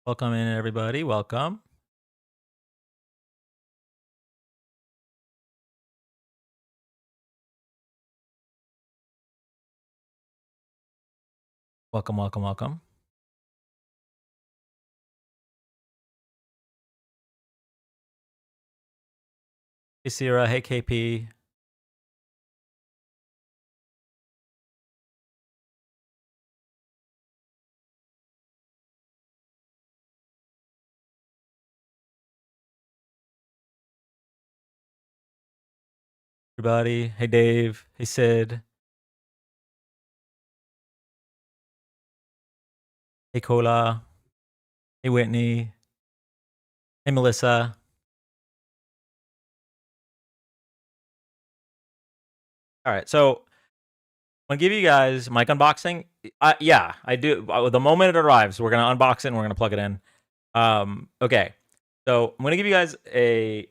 Welcome in, everybody. Welcome. Welcome, welcome, welcome. Hey, Sierra. Hey, KP. Everybody. Hey, Dave. Hey, Sid. Hey, Cola. Hey, Whitney. Hey, Melissa. All right. So I'm going to give you guys mic unboxing. Yeah, I do. The moment it arrives, we're going to unbox it and we're going to plug it in. Okay. So I'm going to give you guys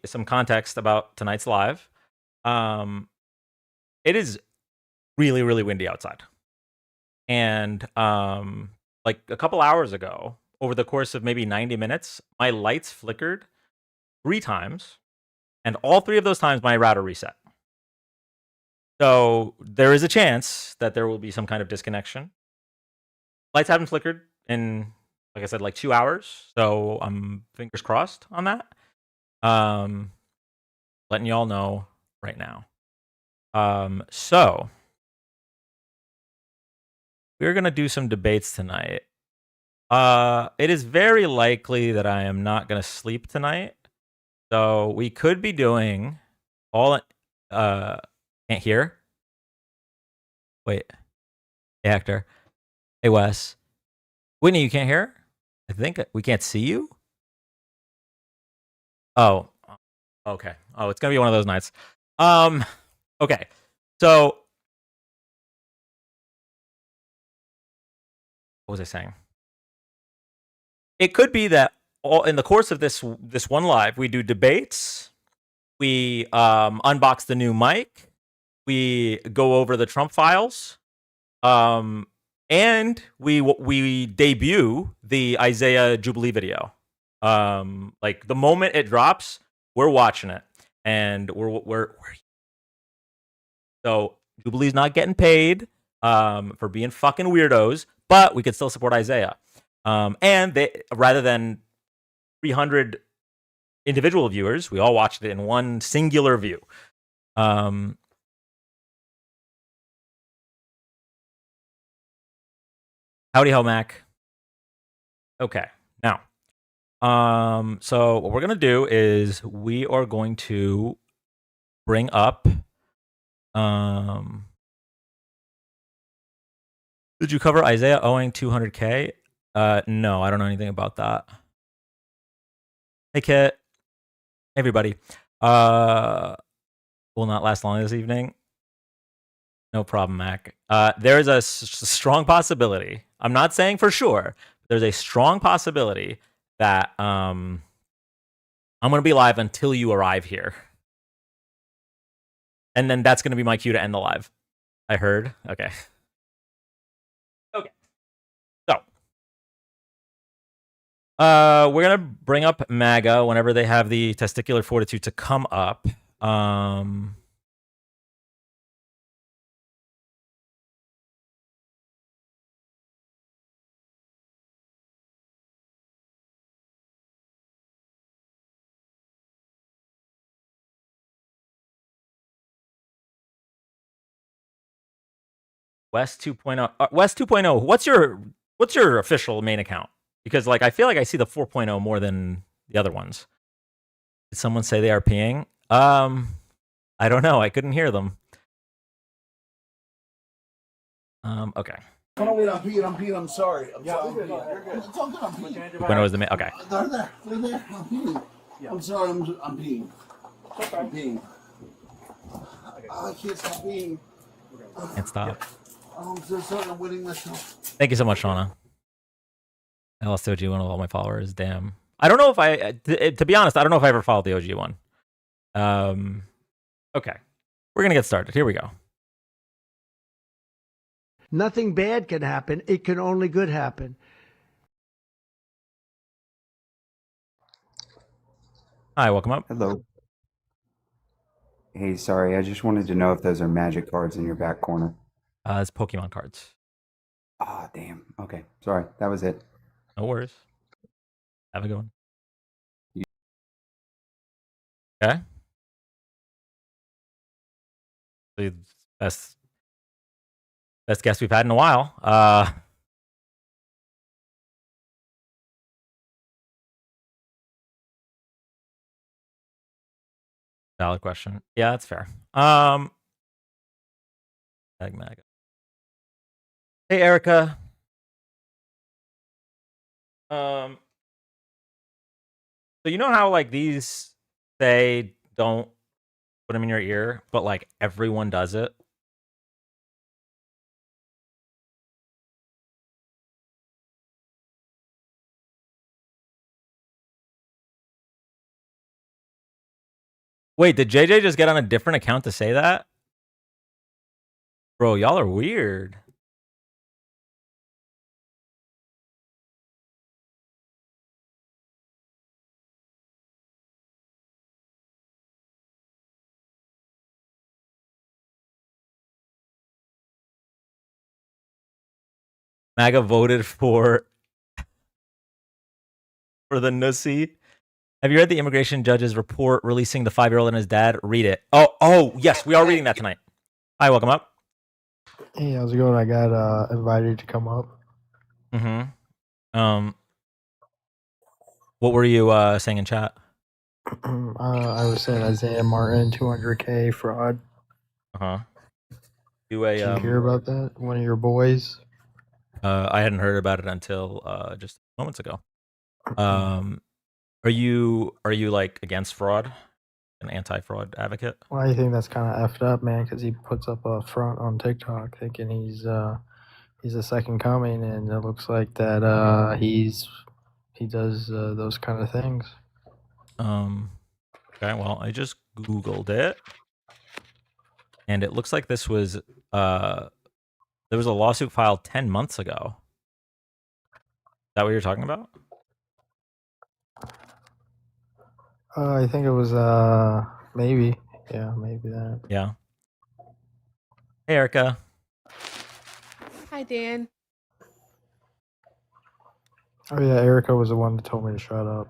some context about tonight's live. It is really, really windy outside. And like a couple hours ago, over the course of maybe 90 minutes, my lights flickered 3 times, and all 3 of those times my router reset. So there is a chance that there will be some kind of disconnection. Lights haven't flickered in, like I said, like 2 hours, so I'm fingers crossed on that. Letting y'all know right now. So we're gonna do some debates tonight. It is very likely that I am not gonna sleep tonight. So we could be doing all can't hear. Wait. Hey Hector. Hey Wes. Whitney, you can't hear? I think we can't see you? Oh. Okay. Oh, it's gonna be one of those nights. Okay. So what was I saying? It could be that all in the course of this one live, we do debates, we unbox the new mic, we go over the Trump files, and we debut the Isaiah Jubilee video. Like the moment it drops, we're watching it, and we're so Jubilee's not getting paid for being fucking weirdos, but we could still support Isaiah. And they, rather than 300 individual viewers, we all watched it in one singular view. Howdy ho, Mac. Okay, now, so what we're gonna do is we are going to bring up. Did you cover Isaiah owing 200K? No, I don't know anything about that. Hey, Kit. Hey, everybody. Will not last long this evening. No problem, Mac. There is a strong possibility. I'm not saying for sure. But there's a strong possibility that I'm going to be live until you arrive here. And then that's going to be my cue to end the live. I heard. Okay. Okay. So, we're going to bring up MAGA whenever they have the testicular fortitude to come up. West 2.0. West 2.0. What's your official main account? Because like I feel like I see the 4.0 more than the other ones. Did someone say they are peeing? I don't know. I couldn't hear them. Okay. Oh, no, wait, I'm peeing. I'm sorry. You're good. It's all good. I'm peeing. 2.0 is the main. Okay. They're there. I'm peeing. Yeah. I'm sorry. I'm peeing. Okay. I'm peeing. I can't stop peeing. Can't stop. I'm so sorry. I'm winning myself. Thank you so much, Shauna. I lost OG one of all my followers. Damn. I don't know if I, to be honest, I don't know if I ever followed the OG one. Okay. We're going to get started. Here we go. Nothing bad can happen. It can only good happen. Hi, welcome up. Hello. Hey, sorry, I just wanted to know if those are magic cards in your back corner. It's Pokemon cards. Ah, damn. Okay, sorry, that was it. No worries. Have a good one. You- Okay. The best guest we've had in a while. Valid question. Yeah, that's fair. MAGA. Hey, Erica. So you know how like these say don't put them in your ear, but like everyone does it. Wait, did JJ just get on a different account to say that? Bro, y'all are weird. MAGA voted for the Nussy. Have you read the immigration judge's report releasing the 5-year-old and his dad? Read it. Oh, yes, we are reading that tonight. Hi, welcome up. Hey, how's it going? I got invited to come up. What were you saying in chat? I was saying Isaiah Martin, 200K fraud. Do a. Did you hear about that? One of your boys. I hadn't heard about it until just moments ago. Are you like against fraud? An anti-fraud advocate? Well, I think that's kind of effed up, man, because he puts up a front on TikTok thinking he's the second coming, and it looks like that he does those kind of things. Okay, well, I just Googled it, and it looks like this was there was a lawsuit filed 10 months ago. Is that what you're talking about? I think it was maybe that. Yeah. Hey, Erica. Hi, Dan. Oh yeah, Erica was the one that told me to shut up.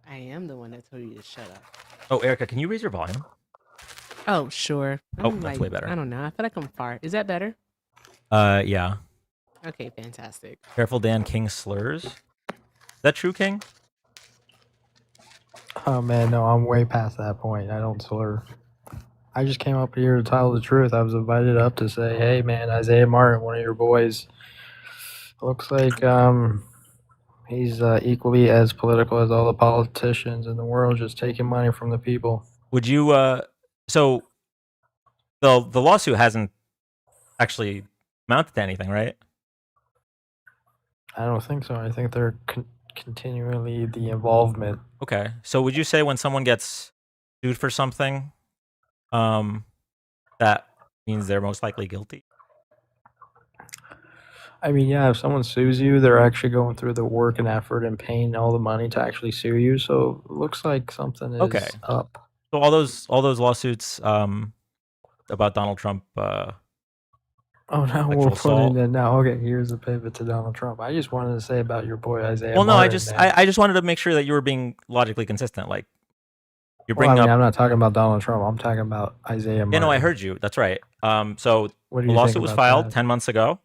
I am the one that told you to shut up. Oh, Erica, can you raise your volume? Oh, sure. Oh, that's way better. I don't know. I feel like I'm far. Is that better? Yeah. Okay, fantastic. Careful, Dan. King slurs. Is that true, King? Oh man, no, I'm way past that point. I don't slur. I just came up here to tell the truth. I was invited up to say, hey man, Isaiah Martin, one of your boys, looks like he's equally as political as all the politicians in the world, just taking money from the people. Would you so the lawsuit hasn't actually amounted to anything, right? I don't think so. I think they're continually the involvement. Okay. So would you say when someone gets sued for something, that means they're most likely guilty? I mean, yeah, if someone sues you, they're actually going through the work and effort and paying all the money to actually sue you. So it looks like something is Okay. up. So all those lawsuits about Donald Trump Oh, now sexual we're assault. putting it now. Okay, here's the pivot to Donald Trump. I just wanted to say about your boy Isaiah. Well, no, Martin, I just wanted to make sure that you were being logically consistent. Like you're Well, I bringing mean, up. I'm not talking about Donald Trump. I'm talking about Isaiah Martin. Yeah, no, I heard you. That's right. So What do the you think lawsuit was about filed that? 10 months ago.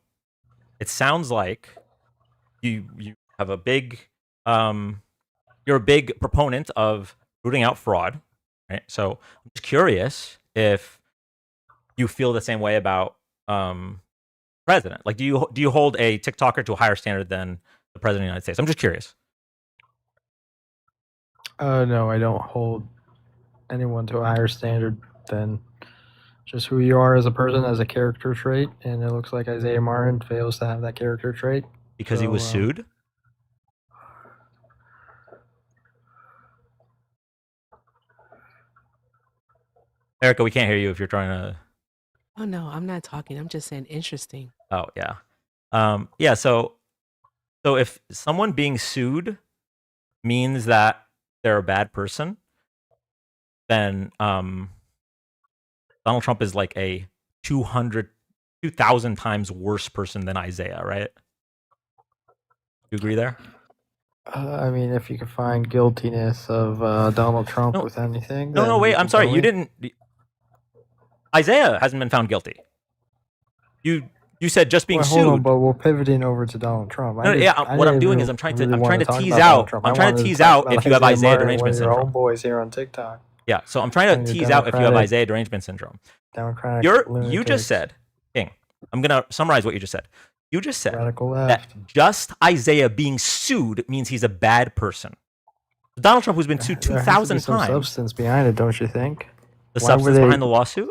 It sounds like you have a big you're a big proponent of rooting out fraud, right? So I'm just curious if you feel the same way about president. Like, do you hold a TikToker to a higher standard than the president of the United States? I'm just curious. No, I don't hold anyone to a higher standard than just who you are as a person, as a character trait. And it looks like Isaiah Martin fails to have that character trait Because he was sued? Erica, we can't hear you if you're trying to. Oh, no, I'm not talking. I'm just saying interesting. Oh, yeah. Yeah, so if someone being sued means that they're a bad person, then Donald Trump is like a 2,000 times worse person than Isaiah, right? You agree there? I mean, if you could find guiltiness of Donald Trump No. with anything, No, then wait. you I'm can sorry. tell You me. didn't. Isaiah hasn't been found guilty. You said just being Well, hold on, sued. but we're pivoting over to Donald Trump. No, yeah. What I'm doing is I'm trying to talk tease about Donald out. Trump. I'm I trying to wanted tease talk out about if you have Isaiah Isaiah Martin, one derangement of your syndrome. homeboys here on TikTok. Yeah. So I'm trying to One of your tease out if you have Democratic- Isaiah derangement syndrome. Democratic You lunatics, just said, King. I'm gonna summarize what you just said. You just said radical that left. just Isaiah being sued means he's a bad person. Donald Trump, who's been sued There has to be 2,000 some times. substance behind it, don't you think? The Why would substance they- behind the lawsuit?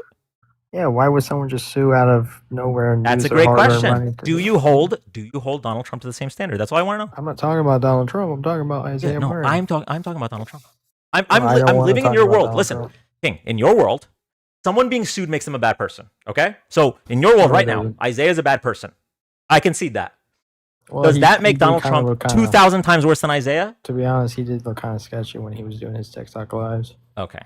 Yeah, why would someone just sue out of nowhere and That's use a their great hard-earned money question. to Do you hold Donald Trump to the same standard? That's all I want to know. I'm not talking about Donald Trump. I'm talking about Isaiah No, Martin. I'm talking about Donald Trump. I I'm don't wanna living in talk your about world. Donald Listen, Trump. King, in your world, someone being sued makes them a bad person. Okay, so in your world No, right it now, doesn't. Isaiah's a bad person. I concede that. Well, Does he- that he make did Donald kinda Trump look kinda- 2,000 times worse than Isaiah? To be honest, he did look kind of sketchy when he was doing his TikTok lives. Okay,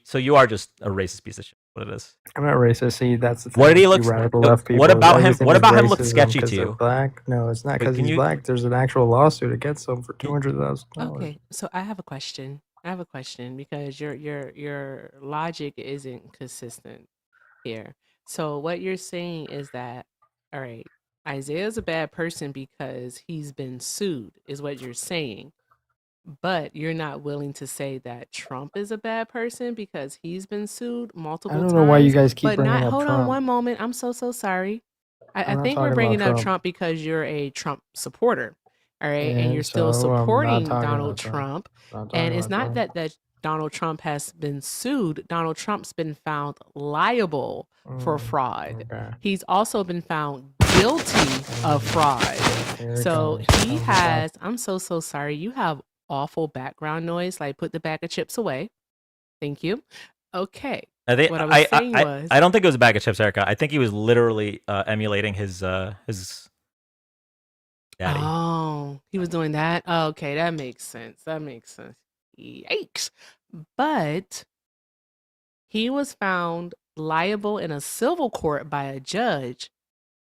so you are just a racist piece of shit. What it is? I'm not racist. See, that's the thing. What did he with look? you radical what left people, about him? everything What is about him look racism sketchy 'cause to they're you? Black? No, it's not Wait, because can he's you- black. There's an actual lawsuit against him for $200,000. Okay, so I have a question. Because your logic isn't consistent here. So what you're saying is that, all right, Isaiah's a bad person because he's been sued, is what you're saying. But you're not willing to say that Trump is a bad person because he's been sued multiple I times. don't know why you guys keep but bringing not up hold Trump. on one moment. I'm so sorry. I'm I not think talking we're about bringing up Trump. Trump because you're a Trump supporter. All right. And And you're still so, I'm not supporting talking Donald about Trump. Trump. Not talking And it's about not Trump. that Donald Trump has been sued. Donald Trump's been found liable for fraud. Okay. He's also been found guilty of fraud. Here it So comes. he Comes back. has, I'm so sorry. You have awful background noise. Like, put the bag of chips away. Thank you. Okay. I think What I was saying was- I don't think it was a bag of chips, Erica. I think he was literally emulating his daddy. Oh, he was doing that? Oh, okay, that makes sense. Yikes. But he was found liable in a civil court by a judge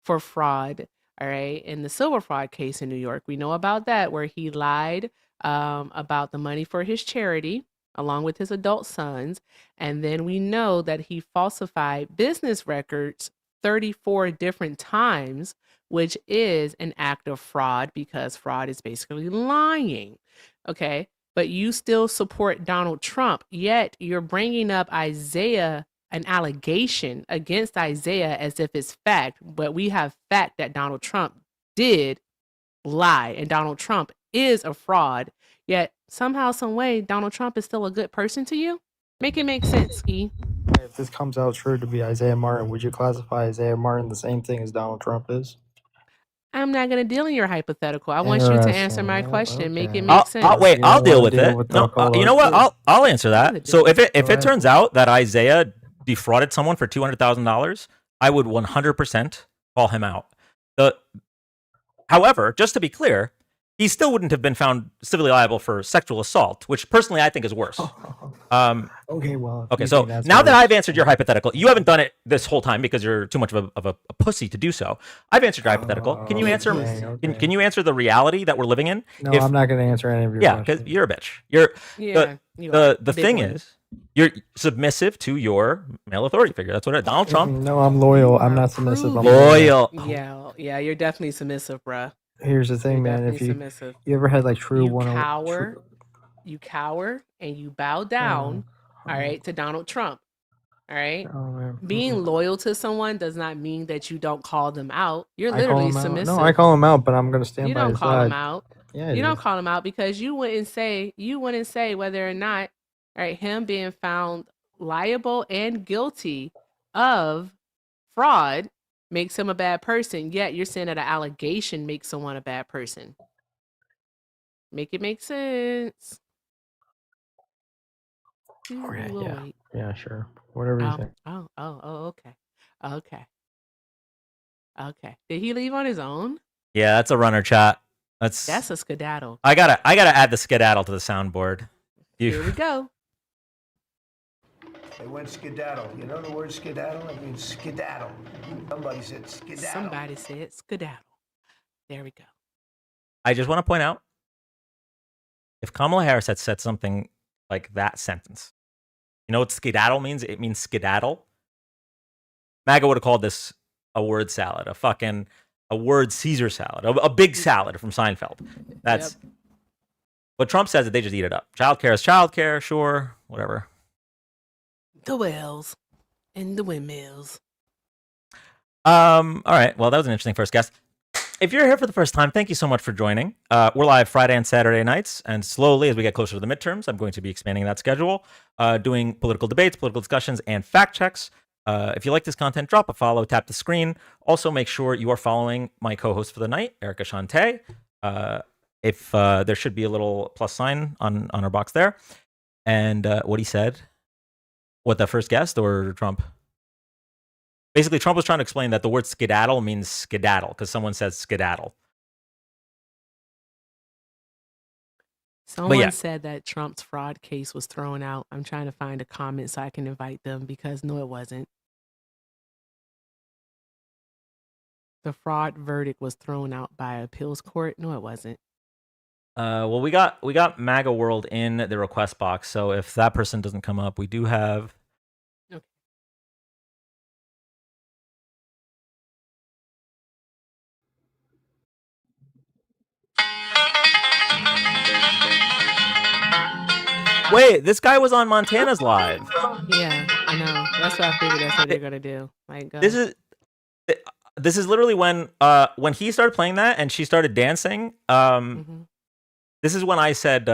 for fraud. All right. In the civil fraud case in New York, we know about that, where he lied about the money for his charity along with his adult sons. And then we know that he falsified business records 34 different times, which is an act of fraud because fraud is basically lying. Okay. But you still support Donald Trump, yet you're bringing up Isaiah, an allegation against Isaiah as if it's fact. But we have fact that Donald Trump did lie and Donald Trump is a fraud. Yet somehow, some way, Donald Trump is still a good person to you. Make it make sense, E. If this comes out true to be Isaiah Martin, would you classify Isaiah Martin the same thing as Donald Trump is? I'm not going to deal in your hypothetical. I want you to answer my Interesting. question. Make Okay. it make sense. Wait, You I'll don't deal wanna with deal it. with No, the you know what? color. I'll answer wanna that. So deal if it Go ahead. turns out that Isaiah defrauded someone for $200,000, I would 100% call him out. However, just to be clear, he still wouldn't have been found civilly liable for sexual assault, which personally I think is worse. Okay, well. if Okay, you so think that's now that worse, I've answered your hypothetical, you haven't done it this whole time because you're too much of a pussy to do so. I've answered your hypothetical. Can you answer? okay. Can you answer the reality that we're living in? No, if- I'm not going to answer any of your Yeah, because questions. you're a bitch. You're Yeah. you are. the Big thing one. is, you're submissive to your male authority figure. That's what it is. Donald Trump, No, I'm loyal. I'm You are not submissive. I'm loyal. Yeah, you're definitely submissive, bruh. Here's the thing, You're man. definitely If you submissive. you ever had like true You one cower. You cower and you bow down, all right, to Donald Trump. All right. Oh, man. Being loyal to someone does not mean that you don't call them out. You're I call literally him out. submissive. No, I call him out, but I'm gonna stand You by don't his call side. him out. Yeah, I You do. don't call him out because you wouldn't say whether or not, all right, him being found liable and guilty of fraud makes him a bad person. Yet you're saying that an allegation makes someone a bad person. Make it make sense. Okay, We'll yeah. wait. Yeah, sure. Whatever you think. Okay. Okay. Did he leave on his own? Yeah, that's a runner chat. That's a skedaddle. I gotta add the skedaddle to the soundboard. Here we go. They went skedaddle. You know the word skedaddle? It means skedaddle. Somebody said skedaddle. Somebody said skedaddle. There we go. I just want to point out, if Kamala Harris had said something like that sentence, you know what skedaddle means? It means skedaddle. MAGA would have called this a word salad, a word Caesar salad, a big salad from Seinfeld. That's what Trump says, that they just eat it up. Childcare is childcare, sure, whatever. The wells and the windmills. All right. Well, that was an interesting first guest. If you're here for the first time, thank you so much for joining. We're live Friday and Saturday nights, and slowly, as we get closer to the midterms, I'm going to be expanding that schedule, doing political debates, political discussions, and fact checks. If you like this content, drop a follow, tap the screen. Also, make sure you are following my co-host for the night, Erica Shante. If there should be a little plus sign on our box there. And what he said, what, the first guest or Trump? Basically, Trump was trying to explain that the word skedaddle means skedaddle because someone says skedaddle. Someone said that Trump's fraud case was thrown out. I'm trying to find a comment so I can invite them because no, it wasn't. The fraud verdict was thrown out by appeals court. No, it wasn't. Well, we got MAGA World in the request box, so if that person doesn't come up, we do have. Okay. Wait, this guy was on Montana's live. Yeah, I know. That's what I figured. That's what they're gonna do. Like this is literally when he started playing that and she started dancing. This is when I said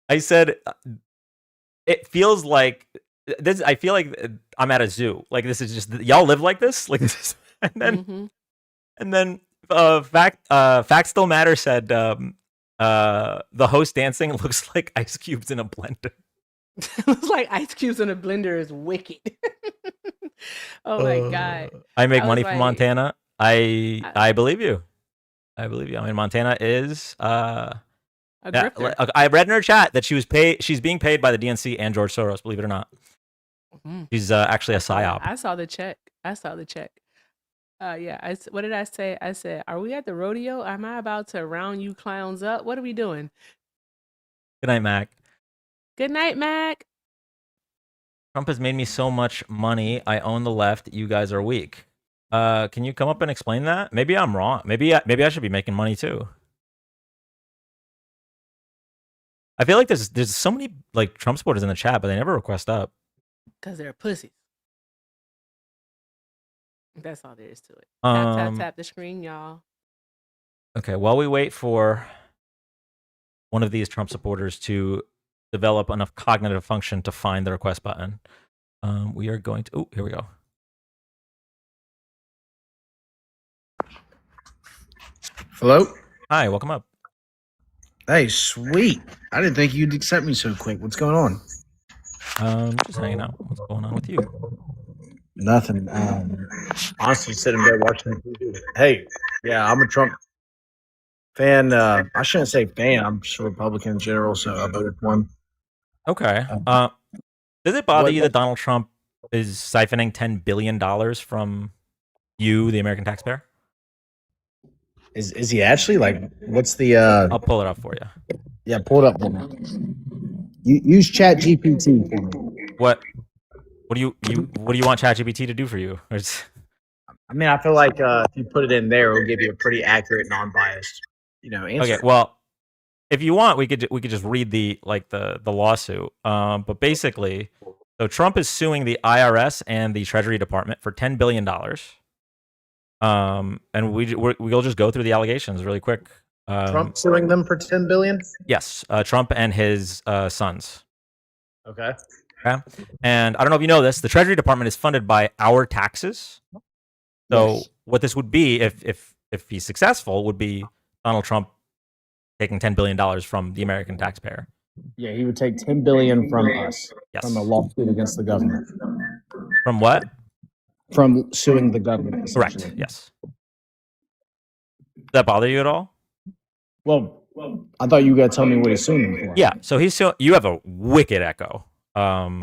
I said it feels like this. I feel like I'm at a zoo. Like this is just y'all live like this. Like this, is, and then fact still matter said the host dancing looks like ice cubes in a blender. Looks like ice cubes in a blender is wicked. Oh my god! I make money from Montana. I believe you. I believe you. I mean, Montana is a grifter. I read in her chat that she's being paid by the DNC and George Soros. Believe it or not, she's actually a psyop. I saw the check. Yeah. What did I say? I said, "Are we at the rodeo? Am I about to round you clowns up? What are we doing?" Good night, Mac. Good night, Mac. Trump has made me so much money. I own the left. You guys are weak. Can you come up and explain that? Maybe I'm wrong. Maybe I should be making money too. I feel like there's so many like Trump supporters in the chat, but they never request up. Because they're pussies. That's all there is to it. Tap the screen, y'all. Okay, while we wait for one of these Trump supporters to develop enough cognitive function to find the request button, we are going to. Oh, here we go. Hello? Hi, welcome up. Hey, sweet. I didn't think you'd accept me so quick. What's going on? Just hanging out. What's going on with you? Nothing. Honestly, sitting there watching TV. Hey, yeah, I'm a Trump fan. I shouldn't say fan. I'm just a Republican in general, so I voted for him. Okay. Does it bother you that Donald Trump is siphoning $10 billion from you, the American taxpayer? Is he actually? Like, what's the... I'll pull it up for you. Yeah, pull it up for me. Use Chat GPT for me. What do you want ChatGPT to do for you? I mean, I feel like if you put it in there, it'll give you a pretty accurate, non-biased, answer. Okay, well, if you want, we could just read the lawsuit. But basically, so Trump is suing the IRS and the Treasury Department for $10 billion. And we'll just go through the allegations really quick. Trump suing them for $10 billion? Yes, Trump and his sons. Okay. And I don't know if you know this, the Treasury Department is funded by our taxes. So what this would be, if he's successful, would be Donald Trump taking $10 billion from the American taxpayer. Yeah, he would take $10 billion from us. Yes. From a lawsuit against the government. From what? From suing the government. Correct. Yes. Does that bother you at all? Well, I thought you were gonna tell me what he's suing him for. Yeah, so you have a wicked echo. Yeah,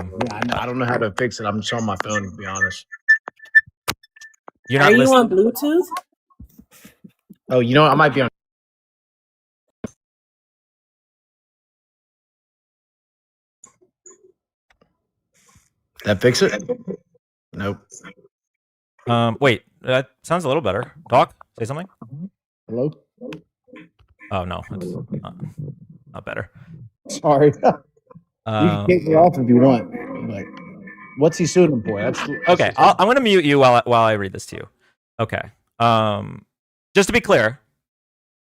I don't know how to fix it. I'm just on my phone, to be honest. You're Are not you listening. on Bluetooth? Oh, you know what? I might be on. That fix it? Nope. Wait, that sounds a little better. Talk. Say something. Hello? Oh no, it's not better. Sorry. You can kick me off if you want. But what's he suing him for? Okay. I'm going to mute you while I read this to you. Okay. Just to be clear,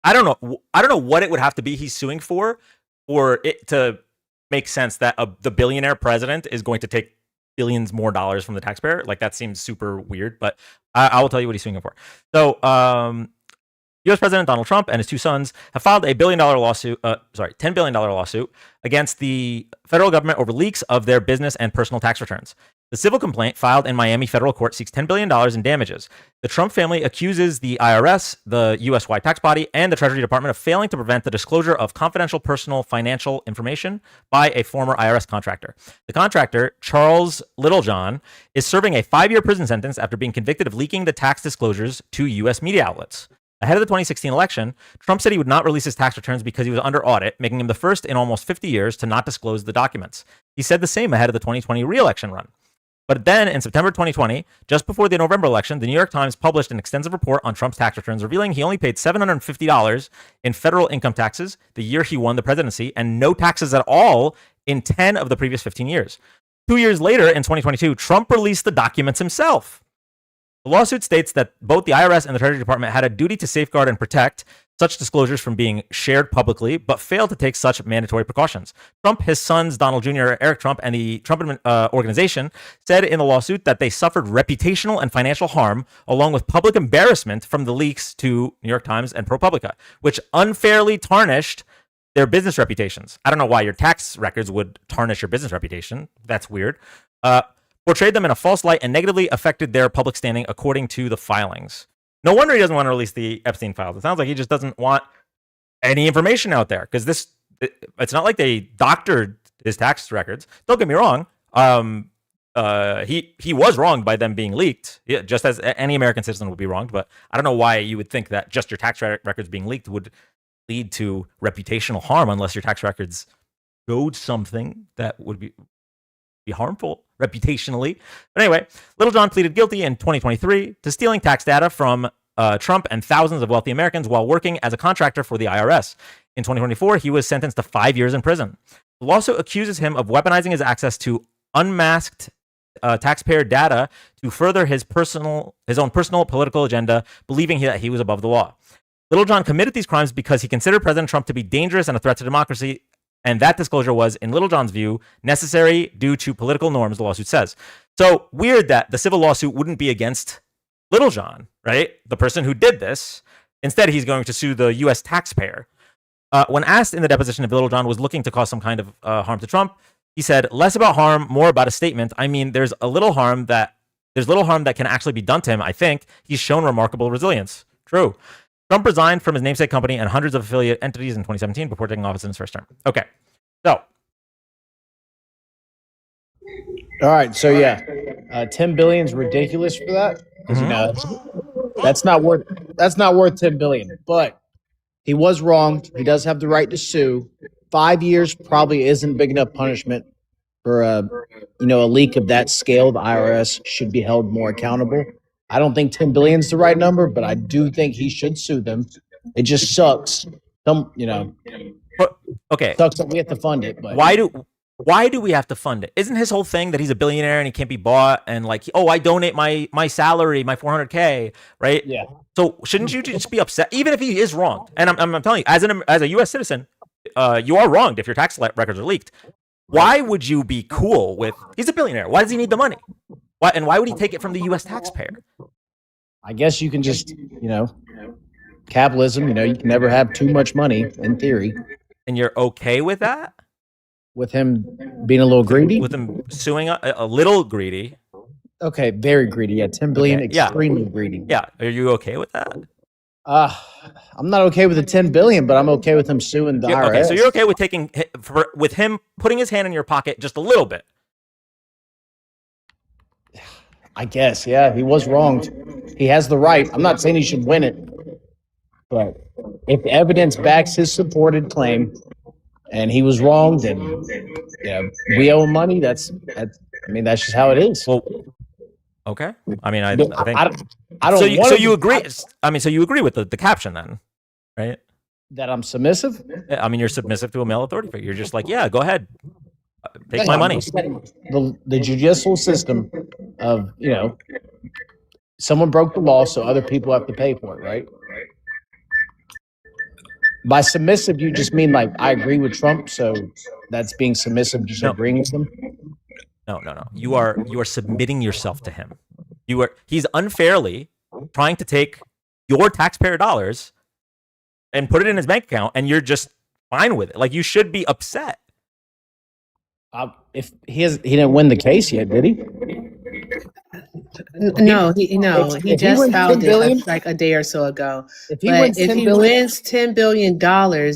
I don't know what it would have to be he's suing for it to make sense that the billionaire president is going to take billions more dollars from the taxpayer. Like, that seems super weird, but I will tell you what he's suing him for. So, U.S. President Donald Trump and his two sons have filed a $10 billion lawsuit against the federal government over leaks of their business and personal tax returns. The civil complaint filed in Miami federal court seeks $10 billion in damages. The Trump family accuses the IRS, the U.S.-wide tax body, and the Treasury Department of failing to prevent the disclosure of confidential personal financial information by a former IRS contractor. The contractor, Charles Littlejohn, is serving a 5-year prison sentence after being convicted of leaking the tax disclosures to U.S. media outlets. Ahead of the 2016 election, Trump said he would not release his tax returns because he was under audit, making him the first in almost 50 years to not disclose the documents. He said the same ahead of the 2020 re-election run. But then, in September 2020, just before the November election, the New York Times published an extensive report on Trump's tax returns, revealing he only paid $750 in federal income taxes the year he won the presidency, and no taxes at all in 10 of the previous 15 years. 2 years later, in 2022, Trump released the documents himself. The lawsuit states that both the IRS and the Treasury Department had a duty to safeguard and protect such disclosures from being shared publicly, but failed to take such mandatory precautions. Trump, his sons, Donald Jr., Eric Trump, and the Trump organization said in the lawsuit that they suffered reputational and financial harm, along with public embarrassment from the leaks to New York Times and ProPublica, which unfairly tarnished their business reputations. I don't know why your tax records would tarnish your business reputation. That's weird. Portrayed them in a false light and negatively affected their public standing, according to the filings. No wonder he doesn't want to release the Epstein files. It sounds like he just doesn't want any information out there, because it's not like they doctored his tax records. Don't get me wrong. He was wronged by them being leaked, just as any American citizen would be wronged. But I don't know why you would think that just your tax records being leaked would lead to reputational harm, unless your tax records showed something that would be harmful reputationally. But anyway, Littlejohn pleaded guilty in 2023 to stealing tax data from Trump and thousands of wealthy Americans while working as a contractor for the IRS. In 2024, he was sentenced to 5 years in prison. The lawsuit accuses him of weaponizing his access to unmasked taxpayer data to further his own personal political agenda, believing that he was above the law. Littlejohn committed these crimes because he considered President Trump to be dangerous and a threat to democracy, and that disclosure was, in Littlejohn's view, necessary due to political norms, the lawsuit says. So weird that the civil lawsuit wouldn't be against Littlejohn, right? The person who did this. Instead, he's going to sue the U.S. taxpayer. When asked in the deposition if Littlejohn was looking to cause some kind of harm to Trump, he said, less about harm, more about a statement. I mean, there's little harm that can actually be done to him. I think he's shown remarkable resilience. True. Trump resigned from his namesake company and hundreds of affiliate entities in 2017 before taking office in his first term. Okay, so. All right, so yeah, 10 billion is ridiculous for that, because you know that's not worth 10 billion. But he was wronged. He does have the right to sue. 5 years probably isn't big enough punishment for a leak of that scale. The IRS should be held more accountable. I don't think 10 billion is the right number, but I do think he should sue them. It just sucks. Okay. Sucks that we have to fund it. But why do we have to fund it? Isn't his whole thing that he's a billionaire and he can't be bought, and like, I donate my salary, my $400K, right? Yeah. So shouldn't you just be upset, even if he is wrong? And I'm telling you, as a U.S. citizen, you are wronged if your tax records are leaked. Why would you be cool with? He's a billionaire. Why does he need the money? Why would he take it from the U.S. taxpayer? I guess you can just, capitalism, you can never have too much money in theory. And you're okay with that? With him being a little greedy? With him suing a little greedy. Okay, very greedy. Yeah, 10 billion, Okay, extremely greedy. Yeah, are you okay with that? I'm not okay with the 10 billion, but I'm okay with him suing the IRS. Okay, so you're okay with with him putting his hand in your pocket just a little bit. I guess, yeah, he was wronged. He has the right. I'm not saying he should win it, but if the evidence backs his supported claim and he was wronged and we owe him money, that's just how it is. Well, okay. I mean, I think I don't so you agree. I mean, so you agree with the caption then, right? That I'm submissive? I mean, you're submissive to a male authority figure. You're just like, yeah, go ahead. Take my money. The judicial system of, someone broke the law, so other people have to pay for it, right? By submissive, you just mean like I agree with Trump, so that's being submissive, just agreeing with him? No. You are submitting yourself to him. He's unfairly trying to take your taxpayer dollars and put it in his bank account, and you're just fine with it. Like, you should be upset. If he didn't win the case yet, did he? No, he just filed it like a day or so ago. If he wins $10 billion,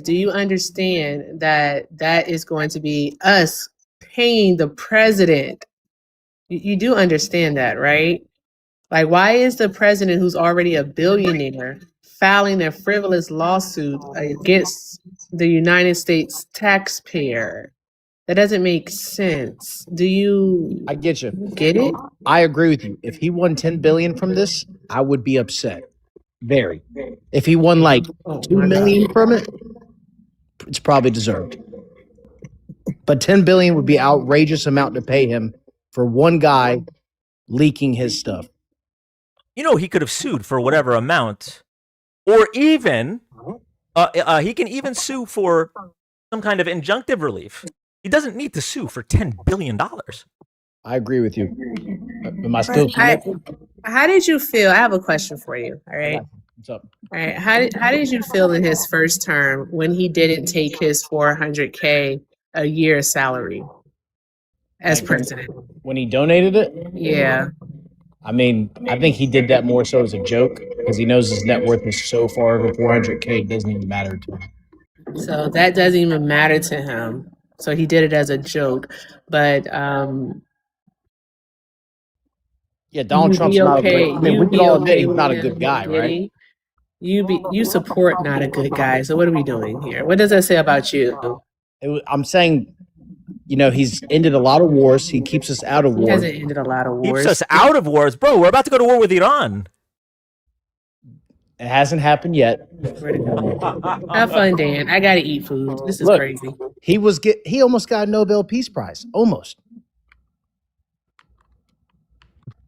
do you understand that is going to be us paying the president? You do understand that, right? Like, why is the president, who's already a billionaire, filing a frivolous lawsuit against the United States taxpayer? That doesn't make sense. I get you. Get it? I agree with you. If he won 10 billion from this, I would be upset. Very. If he won like 2 million from it, it's probably deserved. But 10 billion would be an outrageous amount to pay him for one guy leaking his stuff. He could have sued for whatever amount, or even he can even sue for some kind of injunctive relief. He doesn't need to sue for $10 billion. I agree with you. Am I still? How did you feel? I have a question for you. All right. What's up? All right. How did you feel in his first term when he didn't take his $400K a year salary as president? When he donated it? Yeah. I mean, I think he did that more so as a joke because he knows his net worth is so far over 400K, it doesn't even matter to him. So that doesn't even matter to him. So he did it as a joke. But yeah, Donald Trump's not okay. I mean, we can all admit he's not a good guy, right? You support not a good guy. So what are we doing here? What does that say about you? I'm saying, he's ended a lot of wars. He keeps us out of wars. He hasn't ended a lot of wars. Keeps us out of wars, bro. We're about to go to war with Iran. It hasn't happened yet. Have fun, Dan. I gotta eat food. This is crazy. He almost got a Nobel Peace Prize. Almost.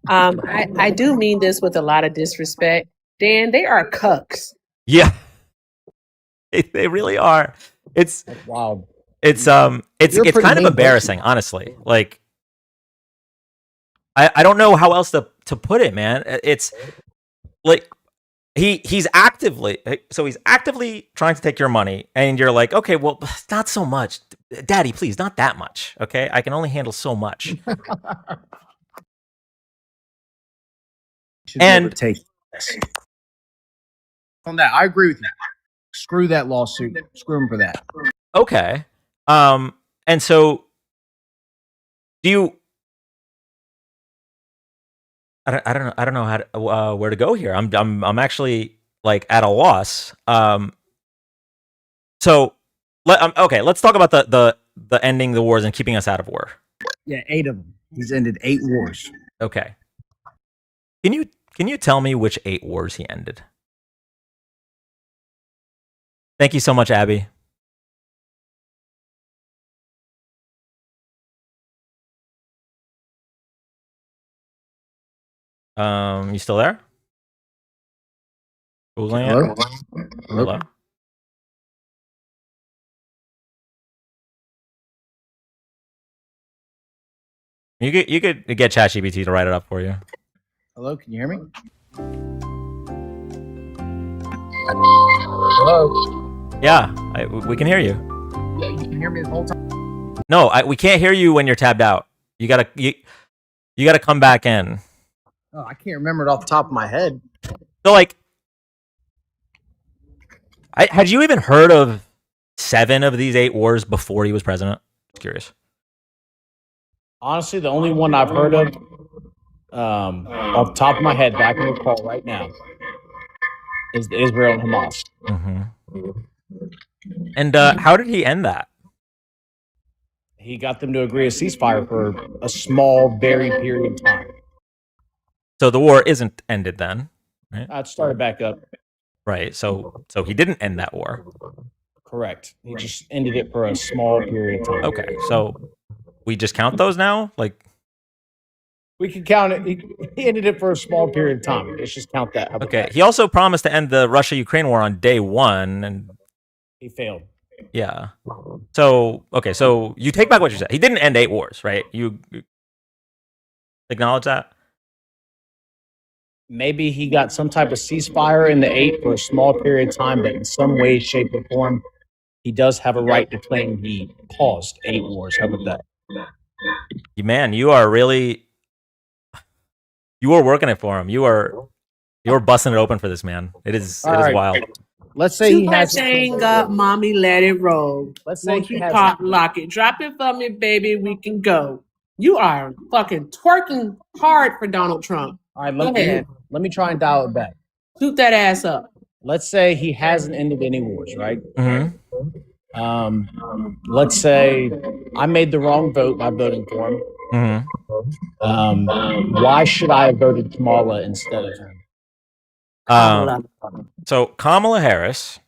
I do mean this with a lot of disrespect. Dan, they are cucks. Yeah. They really are. It's wild. It's kind of embarrassing, honestly. Like, I don't know how else to put it, man. It's like he's actively trying to take your money, and you're like, okay, well, not so much, Daddy, please, not that much. Okay, I can only handle so much. And take on that, I agree with you. Screw that lawsuit. Screw him for that. Okay. And so do you? I don't know how to, where to go here. I'm actually like at a loss. So let's talk about the ending the wars and keeping us out of war. Yeah, 8 of them. He's ended 8 wars. Okay. Can you tell me which 8 wars he ended? Thank you so much, Abby. You still there? Hello? Hello? You could get ChatGPT to write it up for you. Hello, can you hear me? Hello? Yeah, we can hear you. Yeah, you can hear me the whole time? No, we can't hear you when you're tabbed out. You gotta come back in. Oh, I can't remember it off the top of my head. So, like, Had you even heard of 7 of these 8 wars before he was president? Just curious. Honestly, the only one I've heard of, off the top of my head that I can recall right now, is the Israel and Hamas. Mm-hmm. And how did he end that? He got them to agree a ceasefire for a small, very period of time. So the war isn't ended then, right? It started back up. Right. So he didn't end that war. Correct. He just ended it for a small period of time. Okay. So we just count those now? Like, we can count it. He ended it for a small period of time. Let's just count that. okay. That? He also promised to end the Russia-Ukraine war on day 1, and he failed. Yeah. So okay. So you take back what you said. He didn't end 8 wars, right? You acknowledge that? Maybe he got some type of ceasefire in the 8 for a small period of time, but in some way, shape, or form, he does have a right to claim he paused 8 wars. How about that? Man, you are working it for him. You're busting it open for this man. It is wild. Let's say he has chain up, mommy, let it roll. Let's say he has pop, lock it, drop it for me, baby. We can go. You are fucking twerking hard for Donald Trump. All right, let me try and dial it back. Shoot that ass up. Let's say he hasn't ended any wars, right? Mm-hmm. Let's say I made the wrong vote by voting for him. Mm-hmm. Why should I have voted Kamala instead of him? So Kamala Harris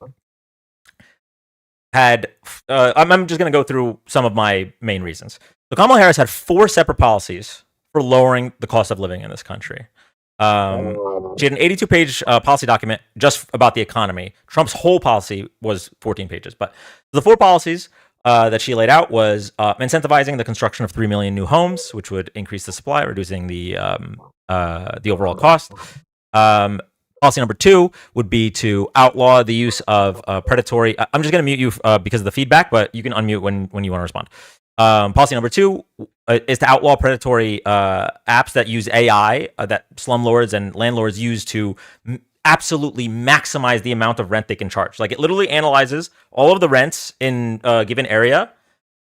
had, I'm just going to go through some of my main reasons. So Kamala Harris had 4 separate policies for lowering the cost of living in this country. She had an 82-page policy document just about the economy. Trump's whole policy was 14 pages. But the 4 policies that she laid out was incentivizing the construction of 3 million new homes, which would increase the supply, reducing the overall cost. Policy number 2 would be to outlaw the use of predatory. I'm just going to mute you because of the feedback, but you can unmute when you want to respond. Policy number 2 is to outlaw predatory apps that use AI that slumlords and landlords use to absolutely maximize the amount of rent they can charge. Like, it literally analyzes all of the rents in a given area,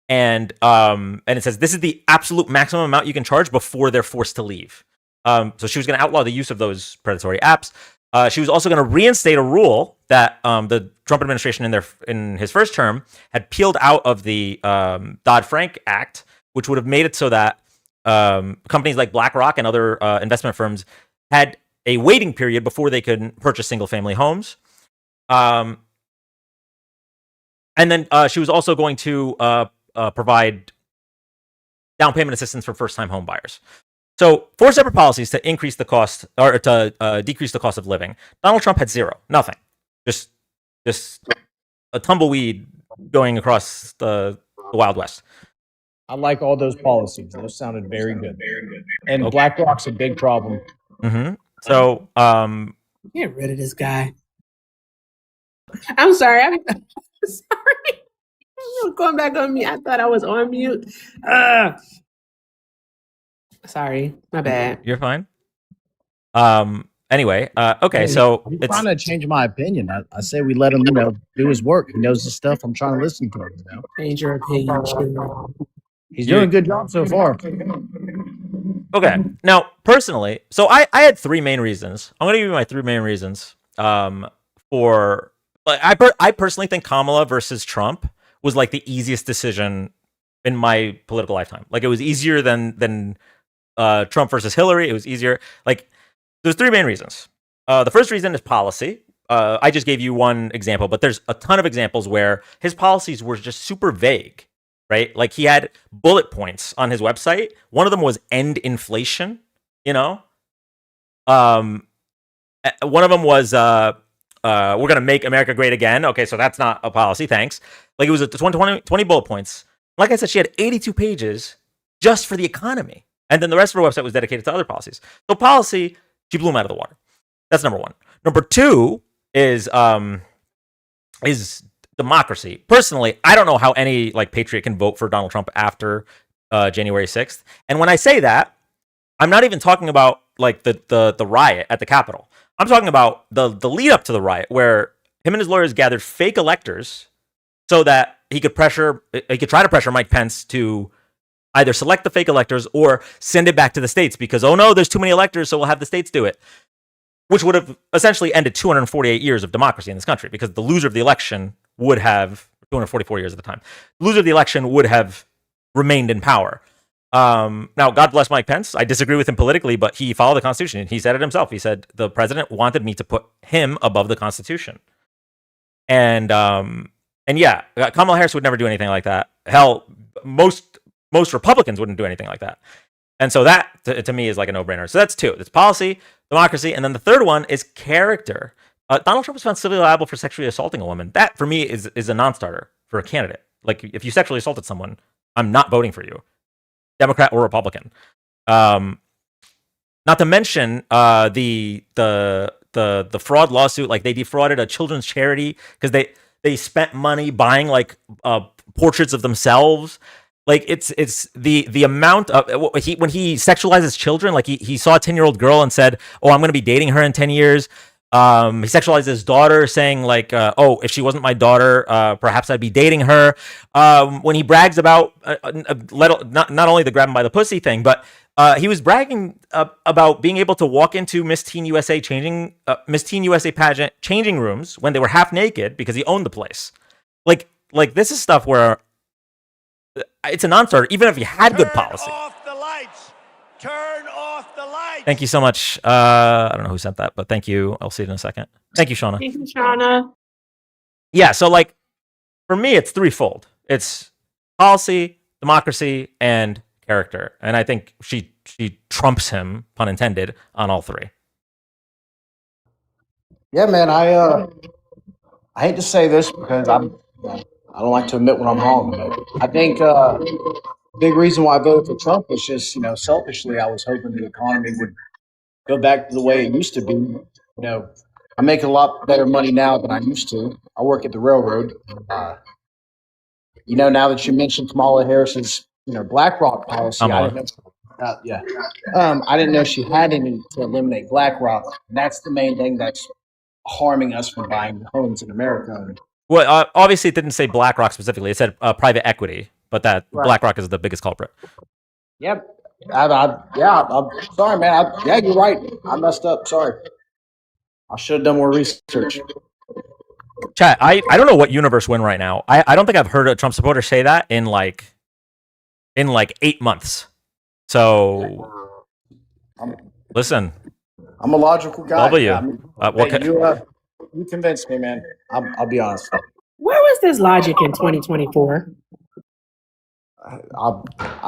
and it says this is the absolute maximum amount you can charge before they're forced to leave. So she was going to outlaw the use of those predatory apps. She was also going to reinstate a rule that the Trump administration in his first term had peeled out of the Dodd-Frank Act, which would have made it so that companies like BlackRock and other investment firms had a waiting period before they could purchase single-family homes. And then she was also going to provide down payment assistance for first-time home buyers. So 4 separate policies to increase the cost or to decrease the cost of living. Donald Trump had 0, nothing, just a tumbleweed going across the Wild West. I like all those policies. Those sounded very good. And BlackRock's a big problem. Mm-hmm. So get rid of this guy. I'm sorry. I'm sorry. Going back on me. I thought I was on mute. Sorry, my bad. You're fine. Anyway, okay, so I'm trying to change my opinion. I say we let him, do his work. He knows his stuff. I'm trying to listen to him. Change your opinion. He's doing a good job so far. Okay, now personally, so I had 3 main reasons. I'm going to give you my 3 main reasons. For like I personally think Kamala versus Trump was like the easiest decision in my political lifetime. Like, it was easier than Trump versus Hillary. It was easier. Like, there's 3 main reasons. The first reason is policy. I just gave you one example, but there's a ton of examples where his policies were just super vague, right? Like, he had bullet points on his website. One of them was end inflation, One of them was we're going to make America great again. Okay, so that's not a policy, thanks. Like, it was 20 bullet points. Like I said, she had 82 pages just for the economy. And then the rest of her website was dedicated to other policies. So policy, she blew him out of the water. That's number 1. Number 2 is democracy. Personally, I don't know how any patriot can vote for Donald Trump after January 6th. And when I say that, I'm not even talking about the riot at the Capitol. I'm talking about the lead up to the riot, where him and his lawyers gathered fake electors so that he could try to pressure Mike Pence to either select the fake electors or send it back to the states because, oh no, there's too many electors, so we'll have the states do it, which would have essentially ended 248 years of democracy in this country because the loser of the election would have 244 years at the time. The loser of the election would have remained in power. Now, God bless Mike Pence. I disagree with him politically, but he followed the Constitution. He said it himself. He said the president wanted me to put him above the Constitution. And yeah, Kamala Harris would never do anything like that. Hell, most Republicans wouldn't do anything like that. And so that, to me, is like a no-brainer. So that's two. It's policy, democracy, and then the third one is character. Donald Trump was found civilly liable for sexually assaulting a woman. That, for me, is a non-starter for a candidate. Like, if you sexually assaulted someone, I'm not voting for you, Democrat or Republican. Not to mention the fraud lawsuit. Like, they defrauded a children's charity because they spent money buying like portraits of themselves. Like, it's the amount of when he sexualizes children. Like, he saw a 10-year-old girl and said, "Oh, I'm going to be dating her in 10 years." He sexualized his daughter, saying like, "Oh, if she wasn't my daughter, perhaps I'd be dating her." When he brags about not only the grab him by the pussy thing, but he was bragging about being able to walk into Miss Teen USA pageant changing rooms when they were half naked because he owned the place. Like this is stuff where it's a non-starter, even if you had good policy. Turn off the lights. Turn off the lights. Thank you so much. I don't know who sent that, but thank you. I'll see it in a second. Thank you, Shauna. Thank you, Shauna. Yeah, so like for me, it's threefold. It's policy, democracy, and character. And I think she trumps him, pun intended, on all three. Yeah, man. I hate to say this because I don't like to admit when I'm wrong, but I think big reason why I voted for Trump was just, selfishly, I was hoping the economy would go back to the way it used to be. I make a lot better money now than I used to. I work at the railroad. Now that you mentioned Kamala Harris's, BlackRock policy, I didn't know. I didn't know she had any to eliminate BlackRock. That's the main thing that's harming us from buying homes in America. Well, obviously, it didn't say BlackRock specifically. It said private equity, but that right. BlackRock is the biggest culprit. Yep. I'm sorry, man. You're right. I messed up. Sorry. I should have done more research. Chat, I don't know what universe we're in right now. I don't think I've heard a Trump supporter say that in like 8 months. So, listen. I'm a logical guy. W. You convinced me, man. I'll be honest. Where was this logic in 2024? I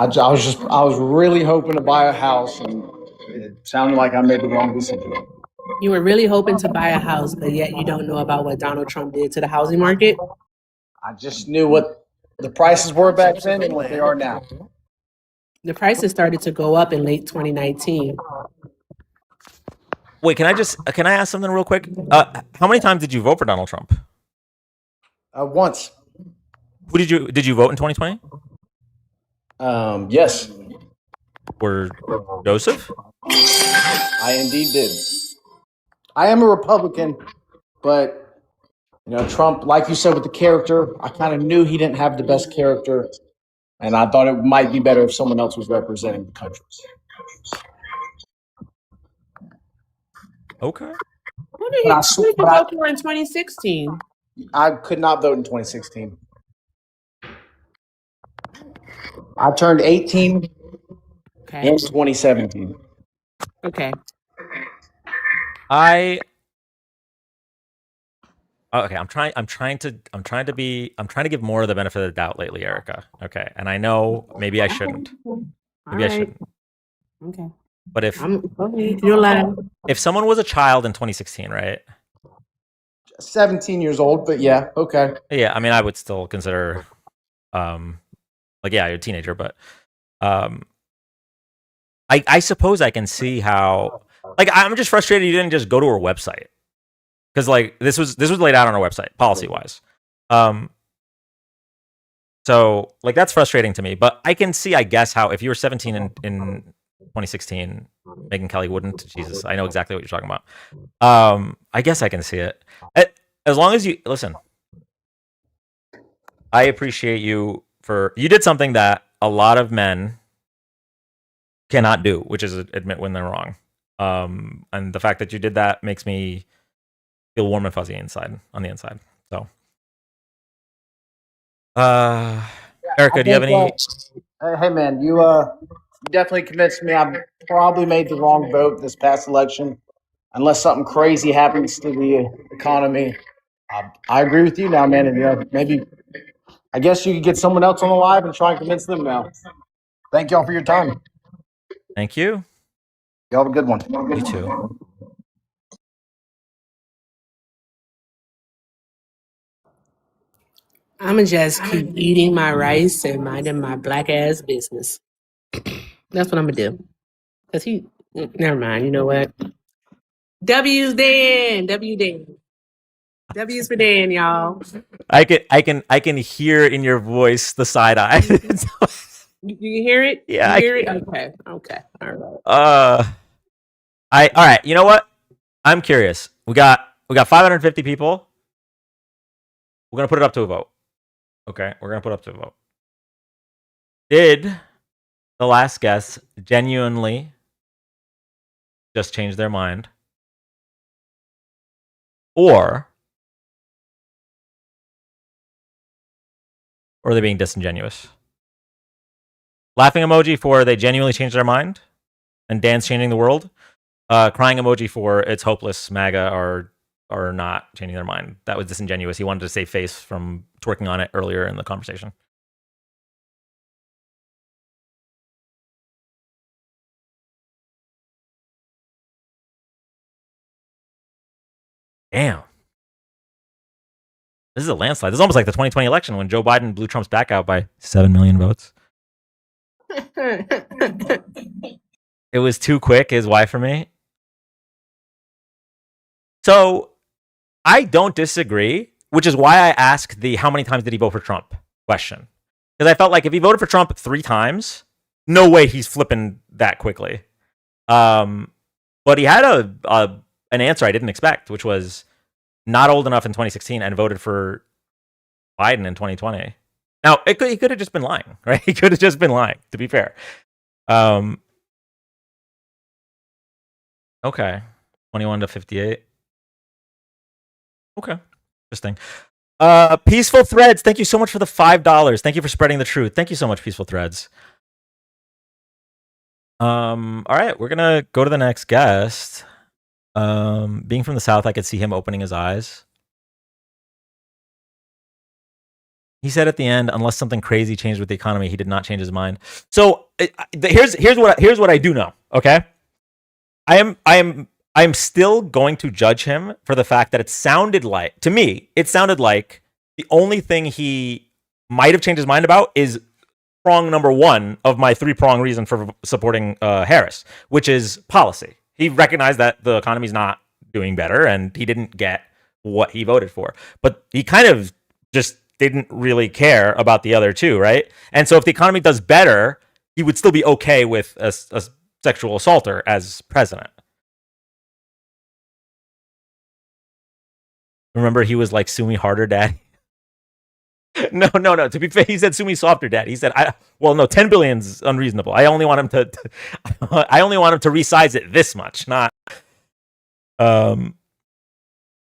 was really hoping to buy a house, and it sounded like I made the wrong decision. You were really hoping to buy a house, but yet you don't know about what Donald Trump did to the housing market? I just knew what the prices were back then and what they are now. The prices started to go up in late 2019. Wait, can I ask something real quick? How many times did you vote for Donald Trump? Once. Who did you vote in 2020? Yes. Were Joseph? I indeed did. I am a Republican, but Trump, like you said with the character, I kind of knew he didn't have the best character, and I thought it might be better if someone else was representing the country. Okay. Who did he vote for in 2016? I could not vote in 2016. I turned 18 in 2017. Okay. I'm trying to give more of the benefit of the doubt lately, Erica. Okay. And I know maybe I shouldn't. Maybe I shouldn't. Okay. But if someone was a child in 2016, right? 17 years old, but yeah, okay. Yeah, I mean, I would still consider, you're a teenager, but I suppose I can see how, I'm just frustrated you didn't just go to her website, because this was laid out on her website, policy wise. So that's frustrating to me, but I can see, I guess, how if you were 17 in 2016, Megyn Kelly wouldn't. Jesus, I know exactly what you're talking about. I guess I can see it. as long as you listen, I appreciate you you did something that a lot of men cannot do, which is admit when they're wrong. And the fact that you did that makes me feel warm and fuzzy on the inside. So, Erica, do you have any? Hey man, you definitely convinced me. I probably made the wrong vote this past election, unless something crazy happens to the economy. I agree with you now, man, and maybe I guess you could get someone else on the live and try and convince them now. Thank y'all for your time. Thank you. Y'all have a good one. You too. I'ma just keep eating my rice and minding my black ass business. That's what I'm gonna do. Cause never mind. You know what? W's Dan. W Dan. W's for Dan, y'all. I can hear in your voice the side eye. You can hear it? Yeah, You hear it? Okay. Okay. All right. All right. You know what? I'm curious. We got 550 people. We're gonna put it up to a vote. Okay, we're gonna put it up to a vote. Did the last guest genuinely just change their mind, or are they being disingenuous? Laughing emoji for they genuinely changed their mind, and Dan's changing the world. Crying emoji for it's hopeless. MAGA are not changing their mind. That was disingenuous. He wanted to save face from twerking on it earlier in the conversation. Damn. This is a landslide. This is almost like the 2020 election when Joe Biden blew Trump's back out by 7 million votes. It was too quick, is why for me. So I don't disagree, which is why I asked the how many times did he vote for Trump question. Because I felt like if he voted for Trump 3 times, no way he's flipping that quickly. But he had an answer I didn't expect, which was not old enough in 2016 and voted for Biden in 2020. Now, he could have just been lying, right? He could have just been lying, to be fair. Okay. 21 to 58. Okay. Interesting. Peaceful Threads, thank you so much for the $5. Thank you for spreading the truth. Thank you so much, Peaceful Threads. All right, we're gonna go to the next guest. Being from the South, I could see him opening his eyes. He said at the end, unless something crazy changed with the economy, he did not change his mind. So here's what I do know. Okay, I am still going to judge him for the fact that it sounded like the only thing he might have changed his mind about is prong number 1 of my 3-prong reason for supporting Harris, which is policy. He recognized that the economy's not doing better and he didn't get what he voted for. But he kind of just didn't really care about the other 2, right? And so if the economy does better, he would still be okay with a sexual assaulter as president. Remember, he was like, sue me harder, daddy. No. To be fair, he said sue me softer, dad. He said, no, 10 billion's unreasonable. I only want him to resize it this much, not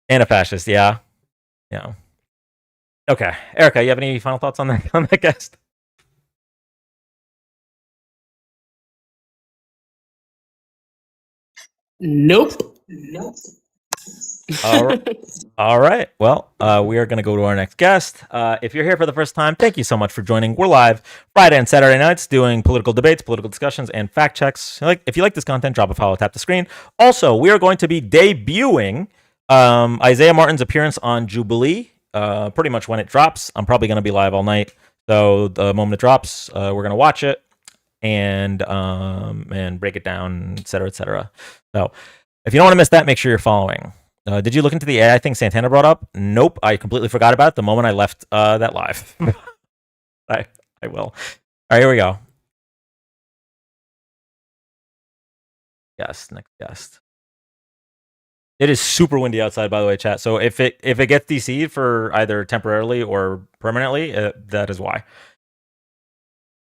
anti-fascist. Yeah. Okay, Erica, you have any final thoughts on that guest? Nope. All right. Well, we are going to go to our next guest. If you're here for the first time, thank you so much for joining. We're live Friday and Saturday nights doing political debates, political discussions, and fact checks. If you like this content, drop a follow, tap the screen. Also, we are going to be debuting Isaiah Martin's appearance on Jubilee pretty much when it drops. I'm probably going to be live all night. So the moment it drops, we're going to watch it and break it down, et cetera, et cetera. So if you don't want to miss that, make sure you're following. Did you look into the AI thing Santana brought up? Nope, I completely forgot about it the moment I left that live. I will. All right, here we go. Next guest. It is super windy outside, by the way, chat. So if it gets DC'd for either temporarily or permanently, that is why.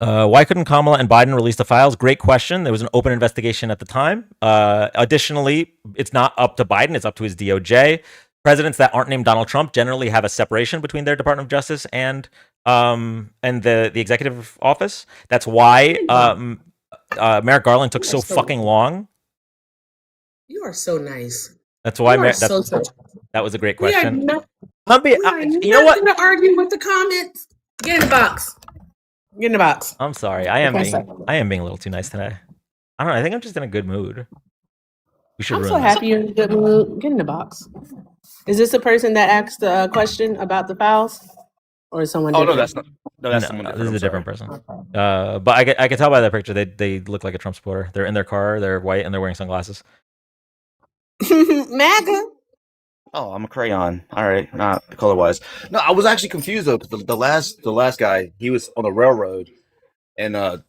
Why couldn't Kamala and Biden release the files? Great question. There was an open investigation at the time. Additionally, it's not up to Biden; it's up to his DOJ. Presidents that aren't named Donald Trump generally have a separation between their Department of Justice and the executive office. That's why Merrick Garland took so fucking long. You are so nice. That's why that was a great question. You know what? Going to argue with the comments. Get in the box. Get in the box. I'm sorry. I am being a little too nice today. I don't know. I think I'm just in a good mood. We should. I'm so happy you're in a good mood. Get in the box. Is this the person that asked the question about the files, or is someone? Oh different? no, that's not. No, that's someone different. This is a different person. But I can tell by that picture they look like a Trump supporter. They're in their car. They're white and they're wearing sunglasses. MAGA. Oh, I'm a crayon. All right, not color-wise. No, I was actually confused though, because the last guy, he was on the railroad, and am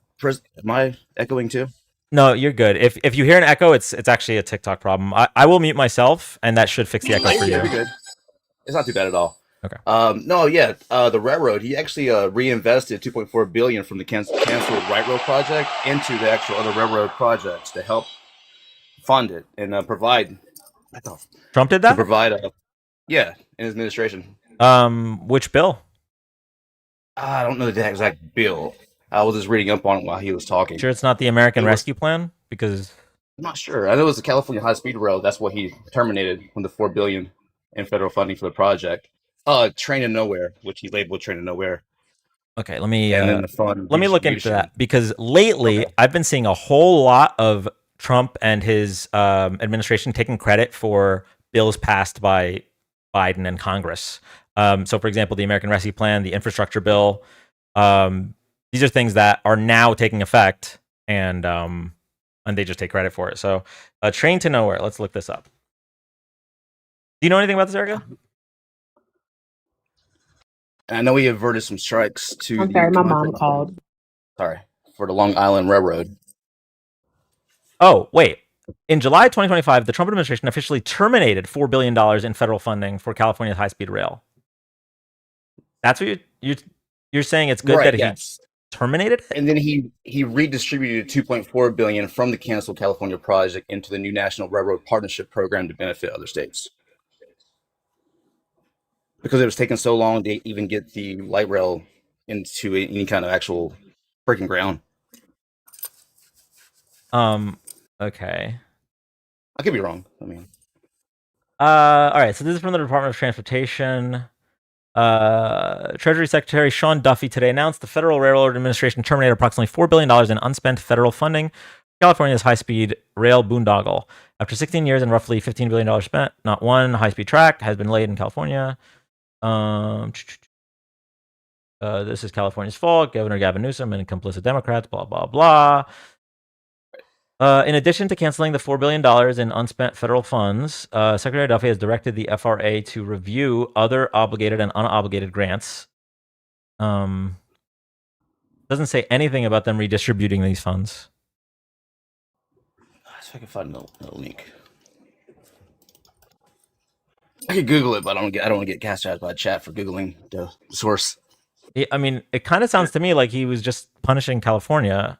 I echoing too? No, you're good. If you hear an echo, it's actually a TikTok problem. I will mute myself, and that should fix the echo for you. You're good. It's not too bad at all. Okay. The railroad, he actually reinvested $2.4 billion from the canceled Right Road project into the actual other railroad projects to help fund it and provide. Trump did that? To provide in his administration. Which bill? I don't know the exact bill. I was just reading up on it while he was talking. Sure, it's not the American Rescue Plan, because I'm not sure. I know it was the California High Speed Rail. That's what he terminated from the $4 billion in federal funding for the project. Train to Nowhere, which he labeled Train to Nowhere. Okay, let me let me look into that, because lately I've been seeing a whole lot of Trump and his administration taking credit for bills passed by Biden and Congress. So, for example, the American Rescue Plan, the infrastructure bill, these are things that are now taking effect, and they just take credit for it. So, Train to Nowhere. Let's look this up. Do you know anything about this, Erica? I know he averted some strikes to. I'm sorry, my mom called. Sorry, for the Long Island Railroad. Oh, wait. In July 2025, the Trump administration officially terminated $4 billion in federal funding for California's high-speed rail. That's what you're saying. It's good that he terminated it? And then he redistributed $2.4 billion from the canceled California project into the new National Railroad Partnership Program to benefit other states. Because it was taking so long to even get the light rail into any kind of actual breaking ground. Okay. I could be wrong. I mean, all right. So this is from the Department of Transportation. Treasury Secretary Sean Duffy today announced the Federal Railroad Administration terminated approximately $4 billion in unspent federal funding for California's high-speed rail boondoggle. After 16 years and roughly $15 billion spent, not one high-speed track has been laid in California. This is California's fault. Governor Gavin Newsom and complicit Democrats, blah, blah, blah. In addition to canceling the $4 billion in unspent federal funds, Secretary Duffy has directed the FRA to review other obligated and unobligated grants. Doesn't say anything about them redistributing these funds. Let's see if I can find the link. I could Google it, but I don't want to get cast out by chat for Googling the source. I mean, it kind of sounds to me like he was just punishing California.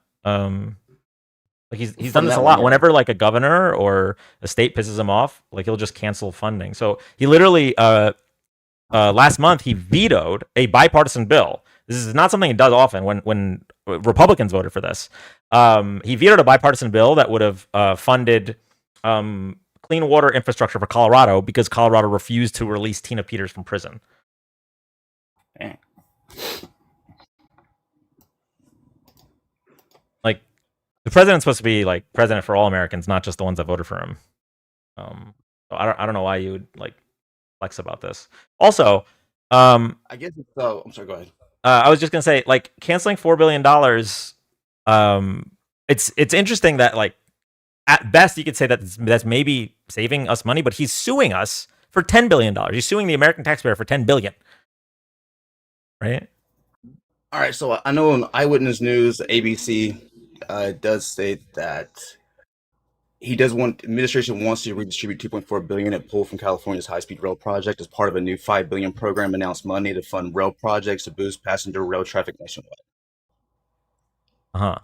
Like he's done this a lot. Whenever like a governor or a state pisses him off, like he'll just cancel funding. So he literally last month he vetoed a bipartisan bill. This is not something he does often. When Republicans voted for this, he vetoed a bipartisan bill that would have funded clean water infrastructure for Colorado because Colorado refused to release Tina Peters from prison. Like, the president's supposed to be like president for all Americans, not just the ones that voted for him. So I don't know why you would like flex about this. Also, I guess it's I'm sorry. Go ahead. I was just gonna say, like, canceling $4 billion. It's interesting that, like, at best you could say that that's maybe saving us money, but he's suing us for $10 billion. He's suing the American taxpayer for $10 billion. Right. All right. So I know on Eyewitness News, ABC does state that he does want administration wants to redistribute 2.4 billion it pulled from California's high-speed rail project as part of a new 5 billion program announced Monday to fund rail projects to boost passenger rail traffic nationwide. Uh-huh.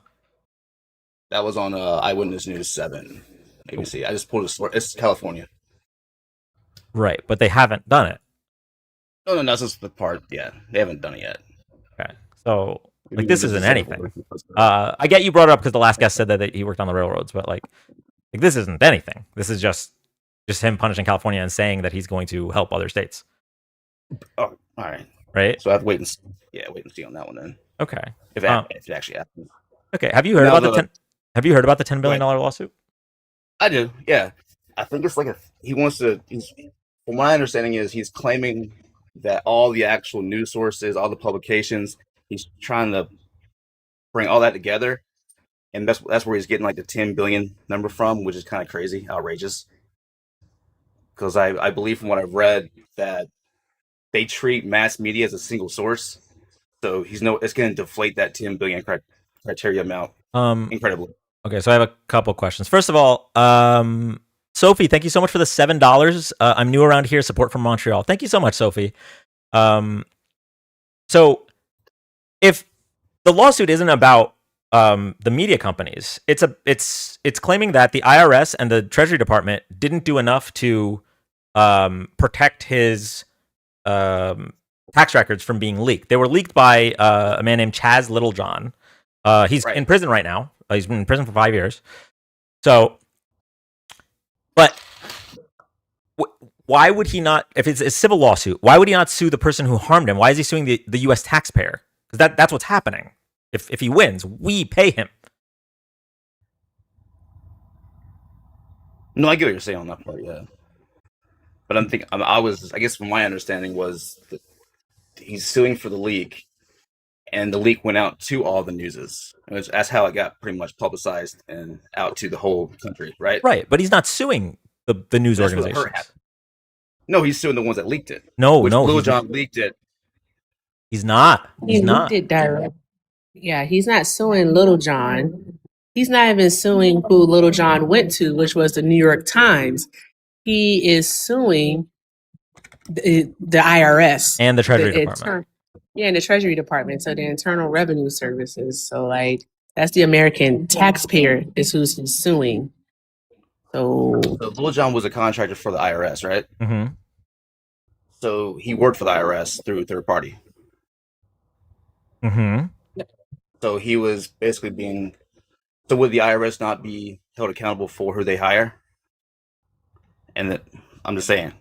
That was on Eyewitness News 7. ABC. I just pulled a source. It's California. Right, but they haven't done it. No, that's just the part. Yeah, they haven't done it yet. Okay, so like this isn't anything. I get you brought it up because the last guest said that he worked on the railroads, but like this isn't anything. This is just him punishing California and saying that he's going to help other states. Oh, all right. Right. So I have to wait and see. Yeah, wait and see on that one then. Okay. If it actually happens. Okay. Have you heard about Have you heard about the $10 billion lawsuit? I do. Yeah. I think it's like he wants to. From my understanding is he's claiming that all the actual news sources, all the publications, he's trying to bring all that together, and that's where he's getting like the 10 billion number from, which is kind of crazy, outrageous. Because I believe from what I've read that they treat mass media as a single source, so it's going to deflate that 10 billion criteria amount incredibly. Okay, so I have a couple questions. First of all, Sophie, thank you so much for the $7. I'm new around here. Support from Montreal. Thank you so much, Sophie. So if the lawsuit isn't about the media companies, it's claiming that the IRS and the Treasury Department didn't do enough to protect his tax records from being leaked. They were leaked by a man named Chaz Littlejohn. He's in prison right now. He's been in prison for 5 years. So, but why would he not, if it's a civil lawsuit, why would he not sue the person who harmed him? Why is he suing the U.S. taxpayer? Because that's what's happening. If he wins, we pay him. No, I get what you're saying on that part, yeah. But I guess from my understanding was that he's suing for the leak, and the leak went out to all the newses. That's how it got pretty much publicized and out to the whole country, right? Right, but he's not suing the news organizations. No, he's suing the ones that leaked it. No, Littlejohn leaked it. He's not. He's not. Leaked it direct. Yeah, he's not suing Littlejohn. He's not even suing who Littlejohn went to, which was the New York Times. He is suing the IRS and the Treasury Department. And the Treasury Department, so the Internal Revenue Services. So, like, that's the American taxpayer is who's he's suing. So Littlejohn was a contractor for the IRS, right? Mm-hmm. So he worked for the IRS through a third party. Mm-hmm. So he was basically so would the IRS not be held accountable for who they hire? And I'm just saying.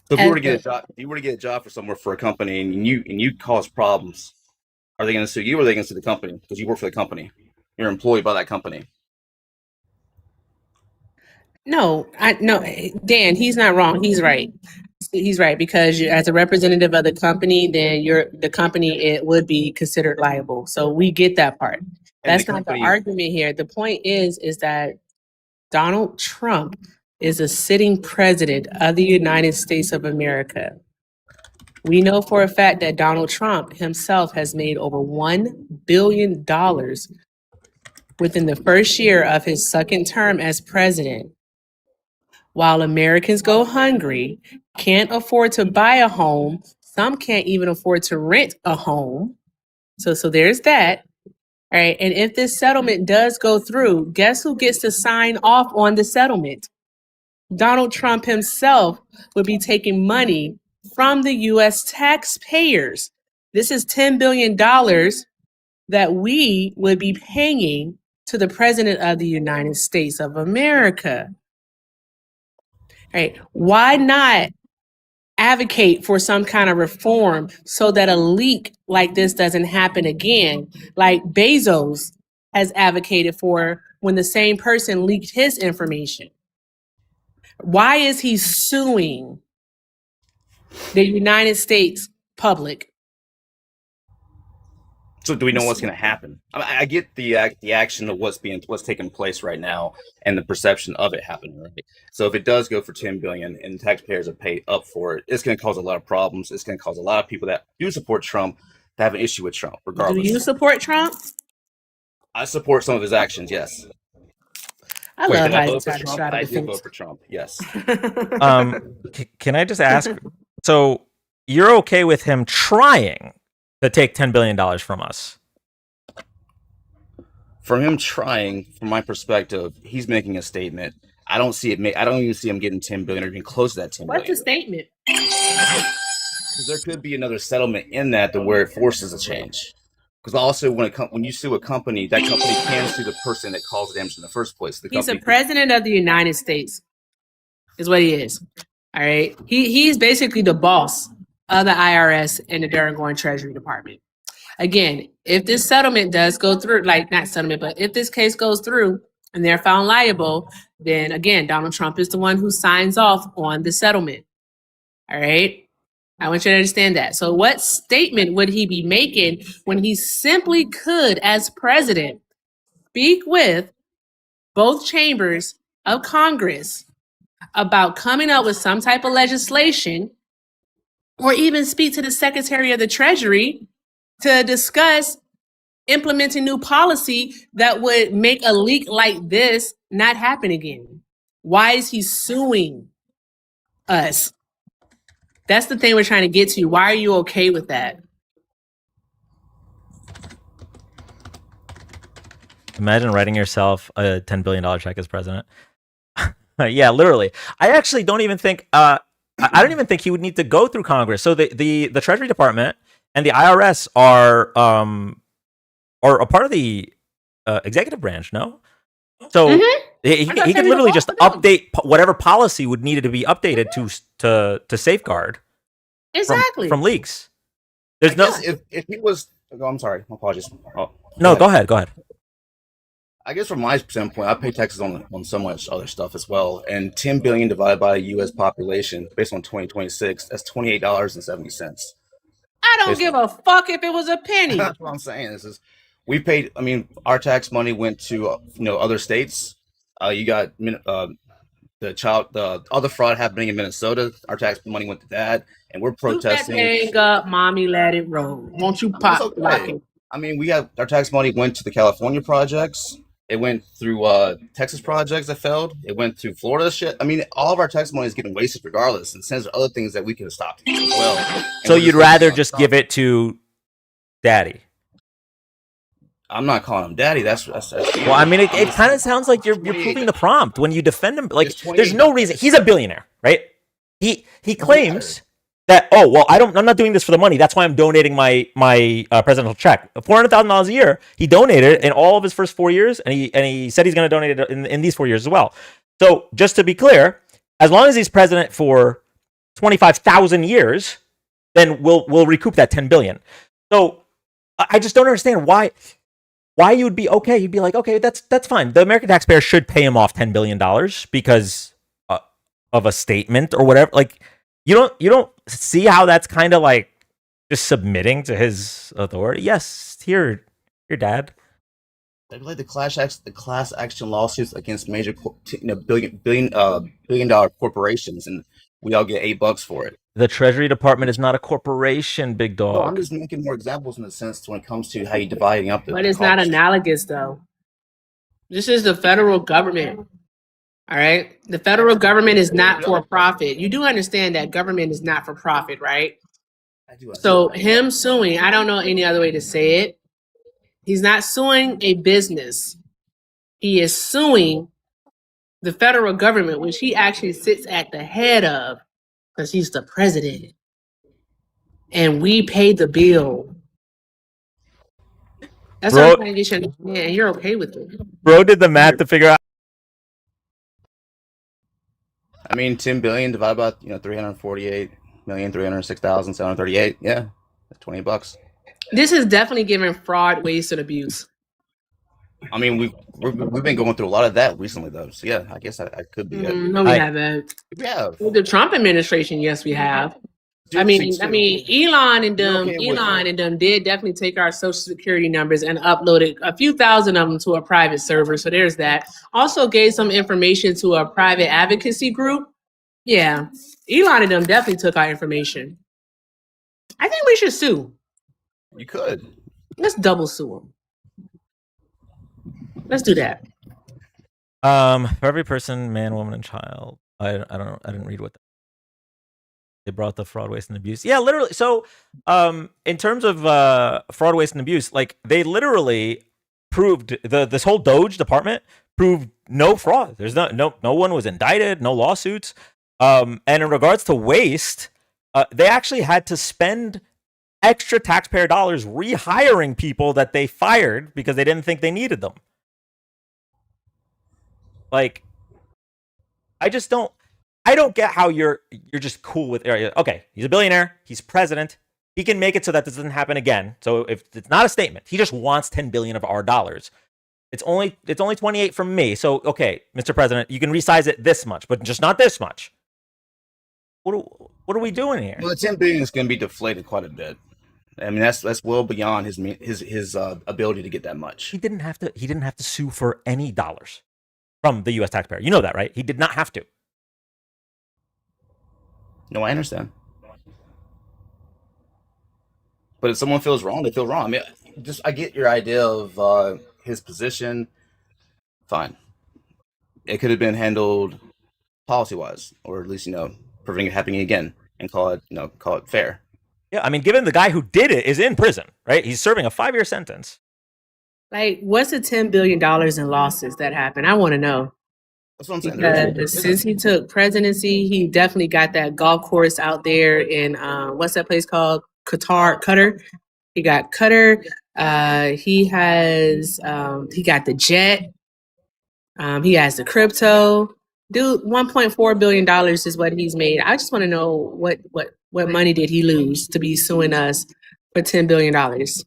So if you were to get a job for somewhere for a company and you cause problems, are they going to sue you or are they going to sue the company because you work for the company? You're employed by that company. No, Dan, he's not wrong. He's right. He's right because as a representative of the company, then the company it would be considered liable. So we get that part. That's not the argument here. The point is that Donald Trump is a sitting president of the United States of America. We know for a fact that Donald Trump himself has made over $1 billion within the first year of his second term as president. While Americans go hungry, can't afford to buy a home, some can't even afford to rent a home. So there's that. All right. And if this settlement does go through, guess who gets to sign off on the settlement? Donald Trump himself would be taking money from the U.S. taxpayers. This is $10 billion that we would be paying to the president of the United States of America. Right? Why not advocate for some kind of reform so that a leak like this doesn't happen again, like Bezos has advocated for when the same person leaked his information? Why is he suing the United States public? So do we know what's going to happen? I get the action of what's taking place right now and the perception of it happening. Right? So if it does go for 10 billion and taxpayers are paid up for it, it's going to cause a lot of problems. It's going to cause a lot of people that do support Trump to have an issue with Trump, regardless. Do you support Trump? I support some of his actions, yes. I Wait, love did I how you vote for try to Trump? try to I did defend. vote for Trump. Yes. Can I just ask? So you're okay with him trying to take $10 billion from us? From him trying, from my perspective, he's making a statement. I don't see it. I don't even see him getting 10 billion or even close to that 10 What's the billion. statement? Because there could be another settlement in that to where it forces a change. Because also, when you sue a company, that company can sue the person that caused the damage in the first place. He's the president of the United States, is what he is. All right. He's basically the boss of the IRS and the Durham Treasury Department. Again, if this settlement does go through, like not settlement, but if this case goes through and they're found liable, then again, Donald Trump is the one who signs off on the settlement. All right. I want you to understand that. So what statement would he be making when he simply could, as president, speak with both chambers of Congress about coming up with some type of legislation, or even speak to the Secretary of the Treasury to discuss implementing new policy that would make a leak like this not happen again? Why is he suing us? That's the thing we're trying to get to. Why are you okay with that? Imagine writing yourself a $10 billion check as president. Yeah, literally. I actually don't even think I don't even think he would need to go through Congress. So the Treasury Department and the IRS are a part of the executive branch, no? So he could literally just update whatever policy would need to be updated to safeguard Exactly from leaks. There's no if he was. Oh, I'm sorry. My apologies. Oh, no, go ahead. I guess from my standpoint, I pay taxes on so much other stuff as well. And 10 billion divided by the U.S. population, based on 2026, that's $28.70. I don't give a fuck if it was a penny. That's what I'm saying. We paid. I mean, our tax money went to other states. You got all the fraud happening in Minnesota. Our tax money went to that, and we're protesting. Hang up, mommy, let it roll. Won't you pop lock it? I mean, we got our tax money went to the California projects. It went through Texas projects that failed. It went to Florida shit. I mean, all of our tax money is getting wasted regardless. And since there are other things that we could have stopped as well. So you'd rather just give it to daddy? I'm not calling him daddy. That's well, I mean, it kind of sounds like you're proving the prompt when you defend him. Like, there's no reason. He's a billionaire, right? He claims that, I'm not doing this for the money. That's why I'm donating my presidential check. $400,000 a year. He donated in all of his first 4 years, and he said he's going to donate it in these 4 years as well. So just to be clear, as long as he's president for 25,000 years, then we'll recoup that 10 billion. So I just don't understand why you would be okay. You'd be like, okay, that's fine. The American taxpayer should pay him off $10 billion because of a statement or whatever. Like, you don't see how that's kind of like just submitting to his authority. Yes, here, your dad. They're like the class action lawsuits against major billion dollar corporations, and we all get $8 for it. The Treasury Department is not a corporation, big dog. No, I'm just making more examples in the sense when it comes to how you're dividing up the. But it's not analogous though. This is the federal government. All right. The federal government is not for profit. You do understand that government is not for profit, right? I do. So him suing, I don't know any other way to say it. He's not suing a business. He is suing the federal government, which he actually sits at the head of, because he's the president. And we pay the bill. That's what I'm trying to get you to understand, and you're okay with it. Bro did the math to figure out. I mean, 10 billion divided by 348,306,738. Yeah, that's $20. This is definitely giving fraud, waste, and abuse. I mean, we've been going through a lot of that recently, though. So yeah, I guess I could be. No, we haven't. We have. With the Trump administration, yes, we have. I mean, Elon and them did definitely take our social security numbers and uploaded a few thousand of them to a private server. So there's that. Also gave some information to a private advocacy group. Yeah, Elon and them definitely took our information. I think we should sue. You could. Let's double sue them. Let's do that. For every person, man, woman, and child. I don't know. I didn't read what they brought the fraud, waste, and abuse. Yeah, literally. So, in terms of fraud, waste, and abuse, like they literally proved this whole Doge department proved no fraud. There's no one was indicted, no lawsuits. And in regards to waste, they actually had to spend extra taxpayer dollars rehiring people that they fired because they didn't think they needed them. Like, I don't get how you're just cool with. Okay, he's a billionaire, he's president, he can make it so that this doesn't happen again. So if it's not a statement, he just wants 10 billion of our dollars. It's only 28 from me. So okay, Mr. President, you can resize it this much, but just not this much. What are we doing here? Well, the 10 billion is going to be deflated quite a bit. I mean, that's well beyond his ability to get that much. He didn't have to sue for any dollars from the U.S. taxpayer. You know that, right? He did not have to. No, I understand. But if someone feels wrong, they feel wrong. I mean, I get your idea of his position. Fine. It could have been handled policy-wise, or at least, preventing it happening again, and call it fair. Yeah, I mean, given the guy who did it is in prison, right? He's serving a 5-year sentence. Like, what's the $10 billion in losses that happened? I want to know. That's what I'm saying. Because since he took presidency, he definitely got that golf course out there in what's that place called? Qatar. He got Qatar. He got the jet. He has the crypto. Dude, $1.4 billion is what he's made. I just want to know what money did he lose to be suing us for $10 billion?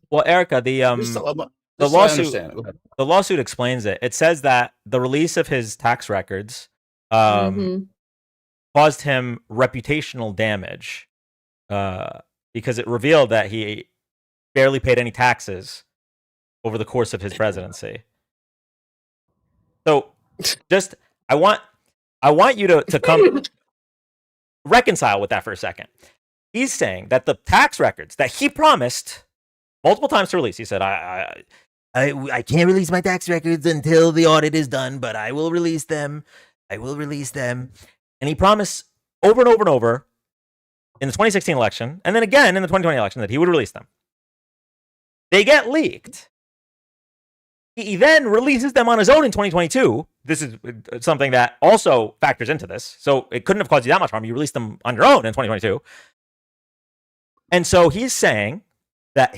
Well, Erica, the lawsuit explains it. It says that the release of his tax records caused him reputational damage because it revealed that he barely paid any taxes over the course of his presidency. So, just I want you to come reconcile with that for a second. He's saying that the tax records that he promised multiple times to release, he said, I can't release my tax records until the audit is done, but I will release them. And he promised over and over and over in the 2016 election, and then again in the 2020 election, that he would release them. They get leaked. He then releases them on his own in 2022. This is something that also factors into this. So it couldn't have caused you that much harm. You released them on your own in 2022. And so he's saying that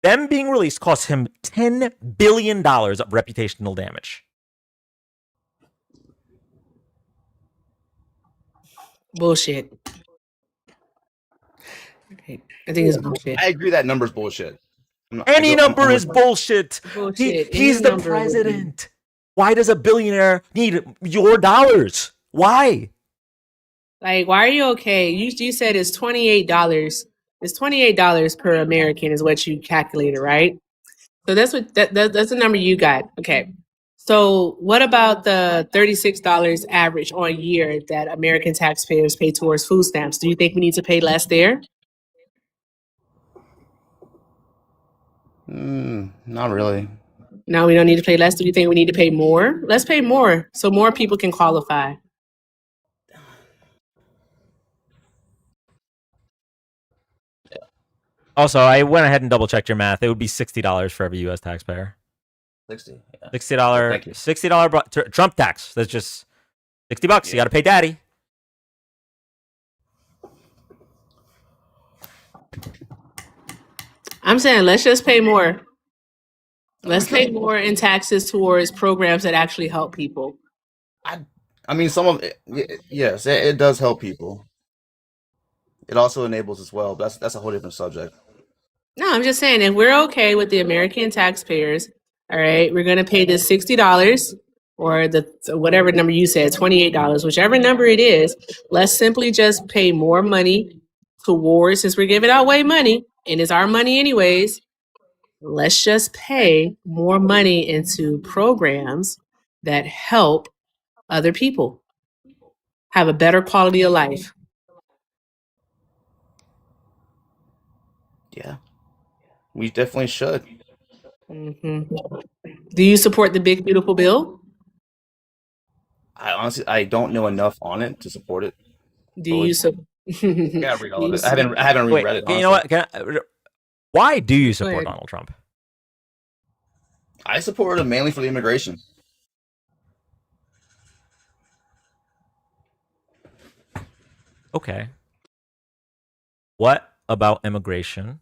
them being released cost him $10 billion of reputational damage. Bullshit. I think it's bullshit. I agree that number's bullshit. Any number is bullshit. He's the number president. Why does a billionaire need your dollars? Why? Like, why are you okay? You said it's $28. It's $28 per American is what you calculated, right? So that's the number you got. Okay. So what about the $36 average on a year that American taxpayers pay towards food stamps? Do you think we need to pay less there? Not really. No, we don't need to pay less. Do you think we need to pay more? Let's pay more so more people can qualify. Also, I went ahead and double checked your math. It would be $60 for every U.S. taxpayer. 60. Yeah. $60 Trump tax. That's just $60. Yeah. You got to pay daddy. I'm saying let's just pay more. Let's pay more in taxes towards programs that actually help people. I mean, some of it, yes, it does help people. It also enables as well, but that's a whole different subject. No, I'm just saying if we're okay with the American taxpayers, all right, we're going to pay this $60 or whatever number you said, $28, whichever number it is. Let's simply just pay more money towards, since we're giving out way money and it's our money anyways. Let's just pay more money into programs that help other people have a better quality of life. Yeah, we definitely should. Mm-hmm. Do you support the big beautiful bill? I honestly don't know enough on it to support it. Do you I gotta read all of it. I haven't Wait, reread it. you know Honestly. what? Why do you Go support ahead. Donald Trump? I support him mainly for the immigration. Okay. What about immigration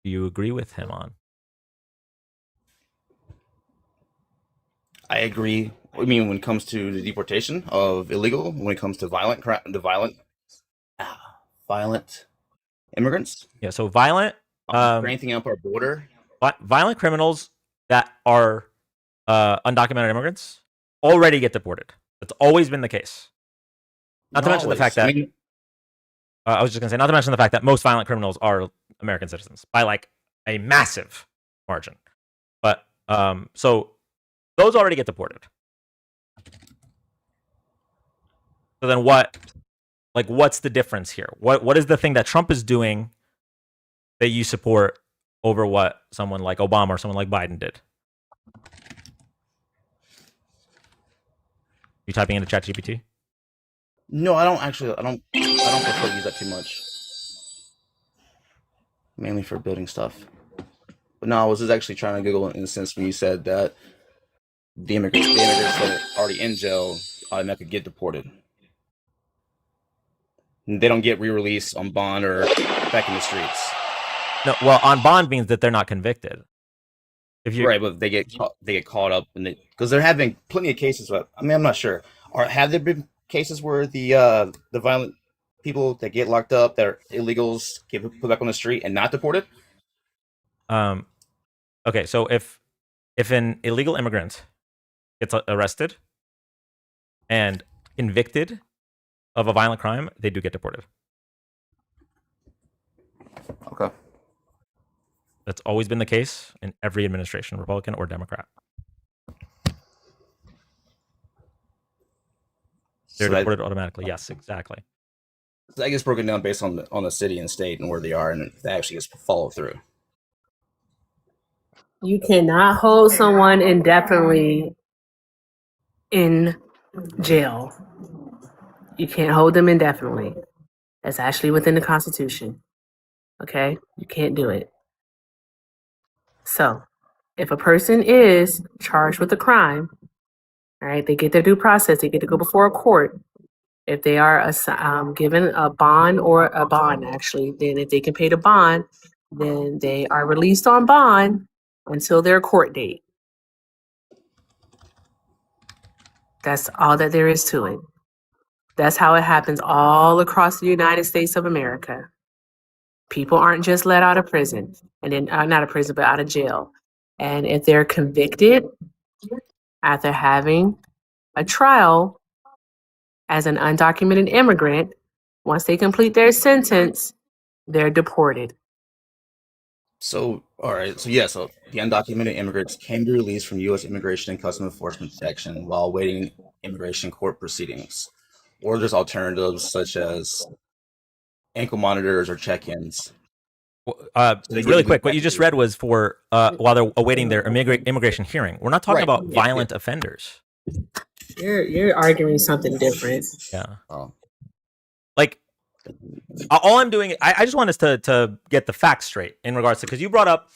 do you agree with him on? I agree. I mean, when it comes to the deportation of illegal, when it comes to violent immigrants, Yeah, so violent strengthening up our border. violent criminals that are undocumented immigrants already get deported. That's always been the case. Not to mention the fact that I was just gonna say, not to mention the fact that most violent criminals are American citizens by like a massive margin. But so those already get deported. So then what's the difference here? What is the thing that Trump is doing that you support over what someone like Obama or someone like Biden did? You typing into ChatGPT? No, I don't prefer to use that too much. Mainly for building stuff. But no, I was just actually trying to Google it in the sense when you said that the immigrants that are already in jail automatically get deported. And they don't get re-released on bond or back in the streets. No, well, on bond means that they're not convicted. If you Right, but they get caught up in it because there have been plenty of cases. But I mean, I'm not sure. Have there been cases where the violent people that get locked up that are illegals get put back on the street and not deported? Okay, so if an illegal immigrant gets arrested and convicted of a violent crime, they do get deported. Okay. That's always been the case in every administration, Republican or Democrat. They're deported automatically. Yes, exactly. That gets broken down based on the city and state and where they are, and that actually gets followed through. You cannot hold someone indefinitely in jail. You can't hold them indefinitely. That's actually within the Constitution. Okay? You can't do it. So, if a person is charged with a crime, all right, they get their due process, they get to go before a court. If they are given a bond or a bond, actually, then if they can pay the bond, then they are released on bond until their court date. That's all that there is to it. That's how it happens all across the United States of America. People aren't just let out of prison, and then not out of prison, but out of jail. And if they're convicted after having a trial as an undocumented immigrant, once they complete their sentence, they're deported. So, all right. So, yeah. So, the undocumented immigrants can be released from U.S. Immigration and Customs Enforcement protection while awaiting immigration court proceedings. Or there's alternatives such as ankle monitors or check-ins. Really quick, what you just read was for while they're awaiting their immigration hearing. We're not talking about violent offenders. You're arguing something different. Yeah. Like, all I'm doing, I just want us to get the facts straight in regards to, because you brought up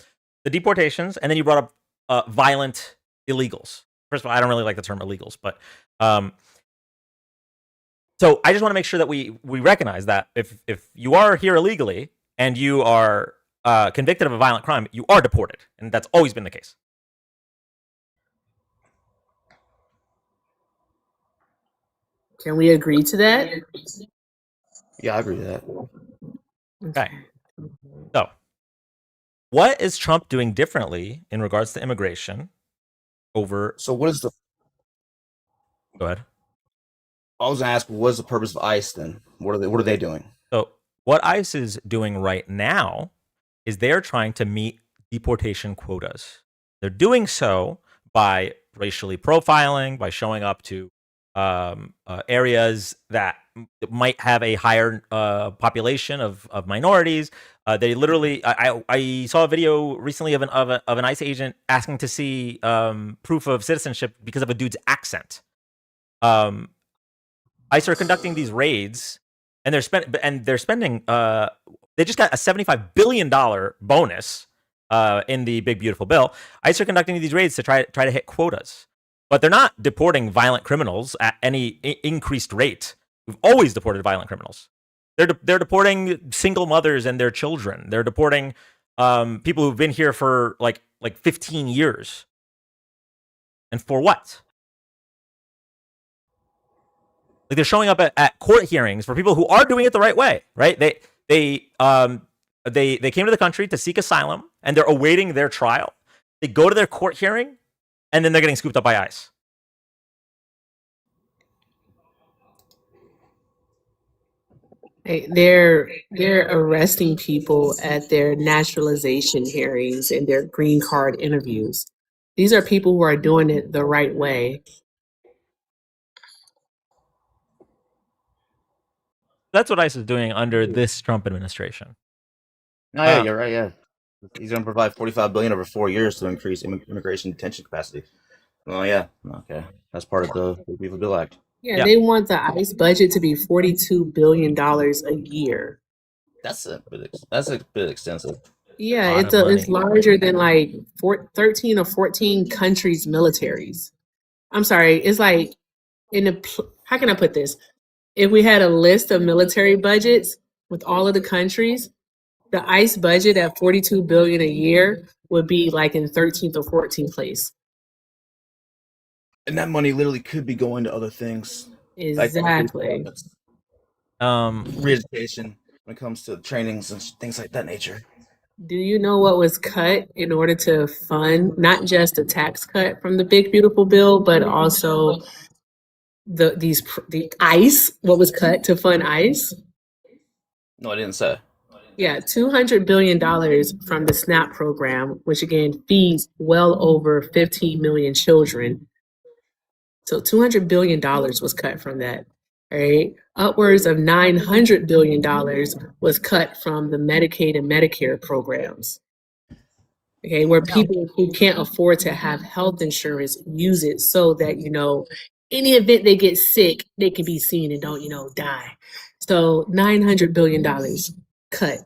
the deportations and then you brought up violent illegals. First of all, I don't really like the term illegals, but so I just want to make sure that we recognize that if you are here illegally and you are convicted of a violent crime, you are deported, and that's always been the case. Can we agree to that? Yeah, I agree with that. Okay. So, what is Trump doing differently in regards to immigration over? So, what is the? Go ahead. I was gonna ask, what is the purpose of ICE then? What are they doing? So, what ICE is doing right now is they're trying to meet deportation quotas. They're doing so by racially profiling, by showing up to areas that might have a higher population of minorities. They literally, I saw a video recently of an ICE agent asking to see proof of citizenship because of a dude's accent. ICE are conducting these raids, and they're spending. They just got a $75 billion bonus in the big beautiful bill. ICE are conducting these raids to try to hit quotas, but they're not deporting violent criminals at any increased rate. We've always deported violent criminals. They're deporting single mothers and their children. They're deporting people who've been here for like 15 years. And for what? Like, they're showing up at court hearings for people who are doing it the right way, right? They came to the country to seek asylum, and they're awaiting their trial. They go to their court hearing, and then they're getting scooped up by ICE. They're arresting people at their naturalization hearings and their green card interviews. These are people who are doing it the right way. That's what ICE is doing under this Trump administration. No, yeah, you're right. Yeah, he's going to provide $45 billion over 4 years to increase immigration detention capacity. Oh yeah, okay, that's part of the People Bill Act. Yeah, they want the ICE budget to be $42 billion a year. That's a bit extensive. Yeah, it's larger than like 13 or 14 countries' militaries. I'm sorry, it's like how can I put this? If we had a list of military budgets with all of the countries, the ICE budget at $42 billion a year would be like in 13th or 14th place. And that money literally could be going to other things. Exactly. Re-education when it comes to trainings and things like that nature. Do you know what was cut in order to fund not just a tax cut from the big beautiful bill, but also the ICE? What was cut to fund ICE? No, I didn't say. Yeah, $200 billion from the SNAP program, which again feeds well over 15 million children. So $200 billion was cut from that. Right? Upwards of $900 billion was cut from the Medicaid and Medicare programs. Okay, where people who can't afford to have health insurance use it so that, any event they get sick, they can be seen and don't, die. So $900 billion cut.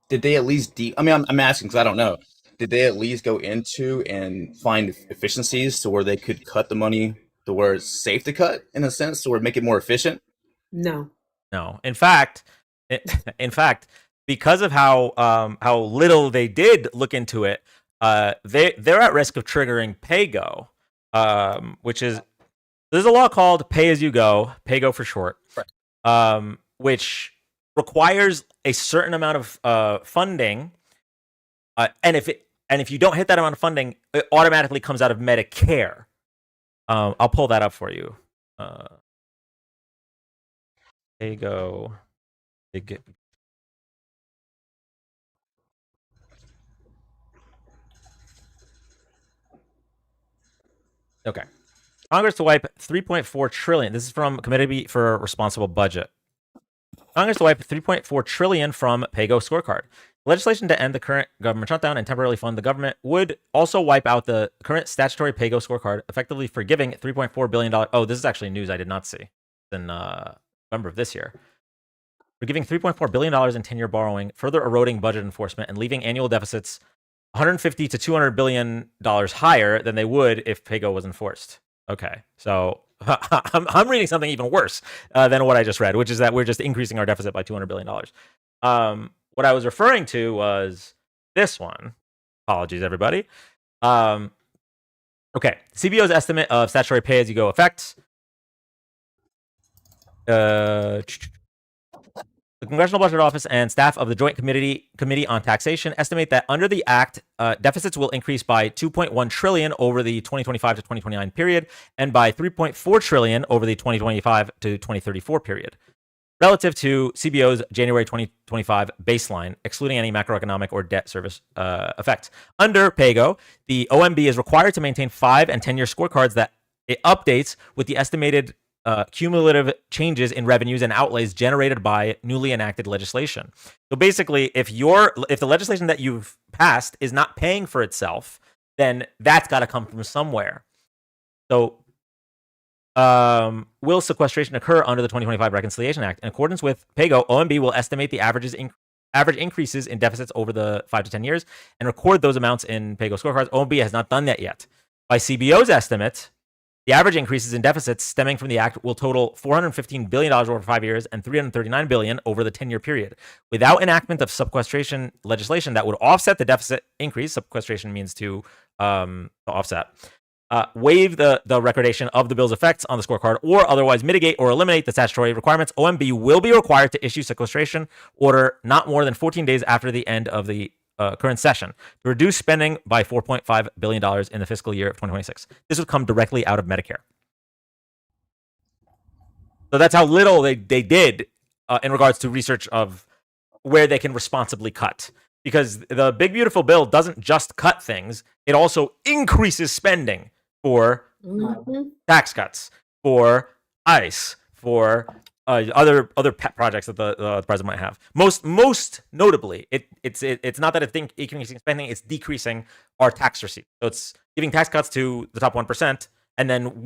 Did they at least I'm asking because I don't know. Did they at least go into and find efficiencies to where they could cut the money to where it's safe to cut in a sense, to where make it more efficient? No. In fact, because of how little they did look into it, they're at risk of triggering PAYGO, which is, there's a law called Pay As You Go, PAYGO for short, right. Which requires a certain amount of funding, and if you don't hit that amount of funding, it automatically comes out of Medicare. I'll pull that up for you. PAYGO. Okay. Congress to wipe $3.4 trillion. This is from Committee for Responsible Budget. Congress to wipe $3.4 trillion from PAYGO scorecard. Legislation to end the current government shutdown and temporarily fund the government would also wipe out the current statutory PAYGO scorecard, effectively forgiving $3.4 billion. Oh, this is actually news I did not see in November of this year. Forgiving $3.4 billion in 10-year borrowing, further eroding budget enforcement, and leaving annual deficits $150 to $200 billion higher than they would if PAYGO was enforced. Okay, so I'm reading something even worse than what I just read, which is that we're just increasing our deficit by $200 billion. What I was referring to was this one. Apologies, everybody. Okay, CBO's estimate of statutory pay-as-you-go effects. The Congressional Budget Office and staff of the Joint Committee on Taxation estimate that under the Act, deficits will increase by $2.1 trillion over the 2025 to 2029 period, and by $3.4 trillion over the 2025 to 2034 period, relative to CBO's January 2025 baseline, excluding any macroeconomic or debt service effects. Under PAYGO, the OMB is required to maintain 5 and 10-year scorecards that it updates with the estimated cumulative changes in revenues and outlays generated by newly enacted legislation. So basically, if the legislation that you've passed is not paying for itself, then that's got to come from somewhere. So will sequestration occur under the 2025 Reconciliation Act? In accordance with PAYGO, OMB will estimate the average increases in deficits over the 5 to 10 years and record those amounts in PAYGO scorecards. OMB has not done that yet. By CBO's estimate, the average increases in deficits stemming from the act will total $415 billion over 5 years and $339 billion over the 10-year period. Without enactment of sequestration legislation that would offset the deficit increase, sequestration means to offset, waive the recordation of the bill's effects on the scorecard, or otherwise mitigate or eliminate the statutory requirements, OMB will be required to issue sequestration order not more than 14 days after the end of the current session to reduce spending by $4.5 billion in the fiscal year of 2026. This would come directly out of Medicare. So that's how little they did in regards to research of where they can responsibly cut. Because the big, beautiful bill doesn't just cut things, it also increases spending for tax cuts, for ICE, for other pet projects that the president might have. Most notably, it's not that it's increasing spending; it's decreasing our tax receipts. So it's giving tax cuts to the top 1%, and then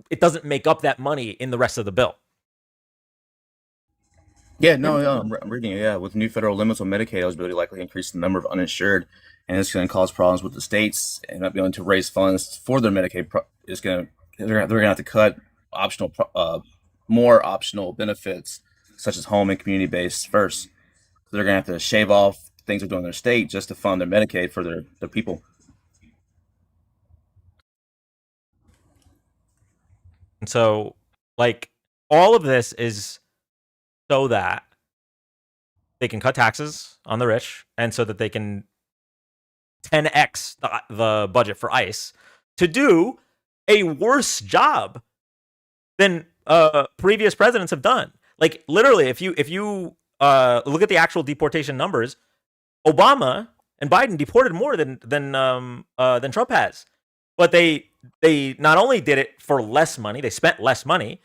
it doesn't make up that money in the rest of the bill. Yeah, no, I'm reading it. Yeah, with new federal limits on Medicaid, eligibility likely increase the number of uninsured, and it's going to cause problems with the states and not being able to raise funds for their Medicaid. They're going to have to cut more optional benefits such as home and community based first. So they're going to have to shave off things they're doing in their state just to fund their Medicaid for their people. And so, like, all of this is so that they can cut taxes on the rich, and so that they can 10x the budget for ICE to do a worse job than previous presidents have done. Like, literally, if you look at the actual deportation numbers, Obama and Biden deported more than Trump has, but they not only did it for less money, they spent less money.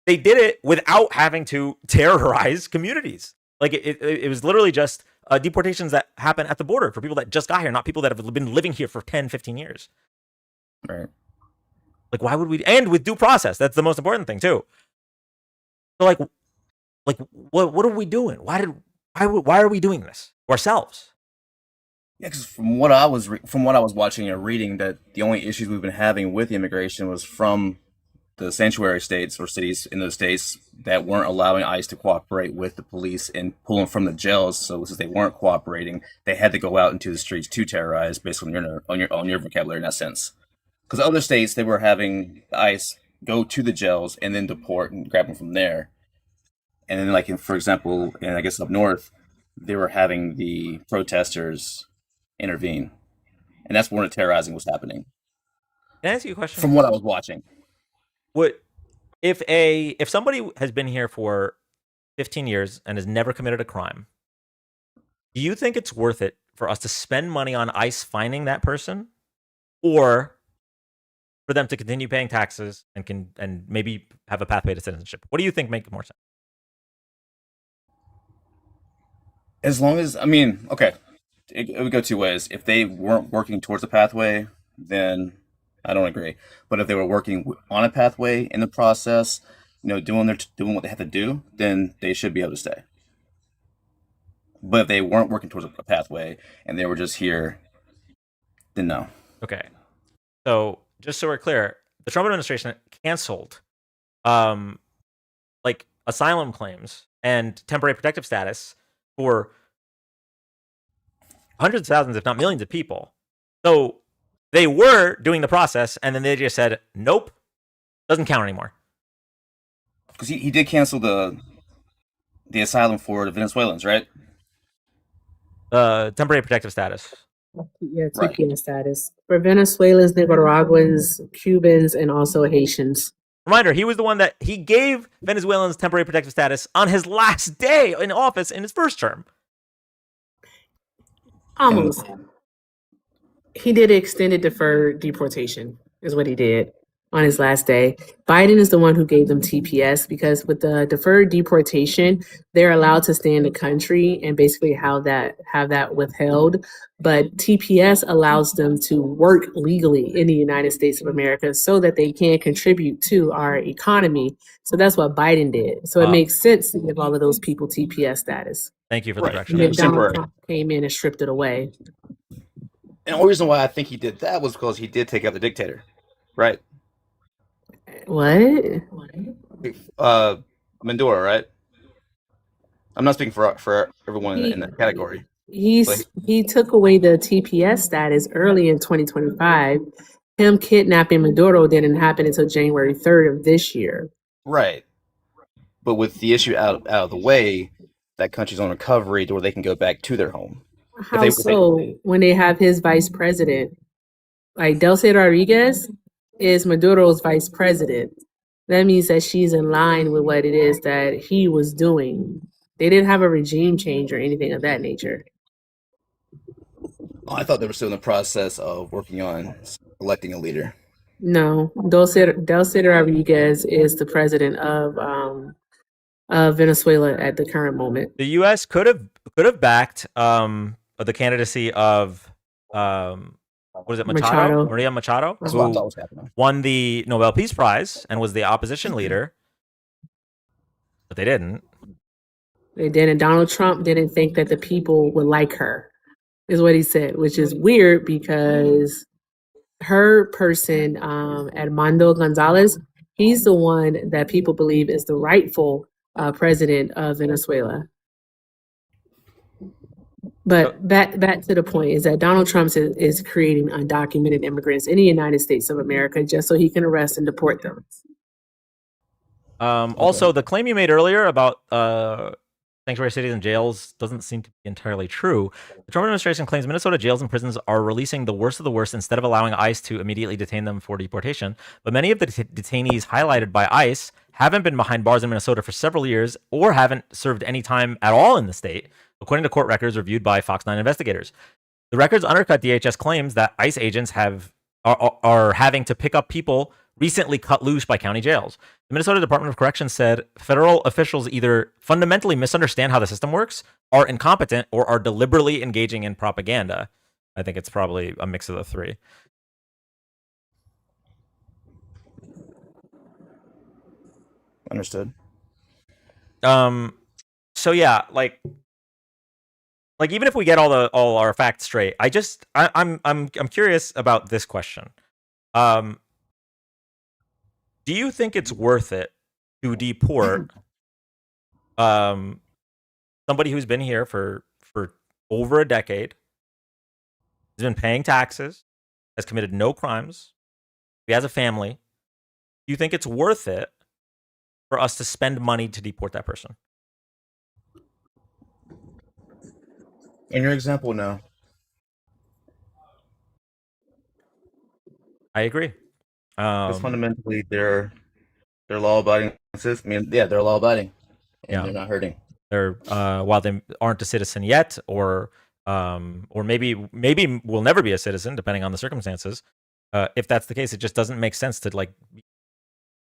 They did it without having to terrorize communities. Like, it was literally just deportations that happen at the border for people that just got here, not people that have been living here for 10, 15 years. Right. Like, why would we? And with due process, that's the most important thing too. So, like, what are we doing? Why are we doing this ourselves? Yeah, because from what I was watching or reading, that the only issues we've been having with immigration was from the sanctuary states or cities in those states that weren't allowing ICE to cooperate with the police and pull them from the jails. So since they weren't cooperating, they had to go out into the streets to terrorize, based on your vocabulary in that sense. Because other states, they were having ICE go to the jails and then deport and grab them from there. And then, like, for example, I guess up north, they were having the protesters intervene, and that's when the terrorizing was happening. Can I ask you a question? From what I was watching, if somebody has been here for 15 years and has never committed a crime, do you think it's worth it for us to spend money on ICE finding that person, or for them to continue paying taxes and maybe have a pathway to citizenship? What do you think makes more sense? as long as, I mean, okay, it would go two ways. If they weren't working towards a pathway, then I don't agree. But if they were working on a pathway in the process, doing what they have to do, then they should be able to stay. But if they weren't working towards a pathway and they were just here, then no. Okay. So just so we're clear, the Trump administration canceled like asylum claims and temporary protective status for hundreds of thousands, if not millions of people. So they were doing the process, and then they just said, nope, doesn't count anymore. Because he did cancel the asylum for the Venezuelans, right? Temporary protective status. Yeah, two status. For Venezuelans, Nicaraguans, Cubans, and also Haitians. Reminder, he was the one that he gave Venezuelans temporary protective status on his last day in office in his first term. Almost. He did extended deferred deportation, is what he did. on his last day. Biden is the one who gave them TPS because with the deferred deportation, they're allowed to stay in the country and basically have that withheld. But TPS allows them to work legally in the United States of America so that they can contribute to our economy. So that's what Biden did. So it makes sense to give all of those people TPS status. Thank you for the Right. correction. And then Yeah, Donald Trump came in and stripped it away. And the only reason why I think he did that was because he did take out the dictator, right? What? Mandora, right? I'm not speaking for everyone in that category. He took away the TPS status early in 2025. Him kidnapping Maduro didn't happen until January 3rd of this year. Right. But with the issue out of the way, that country's on recovery to where they can go back to their home. How so? When they have his vice president, like Delcy Rodriguez is Maduro's vice president. That means that she's in line with what it is that he was doing. They didn't have a regime change or anything of that nature. Oh, I thought they were still in the process of working on electing a leader. No, Delcy Rodriguez is the president of Venezuela at the current moment. The U.S. could have backed the candidacy of what is it, Machado? Maria Machado, who won the Nobel Peace Prize and was the opposition leader, but they didn't. They didn't. Donald Trump didn't think that the people would like her, is what he said, which is weird because her person, Armando Gonzalez, he's the one that people believe is the rightful president of Venezuela. But back to the point is that Donald Trump is creating undocumented immigrants in the United States of America just so he can arrest and deport them. Also, the claim you made earlier about sanctuary cities and jails doesn't seem to be entirely true. The Trump administration claims Minnesota jails and prisons are releasing the worst of the worst instead of allowing ICE to immediately detain them for deportation. But many of the detainees highlighted by ICE haven't been behind bars in Minnesota for several years or haven't served any time at all in the state, according to court records reviewed by Fox 9 investigators. The records undercut DHS claims that ICE agents are having to pick up people recently cut loose by county jails. The Minnesota Department of Corrections said federal officials either fundamentally misunderstand how the system works, are incompetent, or are deliberately engaging in propaganda. I think it's probably a mix of the three. Understood. So yeah, like even if we get all our facts straight, I'm curious about this question. Do you think it's worth it to deport somebody who's been here for over a decade, has been paying taxes, has committed no crimes, he has a family? Do you think it's worth it for us to spend money to deport that person? In your example, no. I agree. Because fundamentally, they're law-abiding. I mean, yeah, they're law-abiding, and they're not hurting. They're while they aren't a citizen yet, or maybe will never be a citizen, depending on the circumstances. If that's the case, it just doesn't make sense to like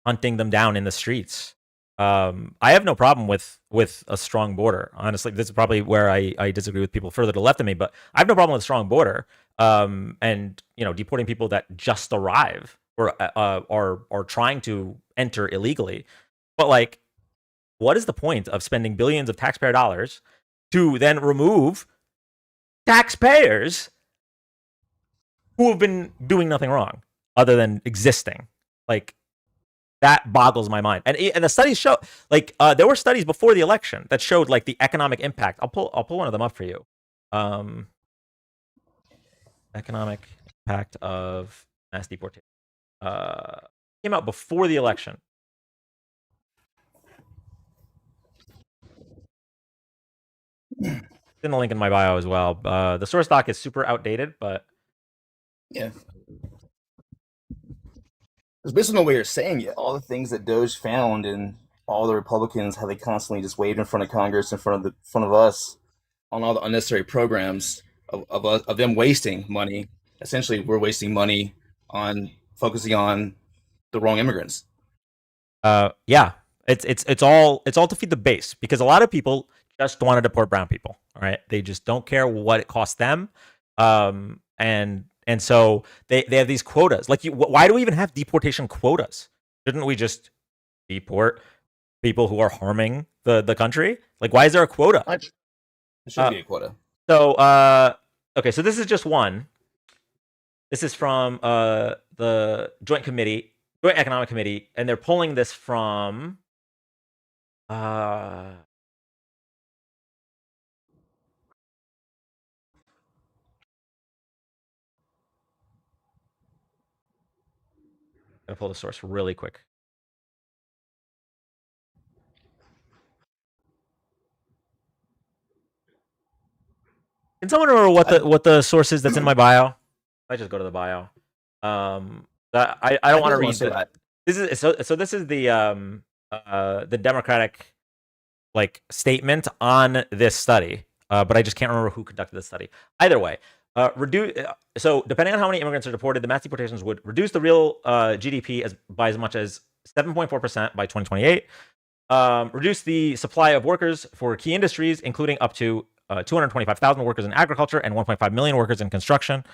hunting them down in the streets. I have no problem with a strong border. Honestly, this is probably where I disagree with people further to the left of me, but I have no problem with a strong border. And deporting people that just arrive or are trying to enter illegally. But like, what is the point of spending billions of taxpayer dollars to then remove taxpayers who have been doing nothing wrong other than existing? Like, that boggles my mind. And the studies show, like, there were studies before the election that showed like the economic impact. I'll pull one of them up for you. Economic impact of mass deportation came out before the election. In the link in my bio as well. The source doc is super outdated, but yeah. Because based on the way you're saying it, all the things that Doge found and all the Republicans, how they constantly just waved in front of Congress, in front of us, on all the unnecessary programs of them wasting money. Essentially, we're wasting money on focusing on the wrong immigrants. Yeah, it's all to feed the base, because a lot of people just want to deport brown people. All right, they just don't care what it costs them, and so they have these quotas. Like, why do we even have deportation quotas? Shouldn't we just deport people who are harming the country? Like, why is there a quota? It should be a quota. So, okay, so this is just one. This is from the Joint Economic Committee, and they're pulling this from I'm gonna pull the source really quick. Can someone remember what the source is that's in my bio? I just go to the bio. I don't want to read that. This is so this is the Democratic like statement on this study, but I just can't remember who conducted the study. Either way, so depending on how many immigrants are deported, the mass deportations would reduce the real GDP by as much as 7.4% by 2028. Reduce the supply of workers for key industries, including up to 225,000 workers in agriculture and 1.5 million workers in construction.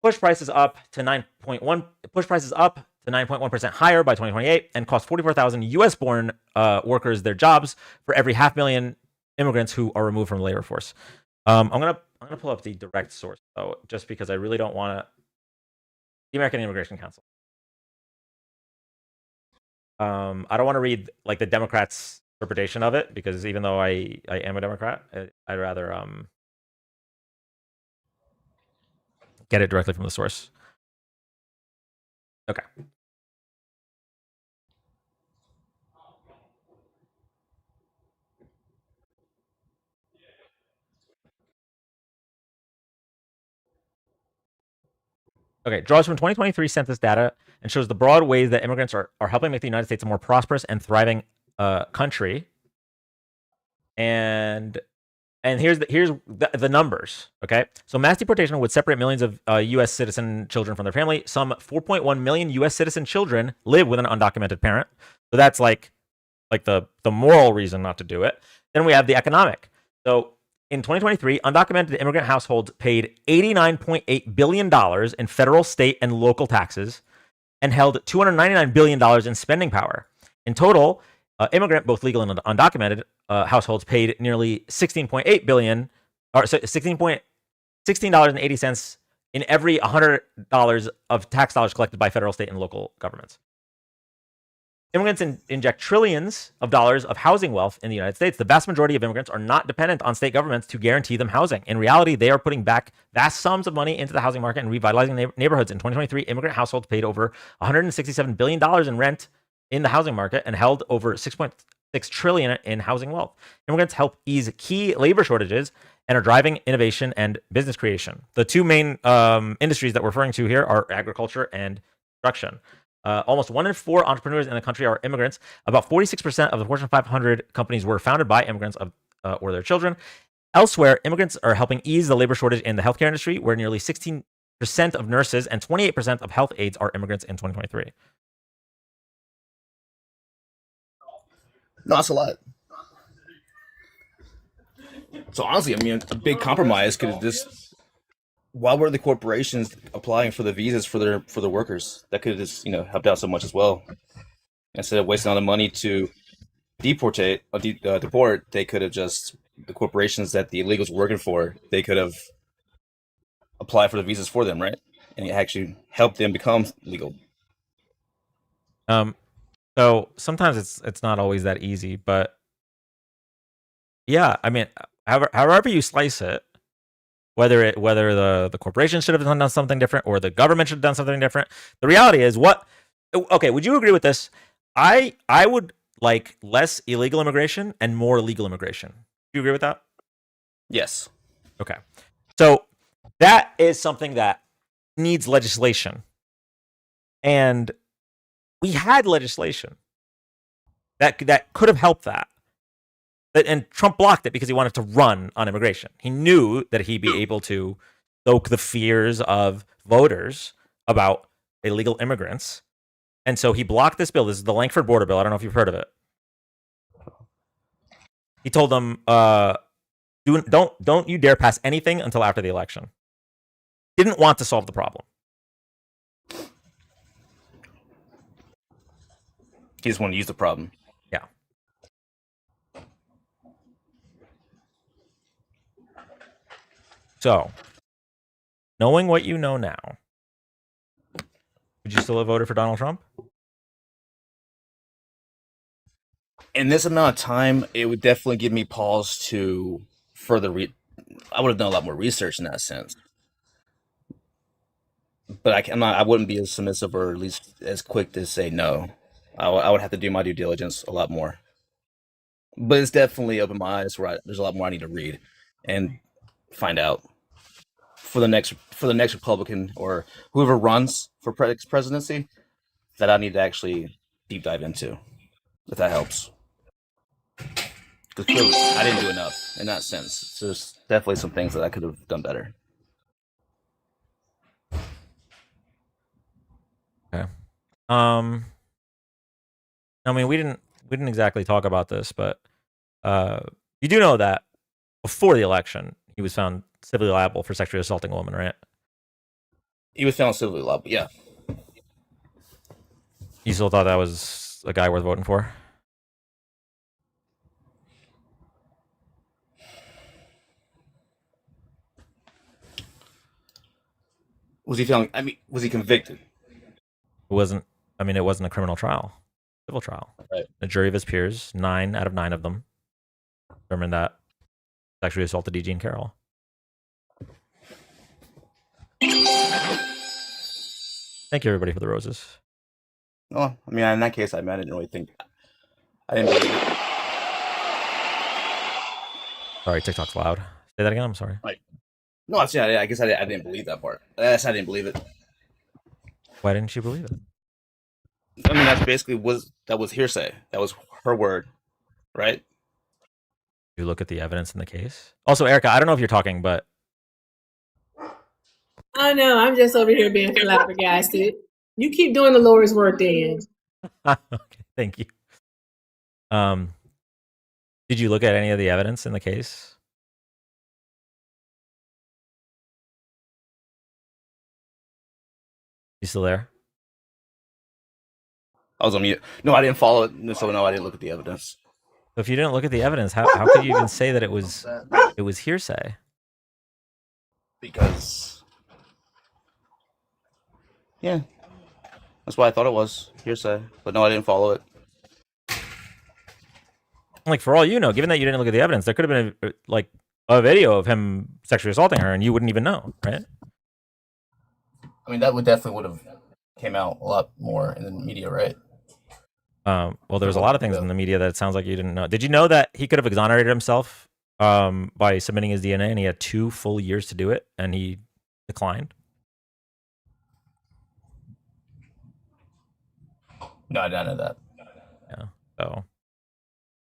Push prices up to 9.1% higher by 2028, and cost 44,000 U.S.-born workers their jobs for every 500,000 immigrants who are removed from the labor force. I'm gonna pull up the direct source though, just because I really don't want to. The American Immigration Council. I don't want to read like the Democrats' interpretation of it, because even though I am a Democrat, I'd rather get it directly from the source. Okay. Okay, draws from 2023 census data and shows the broad ways that immigrants are helping make the United States a more prosperous and thriving country. And here's the numbers. Okay, so mass deportation would separate millions of U.S. citizen children from their family. Some 4.1 million U.S. citizen children live with an undocumented parent. So that's like the moral reason not to do it. Then we have the economic. So in 2023, undocumented immigrant households paid $89.8 billion in federal, state, and local taxes, and held $299 billion in spending power. In total, immigrant, both legal and undocumented, households paid nearly $16.8 billion, or $16.80 in every $100 of tax dollars collected by federal, state, and local governments. Immigrants inject trillions of dollars of housing wealth in the United States. The vast majority of immigrants are not dependent on state governments to guarantee them housing. In reality, they are putting back vast sums of money into the housing market and revitalizing neighborhoods. In 2023, immigrant households paid over $167 billion in rent in the housing market and held over $6.6 trillion in housing wealth. Immigrants help ease key labor shortages and are driving innovation and business creation. The two main industries that we're referring to here are agriculture and construction. Almost 1 in 4 entrepreneurs in the country are immigrants. About 46% of the Fortune 500 companies were founded by immigrants or their children. Elsewhere, immigrants are helping ease the labor shortage in the healthcare industry, where nearly 16% of nurses and 28% of health aides are immigrants in 2023. No, that's a lot. So honestly, I mean, a big compromise could have just. Why were the corporations applying for the visas for the workers? That could have just helped out so much as well. Instead of wasting all the money to deport, they could have just, the corporations that the illegals were working for, they could have applied for the visas for them, right? And it actually helped them become legal. So sometimes it's not always that easy, but yeah, I mean, however you slice it, whether the corporation should have done something different or the government should have done something different, the reality is okay, would you agree with this? I would like less illegal immigration and more legal immigration. Do you agree with that? Yes. Okay. So that is something that needs legislation. And we had legislation that could have helped that. And Trump blocked it because he wanted to run on immigration. He knew that he'd be able to stoke the fears of voters about illegal immigrants. And so he blocked this bill. This is the Langford border bill. I don't know if you've heard of it. He told them, don't you dare pass anything until after the election. Didn't want to solve the problem. He just wanted to use the problem. Yeah. So, knowing what you know now, would you still have voted for Donald Trump? In this amount of time, it would definitely give me pause to further I would have done a lot more research in that sense. But I wouldn't be as submissive or at least as quick to say no. I would have to do my due diligence a lot more. But it's definitely opened my eyes where there's a lot more I need to read and find out for the next Republican or whoever runs for presidency that I need to actually deep dive into, if that helps. Because clearly I didn't do enough in that sense. So there's definitely some things that I could have done better. Okay. I mean, we didn't exactly talk about this, but you do know that before the election, he was found civilly liable for sexually assaulting a woman, right? He was found civilly liable, yeah. You still thought that was a guy worth voting for? Was he found? I mean, was he convicted? It wasn't. I mean, it wasn't a criminal trial, civil trial. Right. A jury of his peers, 9 out of 9 of them, determined that sexually assaulted E. Jean Carroll. Thank you, everybody, for the roses. Oh, I mean, in that case, I didn't really think. I didn't believe it. Sorry, TikTok's loud. Say that again. I'm sorry. Right. No, I guess I didn't believe that part. I didn't believe it. Why didn't you believe it? I mean, that's basically was hearsay. That was her word, right? You look at the evidence in the case. Also, Erica, I don't know if you're talking, but I know. I'm just over here being flabbergasted. You keep doing the Lord's work, Dan. okay, thank you. Did you look at any of the evidence in the case? You still there? I was on mute. No, I didn't follow it. So no, I didn't look at the evidence. So if you didn't look at the evidence, how could you even say that it was hearsay? Because, yeah, that's why I thought it was hearsay. But no, I didn't follow it. Like, for all you know, given that you didn't look at the evidence, there could have been a video of him sexually assaulting her, and you wouldn't even know, right? I mean, that would have came out a lot more in the media, right? Well, there was a lot of things in the media that it sounds like you didn't know. Did you know that he could have exonerated himself by submitting his DNA, and he had 2 full years to do it, and he declined? No, I didn't know that. Yeah. So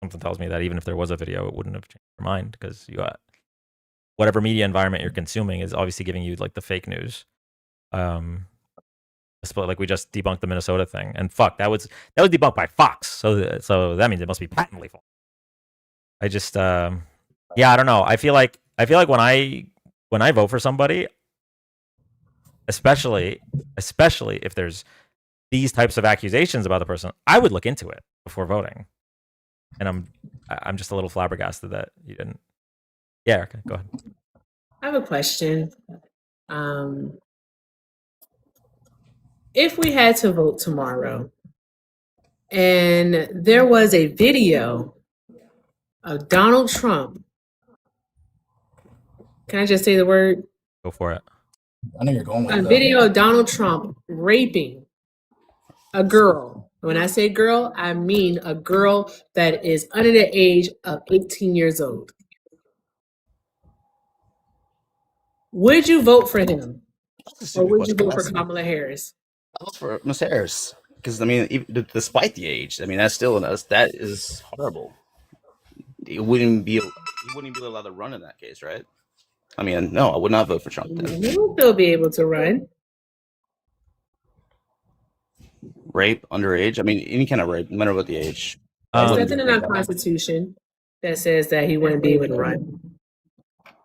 something tells me that even if there was a video, it wouldn't have changed your mind, because you got whatever media environment you're consuming is obviously giving you like the fake news. Like we just debunked the Minnesota thing, and fuck, that was debunked by Fox. So that means it must be patently false. I just yeah, I don't know. I feel like when I vote for somebody, especially if there's these types of accusations about the person, I would look into it before voting. And I'm just a little flabbergasted that you didn't. Yeah, Erica, go ahead. I have a question. If we had to vote tomorrow and there was a video of Donald Trump, can I just say the word? Go for it. I know you're going with A video of Donald Trump raping a girl. When I say girl, I mean a girl that is under the age of 18 years old. Would you vote for him? Or would you vote for Kamala Harris? I vote for Miss Harris. Because, I mean, even, despite the age, I mean, that is horrible. He wouldn't be allowed to run in that case, right? I mean, no, I would not vote for Trump then. You will still be able to run. rape underage? I mean, any kind of rape, no matter what the age. There's wouldn't nothing be in our rape. Constitution that says that he wouldn't be able to run.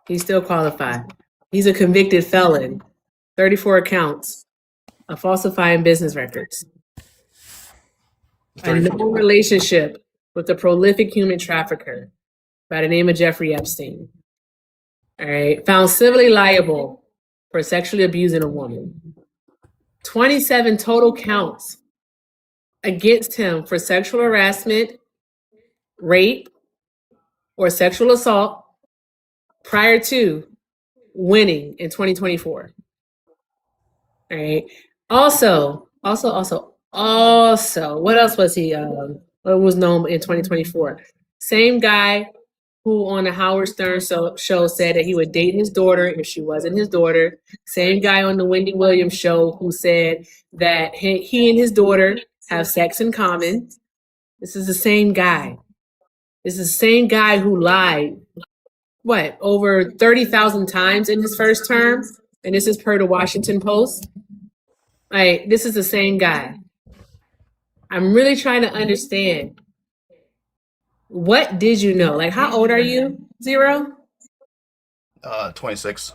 He's still qualified. He's a convicted felon, 34 counts of falsifying business records, a no relationship with a prolific human trafficker by the name of Jeffrey Epstein. All right, found civilly liable for sexually abusing a woman. 27 total counts against him for sexual harassment, rape, or sexual assault prior to winning in 2024. All right. Also, what else was he? What was known in 2024? Same guy who on the Howard Stern show said that he would date his daughter if she wasn't his daughter. Same guy on the Wendy Williams show who said that he and his daughter have sex in common. This is the same guy. This is the same guy who lied, over 30,000 times in his first term? And this is per the Washington Post. This is the same guy. I'm really trying to understand. What did you know? Like, how old are you? 0? 26.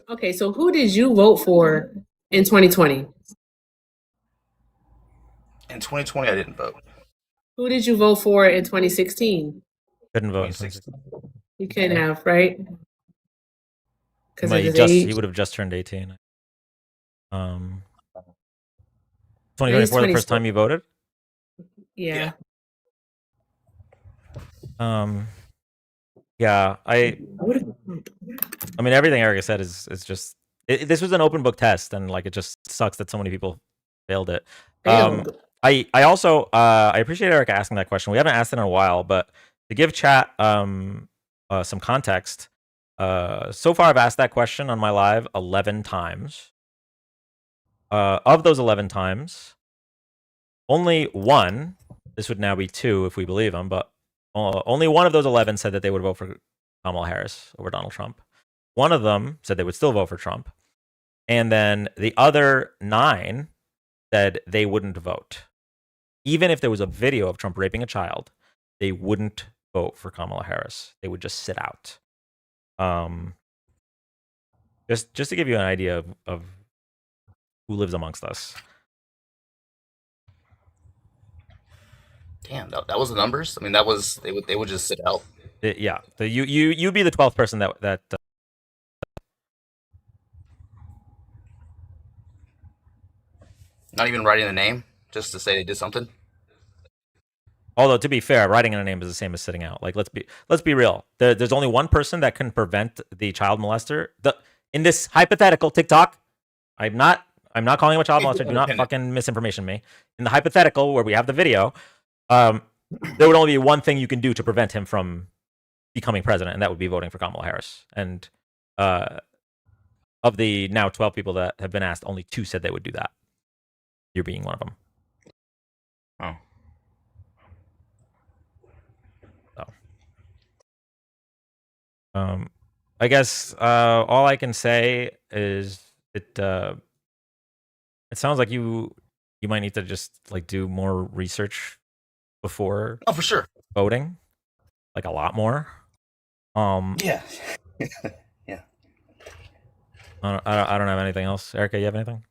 Okay, so who did you vote for in 2020? In 2020, I didn't vote. Who did you vote for in 2016? Couldn't vote. 2016. You couldn't have, right? Because Well, of his age. he would have just turned 18. 2024, the 26. first time you voted? Yeah. Yeah, I mean, everything Erica said is just this was an open book test, and like it just sucks that so many people failed it. I also I appreciate Erica asking that question. We haven't asked it in a while, but to give chat some context, so far I've asked that question on my live 11 times. Of those 11 times, only one, this would now be 2 if we believe him, but only one of those 11 said that they would vote for Kamala Harris over Donald Trump. One of them said they would still vote for Trump. And then the other 9 said they wouldn't vote. Even if there was a video of Trump raping a child, they wouldn't vote for Kamala Harris. They would just sit out. Just to give you an idea of who lives amongst us. Damn, that was the numbers. I mean, that was they would just sit out. Yeah, so you'd be the 12th person that not even writing the name just to say they did something. Although to be fair, writing in a name is the same as sitting out. Like let's be real. There's only one person that can prevent the child molester. In this hypothetical TikTok, I'm not calling him a child molester. Do not fucking misinformation me. In the hypothetical where we have the video, there would only be one thing you can do to prevent him from becoming president, and that would be voting for Kamala Harris. And of the now 12 people that have been asked, only 2 said they would do that. You're being one of them. Oh. So, I guess all I can say is it sounds like you might need to just like do more research before for sure voting, like a lot more. Yeah. Yeah. I don't have anything else. Erica, you have anything?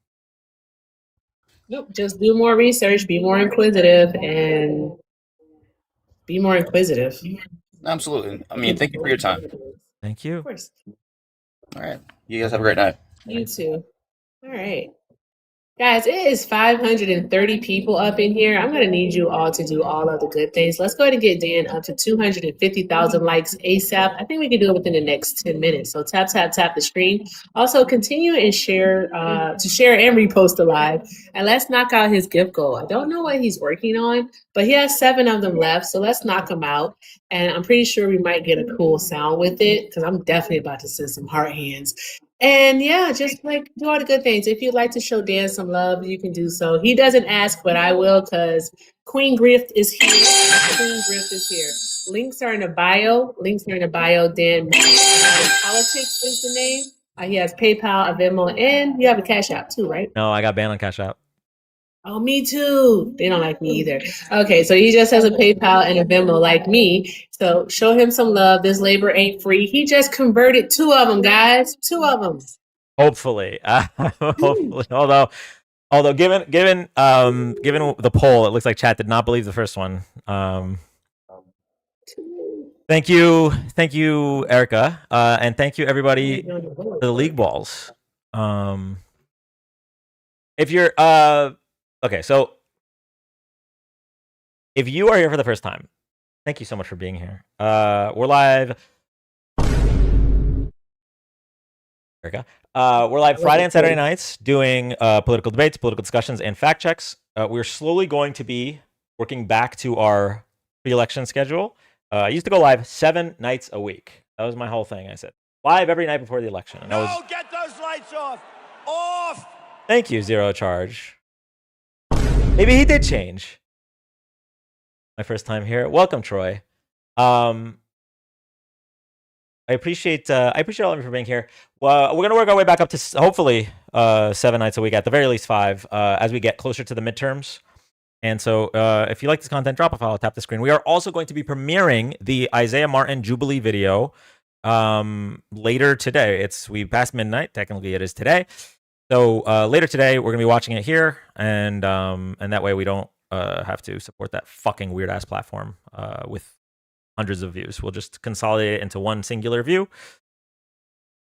Nope. Just do more research, be more inquisitive, and be more inquisitive. Absolutely. I mean, thank you for your time. Thank you. Of course. All right. You guys have a great night. You too. All right. Guys, it is 530 people up in here. I'm going to need you all to do all of the good things. Let's go ahead and get Dan up to 250,000 likes ASAP. I think we can do it within the next 10 minutes. So tap the screen. Also, continue and share and repost the live. And let's knock out his gift goal. I don't know what he's working on, but he has 7 of them left. So let's knock them out. And I'm pretty sure we might get a cool sound with it because I'm definitely about to send some heart hands. And yeah, just like do all the good things. If you'd like to show Dan some love, you can do so. He doesn't ask, but I will because Queen Grift is here. Queen Grift is here. Links are in the bio. Dan Politics is the name. He has PayPal, a Venmo, and you have a Cash App too, right? No, I got banned on Cash App. Oh, me too. They don't like me either. Okay, so he just has a PayPal and a Venmo like me. So show him some love. This labor ain't free. He just converted 2 of them, guys. 2 of them. Hopefully, hopefully. Although given the poll, it looks like chat did not believe the first one. Thank you, Erica, and thank you everybody to the league balls. If you're okay, so if you are here for the first time, thank you so much for being here. We're live. Erica. We're live Friday and Saturday nights doing political debates, political discussions, and fact checks. We're slowly going to be working back to our pre-election schedule. I used to go live 7 nights a week. That was my whole thing. I said live every night before the election. And No, get those lights off! Off! Thank you, Zero Charge. Maybe he did change. My first time here. Welcome, Troy. I appreciate all of you for being here. Well, we're gonna work our way back up to hopefully 7 nights a week, at the very least 5, as we get closer to the midterms. And so, if you like this content, drop a follow, tap the screen. We are also going to be premiering the Isaiah Martin Jubilee video later today. We passed midnight. Technically, it is today. So later today, we're gonna be watching it here, and that way we don't have to support that fucking weird ass platform with hundreds of views. We'll just consolidate it into one singular view.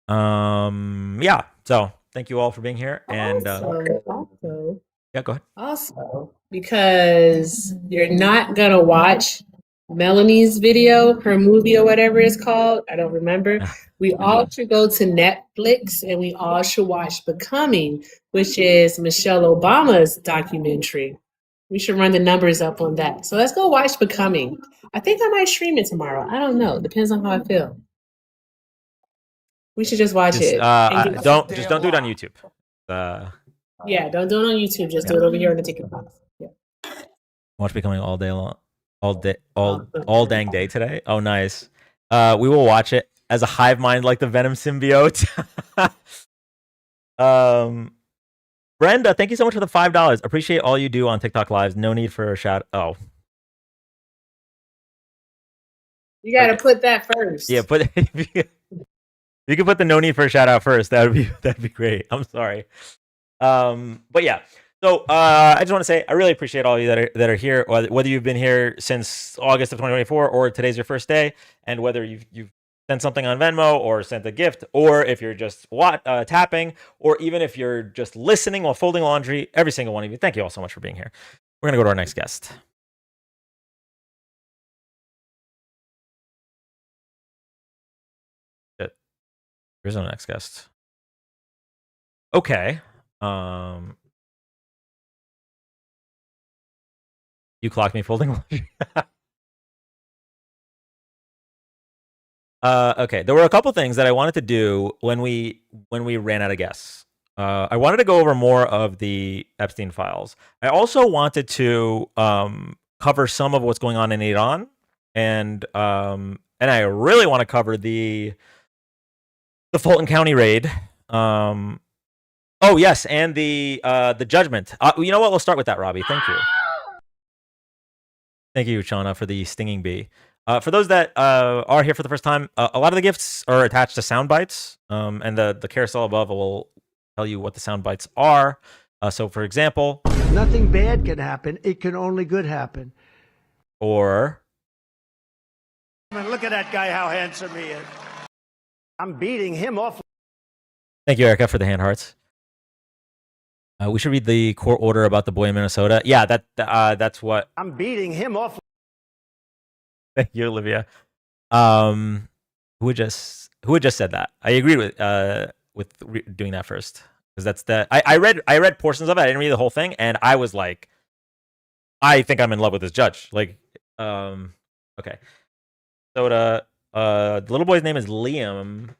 Yeah. So thank you all for being here. And Also, yeah, go ahead. Also, because you're not gonna watch Melanie's video, her movie or whatever it's called. I don't remember. We all should go to Netflix and we all should watch Becoming, which is Michelle Obama's documentary. We should run the numbers up on that. So let's go watch Becoming. I think I might stream it tomorrow. I don't know. Depends on how I feel. We should just watch it. Don't do it on YouTube. Yeah, don't do it on YouTube. Just do it over here on the ticket box. Yeah. Watch Becoming all day long, all dang day today. Oh, nice. We will watch it as a hive mind, like the Venom symbiote. Brenda, thank you so much for the $5. Appreciate all you do on TikTok lives. No need for a shout. Oh, you got to put that first. Yeah, you can put the no need for a shout out first. That'd be great. I'm sorry. But yeah. So I just want to say I really appreciate all of you that are here, whether you've been here since August of 2024 or today's your first day, and whether you've sent something on Venmo or sent a gift, or if you're just tapping, or even if you're just listening while folding laundry. Every single one of you, thank you all so much for being here. We're gonna go to our next guest. Here's our next guest. Okay. You clocked me folding laundry. Okay. There were a couple things that I wanted to do when we ran out of guests. I wanted to go over more of the Epstein files. I also wanted to cover some of what's going on in Iran, and I really want to cover the Fulton County raid. Oh yes, and the judgment. You know what? We'll start with that, Robbie. Thank you. Thank you, Shauna, for the stinging bee. For those that are here for the first time, a lot of the gifts are attached to sound bites, and the carousel above will tell you what the sound bites are. So, for example, nothing bad can happen; it can only good happen. Or, Look at that guy, how handsome he is. I'm beating him off. Thank you, Erica, for the hand hearts. We should read the court order about the boy in Minnesota. Yeah, that's what I'm beating him off. Thank you, Olivia. Who had just said that? I agreed with doing that first, because that's I read portions of it. I didn't read the whole thing, and I was like, I think I'm in love with this judge. Like, okay. So the little boy's name is Liam.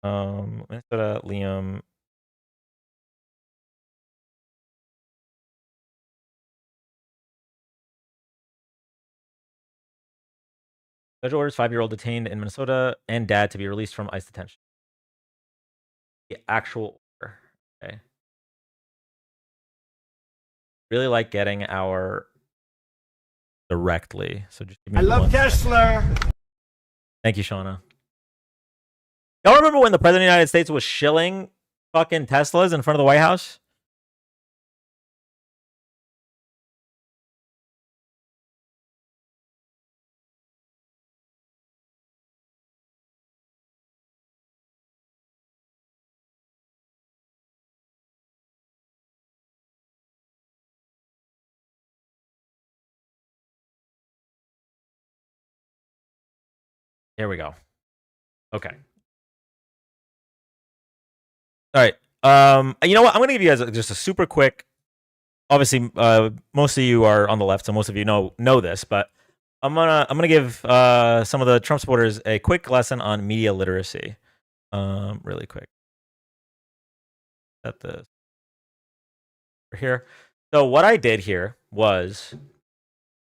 Minnesota Liam. Judge orders 5-year-old detained in Minnesota and dad to be released from ICE detention. The actual order. Okay. really like getting our directly. So just give me I love one Tesla. Thank you, Shauna. Y'all remember when the president of the United States was shilling fucking Teslas in front of the White House? Here we go. Okay. All right. You know what? I'm gonna give you guys just a super quick. Obviously, most of you are on the left, so most of you know this, but I'm gonna give some of the Trump supporters a quick lesson on media literacy. Really quick. Set this here. So what I did here was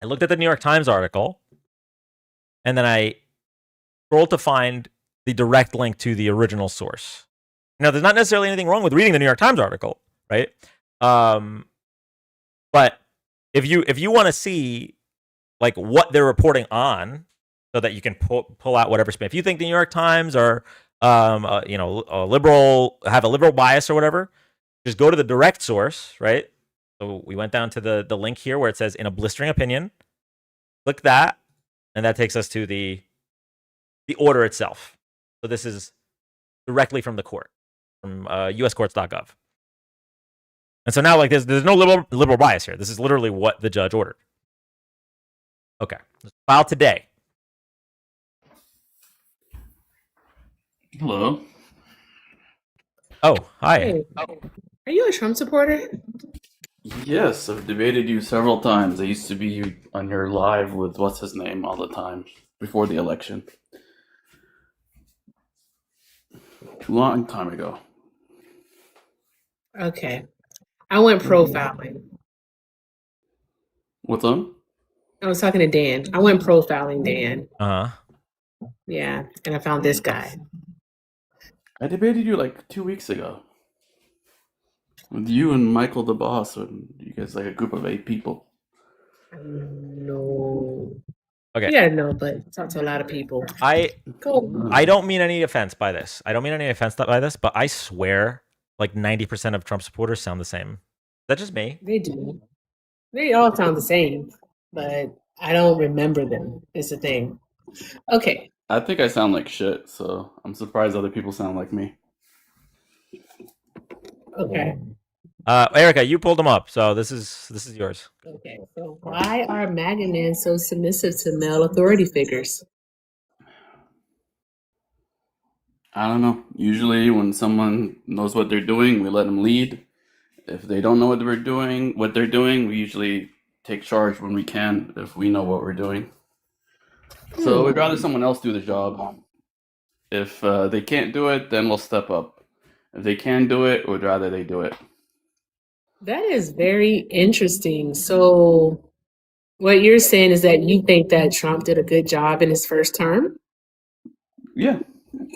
I looked at the New York Times article, and then I scrolled to find the direct link to the original source. Now, there's not necessarily anything wrong with reading the New York Times article, right? But if you want to see like what they're reporting on, so that you can pull out whatever spin. If you think the New York Times are a liberal, have a liberal bias or whatever, just go to the direct source, right? So we went down to the link here where it says in a blistering opinion. Click that, and that takes us to the order itself. So this is directly from the court, from uscourts.gov. And so now, like, there's no liberal bias here. This is literally what the judge ordered. Okay, file today. Hello. Oh, hi. Hey, are you a Trump supporter? Yes, I've debated you several times. I used to be on your live with what's his name all the time before the election. Long time ago. Okay. I went profiling. What's up? I was talking to Dan. I went profiling Dan. Uh-huh. Yeah, and I found this guy. I debated you like 2 weeks ago. With you and Michael the boss, and you guys like a group of 8 people. No. Okay. Yeah, no, but talk to a lot of people. I Cool. don't mean any offense by this. But I swear like 90% of Trump supporters sound the same. Is that just me? They do. They all sound the same, but I don't remember them. It's the thing. Okay. I think I sound like shit, so I'm surprised other people sound like me. Okay. Erica, you pulled them up, so this is yours. Okay. So why are MAGA men so submissive to male authority figures? I don't know. Usually when someone knows what they're doing, we let them lead. If they don't know what they're doing, we usually take charge when we can, if we know what we're doing. So we'd rather someone else do the job. If they can't do it, then we'll step up. If they can do it, we'd rather they do it. That is very interesting. So what you're saying is that you think that Trump did a good job in his first term? Yeah.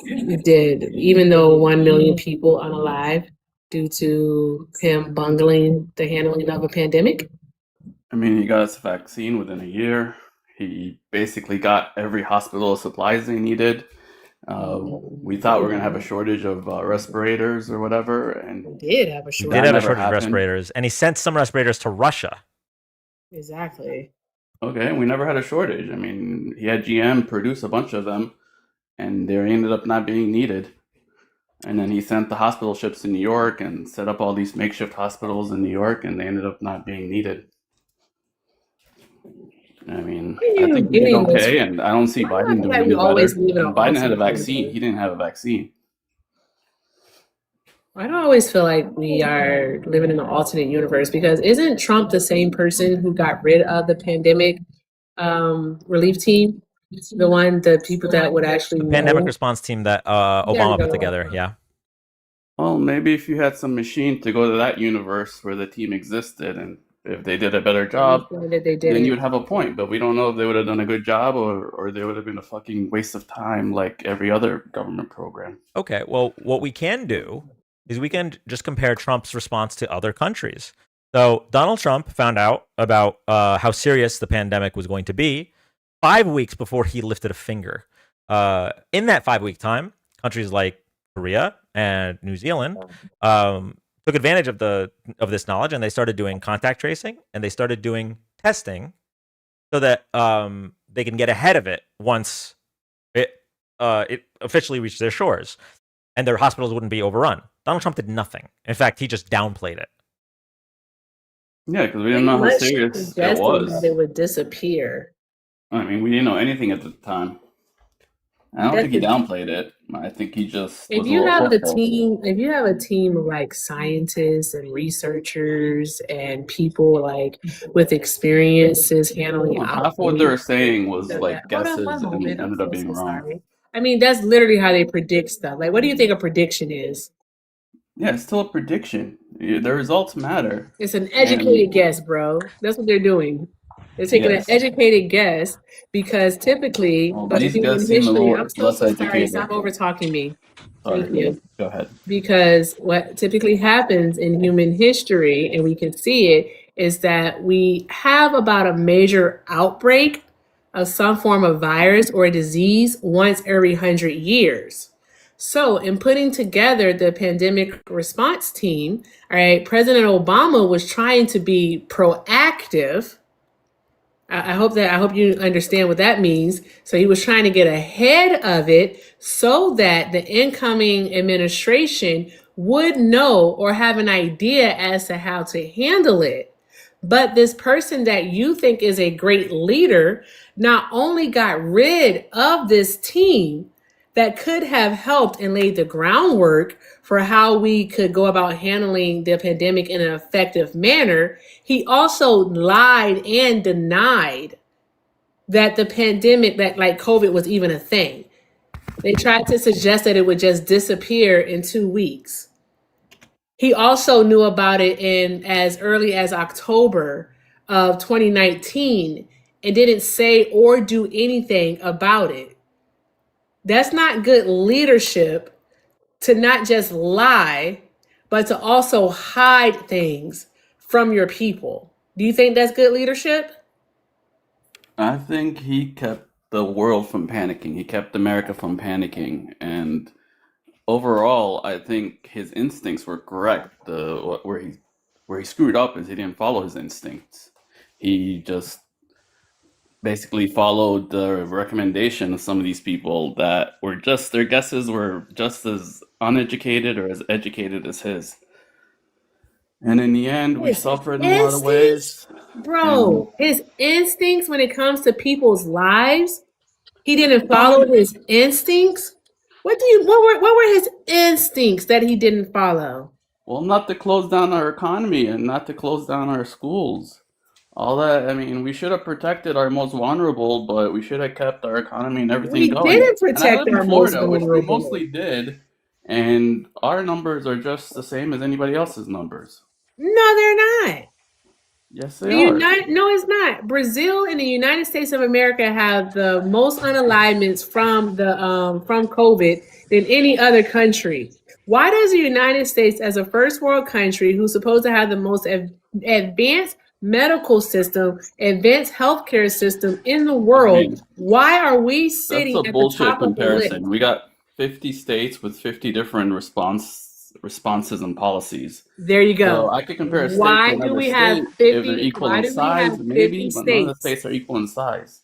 You did, even though 1 million people unalive due to him bungling the handling of a pandemic? I mean, he got us a vaccine within a year. He basically got every hospital supplies they needed. We thought we were going to have a shortage of respirators or whatever, and Did have a He shortage. did have a never shortage of happened. respirators, and he sent some respirators to Russia. Exactly. Okay, we never had a shortage. I mean, he had GM produce a bunch of them, and they ended up not being needed. And then he sent the hospital ships to New York and set up all these makeshift hospitals in New York, and they ended up not being needed. I mean, Where are I you think we did getting this okay, from? and I don't see Why do I Biden feel doing like we any always better. live in And an Biden had a alternate vaccine. universe? He didn't have a vaccine. I don't always feel like we are living in an alternate universe because isn't Trump the same person who got rid of the pandemic relief team? The people that would actually The pandemic know. response team that There we Obama put go. together. Yeah. Well, maybe if you had some machine to go to that universe where the team existed, and if they did a better job, That they then you didn't. would have a point. But we don't know if they would have done a good job or they would have been a fucking waste of time like every other government program. Okay. Well, what we can do is we can just compare Trump's response to other countries. So Donald Trump found out about how serious the pandemic was going to be 5 weeks before he lifted a finger. In that 5 week time, countries like Korea and New Zealand took advantage of this knowledge, and they started doing contact tracing, and they started doing testing so that they can get ahead of it once it officially reached their shores, and their hospitals wouldn't be overrun. Donald Trump did nothing. In fact, he just downplayed it. Yeah, because we didn't know how serious it suggesting was. that it would disappear. I mean, we didn't know anything at the time. I don't think he downplayed it. I think he just If was a you little have the hopeful. team, if you have a team of like scientists and researchers and people like with experiences handling Well, half of what they were outbreaks, saying was so like hold on guesses one and moment. I'm ended up being so wrong. sorry. I mean, that's literally how they predict stuff. Like, what do you think a prediction is? Yeah, it's still a prediction. The results matter. It's an educated guess, bro. That's what they're doing. They're taking Yes. an educated guess because typically, Well, but these human guys seem a history. little I'm so less sorry. educated. Stop over talking me. Sorry. Thank you. Go ahead. Because what typically happens in human history, and we can see it, is that we have about a major outbreak of some form of virus or disease once every 100 years. So, in putting together the pandemic response team, all right, President Obama was trying to be proactive. I hope you understand what that means. So he was trying to get ahead of it so that the incoming administration would know or have an idea as to how to handle it. But this person that you think is a great leader not only got rid of this team that could have helped and laid the groundwork for how we could go about handling the pandemic in an effective manner, he also lied and denied that the pandemic, that like COVID was even a thing. They tried to suggest that it would just disappear in 2 weeks. He also knew about it in as early as October of 2019 and didn't say or do anything about it. That's not good leadership to not just lie, but to also hide things from your people. Do you think that's good leadership? I think he kept the world from panicking. He kept America from panicking, and overall, I think his instincts were correct. Where he screwed up is he didn't follow his instincts. He just basically followed the recommendation of some of these people that were just their guesses were just as uneducated or as educated as his. And in the end, we suffered in a lot of ways. Bro, his instincts when it comes to people's lives, he didn't follow his instincts. What were his instincts that he didn't follow? Well, not to close down our economy and not to close down our schools. All that, I mean, we should have protected our most vulnerable, but we should have kept our economy and everything We going. didn't And I protect live our in most Florida, which we vulnerable. mostly did, and our numbers are just the same as anybody else's numbers. No, they're not. Yes, they are. No, it's not. Brazil and the United States of America have the most unalignments from COVID than any other country. Why does the United States, as a first world country who's supposed to have the most advanced medical system, advanced healthcare system in the world, why are we That's sitting a at the bullshit top of the list? comparison. We got 50 states with 50 different responses and policies. There you go. So I could compare a state Why to do another we have state 50? if they're equal Why in do we have size, 50 maybe, but none of the states? states are equal in size.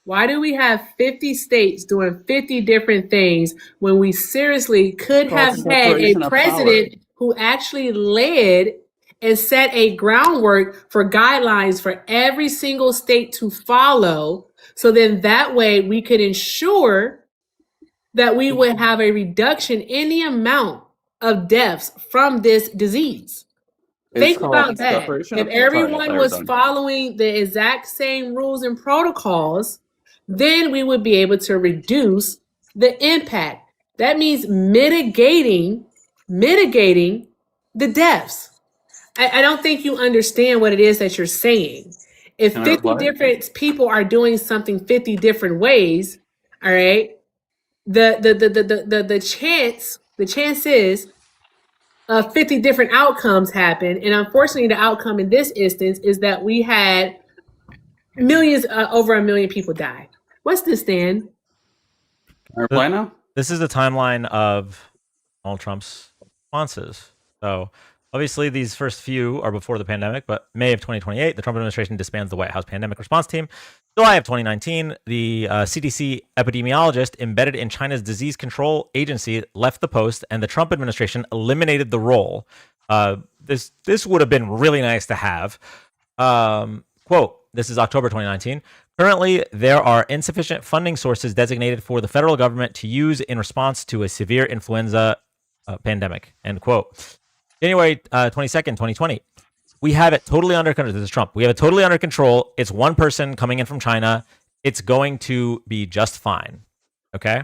Why do we have 50 states doing 50 different things when we seriously could have Called had a separation of power. president who actually led and set a groundwork for guidelines for every single state to follow? So then that way we could ensure that we would have a reduction in the amount of deaths from this disease. It's Think about called that. separation If of sorry, I thought everyone you were was done. following the exact same rules and protocols, then we would be able to reduce the impact. That means mitigating the deaths. I don't think you understand what it is that you're saying. If Can I 50 reply? different people are doing something 50 different ways, all right, the chance is 50 different outcomes happen. And unfortunately, the outcome in this instance is that we had millions, over 1 million people die. What's this, Dan? Can I reply now? This is the timeline of Donald Trump's responses. So obviously these first few are before the pandemic, but May of 2028, the Trump administration disbands the White House pandemic response team. July of 2019, the CDC epidemiologist embedded in China's disease control agency left the post, and the Trump administration eliminated the role. This would have been really nice to have. Quote, this is October 2019. Currently, there are insufficient funding sources designated for the federal government to use in response to a severe influenza pandemic, end quote. January 22nd, 2020. We have it totally under control. This is Trump. We have it totally under control. It's one person coming in from China. It's going to be just fine. Okay?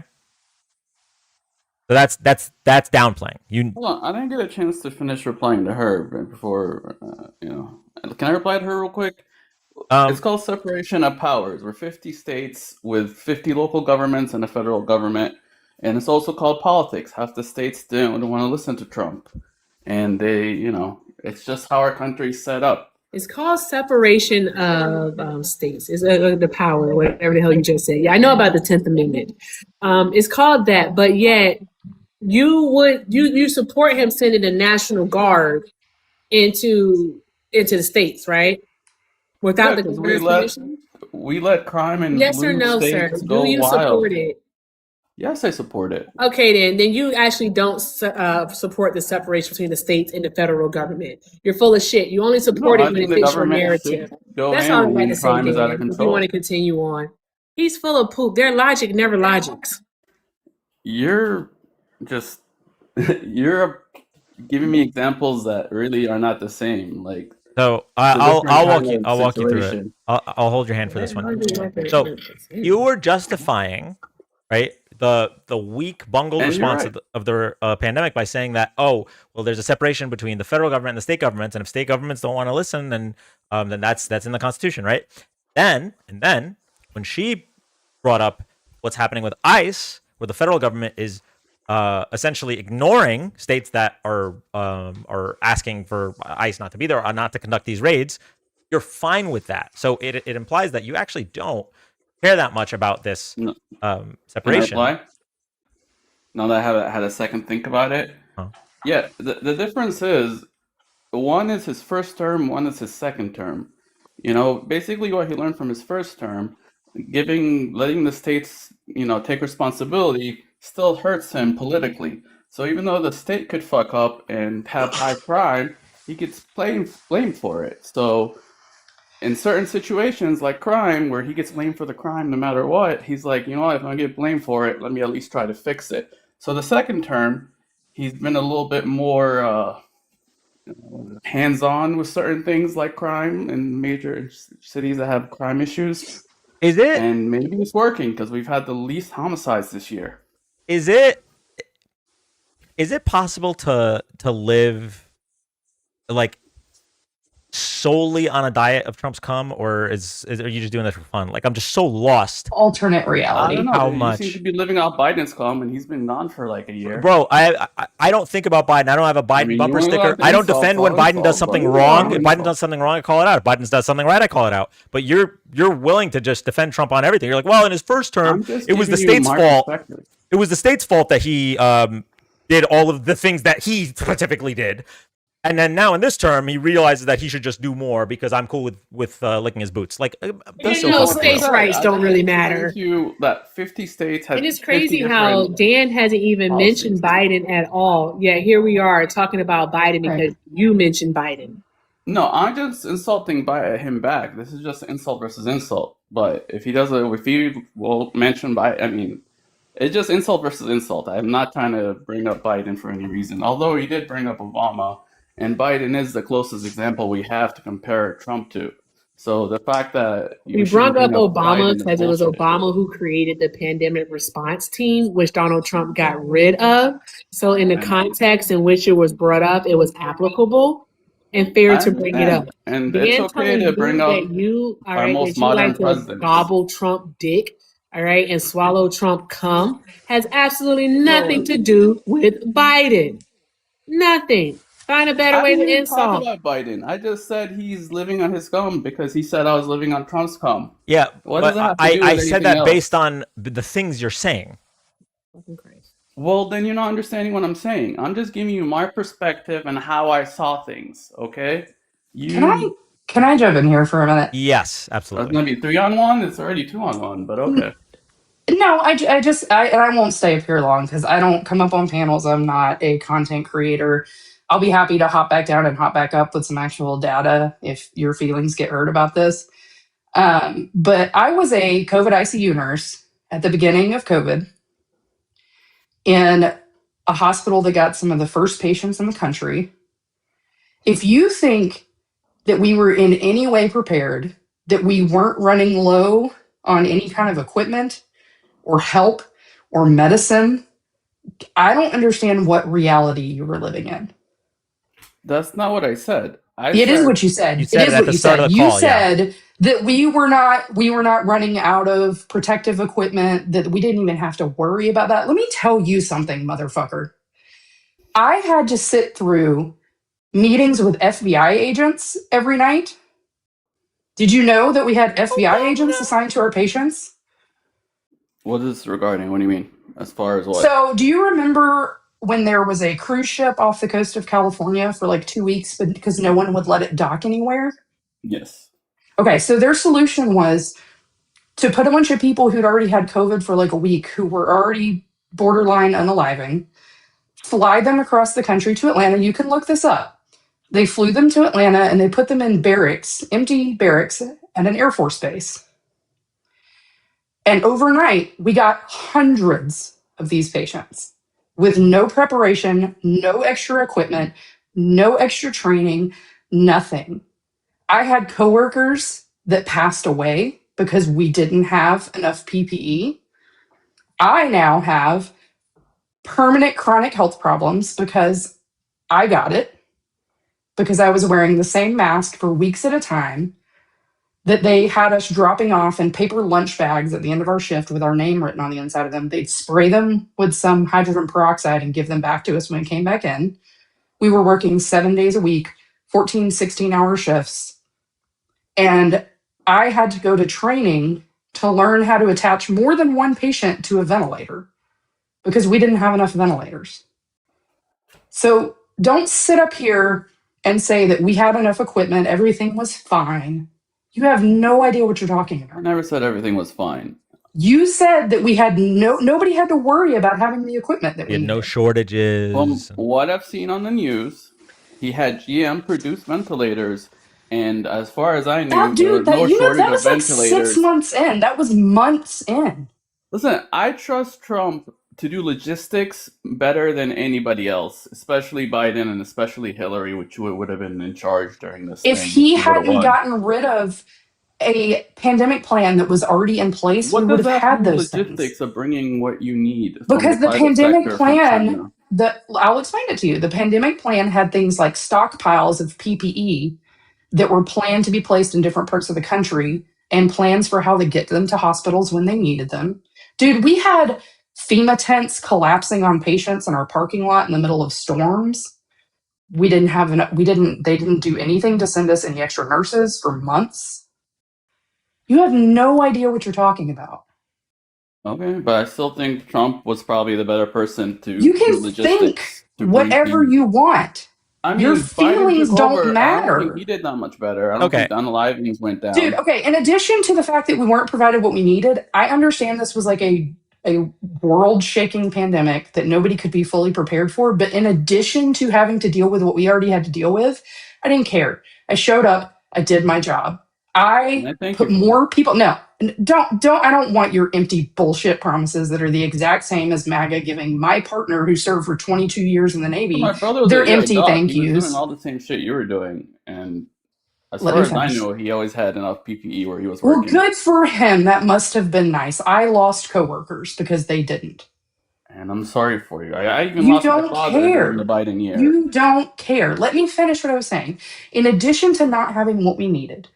So that's downplaying. Hold on, I didn't get a chance to finish replying to her before, Can I reply to her real quick? It's called separation of powers. We're 50 states with 50 local governments and a federal government. And it's also called politics. Half the states don't want to listen to Trump. And they, it's just how our country's set up. It's called separation of states. It's the power, whatever the hell you just said. Yeah, I know about the 10th Amendment. It's called that, but yet you support him sending the National Guard into the states, right? Without the governor's permission? We let crime in yes or blue no, states sir. go Do you wild. support it? Yes, I support it. Okay, then you actually don't support the separation between the states and the federal government. You're full of shit. You only support it when it fits your narrative. That's all I'm going to say, Dan. If you want to continue on. He's full of poop. Their logic never logics. You're giving me examples that really are not the same. Like, so I'll walk you through it. I'll hold your hand for this one. So you were justifying, right, the weak bungled response of the pandemic by saying that, there's a separation between the federal government and the state governments, and if state governments don't want to listen, then that's in the Constitution, right? Then when she brought up what's happening with ICE, where the federal government is essentially ignoring states that are asking for ICE not to be there or not to conduct these raids, you're fine with that. So it implies that you actually don't care that much about this separation. Can I reply? Now that I had a second think about it. Yeah, the difference is one is his first term, one is his second term. Basically what he learned from his first term, letting the states, take responsibility still hurts him politically. So even though the state could fuck up and have high crime, he gets blamed for it. So in certain situations like crime, where he gets blamed for the crime no matter what, he's like, if I'm gonna get blamed for it, let me at least try to fix it. So the second term, he's been a little bit more hands-on with certain things like crime in major cities that have crime issues. Is it? And maybe it's working because we've had the least homicides this year. Is it possible to live like solely on a diet of Trump's cum, or are you just doing that for fun? Like, I'm just so lost. Alternate reality. I don't know. How You much? seem to be living off Biden's cum, and he's been gone for like a year. Bro, I don't think about Biden. I don't have a Biden bumper sticker. I don't defend when Biden does something wrong. If Biden does something wrong, I call it out. If Biden does something right, I call it out. But you're willing to just defend Trump on everything. You're like, well, in his first term, it was the state's fault. It was the state's fault that he did all of the things that he specifically did. And then now in this term, he realizes that he should just do more because I'm cool with licking his boots. Like, that's so states' rights don't really matter. That 50 states have. And it's crazy how Dan hasn't even mentioned Biden at all. Yeah, here we are talking about Biden because you mentioned Biden. No, I'm just insulting him back. This is just insult versus insult. But if he will mention Biden, it's just insult versus insult. I'm not trying to bring up Biden for any reason. Although he did bring up Obama. And Biden is the closest example we have to compare Trump to. So the fact that we brought up Obama because it was Obama who created the pandemic response team, which Donald Trump got rid of. So in the context in which it was brought up, it was applicable and fair to bring it up. And it's okay to bring up our most modern president. Gobble Trump dick, all right, and swallow Trump cum has absolutely nothing to do with Biden. Nothing. Find a better I way didn't to even talk insult. about Biden. I just said he's living on his scum because he said I was living on Trump's scum. Yeah, What but does that have to do I with said anything that based else? on the things you're saying. Fucking Christ. Well, then you're not understanding what I'm saying. I'm just giving you my perspective and how I saw things, okay? Can I jump in here for a minute? Yes, It's absolutely. gonna be 3-on-1. It's already 2-on-1, but okay. No, and I won't stay up here long because I don't come up on panels. I'm not a content creator. I'll be happy to hop back down and hop back up with some actual data if your feelings get hurt about this. But I was a COVID ICU nurse at the beginning of COVID in a hospital that got some of the first patients in the country. If you think that we were in any way prepared, that we weren't running low on any kind of equipment or help or medicine, I don't understand what reality you were living in. That's not what I said. I It is said what you said. You It said it is at what the you start of said. the You call. Yeah. said that we were not running out of protective equipment, that we didn't even have to worry about that. Let me tell you something, motherfucker. I had to sit through meetings with FBI agents every night. Did you know that we had FBI agents assigned to our patients? what is this regarding? What do you mean? As far as what? So, do you remember when there was a cruise ship off the coast of California for like 2 weeks, but because no one would let it dock anywhere? Yes. Okay, so their solution was to put a bunch of people who'd already had COVID for like a week, who were already borderline unaliving, fly them across the country to Atlanta. You can look this up. They flew them to Atlanta and they put them in barracks, empty barracks at an Air Force base. And overnight, we got hundreds of these patients with no preparation, no extra equipment, no extra training, nothing. I had coworkers that passed away because we didn't have enough PPE. I now have permanent chronic health problems because I got it, because I was wearing the same mask for weeks at a time, that they had us dropping off in paper lunch bags at the end of our shift with our name written on the inside of them. They'd spray them with some hydrogen peroxide and give them back to us when we came back in. We were working 7 days a week, 14, 16-hour shifts. And I had to go to training to learn how to attach more than one patient to a ventilator because we didn't have enough ventilators. So don't sit up here and say that we had enough equipment, everything was fine. You have no idea what you're talking I about. never said everything was fine. You said that we had nobody had to worry about having the equipment that We we had needed. no shortages. From what I've seen on the news, he had GM produce ventilators, and as far as I knew, there was no shortage that of was like ventilators. 6 months in. That was months in. Listen, I trust Trump to do logistics better than anybody else, especially Biden and especially Hillary, which would have been in charge during this If thing. he She would have hadn't won. gotten rid of a pandemic plan that was already in place, we What would does have that have to had do with those things. logistics of bringing what you need from the Because the private pandemic sector from plan, China? I'll explain it to you. The pandemic plan had things like stockpiles of PPE that were planned to be placed in different parts of the country and plans for how to get them to hospitals when they needed them. Dude, we had FEMA tents collapsing on patients in our parking lot in the middle of storms. We didn't have enough, they didn't do anything to send us any extra nurses for months. You have no idea what you're talking about. Okay, but I still think Trump was probably the better person to You do can logistics think to bring whatever food. you want. I Your mean, Biden feelings took don't over. I don't think matter. he did that much better. I don't Okay. think the unalivings went down. Dude, okay, in addition to the fact that we weren't provided what we needed, I understand this was like a world-shaking pandemic that nobody could be fully prepared for, but in addition to having to deal with what we already had to deal with, I didn't care. I showed up, I did my job. And I I thank put you for more people. No, I don't want your empty bullshit promises that are the exact same as MAGA giving my partner who served for 22 years in the that. Navy. My brother was They're a empty doc. thank He was doing yous. all the same shit you were doing. And as Let far me as I finish. know, he always had enough PPE where he was Well, working. good for him. That must have been nice. I lost coworkers because they didn't. And I'm sorry for you. I even You lost my don't father during the care. Biden year. You don't care. Let me finish what I was saying. In addition to not having what we needed,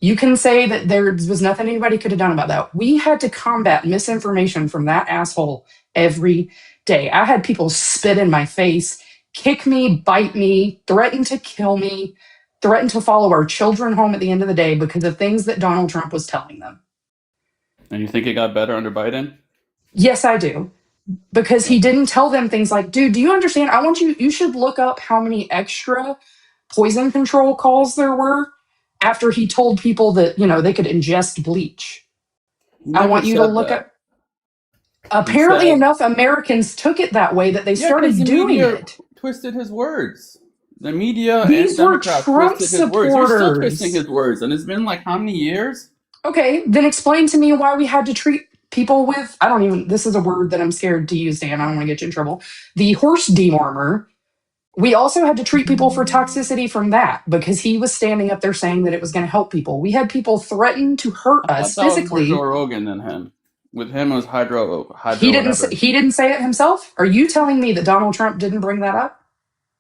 you can say that there was nothing anybody could have done about that. We had to combat misinformation from that asshole every day. I had people spit in my face kick me, bite me, threaten to kill me, threaten to follow our children home at the end of the day because of things that Donald Trump was telling them. And you think it got better under Biden? Yes, I do. Because he didn't tell them things like, dude, do you understand? You should look up how many extra poison control calls there were after he told people that, they could ingest bleach. He I never want you to said look that. up. Apparently, enough Americans took it that way that they Yeah, because started the doing media it. twisted his words. The media and These were Democrats Trump twisted his words. You're still twisting supporters. his words, and it's been like how many years? Okay, then explain to me why we had to treat people with, this is a word that I'm scared to use, Dan. I don't want to get you in trouble. The horse dewormer. We also had to treat people for toxicity from that because he was standing up there saying that it was going to help people. We had people threaten to hurt I us thought that was more physically. Joe Rogan than him. With him, it was hydro He didn't. whatever. He didn't say it himself. Are you telling me that Donald Trump didn't bring that up?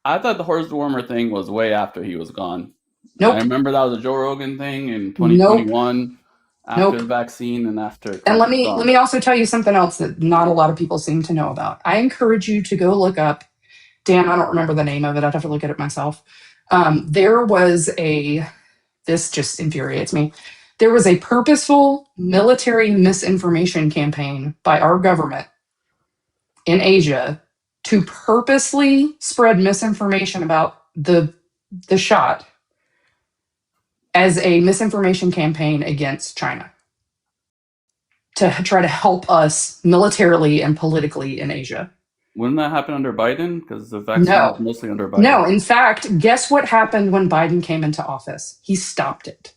I thought the horse warmer thing was way after he was gone. Nope. I remember that was a Joe Rogan thing in 2021 after the vaccine and after Trump And let was me gone. also tell you something else that not a lot of people seem to know about. I encourage you to go look up. Dan, I don't remember the name of it. I'd have to look at it myself. There was this just infuriates me. There was a purposeful military misinformation campaign by our government in Asia to purposely spread misinformation about the shot as a misinformation campaign against China to try to help us militarily and politically in Asia. Wouldn't that happen under Biden? Because the vaccine No. was mostly under Biden. No, in fact, guess what happened when Biden came into office? He stopped it.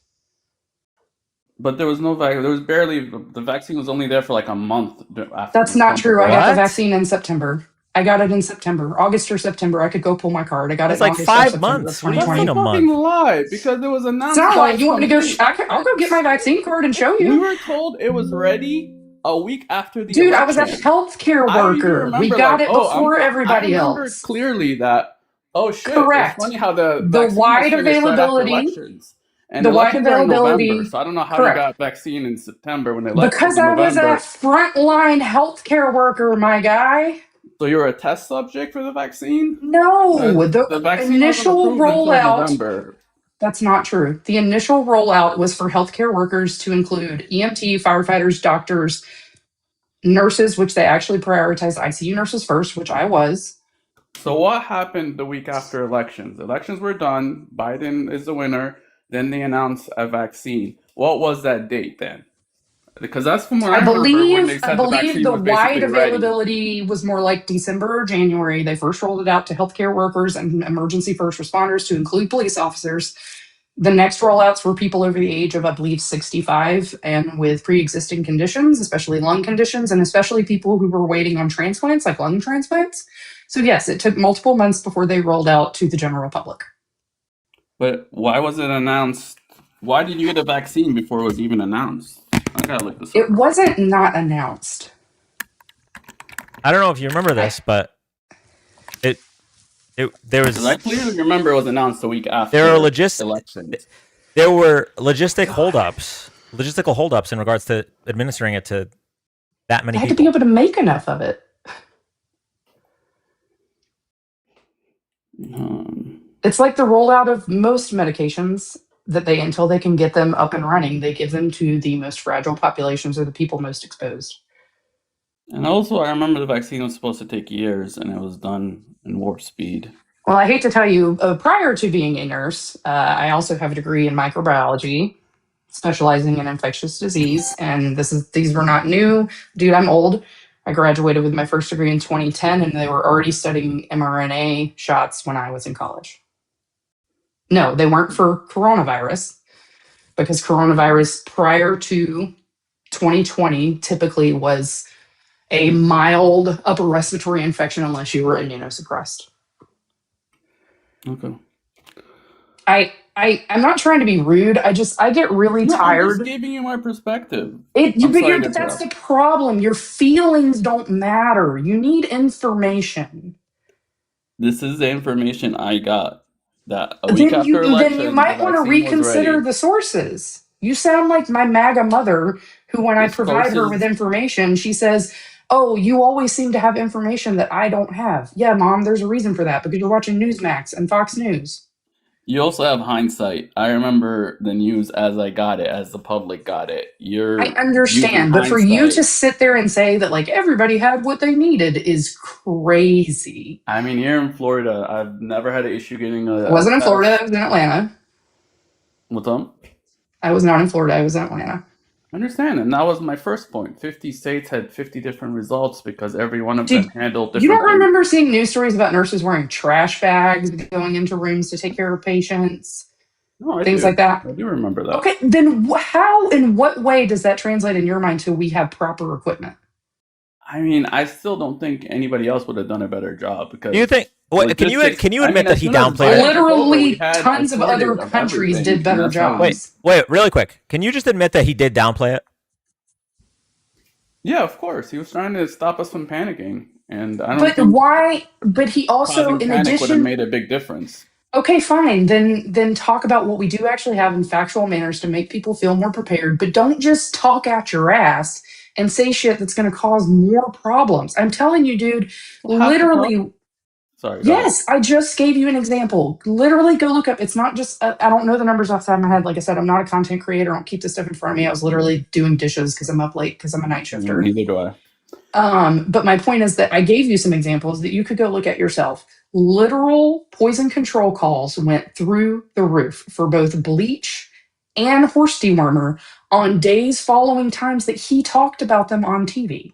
But there was no vaccine. There was barely, the vaccine was only there for like a month after. That's not Trump true. was I got the elected. vaccine in September. I got it in September, August or September. I could go pull my card. I got That's it in like August or 5 September of months. What do you 2020. mean a Fucking month? lie, because it was announced. It's not that like was you want me to go. complete. I'll go get my vaccine card and show you. We were told it was ready a week after the Dude, election. I was a healthcare I even worker. remember, We got like, it before everybody I remember else. clearly that. Oh shit! Correct. It's funny how the The vaccine wide was finished right after availability. elections, and The wide elections are in availability. November. So I don't know how Correct. you got vaccine in September when the elections Because in I was a November. frontline healthcare worker, my guy. So you were a test subject for the vaccine? No, The vaccine initial wasn't approved until rollout. November. That's not true. The initial rollout was for healthcare workers to include EMT, firefighters, doctors, nurses, which they actually prioritized ICU nurses first, which I was. So what happened the week after elections? Elections were done. Biden is the winner. Then they announced a vaccine. What was that date then? Because that's from what I remember when they said the vaccine the was wide basically ready. availability was more like December or January. They first rolled it out to healthcare workers and emergency first responders to include police officers. The next rollouts were people over the age of, I believe, 65 and with pre-existing conditions, especially lung conditions, and especially people who were waiting on transplants, like lung transplants. So yes, it took multiple months before they rolled out to the general public. But why was it announced? Why did you get a vaccine before it was even announced? I gotta look this up. It wasn't not announced. I don't know if you remember this, but there was. I clearly remember it was announced a week after. There are elections. There were logistical holdups in regards to administering it to that many They had people. to be able to make enough of it. It's like the rollout of most medications that until they can get them up and running, they give them to the most fragile populations or the people most exposed. And also, I remember the vaccine was supposed to take years, and it was done in warp speed. Well, I hate to tell you, prior to being a nurse, I also have a degree in microbiology, specializing in infectious disease. And these were not new. Dude, I'm old. I graduated with my first degree in 2010, and they were already studying mRNA shots when I was in college. No, they weren't for coronavirus, because coronavirus prior to 2020 typically was a mild upper respiratory infection unless you were immunosuppressed. Okay. I'm not trying to be rude. I get really tired. I'm just giving you my perspective. But that's the problem. Your feelings don't matter. You need information. This is the information I got. That a week after election, then you might want to reconsider the sources. You sound like my MAGA mother, who when I provide her with information, she says, oh, you always seem to have information that I don't have. Yeah, Mom, there's a reason for that because you're watching Newsmax and Fox News. You also have hindsight. I remember the news as I got it, as the public got it. You're I understand, using but for you hindsight. to sit there and say that like everybody had what they needed is crazy. I mean, here in Florida, I've never had an issue getting I a wasn't in test. Florida, I was in Atlanta. What's up? I was not in Florida, I was in Atlanta. I understand, and that was my first point. 50 states had 50 different results because every one of Dude, them handled you different don't things. remember seeing news stories about nurses wearing trash bags going into rooms to take care of patients? No, I Things do. like that. I do remember that. Okay, then how, in what way does that translate in your mind to we have proper equipment? I mean, I still don't think anybody else would have done a better job because Do you think? Wait, can you admit that he downplayed it? Literally, tons of other countries did better jobs. Wait, really quick. Can you just admit that he did downplay it? Yeah, of course. He was trying to stop us from panicking, and I don't But think why? But he also, causing in panic would have addition, made a big difference. okay, fine. Then talk about what we do actually have in factual manners to make people feel more prepared. But don't just talk out your ass and say shit that's going to cause more problems. I'm telling you, dude. Well, half the Literally. Sorry. Go ahead. Yes, I just gave you an example. Literally, go look up. It's not just. I don't know the numbers off the top of my head. Like I said, I'm not a content creator. I don't keep this stuff in front of me. I was literally doing dishes because I'm up late because I'm a night shifter. Neither do I. But my point is that I gave you some examples that you could go look at yourself. Literal poison control calls went through the roof for both bleach and horse dewormer on days following times that he talked about them on TV.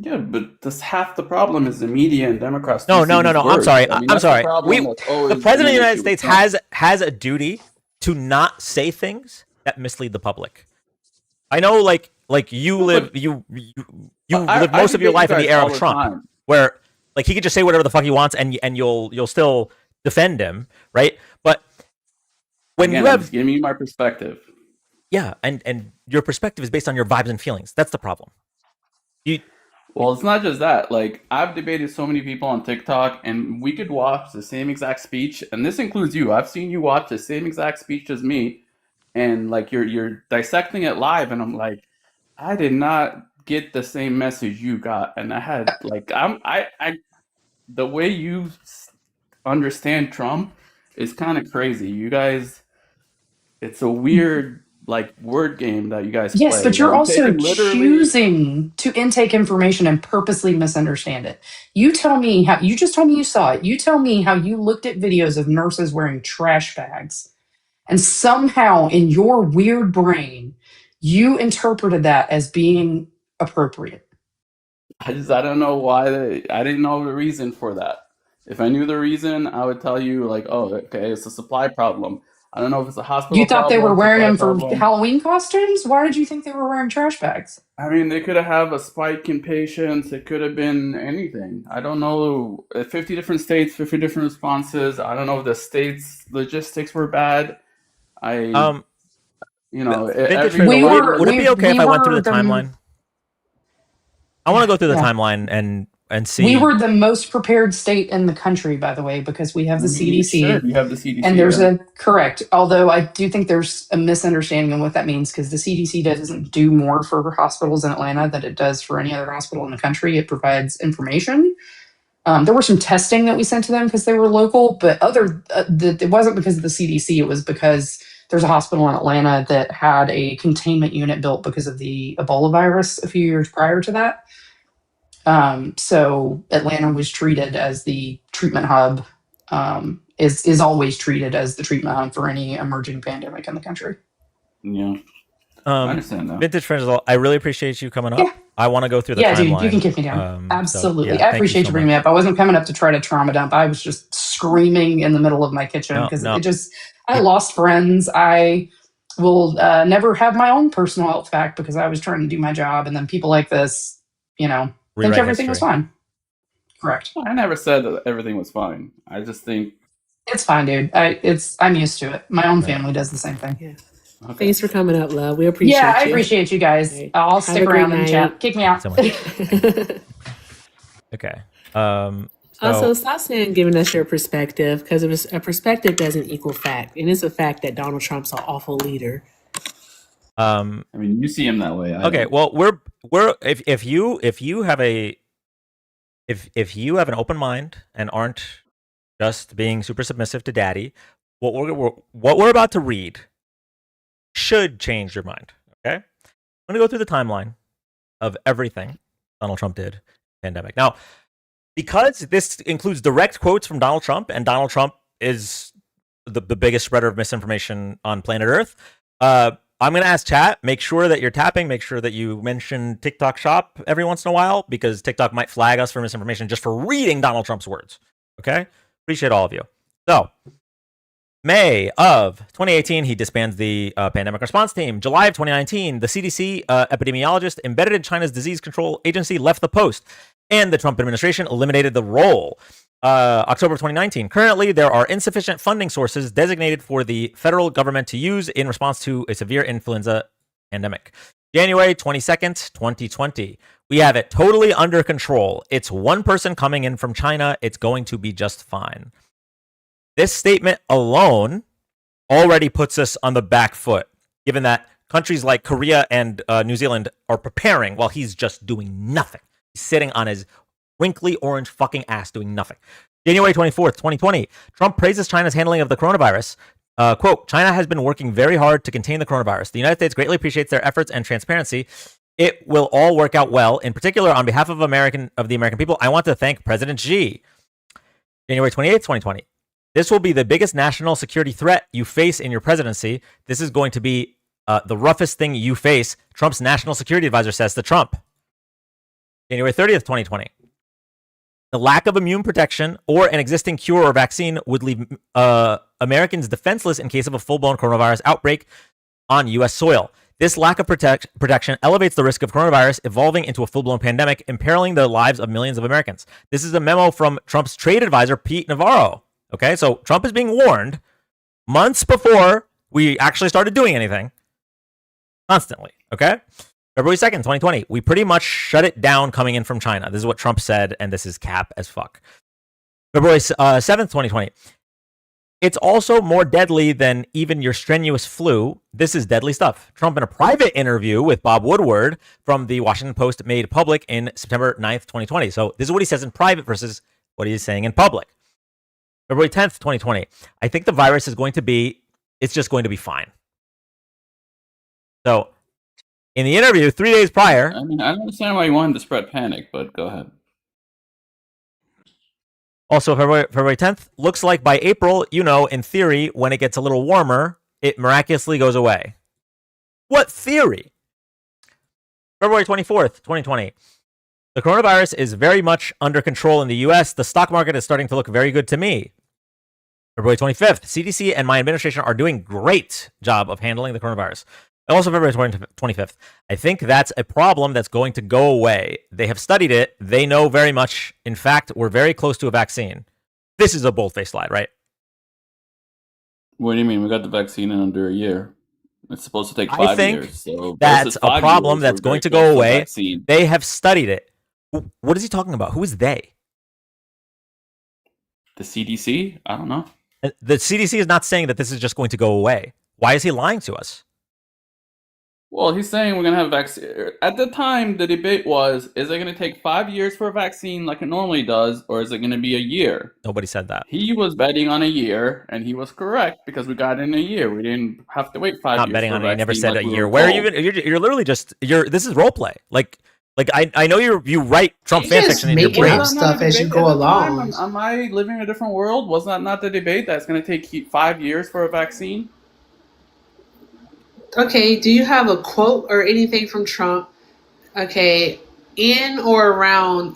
Yeah, but that's half the problem is the media and Democrats. No. don't see these I'm words. sorry. I mean, I'm that's sorry. The problem that's The always president of been the an United issue States with Trump. has a duty to not say things that mislead the public. I know, like you live live most of your life in the era of Trump, where like he could just say whatever the fuck he wants, and you'll still defend him, right? But when Again, you I'm have just giving you my perspective. Yeah, and your perspective is based on your vibes and feelings. That's the problem. Well, it's not just that. Like, I've debated so many people on TikTok, and we could watch the same exact speech, and this includes you. I've seen you watch the same exact speech as me, and like you're dissecting it live, and I'm like, I did not get the same message you got, and I had like the way you understand Trump is kind of crazy. You guys, it's a weird like word game that you guys Yes, play. but you're Where you take also it literally. choosing to intake information and purposely misunderstand it. You tell me how you just told me you saw it. You tell me how you looked at videos of nurses wearing trash bags, and somehow in your weird brain, you interpreted that as being appropriate. I don't know why I didn't know the reason for that. If I knew the reason, I would tell you like, oh, okay, it's a supply problem. I don't know if it's a hospital You thought they were problem, wearing supply them for problem. Halloween costumes? Why did you think they were wearing trash bags? I mean, they could have a spike in patients. It could have been anything. I don't know. 50 different states, 50 different responses. I don't know if the states' logistics were bad. Vintage Every Fraser, would it be okay if I went through the timeline? I want to go through the Yeah. timeline and see. We were the most prepared state in the country, by the way, because we have the CDC. Sure, you have the CDC. And there's correct. Although I do think there's a misunderstanding on what that means because the CDC doesn't do more for hospitals in Atlanta than it does for any other hospital in the country. It provides information. There was some testing that we sent to them because they were local, but it wasn't because of the CDC. It was because there's a hospital in Atlanta that had a containment unit built because of the Ebola virus a few years prior to that. So Atlanta was treated as the treatment hub, is always treated as the treatment hub for any emerging pandemic in the country. Yeah. I understand that. Vintage Friends, I really appreciate you coming up. Yeah. I want to go through the Yeah, timeline. dude, you can kick me down. Absolutely. So, I appreciate you bringing me up. I wasn't coming up to try to trauma dump. I was just screaming in the middle of my kitchen because I lost friends. I will never have my own personal health back because I was trying to do my job. And then people like this, think everything was fine. Correct. I never said that everything was fine. I just think it's fine, dude. I'm used to it. My own family does the same thing. Yeah. Okay. Thanks for coming up, love. We appreciate you. Yeah, I appreciate you guys. Right. I'll stick around and chat. Kick me out. So okay. Also, stop saying giving us your perspective because a perspective doesn't equal fact, and it's a fact that Donald Trump's an awful leader. I mean, you see him that way. Okay, well, we're if you have an open mind and aren't just being super submissive to daddy, what we're about to read should change your mind. Okay, I'm gonna go through the timeline of everything Donald Trump did pandemic. Now, because this includes direct quotes from Donald Trump, and Donald Trump is the biggest spreader of misinformation on planet Earth, I'm going to ask chat, make sure that you're tapping, make sure that you mention TikTok shop every once in a while, because TikTok might flag us for misinformation just for reading Donald Trump's words. Okay? Appreciate all of you. So, May of 2018, he disbands the pandemic response team. July of 2019, the CDC epidemiologist embedded in China's disease control agency left the post, and the Trump administration eliminated the role. October 2019. Currently, there are insufficient funding sources designated for the federal government to use in response to a severe influenza pandemic. January 22nd, 2020. We have it totally under control. It's one person coming in from China. It's going to be just fine. This statement alone already puts us on the back foot, given that countries like Korea and New Zealand are preparing while he's just doing nothing. He's sitting on his wrinkly orange fucking ass doing nothing. January 24th, 2020. Trump praises China's handling of the coronavirus. Quote, China has been working very hard to contain the coronavirus. The United States greatly appreciates their efforts and transparency. It will all work out well. In particular, on behalf of the American people, I want to thank President Xi. January 28th, 2020. This will be the biggest national security threat you face in your presidency. This is going to be the roughest thing you face, Trump's national security advisor says to Trump. January 30th, 2020. The lack of immune protection or an existing cure or vaccine would leave Americans defenseless in case of a full-blown coronavirus outbreak on U.S. soil. This lack of protection elevates the risk of coronavirus evolving into a full-blown pandemic, imperiling the lives of millions of Americans. This is a memo from Trump's trade advisor, Pete Navarro. Okay, so Trump is being warned months before we actually started doing anything. Constantly, okay? February 2nd, 2020, we pretty much shut it down coming in from China. This is what Trump said, and this is cap as fuck. February 7th, 2020, it's also more deadly than even your strenuous flu. This is deadly stuff. Trump, in a private interview with Bob Woodward from the Washington Post, made public in September 9th, 2020. So this is what he says in private versus what he is saying in public. February 10th, 2020, I think the virus is going to be, it's just going to be fine. So, in the interview 3 days prior... I mean, I don't understand why you wanted to spread panic, but go ahead. Also, February 10th, looks like by April, in theory, when it gets a little warmer, it miraculously goes away. What theory? February 24th, 2020. The coronavirus is very much under control in the U.S. The stock market is starting to look very good to me. February 25th, CDC and my administration are doing great job of handling the coronavirus. Also, February 25th, I think that's a problem that's going to go away. They have studied it. They know very much. In fact, we're very close to a vaccine. This is a bold-faced lie, right? What do you mean? We got the vaccine in under a year. It's supposed to take 5 years. I think so that's a problem that's going to go away. They have studied it. What is he talking about? Who is they? The CDC? I don't know. The CDC is not saying that this is just going to go away. Why is he lying to us? Well, he's saying we're going to have a vaccine. At the time, the debate was, is it going to take 5 years for a vaccine like it normally does, or is it going to be a year? Nobody said that. He was betting on a year, and he was correct because we got it in a year. We didn't have to wait 5 years. Not betting on it. I never said like a year. Where are you even? You're literally just. This is role play. Like I know you write Trump fan fiction in your brain. Stuff as you go along. Am I living in a different world? Was that not the debate that it's going to take 5 years for a vaccine? Okay, do you have a quote or anything from Trump? Okay, on or around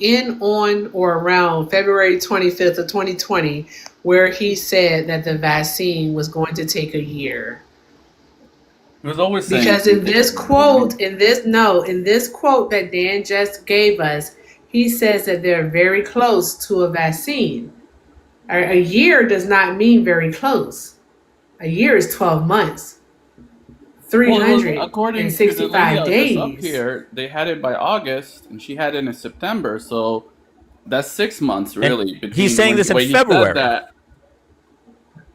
February 25th of 2020, where he said that the vaccine was going to take a year. He was always saying, because in this quote that Dan just gave us, he says that they're very close to a vaccine. A year does not mean very close. A year is 12 months. 365 days. Up here, they had it by August, and she had it in September. So that's 6 months, really. He's saying this in February.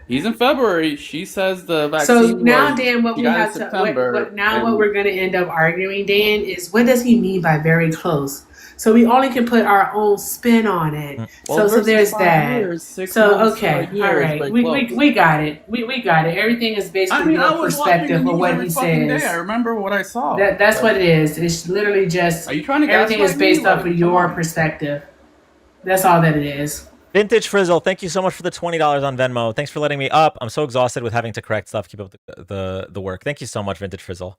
He's in February. She says the So vaccine now, was Dan, what she we got in have to September, what and we're going to end up arguing, Dan, is what does he mean by very close? So we only can put our own spin on it. well, So versus there's 5 years, that. 6 months to a Okay, all year is right, very close. we got it. We got it. Everything is I basically mean, I your was watching the perspective of news what every he fucking day. I says. remember what I saw. That's what it is. It's literally just Are you trying to everything is gaslight me? based off Like, of come your on. perspective. That's all that it is. Vintage Frizzle, thank you so much for the $20 on Venmo. Thanks for letting me up. I'm so exhausted with having to correct stuff. Keep up the work. Thank you so much, Vintage Frizzle.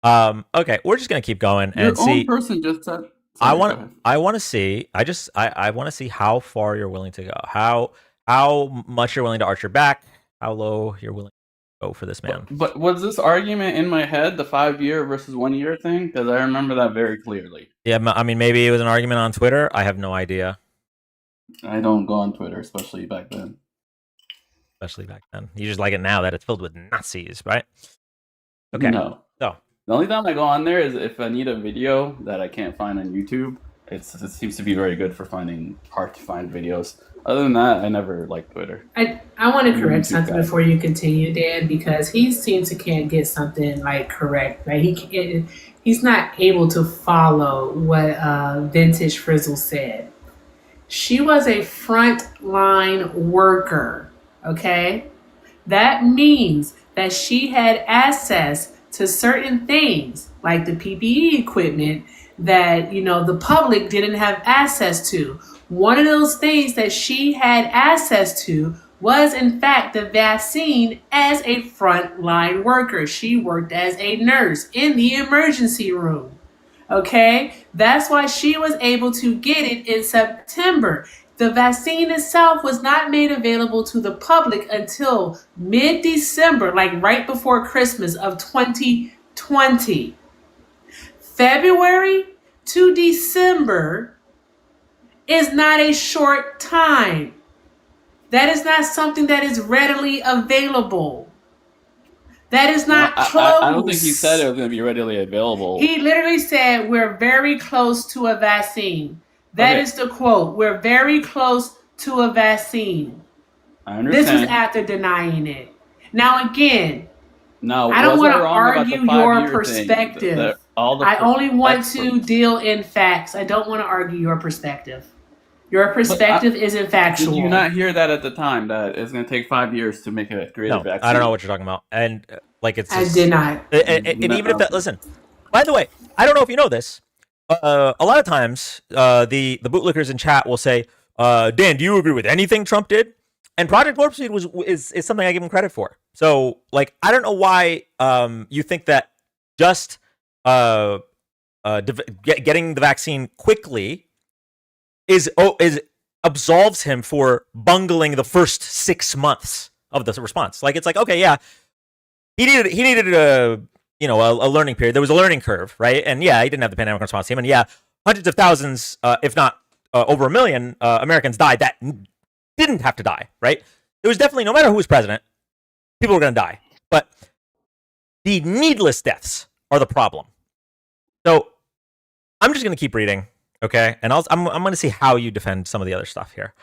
Okay, we're just gonna keep going Your and own see. person just said. I Sorry, want to see. I want to see how far you're willing to go. How much you're willing to arch your back. How low you're willing to go for this man. But was this argument in my head, the 5-year versus 1 year thing? Because I remember that very clearly. Yeah, I mean, maybe it was an argument on Twitter. I have no idea. I don't go on Twitter, especially back then. Especially back then. You just like it now that it's filled with Nazis, right? Okay. No. So the only time I go on there is if I need a video that I can't find on YouTube. It seems to be very good for finding hard to find videos. Other than that, I never liked Twitter. I want to correct YouTube something guy. before you continue, Dan, because he seems to can't get something like correct. Right? He's not able to follow what Vintage Frizzle said. She was a frontline worker. Okay, that means that she had access to certain things like the PPE equipment that the public didn't have access to. One of those things that she had access to was in fact the vaccine as a frontline worker. She worked as a nurse in the emergency room. Okay, that's why she was able to get it in September. The vaccine itself was not made available to the public until mid-December, like right before Christmas of 2020. February to December is not a short time. That is not something that is readily available. That is not close. I don't think he said it was going to be readily available. He literally said, we're very close to a vaccine. That is the quote. We're very close to a vaccine. I understand. This was after denying it. Now, again, no, I don't want to argue your perspective. I only want to deal in facts. I don't want to argue your perspective. Your perspective isn't factual. Did you not hear that at the time, that it's going to take 5 years to make a greater vaccine? I don't know what you're talking about. And it's I did not. And even if that, listen, by the way, I don't know if you know this. A lot of times, the bootlickers in chat will say, Dan, do you agree with anything Trump did? And Project Warp Speed is something I give him credit for. So, I don't know why you think that just getting the vaccine quickly is absolves him for bungling the first 6 months of the response. It's like, okay, yeah, he needed a learning period. There was a learning curve, right? And yeah, he didn't have the pandemic response team. And yeah, hundreds of thousands, if not over 1 million Americans died that didn't have to die, right? It was definitely, no matter who was president, people were going to die. But the needless deaths are the problem. So I'm just going to keep reading, okay? And I'm going to see how you defend some of the other stuff here.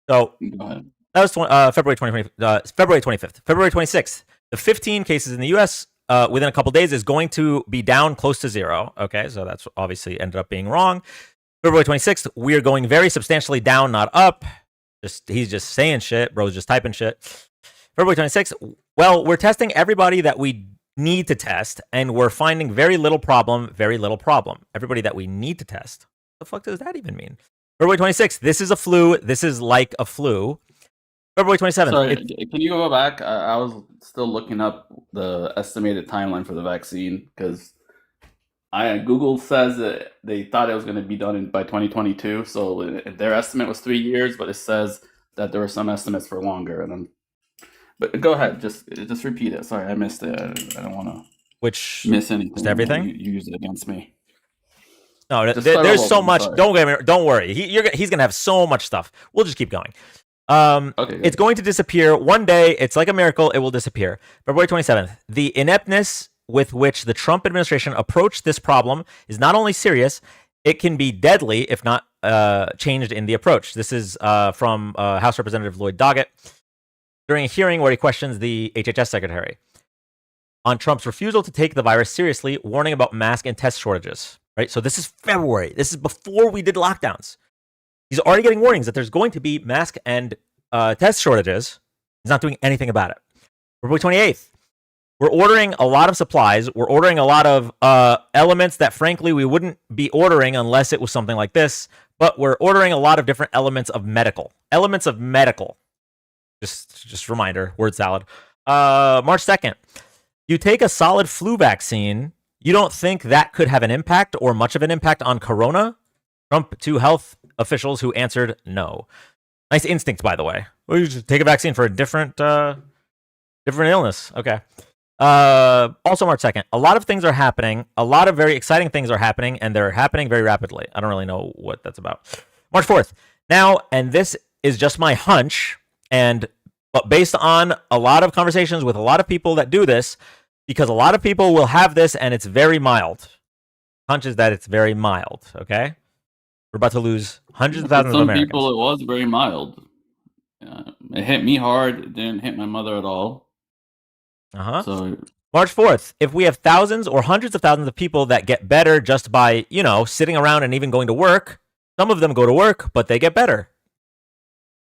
So that was February 25th. February 26th, the 15 cases in the U.S. Within a couple days is going to be down close to 0. Okay, so that's obviously ended up being wrong. February 26th, we are going very substantially down, not up. He's just saying shit. Bro's just typing shit. February 26th, well, we're testing everybody that we need to test, and we're finding very little problem. Everybody that we need to test. What the fuck does that even mean? February 26th, this is a flu. This is like a flu. February 27th. Sorry, can you go back? I was still looking up the estimated timeline for the vaccine, because Google says that they thought it was going to be done by 2022. So their estimate was 3 years, but it says that there were some estimates for longer. But go ahead, just repeat it. Sorry, I missed it. I don't want to miss anything. Just everything? You use it against me. No, there's so much. Don't worry. He's going to have so much stuff. We'll just keep going. Okay, it's going to disappear one day. It's like a miracle. It will disappear. February 27th. The ineptness with which the Trump administration approached this problem is not only serious, it can be deadly if not changed in the approach. This is from House Representative Lloyd Doggett. during a hearing where he questions the HHS secretary on Trump's refusal to take the virus seriously, warning about mask and test shortages. Right? So this is February. This is before we did lockdowns. He's already getting warnings that there's going to be mask and test shortages. He's not doing anything about it. February 28th, we're ordering a lot of supplies. We're ordering a lot of elements that, frankly, we wouldn't be ordering unless it was something like this. But we're ordering a lot of different elements of medical. Just reminder, word salad. March 2nd, you take a solid flu vaccine. You don't think that could have an impact or much of an impact on corona? Trump to health officials who answered no. Nice instinct, by the way. Well, you just take a vaccine for a different illness. Okay. Also March 2nd, a lot of things are happening. A lot of very exciting things are happening, and they're happening very rapidly. I don't really know what that's about. March 4th. Now, and this is just my hunch, but based on a lot of conversations with a lot of people that do this, because a lot of people will have this and it's very mild. Hunch is that it's very mild, okay? We're about to lose hundreds of thousands of Americans. Some people, it was very mild. It hit me hard. It didn't hit my mother at all. So March 4th, if we have thousands or hundreds of thousands of people that get better just by, sitting around and even going to work, some of them go to work, but they get better.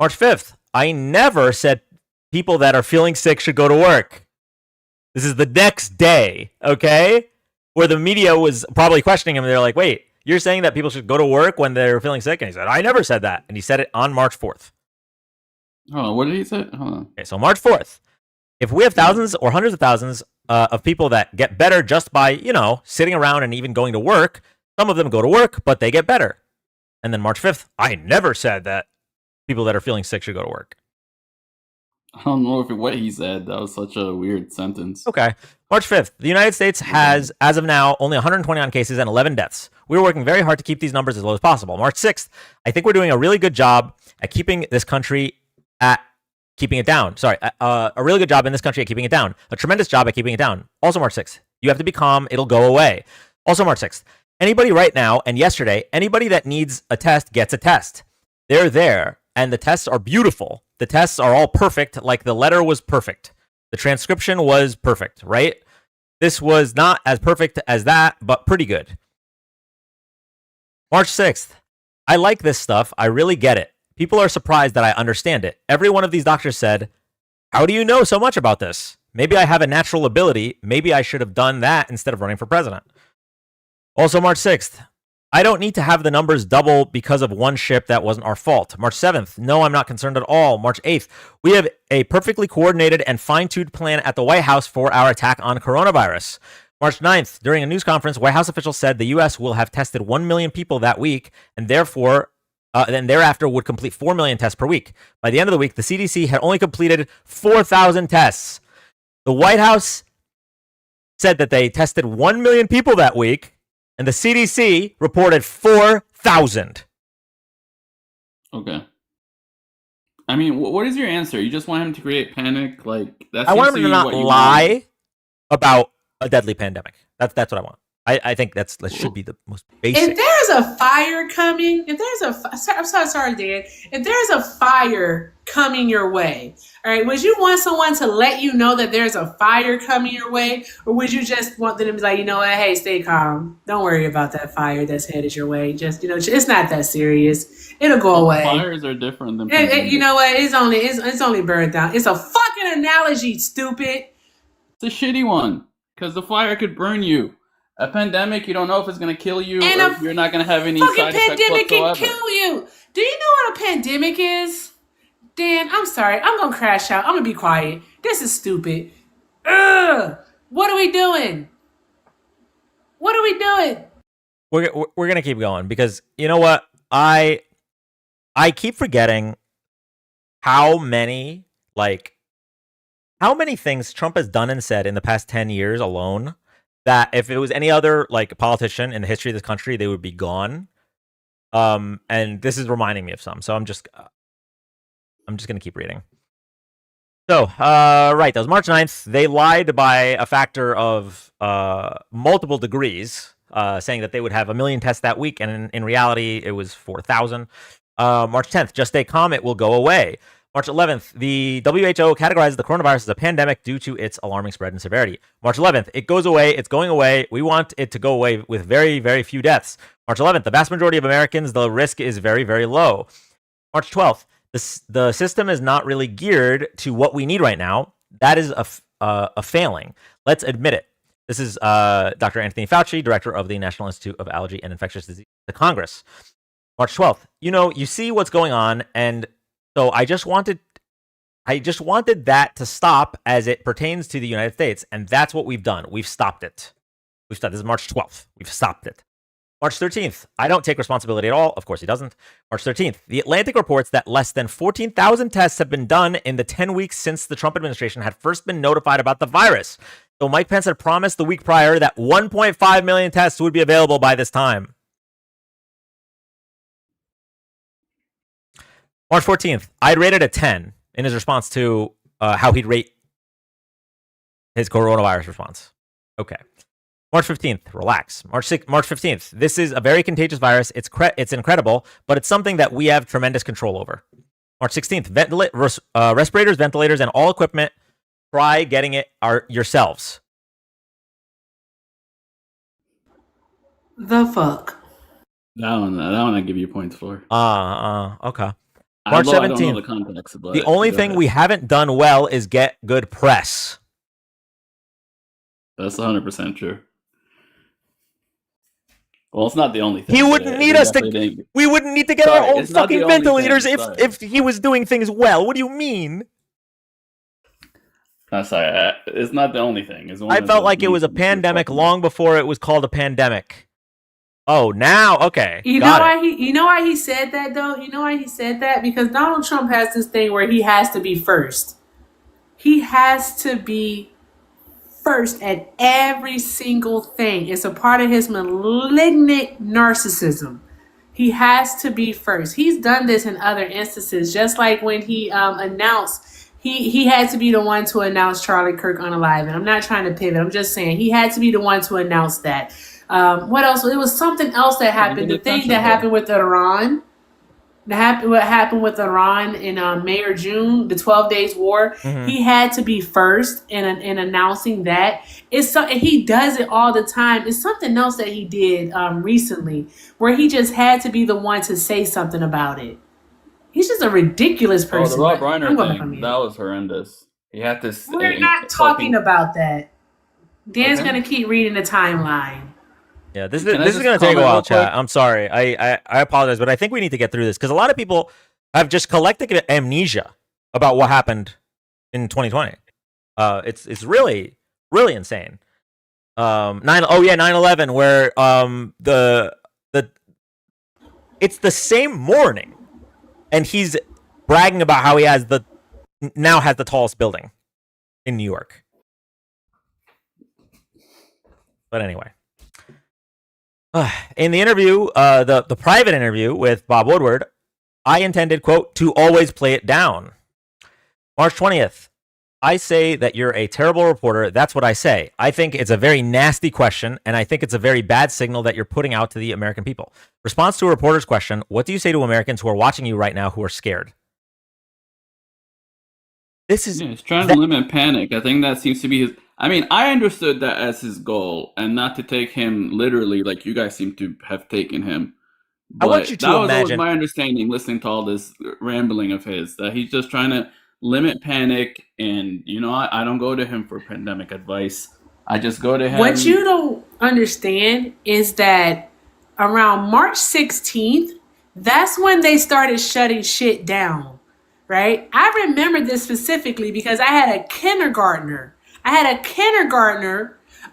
March 5th, I never said people that are feeling sick should go to work. This is the next day, okay? Where the media was probably questioning him. They're like, wait, you're saying that people should go to work when they're feeling sick? And he said, I never said that. And he said it on March 4th. Oh, what did he say? Hold on. Okay, so March 4th. If we have thousands or hundreds of thousands of people that get better just by, sitting around and even going to work, some of them go to work, but they get better. And then March 5th, I never said that people that are feeling sick should go to work. I don't know what he said. That was such a weird sentence. Okay. March 5th, the United States has, as of now, only 129 cases and 11 deaths. We're working very hard to keep these numbers as low as possible. March 6th, I think we're doing a really good job at keeping this country at keeping it down. Sorry, a really good job in this country at keeping it down. A tremendous job at keeping it down. Also March 6th, you have to be calm. It'll go away. Also March 6th, anybody right now and yesterday, anybody that needs a test gets a test. They're there, and the tests are beautiful. The tests are all perfect, like the letter was perfect. The transcription was perfect, right? This was not as perfect as that, but pretty good. March 6th, I like this stuff. I really get it. People are surprised that I understand it. Every one of these doctors said, how do you know so much about this? Maybe I have a natural ability. Maybe I should have done that instead of running for president. Also March 6th, I don't need to have the numbers double because of one ship that wasn't our fault. March 7th, no, I'm not concerned at all. March 8th, we have a perfectly coordinated and fine-tuned plan at the White House for our attack on coronavirus. March 9th, during a news conference, White House officials said the U.S. will have tested 1 million people that week and then thereafter would complete 4 million tests per week. By the end of the week, the CDC had only completed 4,000 tests. The White House said that they tested 1 million people that week, and the CDC reported 4,000. Okay. I mean, what is your answer? You just want him to create panic? Like I want him to not lie about a deadly pandemic. That's what I want. I think that should be the most basic. If there's a fire coming, I'm sorry, Dan. If there's a fire coming your way, all right, would you want someone to let you know that there's a fire coming your way? Or would you just want them to be like, you know what, hey, stay calm. Don't worry about that fire that's headed your way. Just, it's not that serious. It'll go away. Fires are different than you know what? It's only burned down. It's a fucking analogy, stupid. It's a shitty one. Because the fire could burn you. A pandemic, you don't know if it's going to kill you and or if you're not going to have any side effects pandemic whatsoever. can kill you. Do you know what a pandemic is? Dan, I'm sorry. I'm going to crash out. I'm going to be quiet. This is stupid. Ugh. What are we doing? What are we doing? We're going to keep going because you know what? I keep forgetting how many things Trump has done and said in the past 10 years alone that if it was any other politician in the history of this country, they would be gone. And this is reminding me of some. So I'm just going to keep reading. So, right, that was March 9th. They lied by a factor of multiple degrees, saying that they would have 1 million tests that week. And in reality, it was 4,000. March 10th, just stay calm. It will go away. March 11th, the WHO categorizes the coronavirus as a pandemic due to its alarming spread and severity. March 11th, it goes away. It's going away. We want it to go away with very, very few deaths. March 11th, the vast majority of Americans, the risk is very, very low. March 12th, the system is not really geared to what we need right now. That is a failing. Let's admit it. This is Dr. Anthony Fauci, director of the National Institute of Allergy and Infectious Disease, the Congress. March 12th, you see what's going on, and so I just wanted that to stop as it pertains to the United States, and that's what we've done. We've stopped it. This is March 12th. We've stopped it. March 13th, I don't take responsibility at all. Of course he doesn't. March 13th, The Atlantic reports that less than 14,000 tests have been done in the 10 weeks since the Trump administration had first been notified about the virus. So Mike Pence had promised the week prior that 1.5 million tests would be available by this time. March 14th, I'd rated a 10 in his response to how he'd rate his coronavirus response. Okay. March 15th, relax. March 15th, this is a very contagious virus. It's incredible, but it's something that we have tremendous control over. March 16th, respirators, ventilators, and all equipment, try getting it yourselves. The fuck? That one I give you points for. Okay. March I 17th, don't know the context, but the only thing we haven't done well is get good press. That's 100% true. Well, it's not the only thing. He wouldn't need us to. We wouldn't need to get our own fucking ventilators if he was doing things well. What do you mean? I'm sorry. It's not the only thing. I felt like it was a pandemic long before it was called a pandemic. Oh, now okay. You know why he said that though? You know why he said that? Because Donald Trump has this thing where he has to be first. He has to be first at every single thing. It's a part of his malignant narcissism. He has to be first. He's done this in other instances, just like when he announced he had to be the one to announce Charlie Kirk unalive. I'm not trying to pivot. I'm just saying he had to be the one to announce that. What else? It was something else that happened. The thing that happened with Iran. What happened with Iran in May or June, the 12 days war. Mm-hmm. He had to be first in announcing that. He does it all the time. It's something else that he did recently where he just had to be the one to say something about it. He's just a ridiculous person. Oh, the Rob Reiner thing, that was horrendous. He had to. We're not talking about that. Dan's going to keep reading the timeline. Yeah, this is going to take a while, chat. I'm sorry. I apologize, but I think we need to get through this because a lot of people have just collective amnesia about what happened in 2020. It's really, really insane. 9/11, where it's the same morning, and he's bragging about how he now has the tallest building in New York. But anyway. In the interview, the private interview with Bob Woodward, I intended, quote, to always play it down. March 20th, I say that you're a terrible reporter. That's what I say. I think it's a very nasty question, and I think it's a very bad signal that you're putting out to the American people. Response to a reporter's question, what do you say to Americans who are watching you right now who are scared? He's trying to limit panic. I think that seems to be his... I mean, I understood that as his goal, and not to take him literally like you guys seem to have taken him. But I want you to that imagine... was my understanding, listening to all this rambling of his, that he's just trying to limit panic. And, I don't go to him for pandemic advice. I just go to him. What you don't understand is that around March 16th, that's when they started shutting shit down, right? I remember this specifically because I had a kindergartner,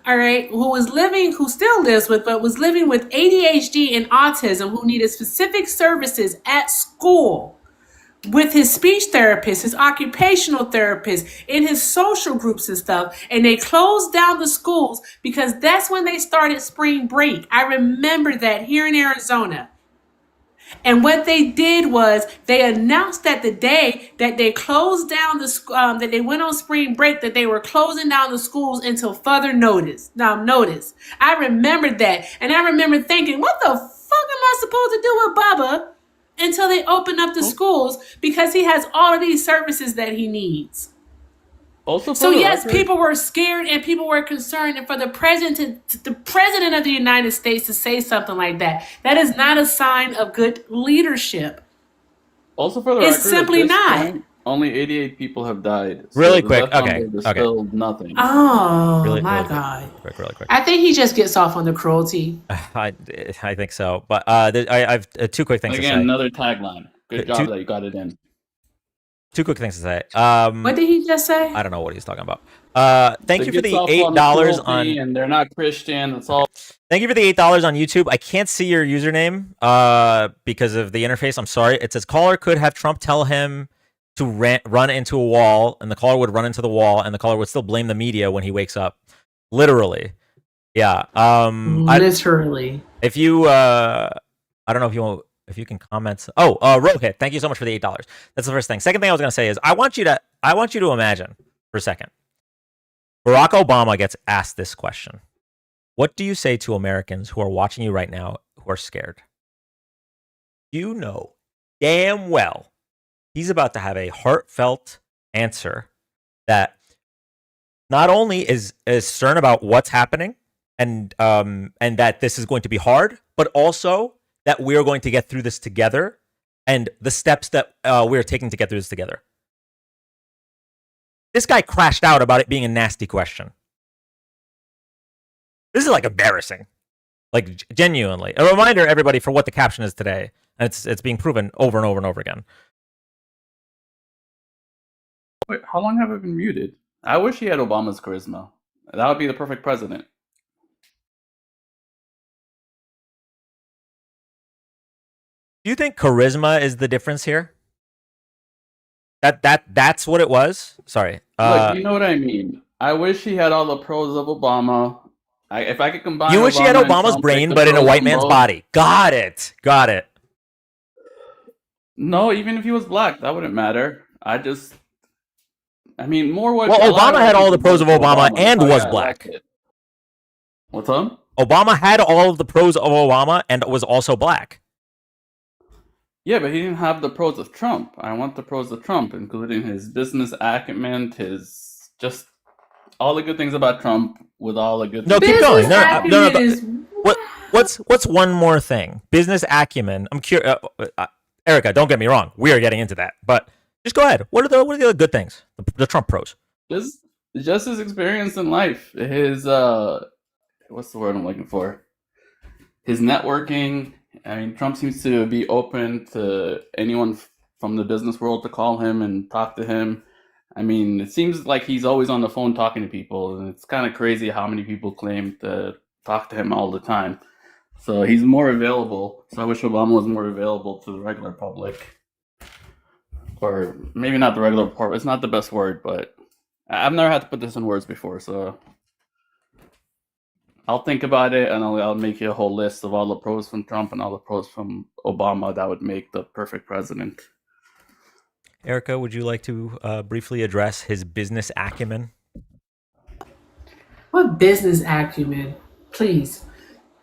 all right, who still lives with, but was living with ADHD and autism, who needed specific services at school with his speech therapist, his occupational therapist, in his social groups and stuff. And they closed down the schools because that's when they started spring break. I remember that here in Arizona. And what they did was they announced that the day that they closed down that they went on spring break, that they were closing down the schools until further notice. I remember that. And I remember thinking, what the fuck am I supposed to do with Bubba until they open up the schools because he has all of these services that he needs. Also, so yes, people were scared and people were concerned, and for the president of the United States to say something like that is not a sign of good leadership. Also, for the It's record, simply at this not. point, only 88 people have died. So Really the quick, death okay, number is okay. still nothing. Oh Really, my really God! Really quick. I think he just gets off on the cruelty. I think so, but I've two quick things to say. Again, another tagline. Good job that you got it in. Two quick things to say. What did he just say? I don't know what he's talking about. Thank you for Gets the off $8 cruelty, on. and they're not Christian. That's all. Thank you for the $8 on YouTube. I can't see your username because of the interface. I'm sorry. It says caller could have Trump tell him to run into a wall, and the caller would run into the wall, and the caller would still blame the media when he wakes up. Literally, yeah. Literally. If you, I don't know if you can comment. Oh, Rohit, thank you so much for the $8. That's the first thing. Second thing I was gonna say is I want you to imagine for a second. Barack Obama gets asked this question. What do you say to Americans who are watching you right now who are scared? You know damn well he's about to have a heartfelt answer that not only is stern about what's happening and that this is going to be hard, but also that we're going to get through this together and the steps that we're taking to get through this together. This guy crashed out about it being a nasty question. This is like embarrassing. Like genuinely. A reminder, everybody, for what the caption is today. And it's being proven over and over and over again. Wait, how long have I been muted? I wish he had Obama's charisma. That would be the perfect president. Do you think charisma is the difference here? That's what it was? Sorry. Look, you know what I mean. I wish he had all the pros of Obama. If I could combine, you wish Obama he had and Obama's Trump, brain, take the but in a pros white from man's both. body. Got it. No, even if he was black, that wouldn't matter. I mean, more what. Well, a lot Obama had all the pros of Obama and That's how was I black. like it. What's up? Obama had all of the pros of Obama and was also black. Yeah, but he didn't have the pros of Trump. I want the pros of Trump, including his business acumen, his just all the good things about Trump with all the good. No, things. keep going. No. What's one more thing? Business acumen. I'm curious. Erica, don't get me wrong. We are getting into that, but just go ahead. What are the other good things? The Trump pros. Just his experience in life. His what's the word I'm looking for? His networking. I mean, Trump seems to be open to anyone from the business world to call him and talk to him. I mean, it seems like he's always on the phone talking to people, and it's kind of crazy how many people claim to talk to him all the time. So he's more available. So I wish Obama was more available to the regular public. Or maybe not the regular public. It's not the best word, but I've never had to put this in words before, so I'll think about it, and I'll make you a whole list of all the pros from Trump and all the pros from Obama that would make the perfect president. Erica, would you like to briefly address his business acumen? What business acumen? Please.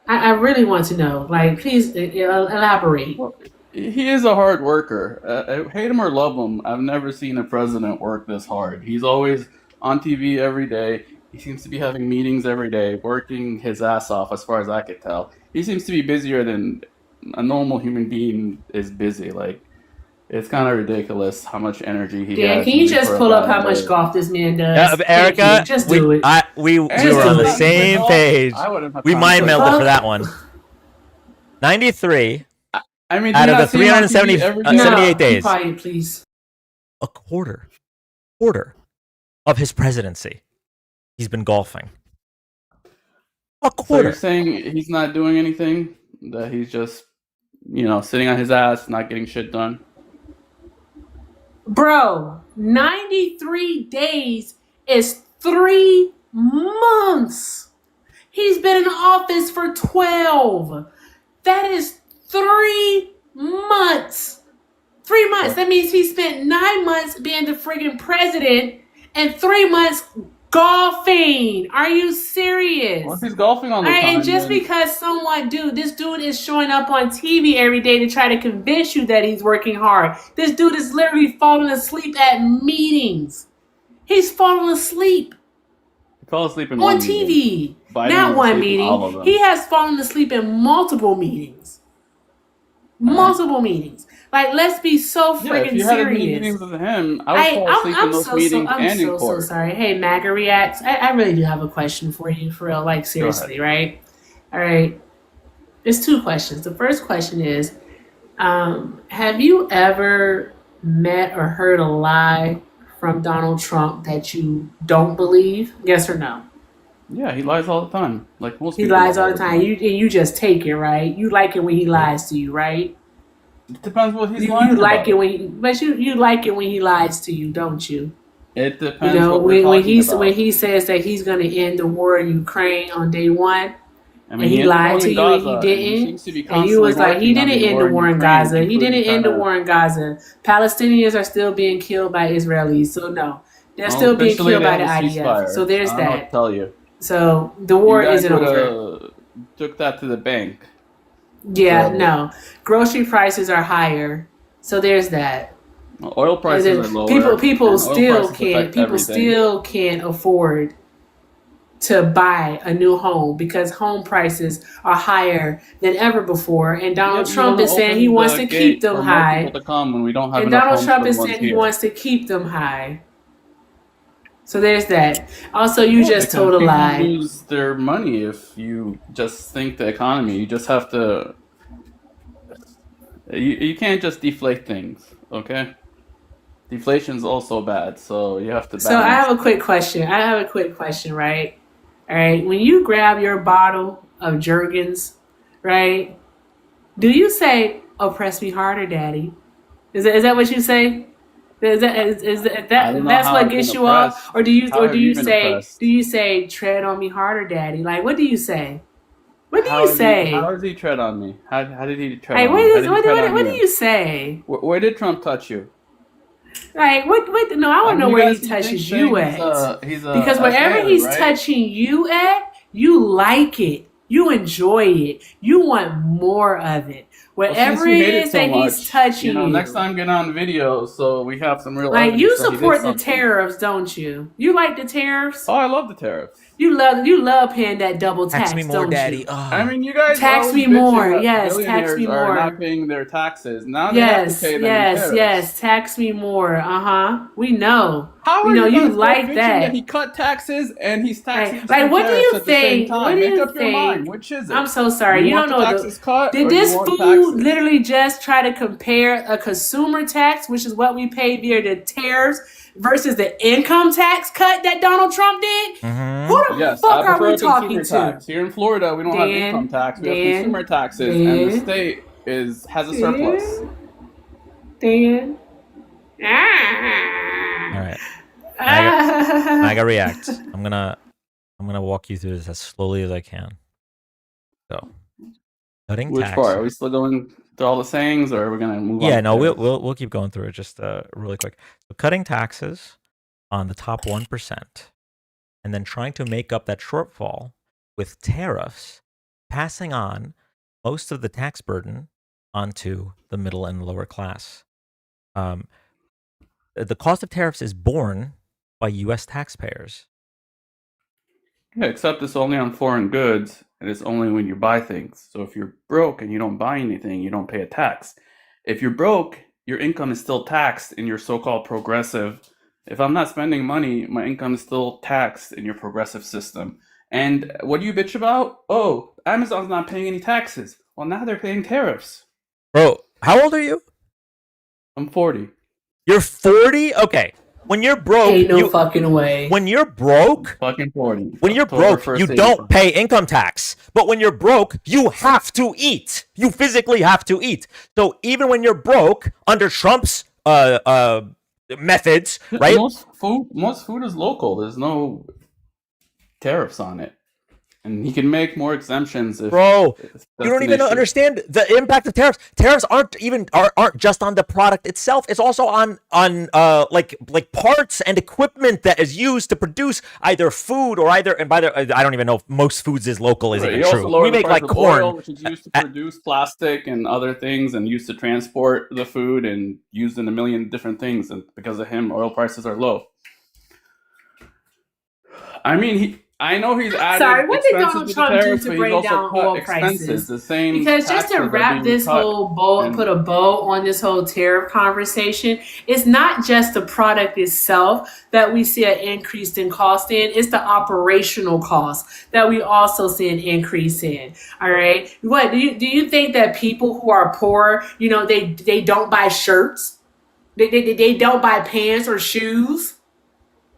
I really want to know. Like, please elaborate. Well, he is a hard worker. Hate him or love him, I've never seen a president work this hard. He's always on TV every day. He seems to be having meetings every day, working his ass off, as far as I could tell. He seems to be busier than a normal human being is busy. Like, it's kind of ridiculous how much energy he has. Can you just pull up how much golf this man does? Erica, just do it. We were on the same page. We mind melded for that one. 93 I mean, out of the 378 days. Be quiet, please. A quarter of his presidency, he's been golfing. A quarter. So you're saying he's not doing anything? That he's just, sitting on his ass, not getting shit done? Bro, 93 days is 3 months. He's been in office for 12. That is 3 months. 3 months. That means he spent 9 months being the friggin' president and 3 months golfing. Are you serious? Well, if he's golfing all the All right, time, and just then because this dude is showing up on TV every day to try to convince you that he's working hard. This dude is literally falling asleep at meetings. He's falling asleep he fell asleep in on one TV. meeting. Biden Not was one asleep in all of meeting. them. He has fallen asleep in multiple meetings. Multiple meetings. Like, let's be so Yeah, if freaking you had as many serious. meetings with him, I would fall asleep in those meetings and in so court. sorry. Hey, MAGA Reacts. I really do have a question for you, for real. Like, seriously, right? All right. There's two questions. The first question is, have you ever met or heard a lie from Donald Trump that you don't believe? Yes or no? Yeah, he lies all the time. Like most He people. lies all the time. You just take it, right? You like it when he lies to you, right? It depends what he's You lying like about. it when you like it when he lies to you, don't you? It depends You know, what we're when talking about. when he says that he's going to end the war in Ukraine on day one, I mean, and he ended the lied war to in you and he Gaza, and didn't, seems to be and you constantly was like, he working on didn't the end the war in Ukraine, Gaza. He including didn't end the trying to- war in Gaza. Palestinians are still being killed by Israelis, so no, they're Well, still being officially killed they by the have a IDF. ceasefire. So there's I don't know what that. to tell you. So the war You guys isn't over. would've took that to the bank. Yeah, So- no. Grocery prices are higher. So there's that. Well, oil prices are lower. People and oil still prices can't. affect People everything. still can't afford to buy a new home because home prices are higher than ever before. And Donald Yeah, Trump you is wanna saying he open wants the to gate keep them for more high. people to come when we don't have And enough Donald homes Trump for is the ones saying he here. wants to keep them high. So there's that. Also, you Yeah, just because told a people lie. lose their money if you just think the economy. You just have to. You can't just deflate things, okay? Deflation's also bad, so you have to balance. So I have a quick question. Right? All right. When you grab your bottle of Jergens, right? Do you say, "Oh, press me harder, Daddy"? Is that what you say? Is I that don't know that's how what I've been gets you off, oppressed. or do you How have you been oppressed? "Tread on me harder, Daddy"? Like, what do you say? What do How you has say? How does he tread on me? How did he tread Like, on me? How did he tread on what do you? you say? Where did Trump touch you? Like, what? No, I want to know you where guys he keep touches you saying at. he's a Because wherever FA, he's right? touching you at, you like it. You enjoy it. You want more of it. Well, Whatever since you it hate it is so that much, he's touching you. next time get on video so we have some real Like, evidence you that he did support the something. tariffs, don't you? You like the tariffs? Oh, I love the tariffs. You love paying that double tax, Tax me more, don't Daddy. you? I mean, you guys Tax always me bitching more. that Yes, tax billionaires me are more. not paying their taxes. Now they have to Yes, pay them in yes, tariffs. yes. Tax me more. We know. How We are know you you guys like bitching that. he cut taxes and he's taxing us Like, with what do tariffs you at the same think? time? What do Make you up your mind. think? Which is it? I'm so sorry. You You want don't the know taxes cut Did or this you want fool taxes? literally just try to compare a consumer tax, which is what we pay via the tariffs, versus the income tax cut that Donald Trump did? Mm-hmm. Who the Yes, fuck I are prefer we a talking consumer to? tax. Here in Florida, we don't have income tax. We have consumer taxes, and the state has a surplus. Dan. All right. I gotta react. I'm gonna walk you through this as slowly as I can. So, cutting Which taxes. part? Are we still going through all the sayings, or are we gonna move on? Yeah, to no, tariffs? we'll keep going through it just really quick. So, cutting taxes on the top 1%, and then trying to make up that shortfall with tariffs, passing on most of the tax burden onto the middle and lower class. The cost of tariffs is borne by U.S. taxpayers. Yeah, except it's only on foreign goods, and it's only when you buy things. So if you're broke and you don't buy anything, you don't pay a tax. If you're broke, your income is still taxed in your so-called progressive. If I'm not spending money, my income is still taxed in your progressive system. And what do you bitch about? Oh, Amazon's not paying any taxes. Well, now they're paying tariffs. Bro, how old are you? I'm 40. You're 40? Okay. When you're broke, Ain't no fucking way. When you're broke, Fucking 40. When you're October broke, 1st, you don't pay income tax. But when you're broke, you have to eat. You physically have to eat. So even when you're broke, under Trump's methods, right? Most food is local. There's no tariffs on it. and he can make more exemptions if Bro, if you that's don't an even issue. understand the impact of tariffs. Tariffs aren't just on the product itself. It's also on like parts and equipment that is used to produce either food or and by the I don't even know if most foods is local is Right. even He also true. lowered We the make price like of corn. oil, which is used to produce plastic and other things, and used to transport the food and used in a million different things. And because of him, oil prices are low. I mean, I know he's added Sorry, what did expenses Donald with the Trump do tariffs, to but he's bring also down cut oil expenses. prices? The same Because just to taxes are wrap being this cut. whole bow, And put a bow on this whole tariff conversation, it's not just the product itself that we see an increase in cost in, it's the operational cost that we also see an increase in. All right. What do you think that people who are poor, they don't buy shirts? They don't buy pants or shoes?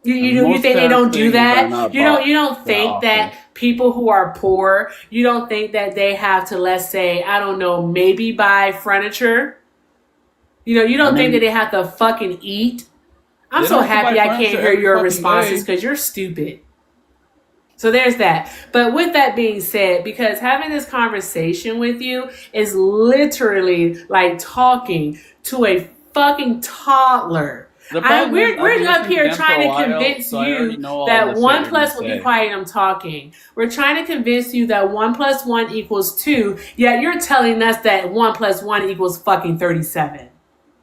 You most think they tariff don't do things are that? not You don't bought that think often. that people who are poor, you don't think that they have to, let's say, I don't know, maybe buy furniture? You don't think that they have to fucking eat? I'm They so don't have to buy happy I can't furniture hear every your fucking responses day. because you're stupid. So there's that. But with that being said, because having this conversation with you is literally like talking to a fucking toddler. The problem is, I've been We're up listening to here them for trying a to while, convince so I already you know all that the shit one you're gonna plus be say. quiet, I'm talking. We're trying to convince you that 1 + 1 = 2, yet you're telling us that 1 + 1 = fucking 37.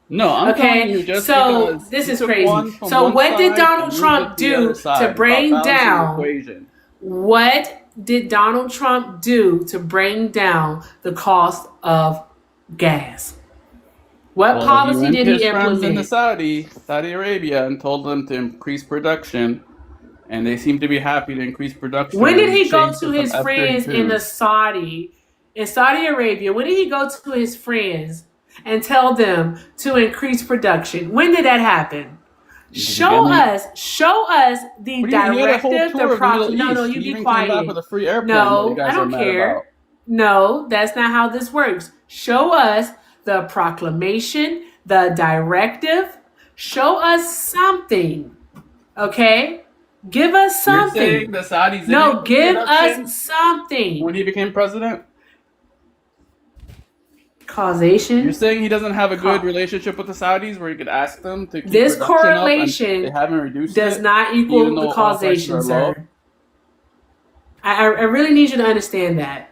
No, I'm telling you Okay, just so because this he is took crazy. one from So one what did side Donald and moved it Trump to the other do to side. It's about bring balancing the down? equation. What did Donald Trump do to bring down the cost of gas? What Well, he policy went did to he his friends in the implement? Saudi Arabia and told them to increase production, and they seem to be happy to increase production. When And did he he go changed to it from his friends in Saudi Arabia? When did he go to his friends and tell them to increase production? When did that happen? Show us the What do you mean? He had a whole directive, tour of the Middle no, East. you He be even came back with quiet. a free airplane that you No, I guys are don't mad about. care. No, that's not how this works. Show us the proclamation, the directive. Show us something. Okay? Give us You're saying something. the Saudis No, didn't give production us something. when he became president? Causation. You're saying he doesn't have a good relationship with the Saudis where he could ask them to keep This production up and correlation they haven't reduced does it, not even equal though the oil prices causation, are low? sir. I really need you to understand that.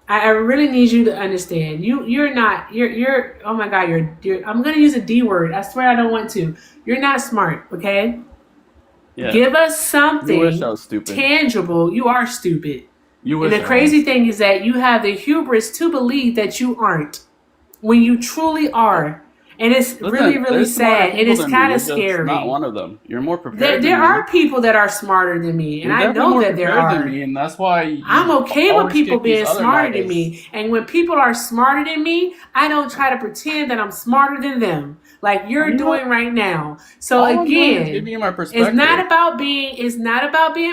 I really need you to understand. You're oh my god, you're I'm gonna use a D word. I swear I don't want to. You're not smart, okay? Yeah. Give us You wish I something was stupid. tangible. You are stupid. You And wish the I crazy was. thing is that you have the hubris to believe that you aren't when you truly are. And it's really, really There's smarter sad. And people it's than me. kind You're of just not scary. one of them. You're more prepared There than me. are people that are smarter than me, and You're I definitely know more that there prepared are. than me, and that's why I'm you okay with always people get these being other smarter than MAGAs. me. And when people are smarter than me, I don't try to pretend that I'm smarter than them, like you're I'm not. doing right now. So All I'm doing is again, giving you my it's perspective. not about being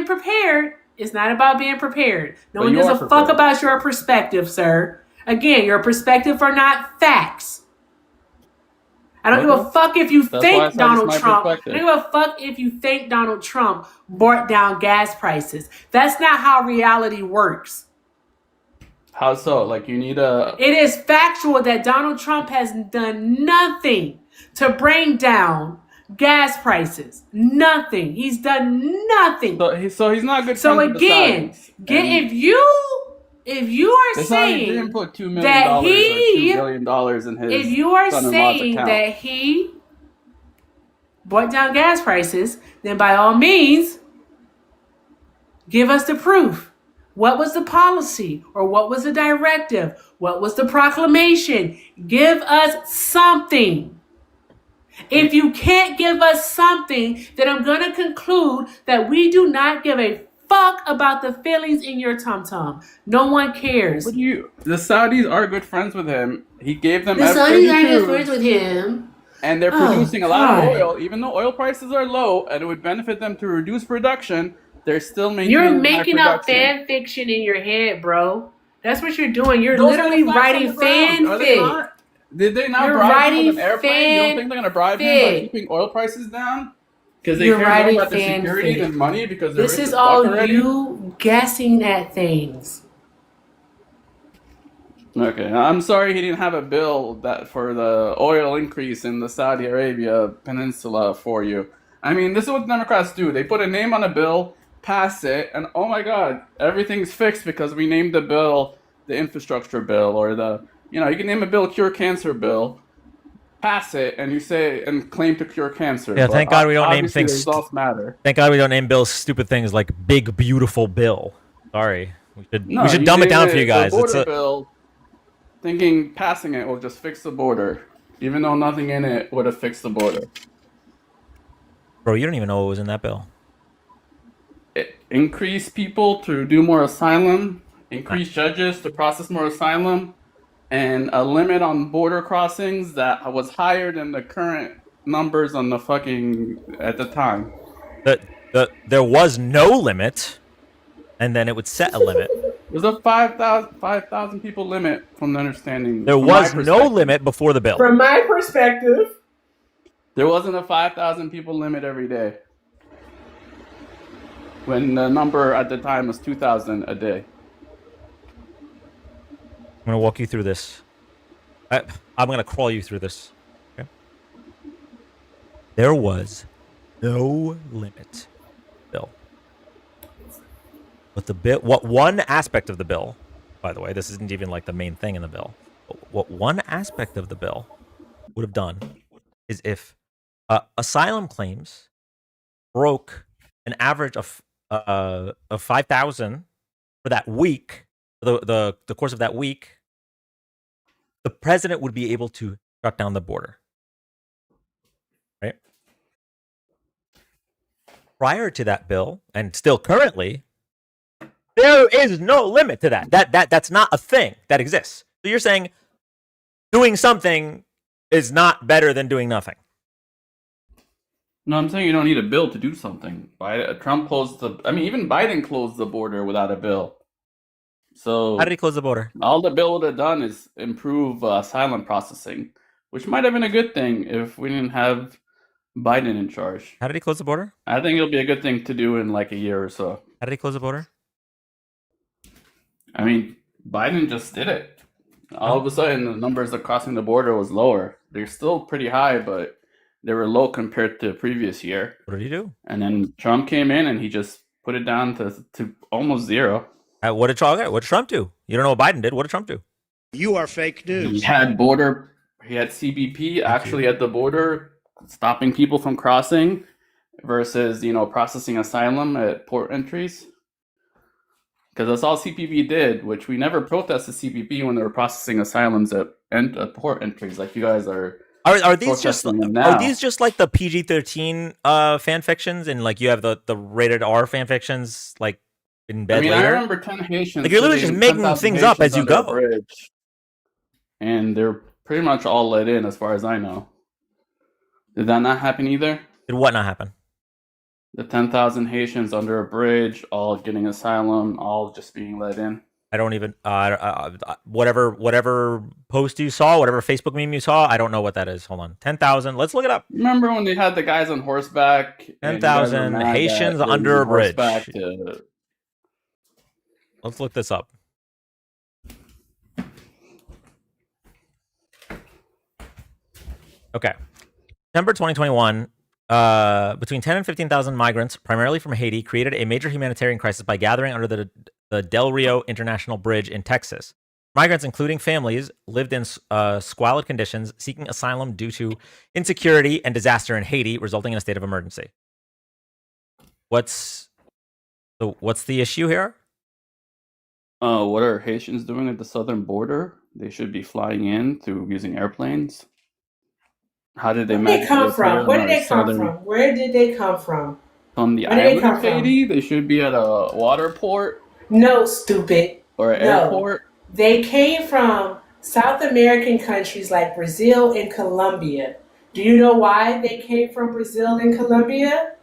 prepared. It's not about being prepared. No But one you gives are a fuck prepared. about your perspective, sir. Again, your perspective are not facts. I don't give a Okay. fuck if you That's why I think said it's Donald my Trump. I perspective. don't give a fuck if you think Donald Trump brought down gas prices. That's not how reality works. How so? Like you need a. It is factual that Donald Trump has done nothing to bring down gas prices. Nothing. He's done nothing. So he's not good So friends with the again, Saudis. And if you are the Saudis saying didn't put $2 million that or $2 he, billion in his if you are son-in-law's saying account. that he brought down gas prices, then by all means, give us the proof. What was the policy or what was the directive? What was the proclamation? Give us something. If you can't give us something, then I'm going to conclude that we do not give a fuck about the feelings in your tum-tum. No one cares. But the Saudis are good friends with him. He gave them The everything Saudis to are good choose. friends with him. And they're Oh, producing a lot of God. oil. Even though oil prices are low and it would benefit them to reduce production, they're still maintaining You're high making up production. fan fiction in your head, bro. That's what you're doing. You're Those are the literally facts on writing the ground, are they fanfic. not? Did they not You're bribe him writing with an airplane? You don't think they're going to bribe him by fanfic. keeping oil prices down? Because they You're care more writing about the security fanfic. than money because they're This rich is as all fuck already. you guessing at things. Okay, I'm sorry he didn't have a bill that for the oil increase in the Saudi Arabia Peninsula for you. I mean, this is what Democrats do. They put a name on a bill, pass it, and oh my God, everything's fixed because we named the bill the infrastructure bill or you can name a bill cure cancer bill, pass it, and you say and claim to cure cancer. Yeah, but thank God we don't name obviously the things. results matter. Thank God we don't name bills stupid things like Big Beautiful Bill. Sorry, No, we should you dumb it named down for you the guys. It's border a bill, thinking passing it will just fix the border, even though nothing in it would have fixed the border. bro. You don't even know what was in that bill. Increase people to do more asylum, increase judges to process more asylum, and a limit on border crossings that was higher than the current numbers on the fucking at the time. There was no limit, and then it would set a limit. There's a 5,000 people limit from the understanding. There from was my no perspective. limit before the bill. From my perspective, There wasn't a 5,000 people limit every day. When the number at the time was 2,000 a day. I'm gonna walk you through this. I'm gonna crawl you through this. Okay. There was no limit bill. But the bill, what one aspect of the bill, by the way, this isn't even like the main thing in the bill. But what one aspect of the bill would have done is if asylum claims broke an average of 5,000 for that week, the course of that week, the president would be able to shut down the border. Right? Prior to that bill, and still currently, there is no limit to that. That's not a thing that exists. So you're saying doing something is not better than doing nothing. No, I'm saying you don't need a bill to do something. Trump closed even Biden closed the border without a bill. So how did he close the border? All the bill would have done is improve asylum processing, which might have been a good thing if we didn't have Biden in charge. How did he close the border? I think it'll be a good thing to do in like a year or so. How did he close the border? I mean, Biden just did it. All of a sudden, the numbers of crossing the border was lower. They're still pretty high, but they were low compared to the previous year. What did he do? And then Trump came in and he just put it down to almost zero. What did Trump do? You don't know what Biden did. What did Trump do? You are fake news. He had CBP actually at the border, stopping people from crossing versus, processing asylum at port entries. Because that's all CBP did, which we never protested CBP when they were processing asylums at port entries, like you guys are. Are these just like the PG-13 fan fictions, and like you have the rated R fan fictions like in bed later? I remember 10 Haitians. Like you're literally just making things up as you go. Bridge, and they're pretty much all let in, as far as I know. Did that not happen either? Did what not happen? The 10,000 Haitians under a bridge, all getting asylum, all just being let in. I don't even whatever post you saw, whatever Facebook meme you saw, I don't know what that is. Hold on, 10,000. Let's look it up. Remember when they had the guys on horseback? 10,000 Haitians under a bridge. Let's look this up. Okay, September 2021. Between 10 and 15,000 migrants, primarily from Haiti, created a major humanitarian crisis by gathering under the Del Rio International Bridge in Texas. Migrants, including families, lived in squalid conditions, seeking asylum due to insecurity and disaster in Haiti, resulting in a state of emergency. What's the issue here? What are Haitians doing at the southern border? They should be flying in through using airplanes. How did they come from? Where did they come from? Where did they come from? From the island of Haiti? They should be at a water port. No, stupid. Or an airport. They came from South American countries like Brazil and Colombia. Do you know why they came from Brazil and Colombia?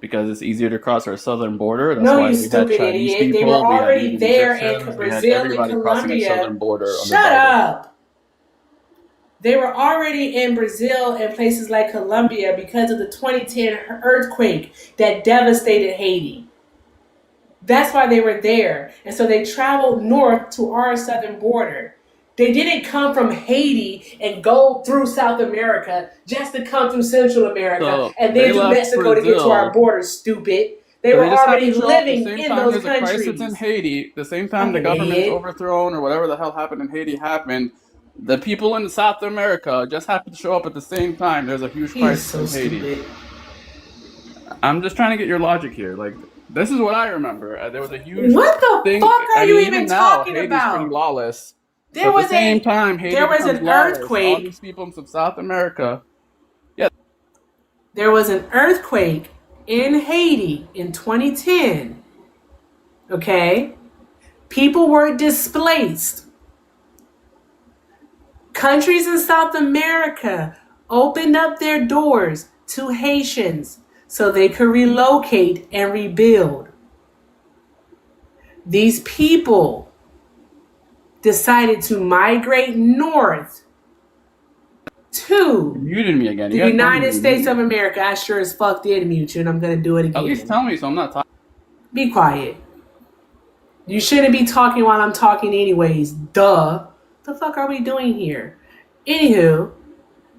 Because it's easier to cross our southern border. That's no, why you stupid idiot. They were already there in Brazil and Colombia. Shut up. They were already in Brazil and places like Colombia because of the 2010 earthquake that devastated Haiti. That's why they were there. And so they traveled north to our southern border. They didn't come from Haiti and go through South America just to come through Central America So and they then through left Mexico to get to our Brazil. border, stupid. They So were they just already happened to show up the living same in time those there's a crisis in countries. Haiti, the same time the Fucking government's idiot. overthrown or whatever the hell happened in Haiti happened. The people in South America just happened to show up at the same time. There's a huge He is crisis so in Haiti. stupid. I'm just trying to get your logic here. Like, this is what I remember. There was a huge What the thing. fuck are I you mean, even even now, talking Haiti's pretty about? lawless. There So at the was same time, Haiti becomes an lawless. All earthquake. these people from South America. There was an earthquake in Haiti in 2010. Okay? People were displaced. Countries in South America opened up their doors to Haitians so they could relocate and rebuild. These people decided to migrate north to You muted me again. the You guys told me United to States mute. of America. I sure as fuck did mute you, and I'm going to do it At least again. tell me so I'm not talking. Be quiet. You shouldn't be talking while I'm talking anyways. Duh. The fuck are we doing here? Anywho,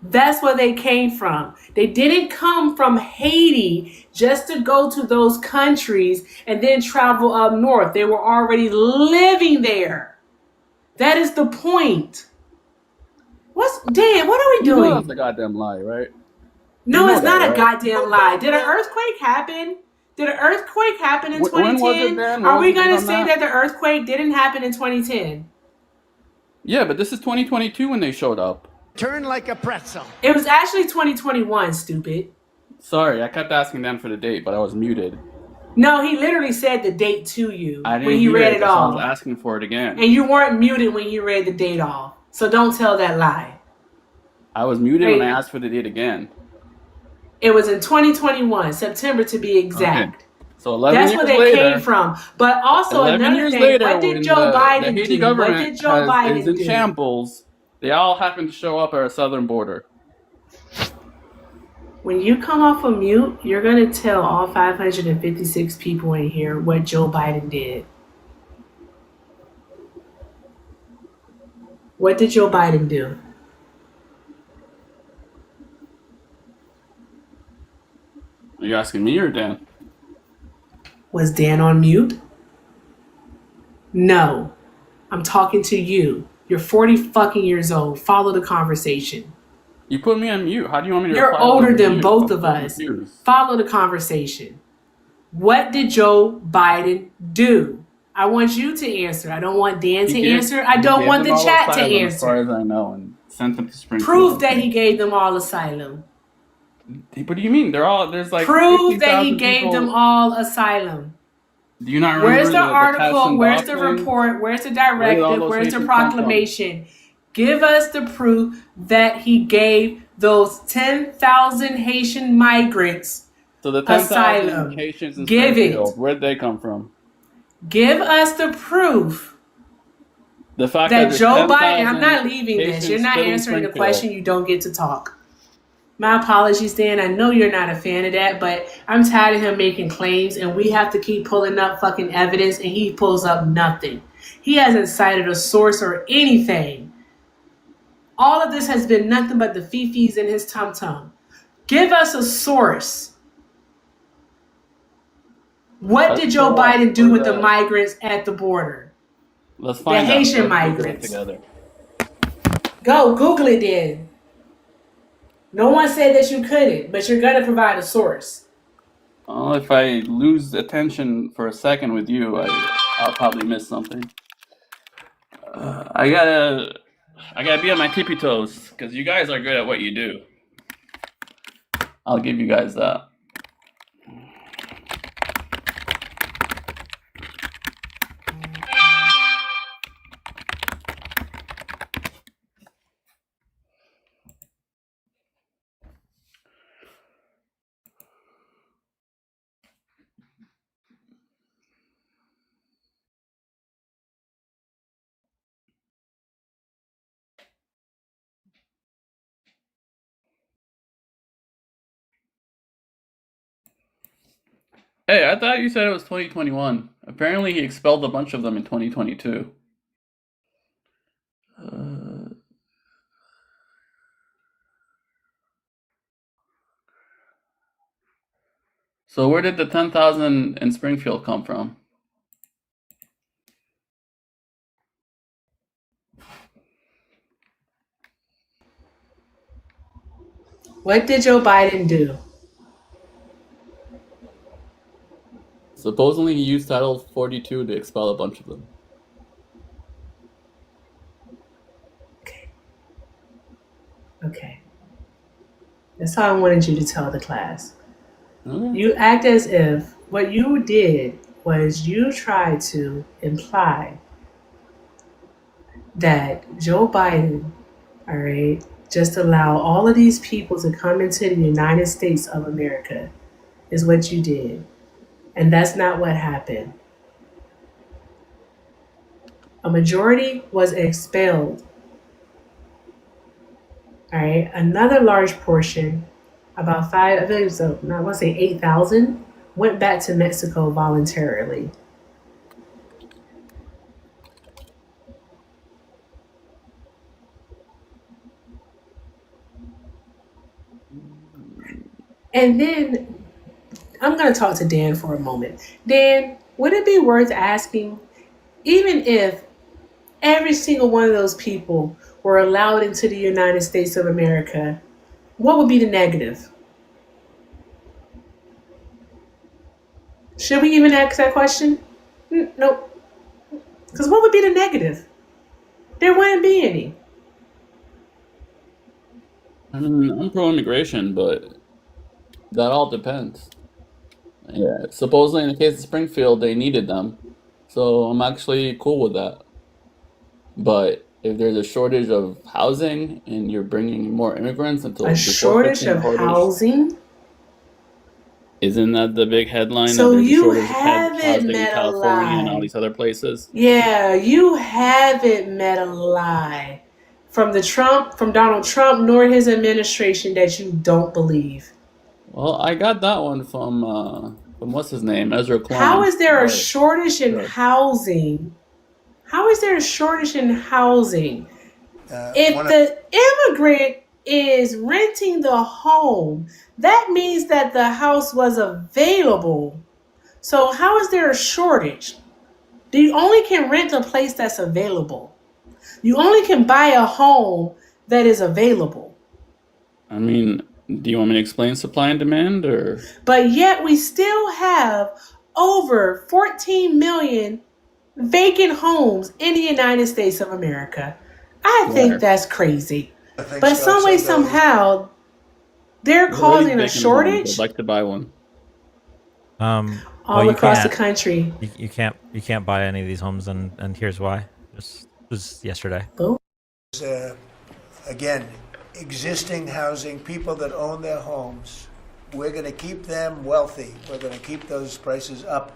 that's where they came from. They didn't come from Haiti just to go to those countries and then travel up north. They were already living there. That is the point. Dan, what are we You know doing? that's a goddamn lie, right? No, You know it's not that, a right? goddamn lie. Did an earthquake happen? Did an earthquake happen in When was it, 2010? Dan? What Are was we the date going to on say that? that the earthquake didn't happen in 2010? Yeah, but this is 2022 when they showed up. Turn like a pretzel. It was actually 2021, stupid. Sorry, I kept asking Dan for the date, but I was muted. No, he literally said the date to you I didn't when he hear read it, it that's why I was off. asking for it again. And you weren't muted when he read the date off. So don't tell that lie. I was muted when I Hey. asked for the date again. It was in 2021, September to be exact. Okay. So 11 That's years where they later, came from. But also 11 another years thing, later, what did when Joe the Biden Haiti do? What government did Joe is Biden in do? shambles, they all happen to show up at our southern border. When you come off of mute, you're going to tell all 556 people in here what Joe Biden did. What did Joe Biden do? Are you asking me or Dan? Was Dan on mute? No. I'm talking to you. You're 40 fucking years old. Follow the conversation. You put me on mute. How do you want me to You're reply? older than mute? both I'm of so us. confused. Follow the conversation. What did Joe Biden do? I want you to answer. I don't want Dan to answer. I don't want the chat to answer. As far as I know, and sent them to Springfield. Prove that he gave them all asylum. What do you mean? There's like Prove that he 15,000 gave people. them all asylum. Do you not remember Where's the article? Where's the document? report? Where's the Where did all directive? those Where's the Haitians come from? proclamation? Give us the proof that he gave those 10,000 Haitian migrants So the 10,000 asylum. Haitians in Give Springfield, it. where'd they come from? Give us the proof The fact that there's Joe Biden, 10,000 I'm not leaving this. Haitians You're not still in answering the Springfield. question. You don't get to talk. My apologies, Dan. I know you're not a fan of that, but I'm tired of him making claims, and we have to keep pulling up fucking evidence, and he pulls up nothing. He hasn't cited a source or anything. All of this has been nothing but the fifis in his tum-tum. Give us a source. What did Joe Biden do with the migrants at the border? Let's find The out. Haitian Let's Google it migrants. together. Go, Google it then. No one said that you couldn't, but you're going to provide a source. Well, if I lose attention for a second with you, I'll probably miss something. I gotta be on my tippy toes because you guys are good at what you do. I'll give you guys that. Hey, I thought you said it was 2021. Apparently, he expelled a bunch of them in 2022. So where did the 10,000 in Springfield come from? What did Joe Biden do? Supposedly, he used Title 42 to expel a bunch of them. Okay. That's how I wanted you to tell the class. Okay. You act as if what you did was you tried to imply that Joe Biden, all right, just allow all of these people to come into the United States of America is what you did. And that's not what happened. A majority was expelled. All right. Another large portion, about I think it was, I want to say 8,000, went back to Mexico voluntarily. And then I'm going to talk to Dan for a moment. Dan, would it be worth asking, even if every single one of those people were allowed into the United States of America, what would be the negative? Should we even ask that question? Nope. Because what would be the negative? There wouldn't be any. I mean, I'm pro-immigration, but that all depends. Yeah, supposedly in the case of Springfield, they needed them, so I'm actually cool with that. But if there's a shortage of housing and you're bringing more immigrants until A before shortage fixing of shortage, housing? isn't that the big headline that So there's a you shortage of haven't housing in met a California and all lie. these other places? Yeah, you haven't met a lie from Donald Trump, nor his administration that you don't believe. Well, I got that one from what's his name, Ezra How Klein. is there a But shortage in sure. housing? How is there a shortage in housing? If one of- the immigrant is renting the home, that means that the house was available. So how is there a shortage? You only can rent a place that's available. You only can buy a home that is available. I mean, do you want me to explain supply and demand, or? But yet we still have over 14 million vacant homes in the United States of America. I think Where? that's crazy. I think But so, some way, so the- somehow, they're What are these causing a vacant homes? shortage I'd like to buy one. all you across the can't. country. You can't buy any of these homes, and here's why. This was yesterday. Again, existing housing, people that own their homes, we're going to keep them wealthy. We're going to keep those prices up.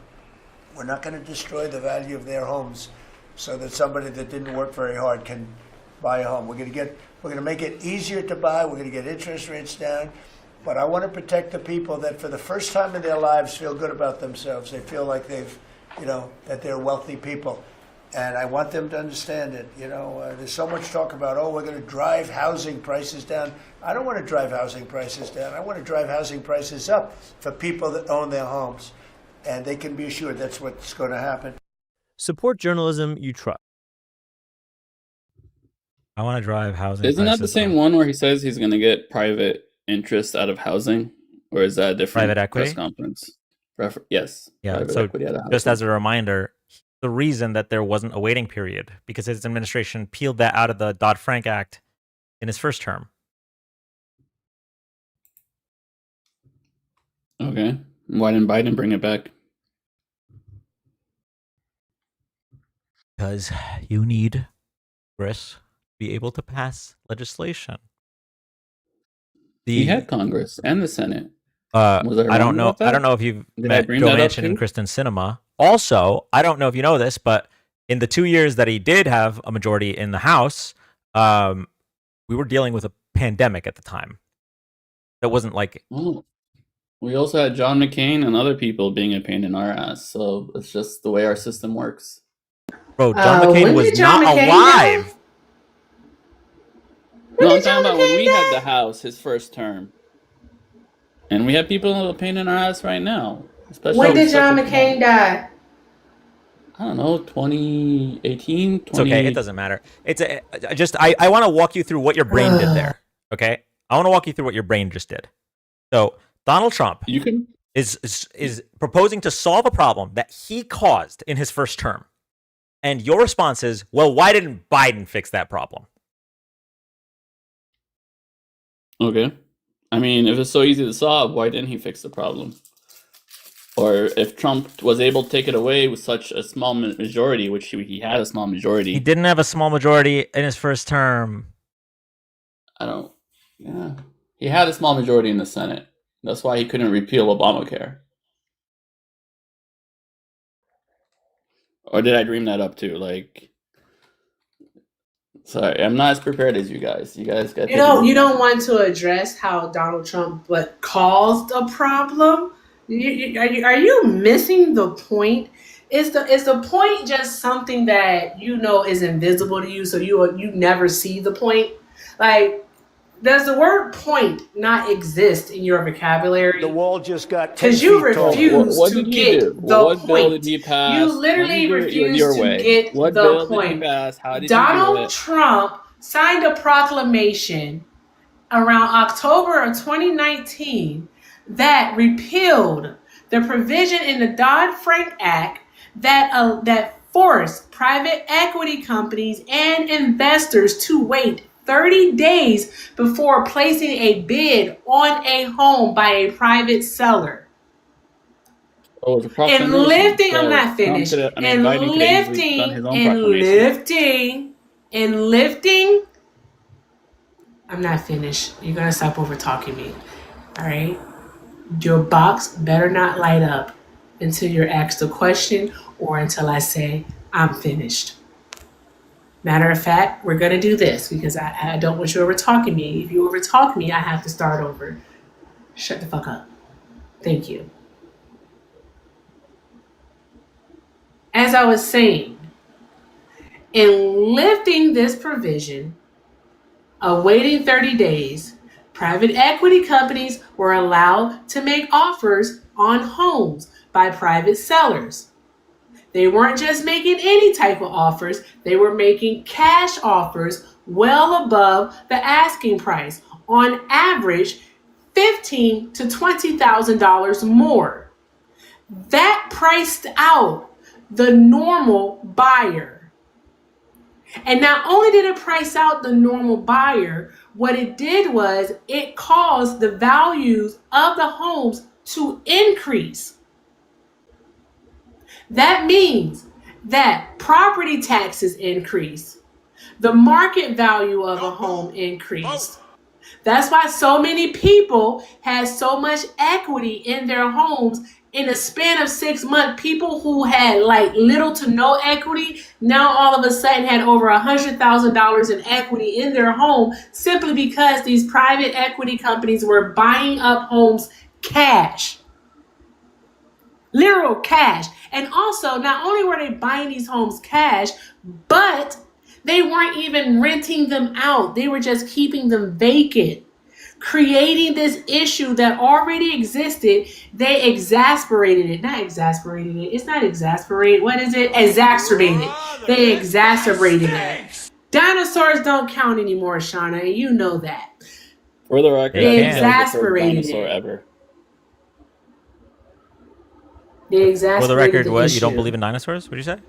We're not going to destroy the value of their homes so that somebody that didn't work very hard can buy a home. We're going to make it easier to buy. We're going to get interest rates down. But I want to protect the people that for the first time in their lives feel good about themselves. They feel like that they're wealthy people. And I want them to understand it. There's so much talk about, we're going to drive housing prices down. I don't want to drive housing prices down. I want to drive housing prices up for people that own their homes. And they can be assured that's what's going to happen. Support journalism you trust. I want to drive housing. Isn't that the same one where he says he's going to get private interest out of housing? Or is that a different Private equity? press conference? Yes. Yeah. Private So equity out of just housing. as a reminder, the reason that there wasn't a waiting period because his administration peeled that out of the Dodd-Frank Act in his first term. Okay. Why didn't Biden bring it back? Because you need, Chris, to be able to pass legislation. He had Congress and the Senate. Was I don't know. about that? I don't know if you've Did I met bring Joe that up Manchin and too? Kristen Sinema. Also, I don't know if you know this, but in the 2 years that he did have a majority in the House, we were dealing with a pandemic at the time. That wasn't like We also had John McCain and other people being a pain in our ass. So it's just the way our system works. Bro, John McCain When was did John not McCain alive. die? No, I'm did John talking about when McCain we had die? the House, his first term. And we have people a pain in our ass right now. Especially When with did such John a small, McCain die? I don't know, 2018, It's okay. It doesn't matter. I want to walk you through what your brain did there. Okay? I want to walk you through what your brain just did. So, Donald Trump You can is proposing to solve a problem that he caused in his first term. And your response is, well, why didn't Biden fix that problem? Okay. I mean, if it's so easy to solve, why didn't he fix the problem? Or if Trump was able to take it away with such a small majority, which he had a small majority. He didn't have a small majority in his first term. Yeah. He had a small majority in the Senate. That's why he couldn't repeal Obamacare. Or did I dream that up too? Like, sorry, I'm not as prepared as you guys. You guys got You don't want to address how Donald Trump caused a problem. Are you missing the point? Is the point just something that is invisible to you, so you never see the point? Like, does the word point not exist in your vocabulary? The wall just got 10 Because you feet tall. refuse What to did he get do? the What bill did point. he pass? You Let me literally do it refuse your to way. get What the bill did he point. pass? How did he do Donald it? Trump signed a proclamation around October of 2019 that repealed the provision in the Dodd-Frank Act that forced private equity companies and investors to wait 30 days before placing a bid on a home by a private seller. Oh, it was a And proclamation. lifting, I'm So not Trump finished. Biden could have easily done his own proclamation. Lifting. I'm not finished. You're gonna stop over talking me. All right. Your box better not light up until you're asked a question or until I say I'm finished. Matter of fact, we're gonna do this because I don't want you over talking me. If you over talk me, I have to start over. Shut the fuck up. Thank you. As I was saying, in lifting this provision of waiting 30 days, private equity companies were allowed to make offers on homes by private sellers. They weren't just making any type of offers, they were making cash offers well above the asking price, on average $15,000 to $20,000 more. That priced out the normal buyer. And not only did it price out the normal buyer, what it did was it caused the values of the homes to increase. That means that property taxes increase. The market value of a home increased. That's why so many people had so much equity in their homes. In a span of 6 months, people who had little to no equity now all of a sudden had over $100,000 in equity in their home, simply because these private equity companies were buying up homes cash. Literal cash. And also, not only were they buying these homes cash, but they weren't even renting them out. They were just keeping them vacant, creating this issue that already existed. They exasperated it. Not exasperated it. It's not exasperated. What is it? Exacerbated. They exacerbated it. Dinosaurs don't count anymore, Shauna, and you know that. For the record, They I think I was the first exasperated dinosaur it. ever. They exasperated For the record, the what? issue. You don't believe in dinosaurs? What did you say?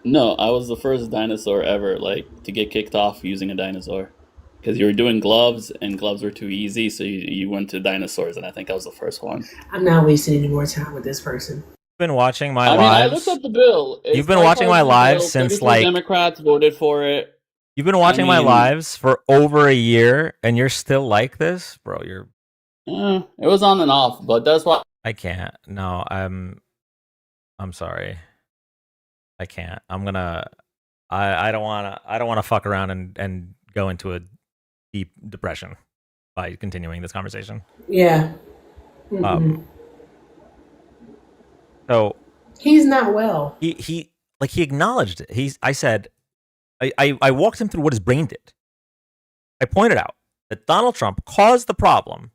No, I was the first dinosaur ever, to get kicked off using a dinosaur. Because you were doing gloves, and gloves were too easy, so you went to dinosaurs, and I think I was the first one. I'm not wasting any more time with this person. You've been watching my I mean, I looked lives. up the bill. It's You've been watching my bipartisan lives bill. since 33 Democrats voted for it. You've been watching my lives for over a year, and you're still like this, bro. It was on and off, but that's why I can't. No, I'm sorry. I can't. I don't wanna fuck around and go into a deep depression by continuing this conversation. Yeah. Mm-mm. So He's not well. he acknowledged it. I said, I walked him through what his brain did. I pointed out that Donald Trump caused the problem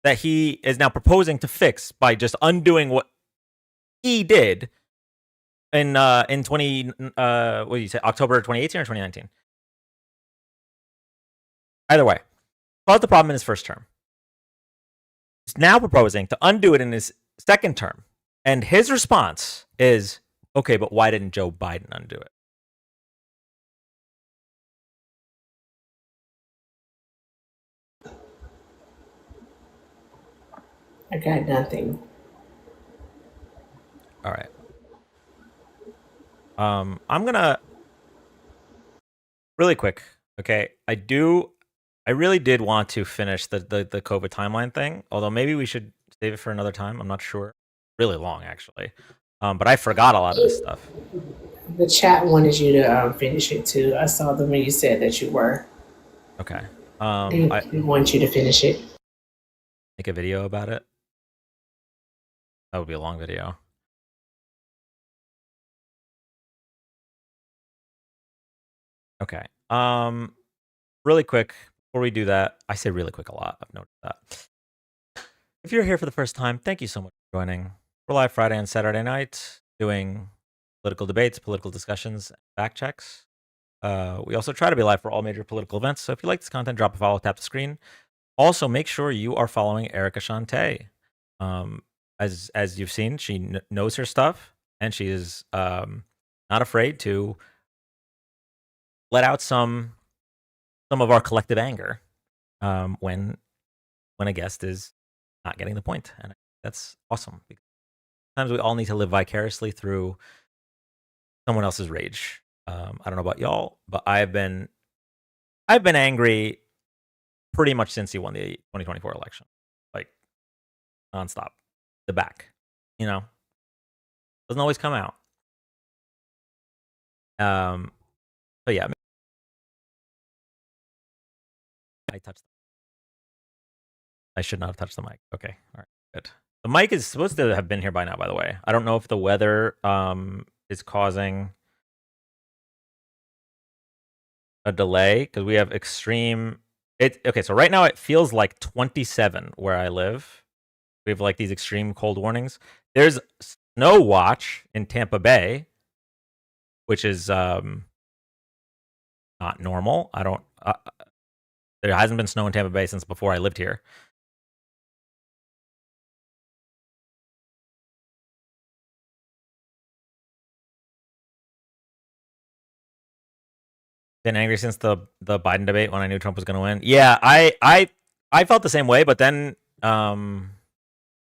that he is now proposing to fix by just undoing what he did in 20 what do you say, October 2018 or 2019? Either way, caused the problem in his first term. He's now proposing to undo it in his second term. And his response is, okay, but why didn't Joe Biden undo it? I got nothing. All right. I'm gonna really quick. Okay, I really did want to finish the COVID timeline thing. Although maybe we should save it for another time. I'm not sure. Really long, actually. But I forgot a lot of this stuff. The chat wanted you to finish it too. I saw them when you said that you were. Okay. I want you to finish it. Make a video about it. That would be a long video. Okay. Really quick before we do that, I say really quick a lot. I've noticed that. If you're here for the first time, thank you so much for joining. We're live Friday and Saturday night doing political debates, political discussions, fact checks. We also try to be live for all major political events. So if you like this content, drop a follow, tap the screen. Also, make sure you are following Erica Shante. As you've seen, she knows her stuff, and she is not afraid to let out some of our collective anger when a guest is not getting the point, and that's awesome. Because sometimes we all need to live vicariously through someone else's rage. I don't know about y'all, but I've been angry pretty much since he won the 2024 election, like nonstop. The back, doesn't always come out. So yeah, I should not have touched the mic. Okay, all right, good. The mic is supposed to have been here by now, by the way. I don't know if the weather is causing a delay because we have extreme. Okay, so right now it feels like 27 where I live. We have like these extreme cold warnings. There's snow watch in Tampa Bay, which is not normal. I don't. There hasn't been snow in Tampa Bay since before I lived here. Been angry since the Biden debate when I knew Trump was going to win. Yeah, I felt the same way, but then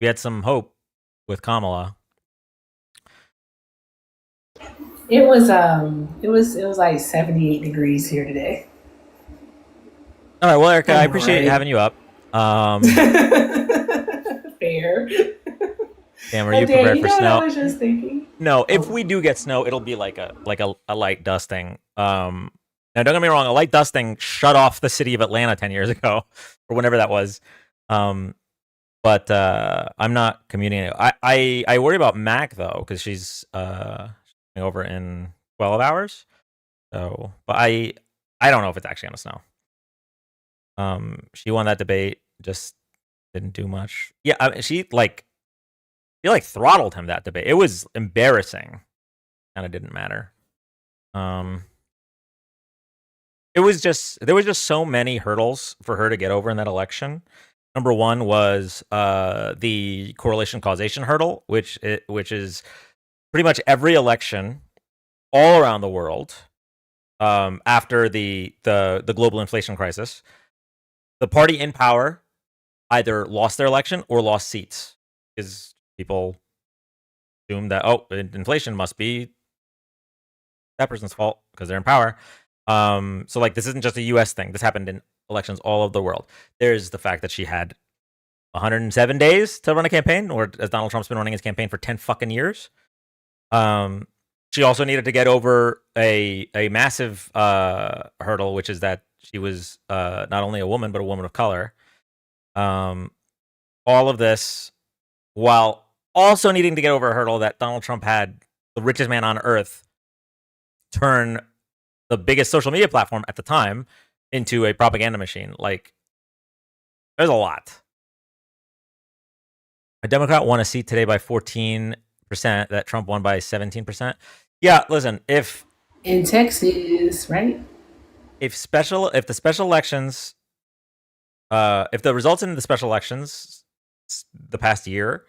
we had some hope with Kamala. It was like 78 degrees here today. All right, well, Erica, I appreciate having you up. Fair. Damn, are you prepared for snow? I was just thinking. No, if we do get snow, it'll be like a light dusting. Now, don't get me wrong, a light dusting shut off the city of Atlanta 10 years ago, or whenever that was. But I'm not commuting. I worry about Mac though, because she's over in 12 hours. So, but I don't know if it's actually gonna snow. She won that debate, just didn't do much. Yeah, I mean, she throttled him that debate. It was embarrassing. Kind of didn't matter. There was just so many hurdles for her to get over in that election. Number one was the correlation causation hurdle, which is pretty much every election all around the world after the global inflation crisis. The party in power either lost their election or lost seats because people assume that inflation must be that person's fault because they're in power. So like this isn't just a U.S. thing. This happened in elections all over the world. There's the fact that she had 107 days to run a campaign, or as Donald Trump's been running his campaign for 10 fucking years. She also needed to get over a massive hurdle, which is that she was not only a woman but a woman of color. all of this while also needing to get over a hurdle that Donald Trump had the richest man on earth turn the biggest social media platform at the time into a propaganda machine. Like, there's a lot. A Democrat won a seat today by 14%, that Trump won by 17%. Yeah, listen, if In Texas, right? the special elections, if the results in the special elections the past year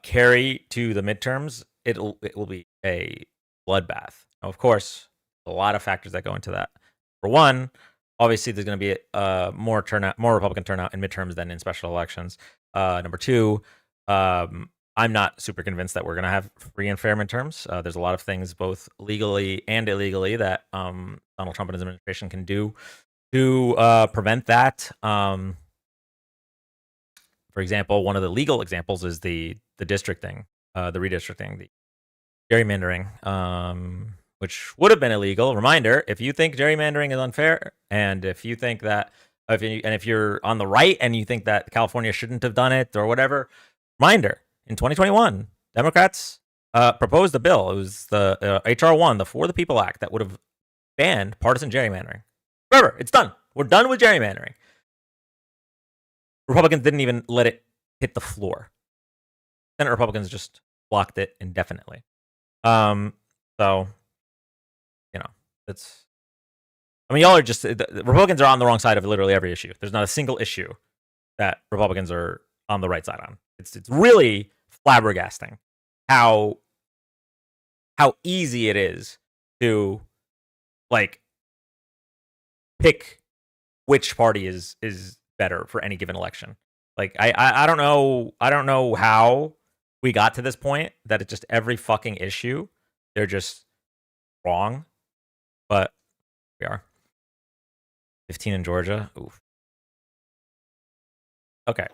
carry to the midterms, it will be a bloodbath. Now, of course, a lot of factors that go into that. For one, obviously there's going to be more Republican turnout in midterms than in special elections. Number two, I'm not super convinced that we're going to have free and fair midterms. There's a lot of things, both legally and illegally, that Donald Trump and his administration can do to prevent that. For example, one of the legal examples is the districting, the redistricting, the gerrymandering, which would have been illegal. Reminder: if you think gerrymandering is unfair, and if you think that, if you're on the right and you think that California shouldn't have done it or whatever, reminder: in 2021, Democrats proposed a bill. It was the HR 1, the For the People Act, that would have banned partisan gerrymandering. Remember, it's done. We're done with gerrymandering. Republicans didn't even let it hit the floor. Senate Republicans just blocked it indefinitely. So, it's. I mean, y'all are just. The Republicans are on the wrong side of literally every issue. There's not a single issue that Republicans are on the right side on. It's really flabbergasting how easy it is to pick which party is better for any given election. Like, I don't know how we got to this point that it's just every fucking issue they're just wrong, but we are. 15 in Georgia. Oof. Okay.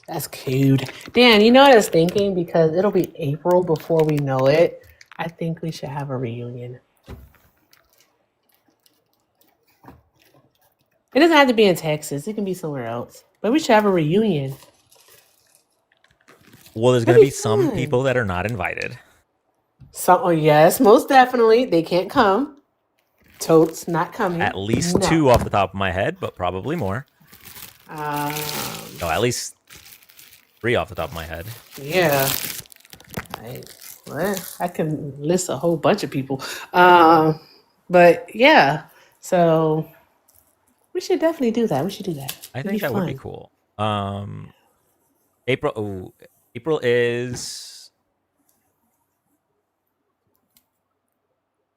That's cute. Dan, you know what I was thinking? Because it'll be April before we know it. I think we should have a reunion. It doesn't have to be in Texas. It can be somewhere else. But we should have a reunion. Well, there's going to be some people that are not invited. Oh, yes, most definitely. They can't come. Totes not coming. At least 2 off the top of my head, but probably more. No, at least 3 off the top of my head. Yeah. I can list a whole bunch of people. But yeah. So we should definitely do that. We should do that. I think that would be cool. April is,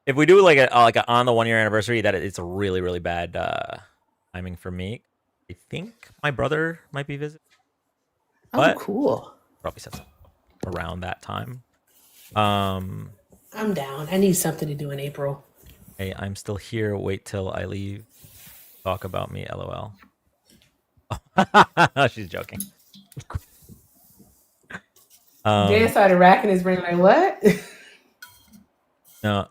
if we do like a on the 1 year anniversary, that it's a really, really bad timing for me. I think my brother might be visiting. Oh, cool. Probably set something around that time. I'm down. I need something to do in April. Hey, I'm still here. Wait till I leave. Talk about me, LOL. She's joking. Dan started racking his brain like, what? No,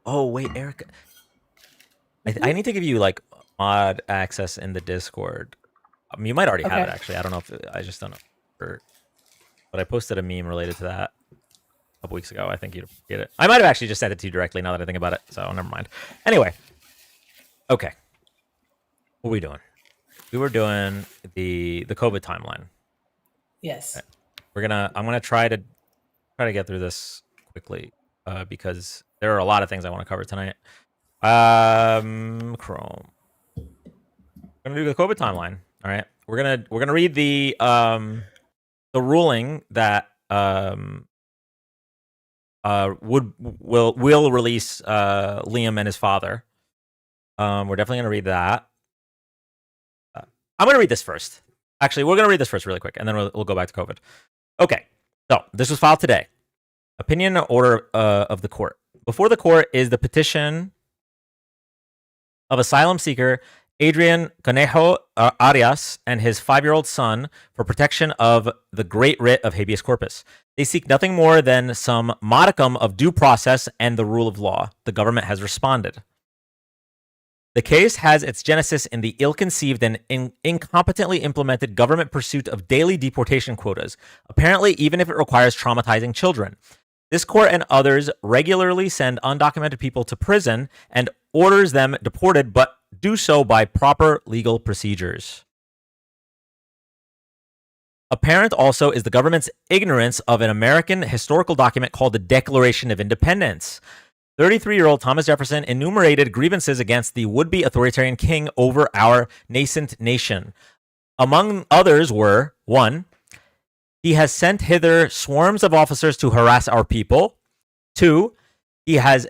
oh wait, Erica, I need to give you like mod access in the Discord. You might already have it, actually. I don't know if I just don't know. But I posted a meme related to that a couple weeks ago. I think you'd get it. I might have actually just sent it to you directly now that I think about it. So never mind. Anyway, okay. What are we doing? We were doing the COVID timeline. Yes. Okay. I'm gonna try to get through this quickly because there are a lot of things I want to cover tonight. Chrome. We're gonna do the COVID timeline. All right. We're gonna read the ruling that will release Liam and his father. We're definitely gonna read that. I'm gonna read this first. Actually, we're gonna read this first really quick, and then we'll go back to COVID. Okay, so this was filed today. Opinion order of the court. Before the court is the petition of asylum seeker Adrian Conejo Arias and his 5-year-old son for protection of the great writ of habeas corpus. They seek nothing more than some modicum of due process and the rule of law. The government has responded. The case has its genesis in the ill-conceived and incompetently implemented government pursuit of daily deportation quotas, apparently even if it requires traumatizing children. This court and others regularly send undocumented people to prison and orders them deported, but do so by proper legal procedures. Apparent also is the government's ignorance of an American historical document called the Declaration of Independence. 33-year-old Thomas Jefferson enumerated grievances against the would-be authoritarian king over our nascent nation. Among others were, 1. He has sent hither swarms of officers to harass our people. 2. He has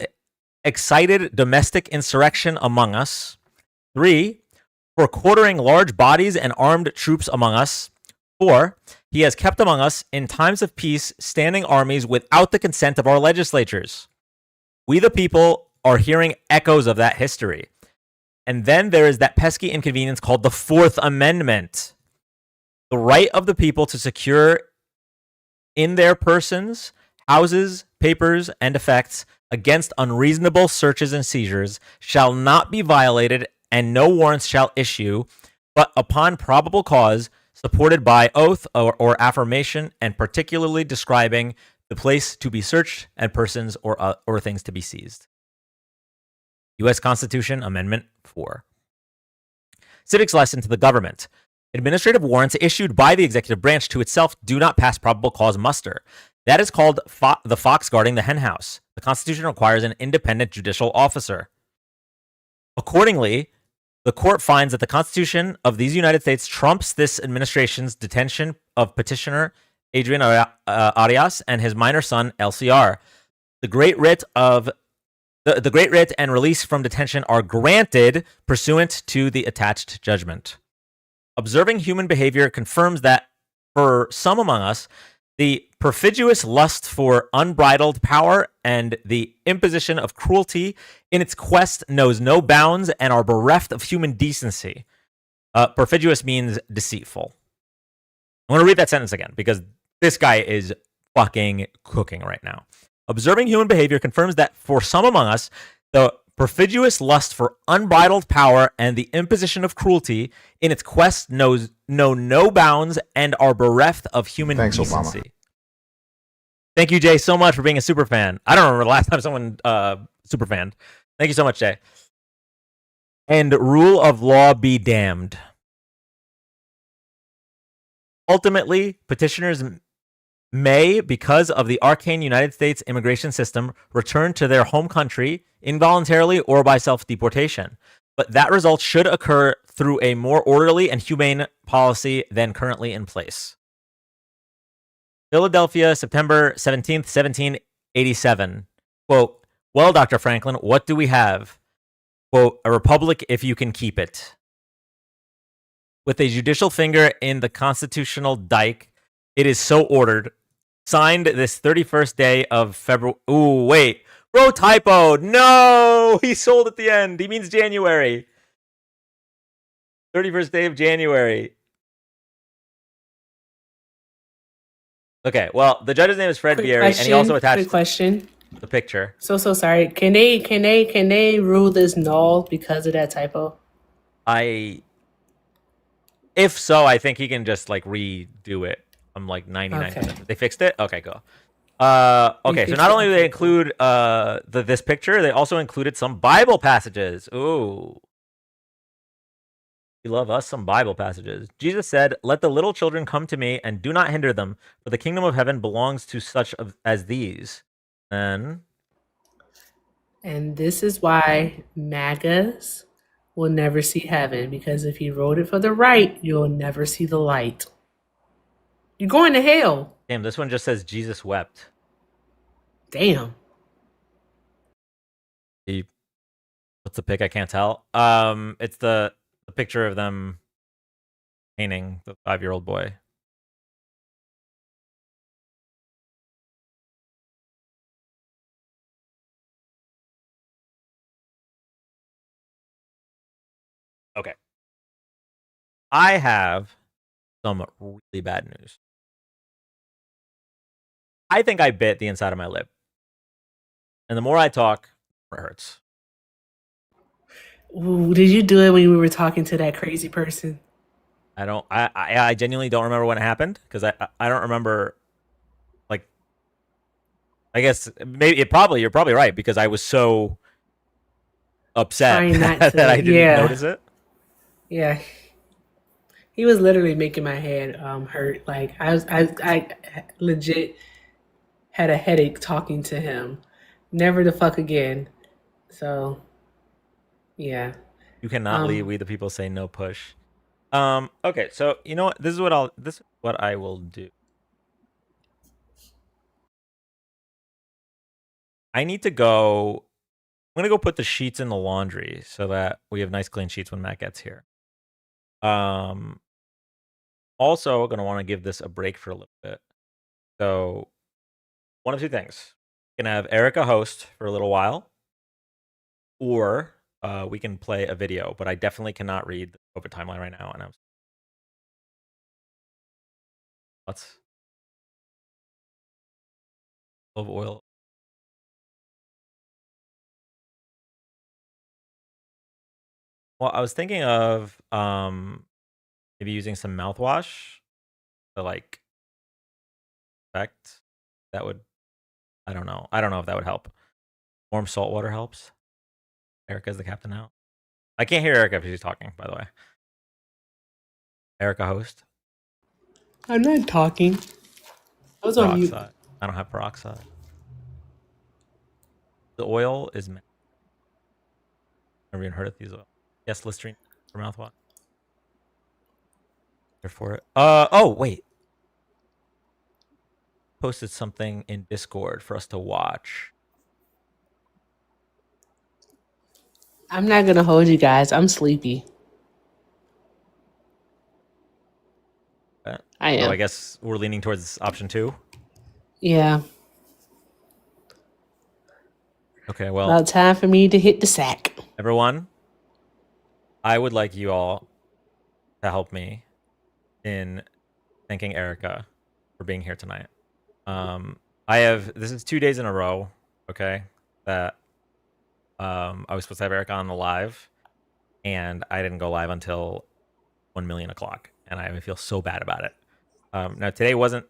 excited domestic insurrection among us. 3. For quartering large bodies and armed troops among us. 4. He has kept among us in times of peace standing armies without the consent of our legislatures. We the people are hearing echoes of that history. And then there is that pesky inconvenience called the Fourth Amendment. The right of the people to secure in their persons, houses, papers, and effects against unreasonable searches and seizures shall not be violated, and no warrants shall issue, but upon probable cause, supported by oath or affirmation, and particularly describing the place to be searched and persons or things to be seized. U.S. Constitution Amendment 4. Civics lesson to the government. Administrative warrants issued by the executive branch to itself do not pass probable cause muster. That is called the fox guarding the henhouse. The Constitution requires an independent judicial officer. Accordingly, the court finds that the Constitution of these United States trumps this administration's detention of petitioner Adrian Arias and his minor son LCR. The Great Writ and release from detention are granted pursuant to the attached judgment. Observing human behavior confirms that for some among us, the perfidious lust for unbridled power and the imposition of cruelty in its quest knows no bounds and are bereft of human decency. Perfidious means deceitful. I'm going to read that sentence again because this guy is fucking cooking right now. Observing human behavior confirms that for some among us, the perfidious lust for unbridled power and the imposition of cruelty in its quest know no bounds and are bereft of human decency. Obama. Thank you, Jay, so much for being a super fan. I don't remember the last time someone super fanned. Thank you so much, Jay. And rule of law be damned. Ultimately, petitioners may, because of the arcane United States immigration system, return to their home country involuntarily or by self-deportation. But that result should occur through a more orderly and humane policy than currently in place. Philadelphia, September 17th, 1787. Quote, well, Dr. Franklin, what do we have? Quote, a republic if you can keep it. With a judicial finger in the constitutional dike, it is so ordered. Signed this 31st day of February. Ooh, wait. Bro, typo. No! He sold at the end. He means January. 31st day of January. Okay, well, the judge's name is Fred Vieri, and he also attached the picture. So sorry. Can they rule this null because of that typo? If so, I think he can just like redo it. I'm like 99%. Okay. They fixed it? Okay, cool. Okay, so not only do they include this picture, they also included some Bible passages. Ooh. We love us some Bible passages. Jesus said, let the little children come to me and do not hinder them, for the kingdom of heaven belongs to such as these. And this is why MAGAs will never see heaven, because if you wrote it for the right, you'll never see the light. You're going to hell. Damn, this one just says Jesus wept. Damn. What's the pic? I can't tell. It's the picture of them painting the 5-year-old boy. Okay. I have some really bad news. I think I bit the inside of my lip. And the more I talk, the more it hurts. Ooh, did you do it when we were talking to that crazy person? I genuinely don't remember when it happened because I don't remember. Like, I guess maybe you're probably right because I was so upset Trying not that to. I didn't Yeah. notice it. Yeah. He was literally making my head hurt. Like I legit had a headache talking to him. Never the fuck again. So yeah. You cannot leave. Um We the people say no push. Okay, so you know what? This is what I will do. I need to go. I'm gonna go put the sheets in the laundry so that we have nice clean sheets when Matt gets here. Um, also gonna want to give this a break for a little bit. So one of two things: we can have Erica host for a little while, or we can play a video. But I definitely cannot read the COVID timeline right now, and I'm lots of oil. Well, I was thinking of maybe using some mouthwash to like effect. That would I don't know. I don't know if that would help. Warm salt water helps. Erica's the captain now. I can't hear Erica if she's talking, by the way. Erica host. I'm not talking. I was on mute. Peroxide. I don't have peroxide. The oil is never even heard of these oil. Yes, Listerine for mouthwash. Here for it. Oh, wait. Posted something in Discord for us to watch. I'm not gonna hold you guys. I'm sleepy. I am. So I guess we're leaning towards option 2. Yeah. Okay, well. About time for me to hit the sack. Everyone, I would like you all to help me in thanking Erica for being here tonight. This is 2 days in a row, okay, that I was supposed to have Erica on the live, and I didn't go live until 1,000,000 o'clock, and I feel so bad about it. Now today wasn't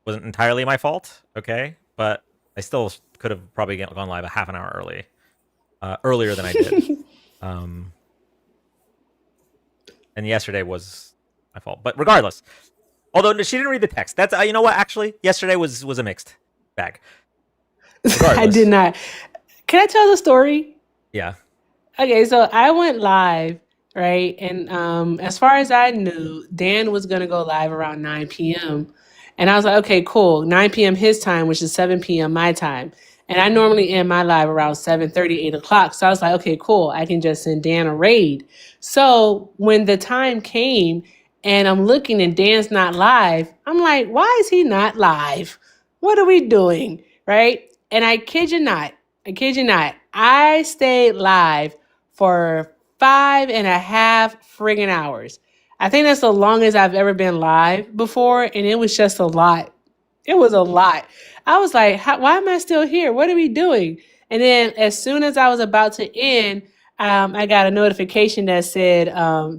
entirely my fault, okay, but I still could have probably gone live a half an hour earlier than I did. And yesterday was my fault, but regardless, although she didn't read the text, that's you know what? Actually, yesterday was a mixed bag. I did not. Can I tell the story? Yeah. Okay, so I went live, right? And as far as I knew, Dan was gonna go live around 9 p.m. And I was like, okay, cool. 9 p.m. his time, which is 7 p.m. my time. And I normally end my live around 7:30, 8 o'clock. So I was like, okay, cool. I can just send Dan a raid. So when the time came and I'm looking and Dan's not live, I'm like, why is he not live? What are we doing? Right? And I kid you not, I stayed live for 5.5 friggin' hours. I think that's the longest I've ever been live before, and it was just a lot. It was a lot. I was like, why am I still here? What are we doing? And then as soon as I was about to end, I got a notification that said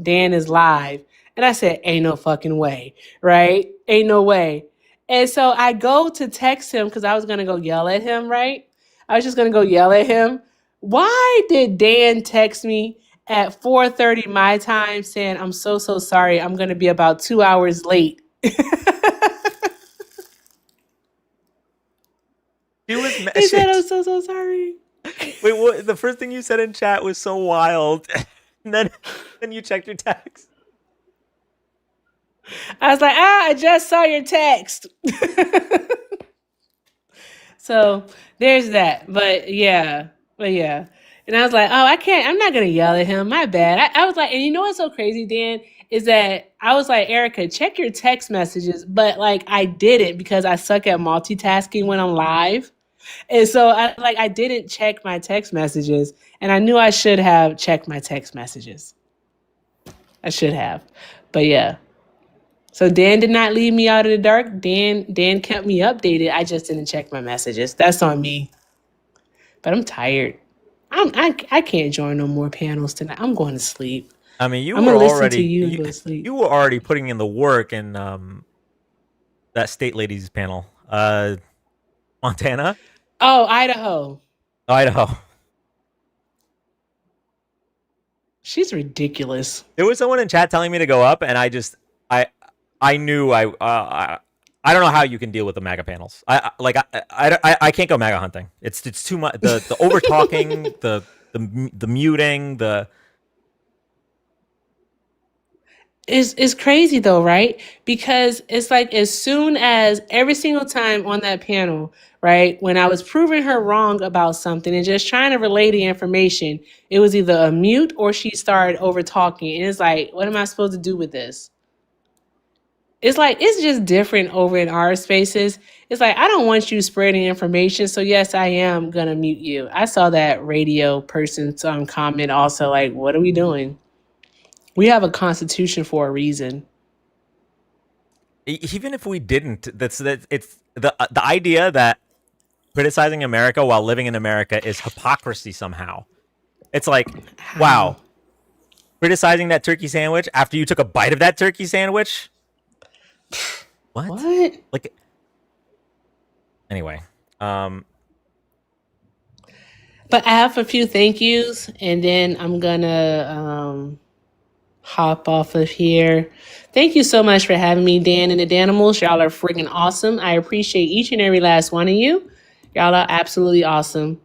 Dan is live. And I said, ain't no fucking way, right? Ain't no way. And so I go to text him because I was going to go yell at him, right? I was just going to go yell at him. Why did Dan text me at 4:30 my time saying, I'm so sorry. I'm going to be about 2 hours late. He said, I'm so sorry. Wait, what? The first thing you said in chat was so wild. And then you checked your text. I was like, I just saw your text. So there's that. But yeah. And I was like, oh, I'm not going to yell at him. My bad. I was like, and you know what's so crazy, Dan, is that I was like, Erica, check your text messages. But like, I didn't because I suck at multitasking when I'm live. And so I didn't check my text messages. And I knew I should have checked my text messages. I should have. But yeah. So Dan did not leave me out in the dark. Dan kept me updated. I just didn't check my messages. That's on me. But I'm tired. I can't join no more panels tonight. I'm going to sleep. I mean, I'm gonna listen to you and go to sleep. you were already putting in the work in that state ladies panel. Montana, Oh, Idaho. Idaho. She's ridiculous. There was someone in chat telling me to go up, and I knew I don't know how you can deal with the MAGA panels. I can't go MAGA hunting. It's too much. The over talking, the muting, It's crazy though, right? Because it's like as soon as every single time on that panel, right, when I was proving her wrong about something and just trying to relay the information, it was either a mute or she started over talking. And it's like, what am I supposed to do with this? It's like it's just different over in our spaces. It's like I don't want you spreading information, so yes, I am gonna mute you. I saw that radio person's comment also. Like, what are we doing? We have a constitution for a reason. even if we didn't, it's the idea that criticizing America while living in America is hypocrisy somehow. It's like, wow, criticizing that turkey sandwich after you took a bite of that turkey sandwich. What? Like, anyway, But I have a few thank yous, and then I'm gonna hop off of here. Thank you so much for having me, Dan and the Danimals. Y'all are freaking awesome. I appreciate each and every last one of you. Y'all are absolutely awesome.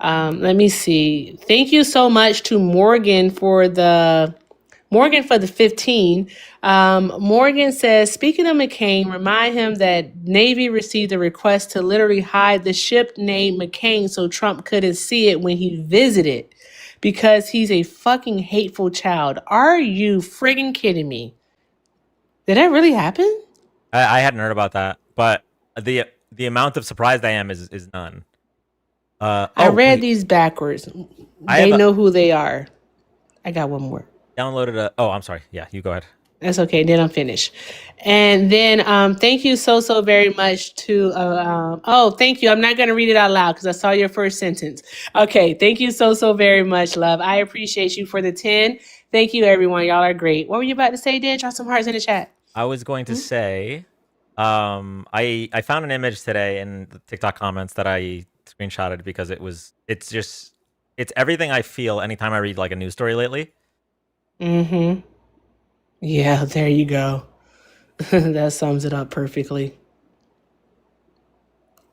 Let me see. Thank you so much to Morgan for the 15. Morgan says, speaking of McCain, remind him that Navy received a request to literally hide the ship named McCain so Trump couldn't see it when he visited because he's a fucking hateful child. Are you friggin' kidding me? Did that really happen? I hadn't heard about that, but the amount of surprised I am is none. I read these backwards. They know who they are. I got one more. Downloaded I'm sorry. Yeah, you go ahead. That's okay. Then I'm finished. And then thank you so very much to thank you. I'm not going to read it out loud because I saw your first sentence. Okay. Thank you so very much, love. I appreciate you for the 10. Thank you, everyone. Y'all are great. What were you about to say, Dan? Drop some hearts in the chat. I was going to say, I found an image today in the TikTok comments that I screenshotted because it's everything I feel anytime I read like a news story lately. Mm-hmm. Yeah, there you go. That sums it up perfectly.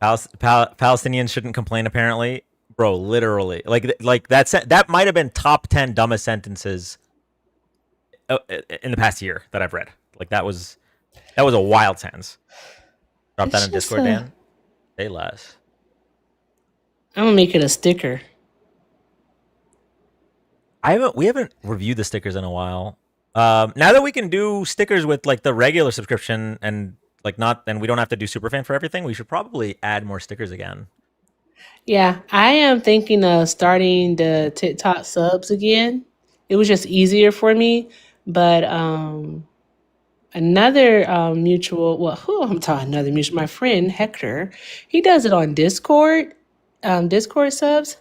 Palestinians shouldn't complain, apparently. Bro, literally. Like that might have been top 10 dumbest sentences in the past year that I've read. Like that was a wild sentence. Drop that in Discord, Dan. Say less. I'm gonna make it a sticker. We haven't reviewed the stickers in a while. Now that we can do stickers with like the regular subscription and we don't have to do Superfan for everything, we should probably add more stickers again. Yeah, I am thinking of starting the TikTok subs again. It was just easier for me, but another mutual, my friend Hector, he does it on Discord, Discord subs.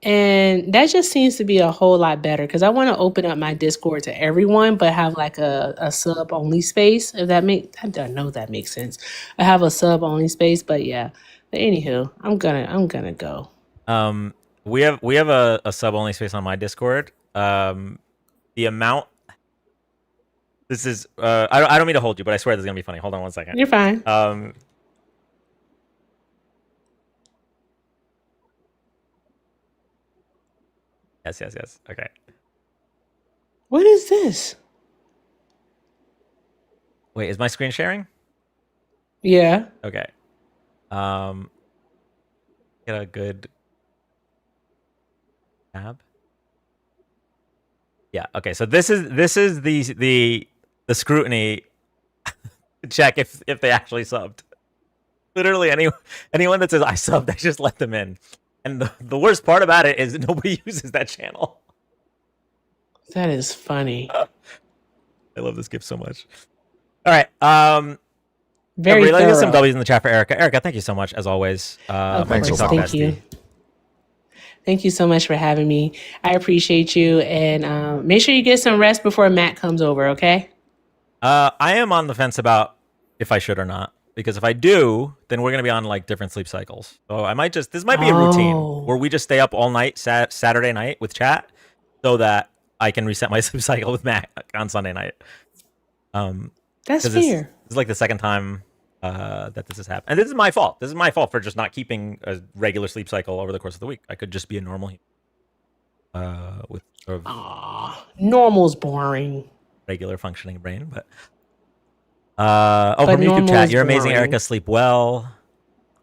And that just seems to be a whole lot better because I want to open up my Discord to everyone, but have like a sub only space. I don't know if that makes sense. I have a sub only space, but yeah. But anywho, I'm gonna go. We have a sub only space on my Discord. The amount. This is I don't mean to hold you, but I swear this is gonna be funny. Hold on one second. You're fine. Yes. Okay. What is this? Wait, is my screen sharing? Yeah. Okay. Get a good tab. Yeah. Okay. So this is the scrutiny check if they actually subbed. Literally anyone that says I subbed, I just let them in. And the worst part about it is nobody uses that channel. That is funny. I love this gift so much. All right. Very let's get some thorough. W's in the chat for Erica. Erica, thank you so much as always. Of course, thank you. Thank you so much for having me. I appreciate you. And make sure you get some rest before Matt comes over, okay? I am on the fence about if I should or not. Because if I do, then we're going to be on like different sleep cycles. So I might just, this might be a routine where we just stay up all night Saturday night with chat so that I can reset my sleep cycle with Matt on Sunday night. That's This fair. is like the second time that this has happened. And this is my fault. This is my fault for just not keeping a regular sleep cycle over the course of the week. I could just be a normal human with sort of Normal's boring. regular functioning brain. But from YouTube normal chat, is you're amazing, boring. Erica. Sleep well.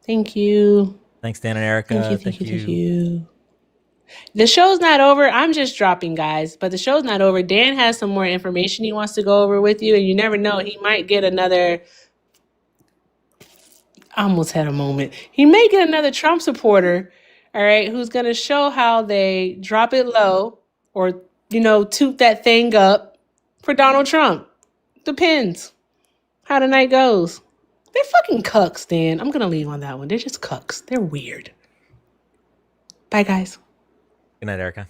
Thank you. Thanks, Dan and Erica. Thank you. The show's not over. I'm just dropping, guys, but the show's not over. Dan has some more information he wants to go over with you, and you never know. He might get another. I almost had a moment. He may get another Trump supporter, all right, who's going to show how they drop it low or, toot that thing up for Donald Trump. Depends how the night goes. They're fucking cucks, Dan. I'm going to leave on that one. They're just cucks. They're weird. Bye, guys. Good night, Erica.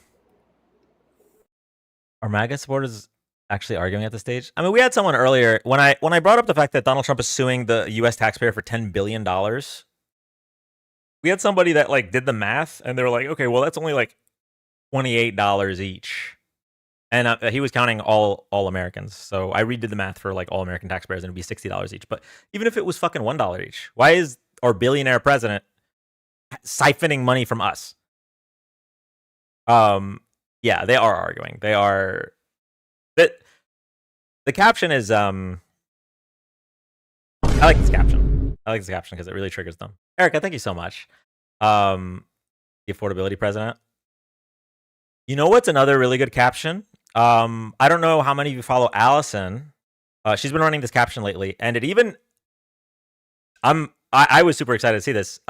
Are MAGA supporters actually arguing at this stage? I mean, we had someone earlier when I brought up the fact that Donald Trump is suing the U.S. taxpayer for $10 billion. We had somebody that like did the math, and they were like, "Okay, well, that's only like $28 each," and he was counting all Americans. So I redid the math for like all American taxpayers, and it'd be $60 each. But even if it was fucking $1 each, why is our billionaire president siphoning money from us? Yeah, they are arguing. They are. The caption is I like this caption. I like this caption because it really triggers them. Erica, thank you so much. The affordability president. You know what's another really good caption? I don't know how many of you follow Allison. She's been running this caption lately, and it even I was super excited to see this.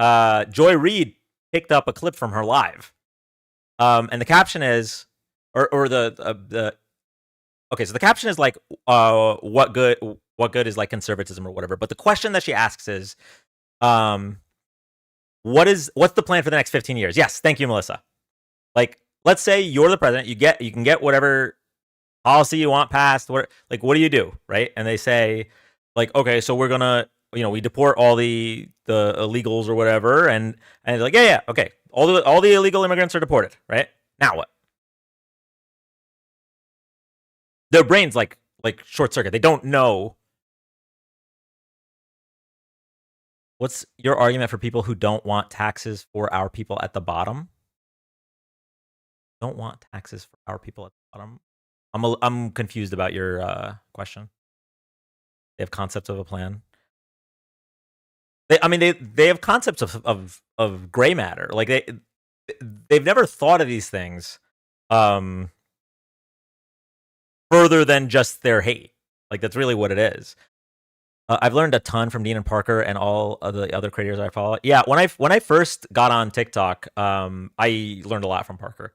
Joy Reid picked up a clip from her live. And the caption is or the okay, so the caption is like what good is like conservatism or whatever. But the question that she asks is what's the plan for the next 15 years? Yes, thank you, Melissa. Like, let's say you're the president, you can get whatever policy you want passed. What do you do, right? And they say, like, okay, so we're gonna, we deport all the illegals or whatever, and it's like, yeah, okay, all the illegal immigrants are deported, right? Now what? Their brains like short circuit. They don't know. What's your argument for people who don't want taxes for our people at the bottom? Don't want taxes for our people at the bottom. I'm confused about your question. They have concepts of a plan. They have concepts of gray matter. Like they've never thought of these things further than just their hate. Like that's really what it is. I've learned a ton from Dean and Parker and all of the other creators I follow. Yeah, when I first got on TikTok, I learned a lot from Parker.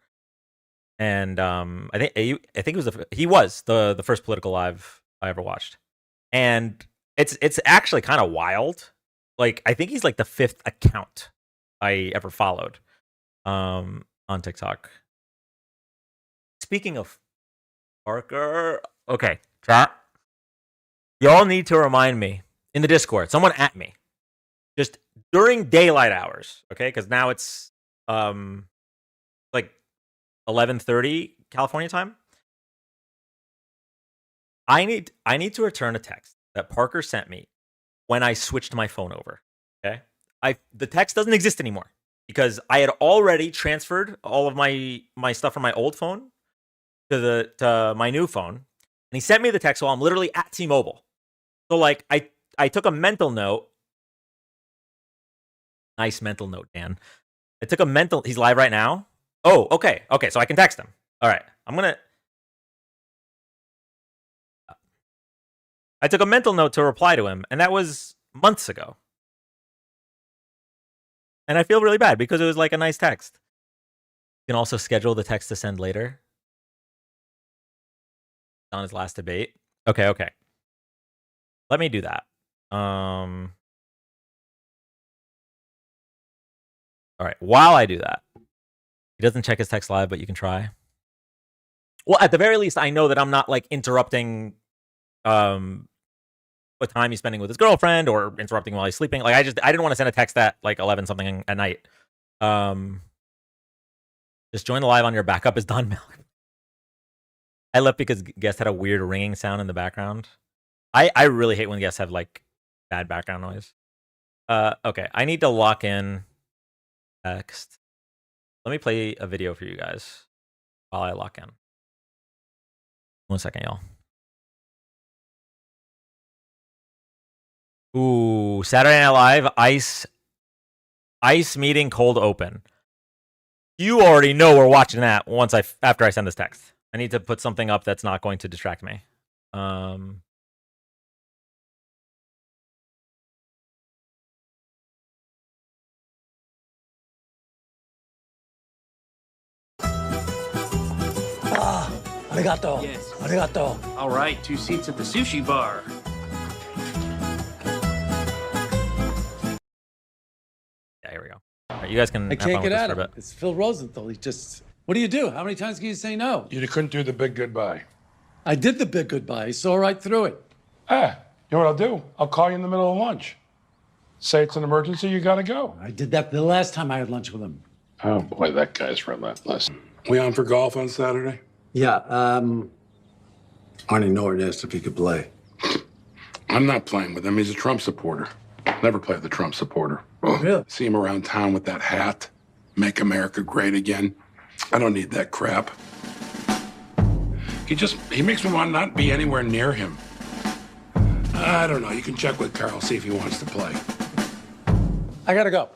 And I think he was the first political live I ever watched, and it's actually kind of wild. Like I think he's like the 5th account I ever followed on TikTok. Speaking of Parker, okay, chat. Y'all need to remind me in the Discord. Someone at me, just during daylight hours, okay? Because now it's like 11:30 California time. I need to return a text that Parker sent me when I switched my phone over. Okay, the text doesn't exist anymore because I had already transferred all of my stuff from my old phone to my new phone, and he sent me the text while I'm literally at T-Mobile. So like I took a mental note. Nice mental note, Dan. I took a mental. He's live right now. Oh, okay. So I can text him. All right. I took a mental note to reply to him, and that was months ago. And I feel really bad because it was like a nice text. You can also schedule the text to send later. On his last debate. Okay. Let me do that. All right. While I do that, doesn't check his text live, but you can try. Well, at the very least, I know that I'm not like interrupting what time he's spending with his girlfriend or interrupting while he's sleeping. Like I didn't want to send a text at like 11 something at night. Just join the live on your backup is done, Malek. I left because guests had a weird ringing sound in the background. I really hate when guests have like bad background noise. Okay, I need to lock in text. Let me play a video for you guys while I lock in. 1 second, y'all. Ooh, Saturday Night Live, ice meeting cold open. You already know we're watching that after I send this text. I need to put something up that's not going to distract me. Arigato. Yes. Arigato. All right, 2 seats at the sushi bar. Yeah, here we go. All right, you guys can I have can't fun with get this at for a him. bit. It's Phil Rosenthal. He just. What do you do? How many times can you say no? You couldn't do the big goodbye. I did the big goodbye. He saw right through it. You know what I'll do? I'll call you in the middle of lunch. Say it's an emergency, you gotta go. I did that the last time I had lunch with him. Oh boy, that guy's relentless. We on for golf on Saturday? Yeah, Arnie Norton asked if he could play. I'm not playing with him. He's a Trump supporter. Never play with a Trump supporter. Really? See him around town with that hat. Make America great again. I don't need that crap. He makes me want to not be anywhere near him. I don't know. You can check with Carl, see if he wants to play. I gotta go.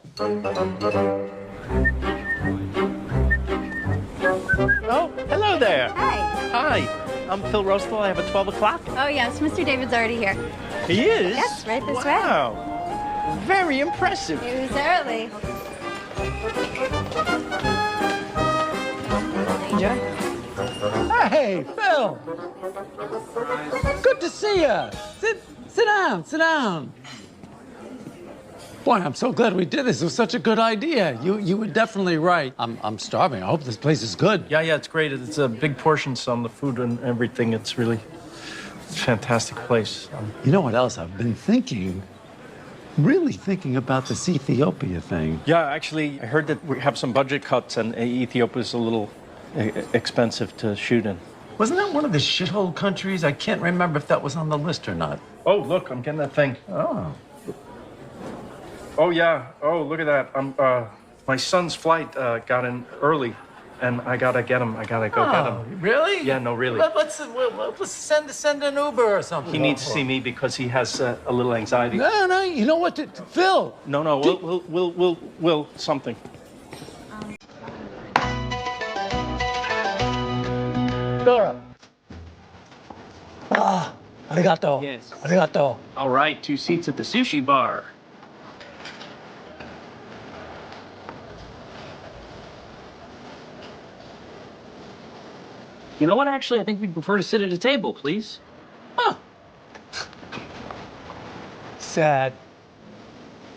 Oh, hello there. Hi. Hi. I'm Phil Rosenthal. I have a 12 o'clock. Oh, yes, Mr. David's already here. He is? Yes, right this way. Wow. Very impressive. He was early. Enjoy. Hey, Phil. Good to see you. Sit down. Sit down. Boy, I'm so glad we did this. It was such a good idea. You were definitely right. I'm starving. I hope this place is good. Yeah, it's great. It's a big portions on the food and everything. It's a fantastic place. You know what else I've been thinking? Really thinking about this Ethiopia thing. Yeah, actually, I heard that we have some budget cuts and Ethiopia is a little expensive to shoot in. Wasn't that one of the shithole countries? I can't remember if that was on the list or not. Oh, look, I'm getting that thing. Oh. Oh, yeah. Oh, look at that. My son's flight got in early, and I gotta get him. I gotta go get him. Really? Yeah, no, really. Let's send an Uber or something. He needs to see me because he has a little anxiety. No. You know what, Phil? No. We'll something. Dora. Arigato. Yes. Arigato. All right, 2 seats at the sushi bar. You know what? Actually, I think we'd prefer to sit at a table, please. Sad.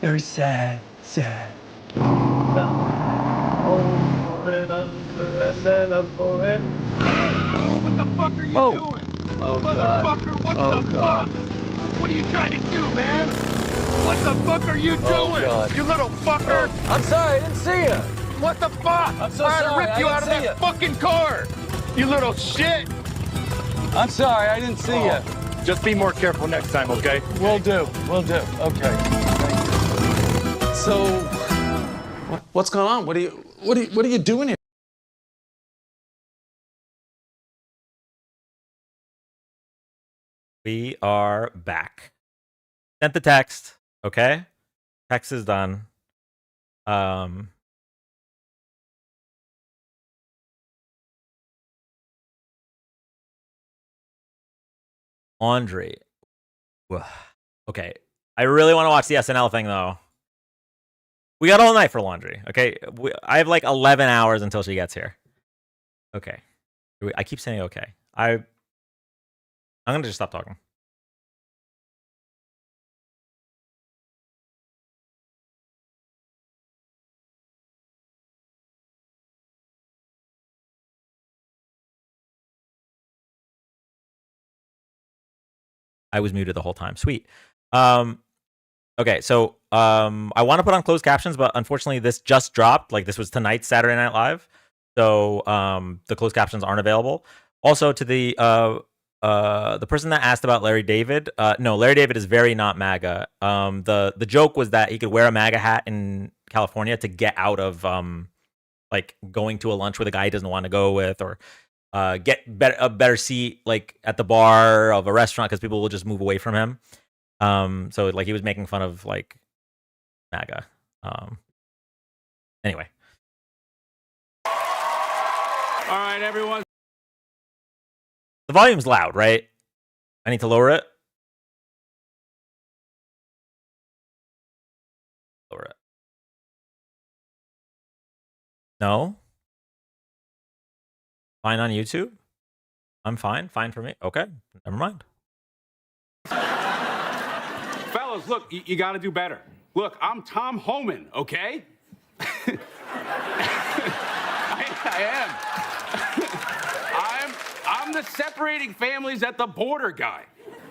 Very sad. Sad. What the fuck are you doing? Motherfucker, what the fuck? What are you trying to do, man? What the fuck are you doing? God. You little fucker! I'm sorry, I didn't see you. What the fuck? I'm so I had to sorry, rip I you didn't out of see that you. fucking car! You little shit! I'm sorry, I didn't see you. Just be more careful next time, okay? Will do. Okay. So, what's going on? What are you doing here? We are back. Sent the text. Okay. Text is done. Laundry. Okay. I really want to watch the SNL thing though. We got all night for laundry. Okay. I have like 11 hours until she gets here. Okay. I keep saying okay. I'm gonna just stop talking. I was muted the whole time. Sweet. Okay, so I want to put on closed captions, but unfortunately this just dropped. Like, this was tonight's Saturday Night Live. So the closed captions aren't available. Also, to the person that asked about Larry David, no, Larry David is very not MAGA. The joke was that he could wear a MAGA hat in California to get out of like going to a lunch with a guy he doesn't want to go with, or get a better seat like at the bar of a restaurant because people will just move away from him. So like he was making fun of like MAGA. Anyway. All right, everyone. The volume's loud, right? I need to lower it. Lower it. No? Fine on YouTube? I'm fine. Fine for me. Okay. Never mind. Fellas, look, you got to do better. Look, I'm Tom Homan, okay? I am. I'm the separating families at the border guy.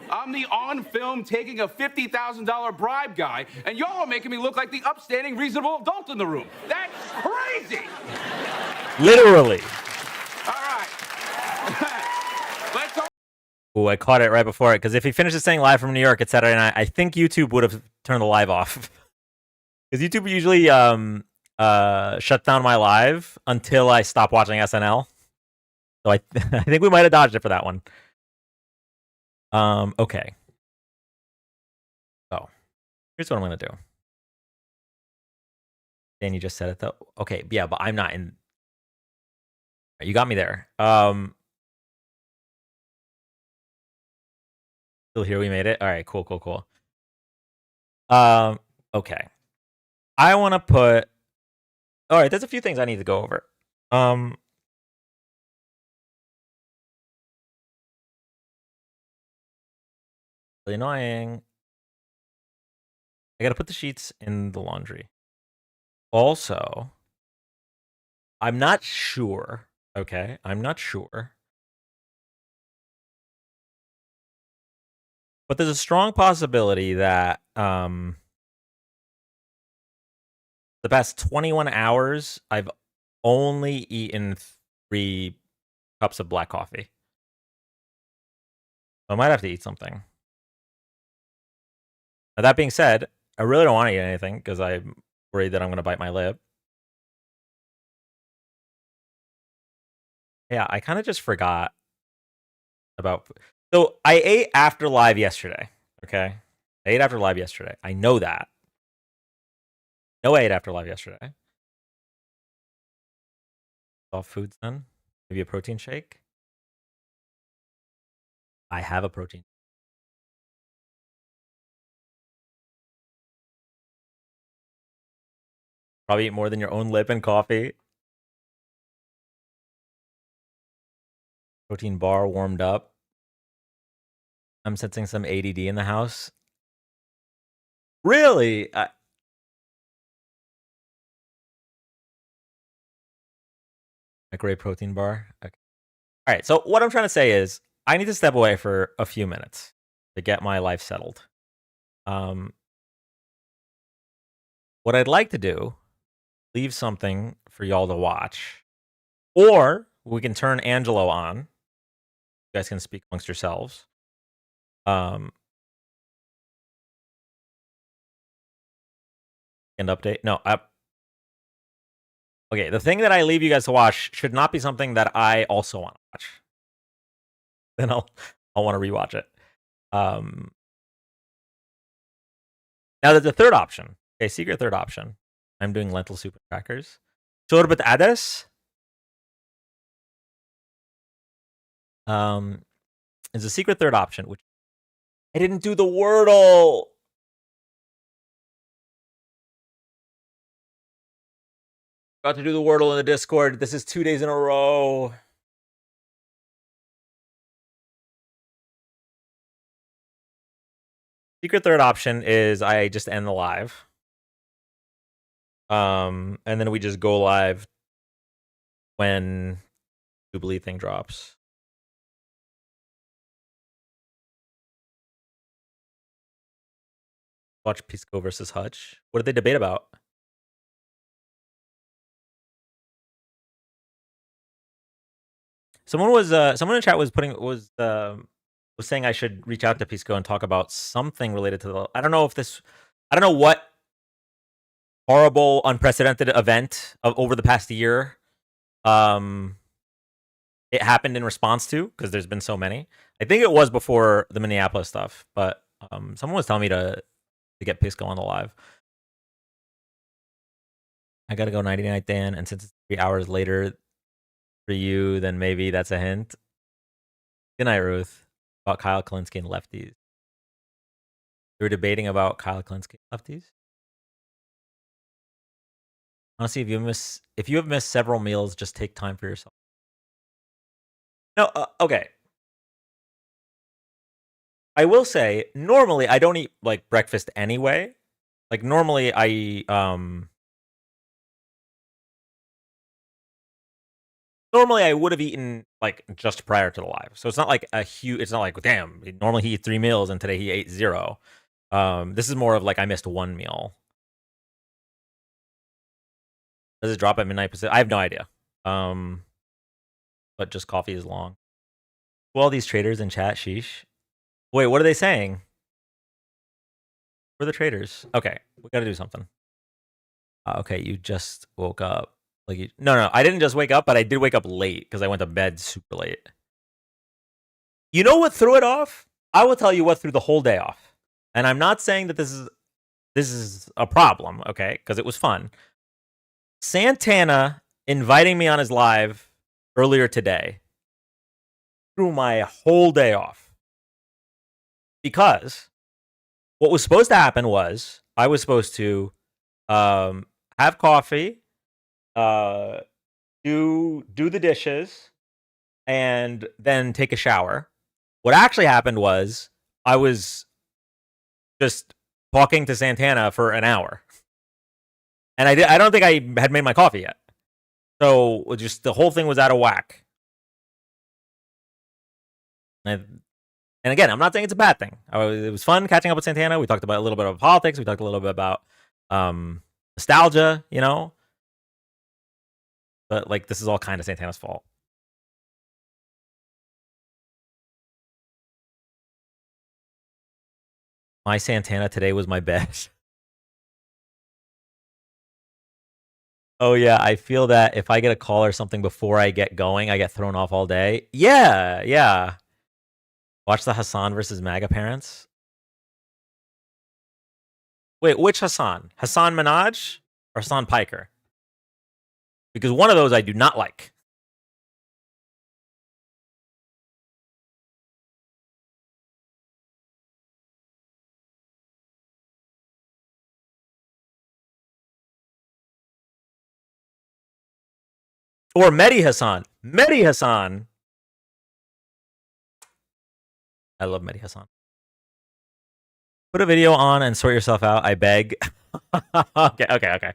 I'm the on-film taking a $50,000 bribe guy, and y'all are making me look like the upstanding, reasonable adult in the room. That's crazy! Literally. All right. Let's go. Oh, I caught it right before it, because if he finishes saying live from New York at Saturday night, I think YouTube would have turned the live off. Because YouTube usually shuts down my live until I stop watching SNL. So I think we might have dodged it for that one. Okay. So here's what I'm gonna do. Dan, you just said it though. Okay, yeah, but I'm not in. You got me there. Still here, we made it. All right, cool. Okay. I want to put. All right, there's a few things I need to go over. Really annoying. I gotta put the sheets in the laundry. Also, I'm not sure. Okay, I'm not sure. But there's a strong possibility that the past 21 hours, I've only eaten 3 cups of black coffee. So I might have to eat something. Now, that being said, I really don't want to eat anything because I'm worried that I'm going to bite my lip. Yeah, I kind of just forgot about. So I ate after live yesterday. Okay, I ate after live yesterday. I know that. No, I ate after live yesterday. Soft foods then. Maybe a protein shake. I have a protein. Probably eat more than your own lip and coffee. Protein bar warmed up. I'm sensing some ADD in the house. Really? A great protein bar. Okay. All right. So what I'm trying to say is I need to step away for a few minutes to get my life settled. What I'd like to do, leave something for y'all to watch, or we can turn Angelo on. You guys can speak amongst yourselves. And update. No, okay, the thing that I leave you guys to watch should not be something that I also want to watch. Then I'll want to rewatch it. Now there's a third option. Okay, secret third option. I'm doing lentil soup and crackers. Çorba ades. Is a secret third option, which I didn't do the Wordle. Got to do the Wordle in the Discord. This is 2 days in a row. Secret third option is I just end the live. And then we just go live when Jubilee thing drops. Watch Pisco versus Hutch. What did they debate about? Someone in chat was saying I should reach out to Pisco and talk about something related to the. I don't know what horrible, unprecedented event over the past year it happened in response to, because there's been so many. I think it was before the Minneapolis stuff, but someone was telling me to get Pisco on the live. I gotta go 99 Dan, and since it's 3 hours later for you, then maybe that's a hint. Good night, Ruth. About Kyle Kalinske and lefties. You were debating about Kyle Kalinske and lefties? Honestly, if you have missed several meals, just take time for yourself. No, okay. I will say, normally I don't eat like breakfast anyway. Like normally I would have eaten like just prior to the live. So it's not like it's not like, damn, normally he eats 3 meals and today he ate 0. This is more of like I missed 1 meal. Does it drop at midnight Pacific? I have no idea. But just coffee is long. All these traders in chat, sheesh. Wait, what are they saying? Who are the traders? Okay, we gotta do something. Okay, you just woke up. No, I didn't just wake up, but I did wake up late because I went to bed super late. You know what threw it off? I will tell you what threw the whole day off. And I'm not saying that this is a problem, okay? Because it was fun. Santana inviting me on his live earlier today threw my whole day off. Because what was supposed to happen was I was supposed to have coffee, do the dishes, and then take a shower. What actually happened was I was just talking to Santana for an hour. And I don't think I had made my coffee yet. So just the whole thing was out of whack. And again, I'm not saying it's a bad thing. It was fun catching up with Santana. We talked about a little bit of politics. We talked a little bit about nostalgia, you know. But like, this is all kind of Santana's fault. My Santana today was my best. Oh yeah, I feel that if I get a call or something before I get going, I get thrown off all day. Yeah. Watch the Hassan versus MAGA parents. Wait, which Hassan? Hassan Minaj or Hassan Piker? Because one of those I do not like. Or Mehdi Hassan. Mehdi Hassan. I love Mehdi Hassan. Put a video on and sort yourself out, I beg. Okay.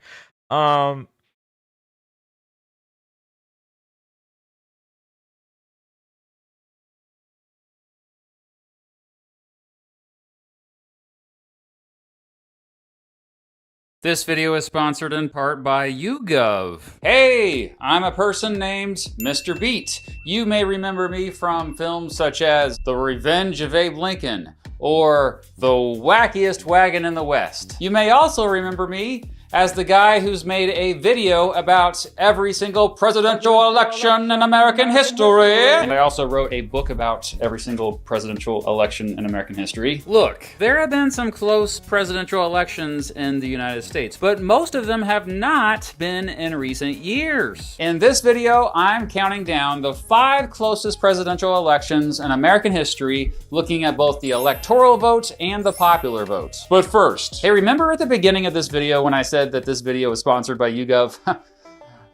This video is sponsored in part by YouGov. Hey, I'm a person named Mr. Beat. You may remember me from films such as The Revenge of Abe Lincoln or The Wackiest Wagon in the West. You may also remember me as the guy who's made a video about every single presidential election in American history. And I also wrote a book about every single presidential election in American history. Look, there have been some close presidential elections in the United States, but most of them have not been in recent years. In this video, I'm counting down the 5 closest presidential elections in American history, looking at both the electoral vote and the popular vote. But first, hey, remember at the beginning of this video when I said that this video was sponsored by YouGov?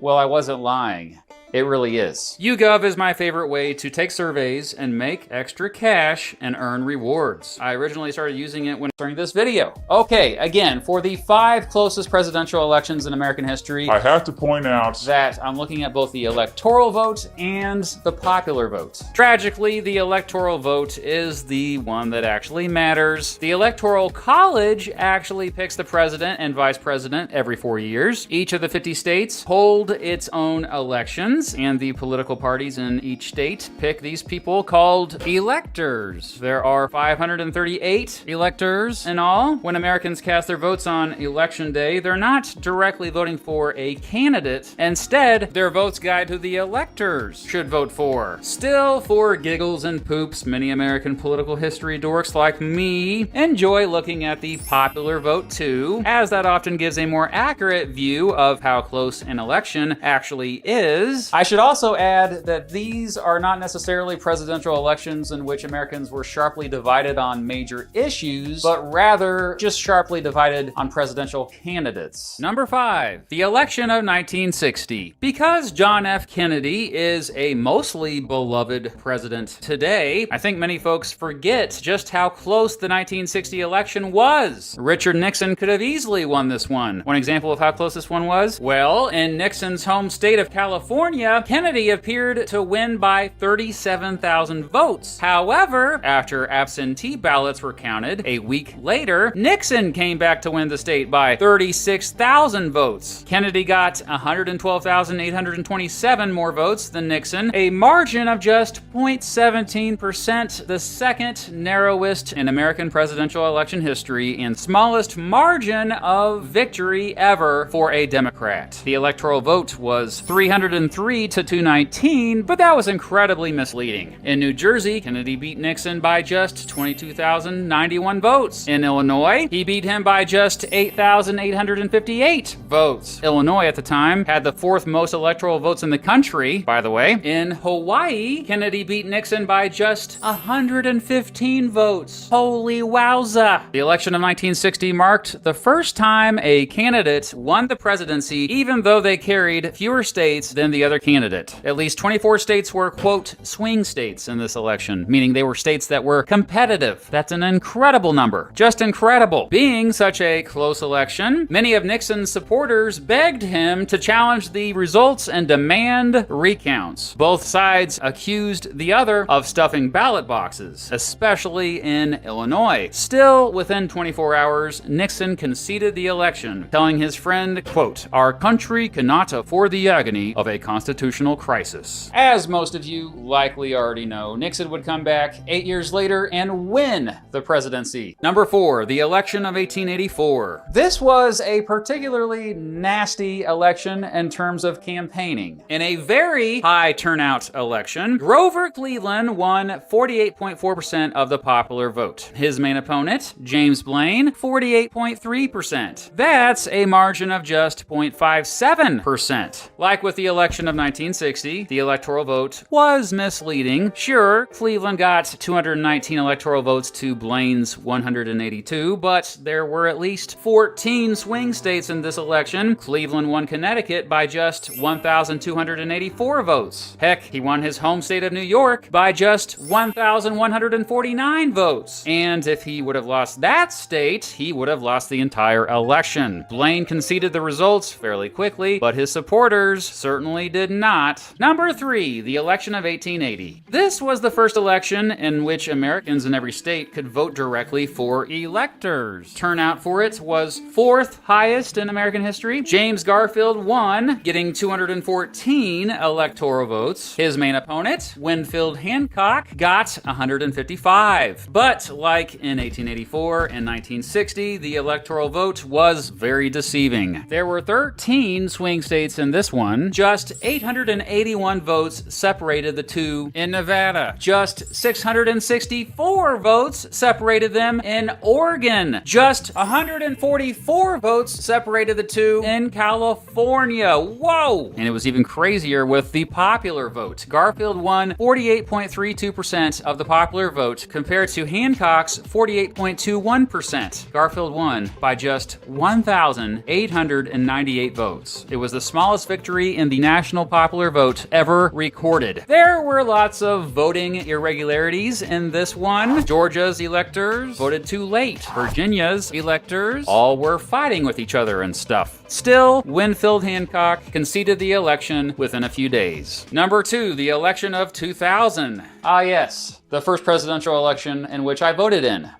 Well, I wasn't lying. It really is. YouGov is my favorite way to take surveys and make extra cash and earn rewards. I originally started using it when during this video. Okay, again, for the 5 closest presidential elections in American history, I have to point out that I'm looking at both the electoral vote and the popular vote. Tragically, the electoral vote is the one that actually matters. The Electoral College actually picks the president and vice president every 4 years. Each of the 50 states hold its own elections, and the political parties in each state pick these people called electors. There are 538 electors in all. When Americans cast their votes on election day, they're not directly voting for a candidate. Instead, their votes guide who the electors should vote for. Still, for giggles and poops, many American political history dorks like me enjoy looking at the popular vote too, as that often gives a more accurate view of how close an election actually is. I should also add that these are not necessarily presidential elections in which Americans were sharply divided on major issues, but rather just sharply divided on presidential candidates. Number 5, the election of 1960. Because John F. Kennedy is a mostly beloved president today, I think many folks forget just how close the 1960 election was. Richard Nixon could have easily won this one. One example of how close this one was? Well, in Nixon's home state of California, Kennedy appeared to win by 37,000 votes. However, after absentee ballots were counted a week later, Nixon came back to win the state by 36,000 votes. Kennedy got 112,827 more votes than Nixon, a margin of just 0.17%, the second narrowest in American presidential election history and smallest margin of victory ever for a Democrat. The electoral vote was 303 to 219, but that was incredibly misleading. In New Jersey, Kennedy beat Nixon by just 22,091 votes. In Illinois, he beat him by just 8,858 votes. Illinois at the time had the 4th most electoral votes in the country, by the way. In Hawaii, Kennedy beat Nixon by just 115 votes. Holy wowza! The election of 1960 marked the first time a candidate won the presidency even though they carried fewer states than the other candidate. At least 24 states were, quote, swing states in this election, meaning they were states that were competitive. That's an incredible number. Just incredible. Being such a close election, many of Nixon's supporters begged him to challenge the results and demand recounts. Both sides accused the other of stuffing ballot boxes, especially in Illinois. Still, within 24 hours, Nixon conceded the election, telling his friend, quote, "Our country cannot afford the agony of a constitutional crisis." As most of you likely already know, Nixon would come back 8 years later and win the presidency. Number 4, the election of 1884. This was a particularly nasty election in terms of campaigning. In a very high turnout election, Grover Cleveland won 48.4% of the popular vote. His main opponent, James Blaine, 48.3%. That's a margin of just 0.57%. Like with the election of 1960, the electoral vote was misleading. Sure, Cleveland got 219 electoral votes to Blaine's 182, but there were at least 14 swing states in this election. Cleveland won Connecticut by just 1,284 votes. Heck, he won his home state of New York by just 1,149 votes. And if he would have lost that state, he would have lost the entire election. Blaine conceded the results fairly quickly, but his supporters certainly did not. Number 3, the election of 1880. This was the first election in which Americans in every state could vote directly for electors. Turnout for it was 4th highest in American history. James Garfield won, getting 214 electoral votes. His main opponent, Winfield Hancock, got 155. But like in 1884 and 1960, the electoral vote was very deceiving. There were 13 swing states in this one. Just 881 votes separated the two in Nevada. Just 664 votes separated them in Oregon. Just 144 votes separated the two in California. Whoa! And it was even crazier with the popular vote. Garfield won 48.32% of the popular vote compared to Hancock's 48.21%. Garfield won by just 1,898 votes. It was the smallest victory in the national national popular vote ever recorded. There were lots of voting irregularities in this one. Georgia's electors voted too late. Virginia's electors all were fighting with each other and stuff. Still, Winfield Hancock conceded the election within a few days. Number 2, the election of 2000. Ah yes, the first presidential election in which I voted in.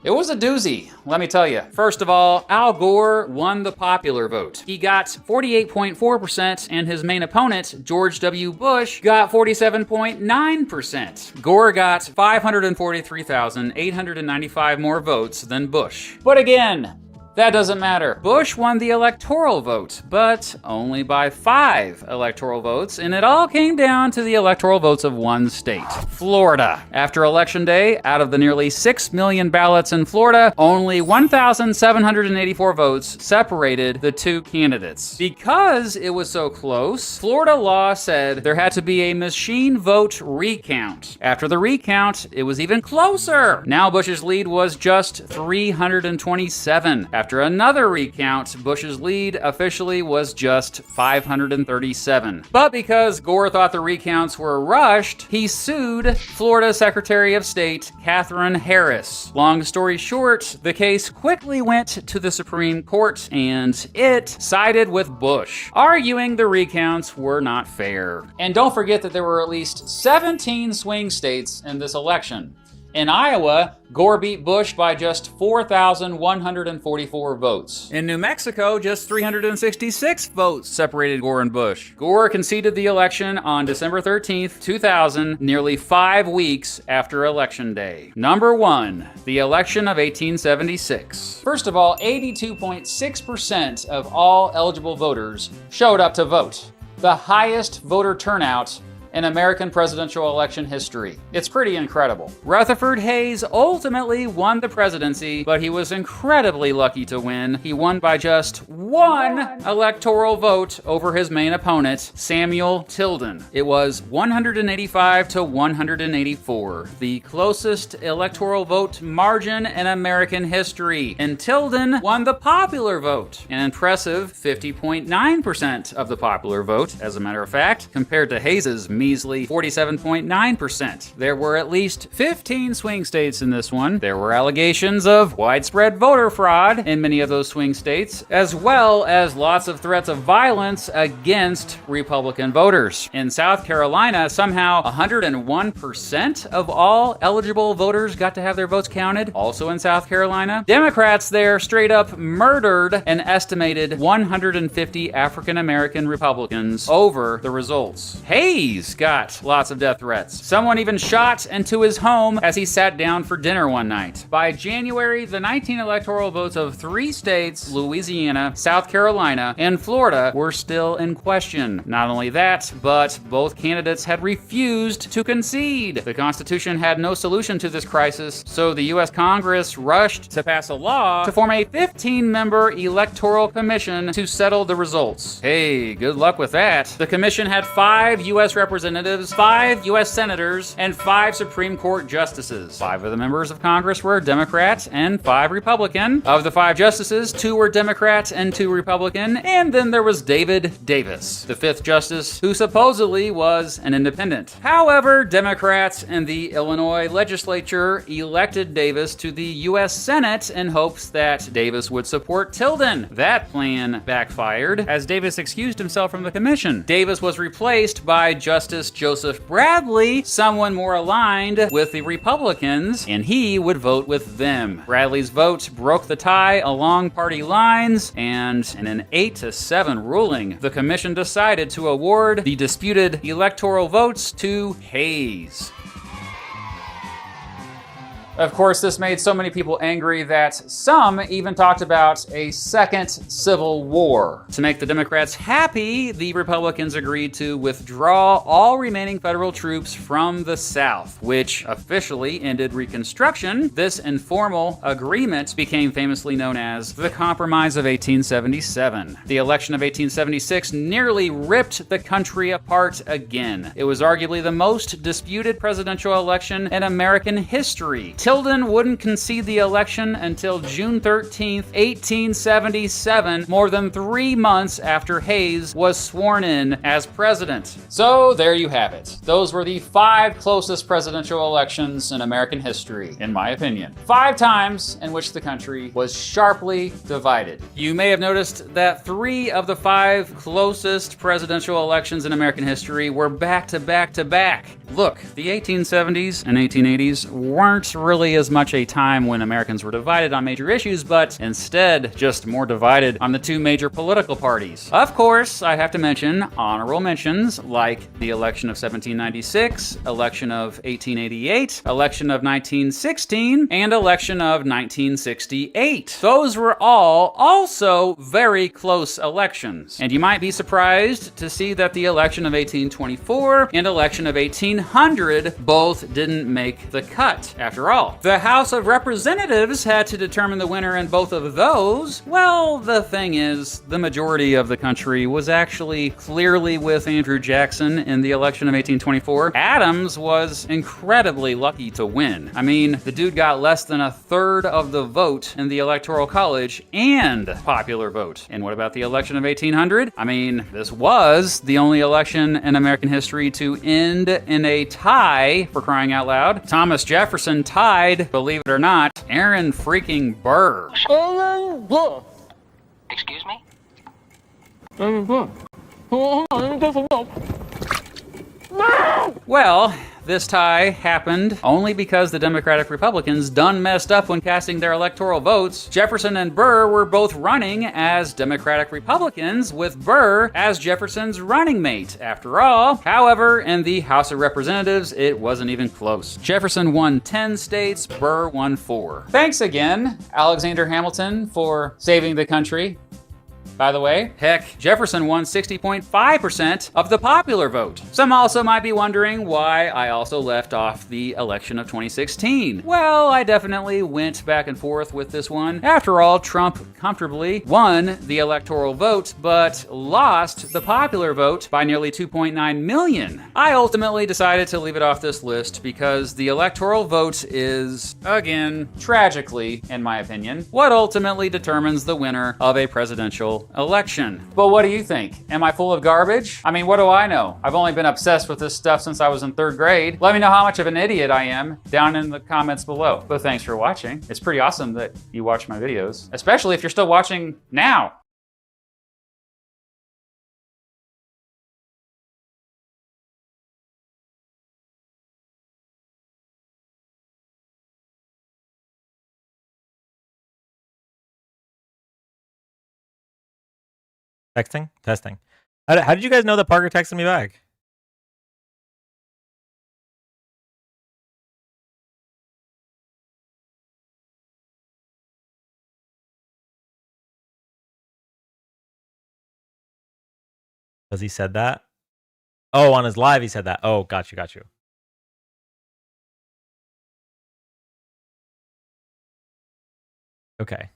It was a doozy, let me tell you. First of all, Al Gore won the popular vote. He got 48.4%, and his main opponent, George W. Bush, got 47.9%. Gore got 543,895 more votes than Bush. But again, that doesn't matter. Bush won the electoral vote, but only by 5 electoral votes, and it all came down to the electoral votes of one state, Florida. After Election Day, out of the nearly 6 million ballots in Florida, only 1,784 votes separated the two candidates. Because it was so close, Florida law said there had to be a machine vote recount. After the recount, it was even closer. Now Bush's lead was just 327. After another recount, Bush's lead officially was just 537. But because Gore thought the recounts were rushed, he sued Florida Secretary of State Katherine Harris. Long story short, the case quickly went to the Supreme Court and it sided with Bush, arguing the recounts were not fair. And don't forget that there were at least 17 swing states in this election. In Iowa, Gore beat Bush by just 4,144 votes. In New Mexico, just 366 votes separated Gore and Bush. Gore conceded the election on December 13th, 2000, nearly 5 weeks after Election Day. Number 1, the election of 1876. First of all, 82.6% of all eligible voters showed up to vote, the highest voter turnout in American presidential election history. It's pretty incredible. Rutherford Hayes ultimately won the presidency, but he was incredibly lucky to win. He won by just 1 electoral vote over his main opponent, Samuel Tilden. It was 185 to 184, the closest electoral vote margin in American history. And Tilden won the popular vote, an impressive 50.9% of the popular vote, as a matter of fact, compared to Hayes's measly 47.9%. There were at least 15 swing states in this one. There were allegations of widespread voter fraud in many of those swing states, as well as lots of threats of violence against Republican voters. In South Carolina, somehow 101% of all eligible voters got to have their votes counted. Also in South Carolina, Democrats there straight up murdered an estimated 150 African American Republicans over the results. Hayes got lots of death threats. Someone even shot into his home as he sat down for dinner one night. By January, the 19 electoral votes of 3 states, Louisiana, South Carolina, and Florida, were still in question. Not only that, but both candidates had refused to concede. The Constitution had no solution to this crisis, so the U.S. Congress rushed to pass a law to form a 15-member electoral commission to settle the results. Hey, good luck with that. The commission had 5 U.S. representatives, 5 U.S. senators, and 5 Supreme Court justices. 5 of the members of Congress were Democrat and 5 Republican. Of the 5 justices, 2 were Democrat and 2 Republican, and then there was David Davis, the 5th justice, who supposedly was an independent. However, Democrats in the Illinois legislature elected Davis to the U.S. Senate in hopes that Davis would support Tilden. That plan backfired, as Davis excused himself from the commission. Davis was replaced by Justice Joseph Bradley, someone more aligned with the Republicans, and he would vote with them. Bradley's vote broke the tie along party lines, and in an 8-7 ruling, the commission decided to award the disputed electoral votes to Hayes. Of course, this made so many people angry that some even talked about a second civil war. To make the Democrats happy, the Republicans agreed to withdraw all remaining federal troops from the South, which officially ended Reconstruction. This informal agreement became famously known as the Compromise of 1877. The election of 1876 nearly ripped the country apart again. It was arguably the most disputed presidential election in American history. Tilden wouldn't concede the election until June 13th, 1877, more than 3 months after Hayes was sworn in as president. So there you have it. Those were the 5 closest presidential elections in American history, in my opinion. 5 times in which the country was sharply divided. You may have noticed that 3 of the 5 closest presidential elections in American history were back to back to back. Look, the 1870s and 1880s weren't really as much a time when Americans were divided on major issues, but instead just more divided on the 2 major political parties. Of course, I have to mention honorable mentions like the election of 1796, election of 1888, election of 1916, and election of 1968. Those were all also very close elections. And you might be surprised to see that the election of 1824 and election of 1800 both didn't make the cut. After all, the House of Representatives had to determine the winner in both of those. Well, the thing is, the majority of the country was actually clearly with Andrew Jackson in the election of 1824. Adams was incredibly lucky to win. I mean, the dude got less than 1/3 of the vote in the Electoral College and popular vote. And what about the election of 1800? I mean, this was the only election in American history to end in a tie, for crying out loud. Thomas Jefferson tied, believe it or not, Aaron freaking Burr. Excuse me? Well, this tie happened only because the Democratic Republicans done messed up when casting their electoral votes. Jefferson and Burr were both running as Democratic Republicans, with Burr as Jefferson's running mate, after all. However, in the House of Representatives, it wasn't even close. Jefferson won 10 states, Burr won 4. Thanks again, Alexander Hamilton, for saving the country. By the way, heck, Jefferson won 60.5% of the popular vote. Some also might be wondering why I also left off the election of 2016. Well, I definitely went back and forth with this one. After all, Trump comfortably won the electoral vote, but lost the popular vote by nearly 2.9 million. I ultimately decided to leave it off this list because the electoral vote is, again, tragically, in my opinion, what ultimately determines the winner of a presidential election. But what do you think? Am I full of garbage? I mean, what do I know? I've only been obsessed with this stuff since I was in 3rd grade. Let me know how much of an idiot I am down in the comments below. But thanks for watching. It's pretty awesome that you watch my videos, especially if you're still watching now. Texting? Testing. How did you guys know that Parker texted me back? Because he said that? Oh, on his live he said that. Oh, got you. Okay.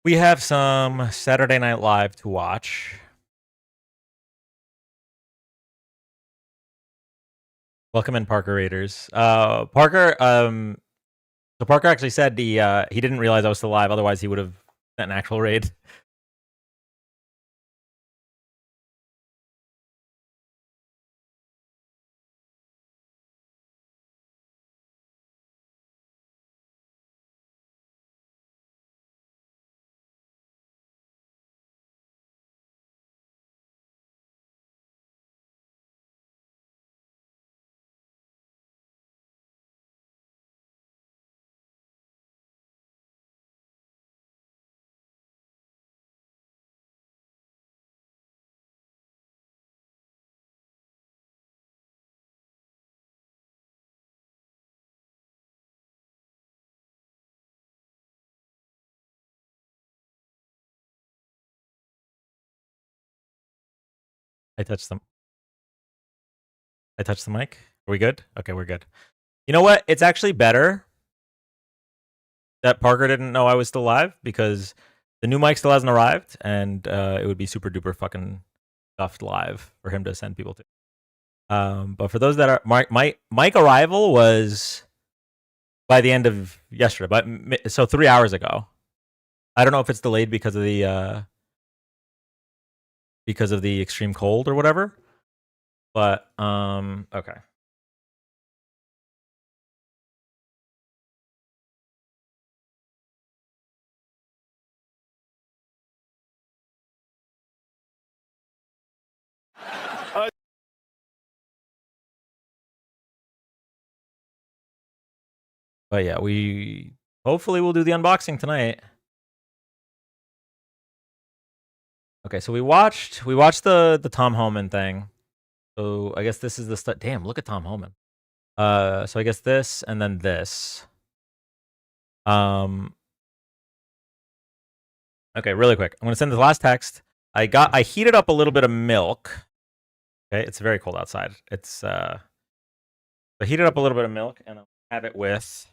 We have some Saturday Night Live to watch. Welcome in, Parker Raiders. Parker, so Parker actually said he didn't realize I was still live, otherwise he would have sent an actual raid. I touched the mic. Are we good? Okay, we're good. You know what? It's actually better that Parker didn't know I was still live, because the new mic still hasn't arrived, and it would be super duper fucking stuffed live for him to send people to. But for those that are Mike arrival was by the end of yesterday, but so 3 hours ago. I don't know if it's delayed because of the extreme cold or whatever. But okay. But yeah, we hopefully we'll do the unboxing tonight. Okay, so we watched the Tom Holman thing. So I guess this is the stuff. Damn, look at Tom Holman. So I guess this and then this. Okay, really quick. I'm gonna send the last text. I heated up a little bit of milk. Okay, it's very cold outside. It's I heated up a little bit of milk and I'll have it with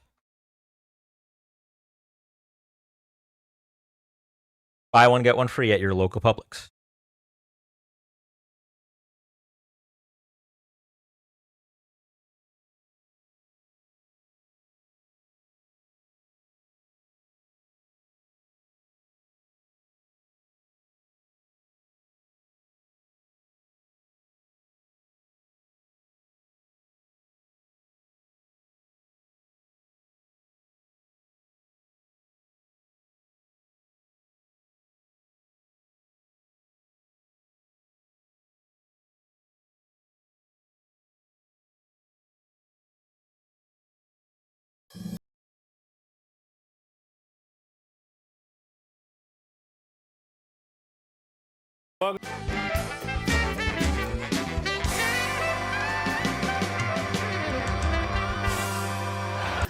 buy one get one free at your local Publix.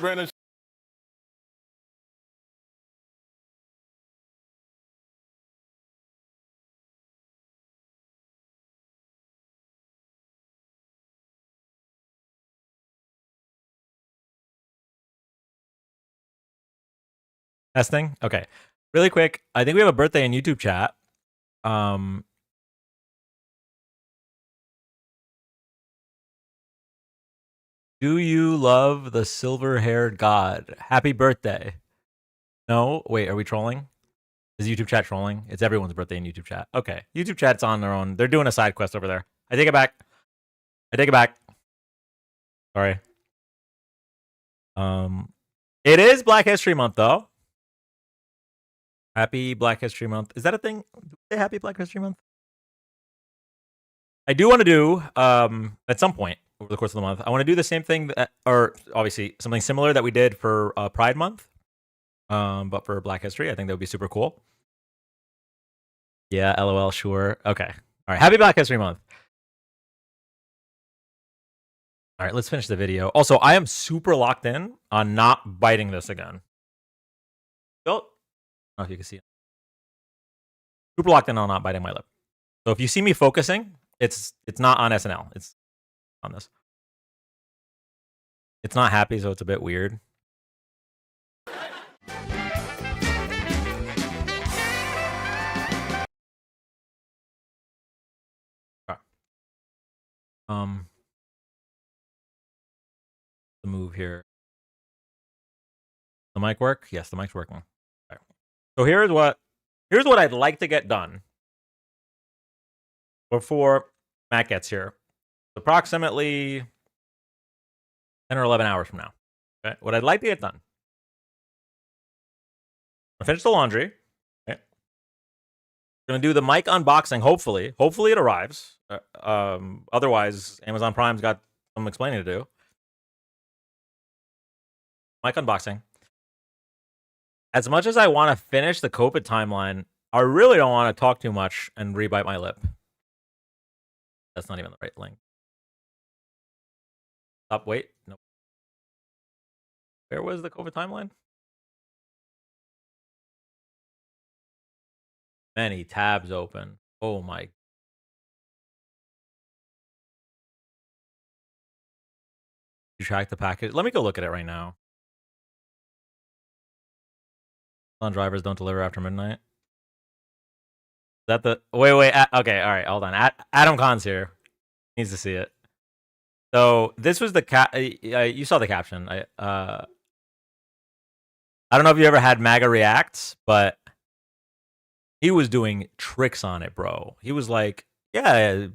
Brandon. Testing? Okay. Really quick, I think we have a birthday in YouTube chat. Do you love the silver-haired god? Happy birthday. No? Wait, are we trolling? Is YouTube chat trolling? It's everyone's birthday in YouTube chat. Okay. YouTube chat's on their own. They're doing a side quest over there. I take it back. I take it back. Sorry. It is Black History Month, though. Happy Black History Month. Is that a thing? Say Happy Black History Month? I do want to do, at some point over the course of the month, I want to do the same thing, or obviously something similar that we did for Pride Month, but for Black History. I think that would be super cool. Yeah, LOL, sure. Okay. All right. Happy Black History Month. All right, let's finish the video. Also, I am super locked in on not biting this again. I don't know if you can see it. Super locked in on not biting my lip. So if you see me focusing, it's not on SNL. It's on this. It's not happy, so it's a bit weird. Okay. The move here. The mic work? Yes, the mic's working. Okay. So here's what I'd like to get done before Matt gets here. Approximately 10 or 11 hours from now. Okay. What I'd like to get done. I'll finish the laundry. Okay. Gonna do the mic unboxing, hopefully. Hopefully it arrives. Otherwise, Amazon Prime's got some explaining to do. Mic unboxing. As much as I want to finish the COVID timeline, I really don't want to talk too much and rebite my lip. That's not even the right link. Stop, wait. Nope. Where was the COVID timeline? Many tabs open. Oh my. You track the package. Let me go look at it right now. On drivers don't deliver after midnight. Is that the wait? Okay, all right, hold on. Adam Khan's here. Needs to see it. So this was the you saw the caption. I don't know if you ever had MAGA reacts, but he was doing tricks on it, bro. He was like, "Yeah,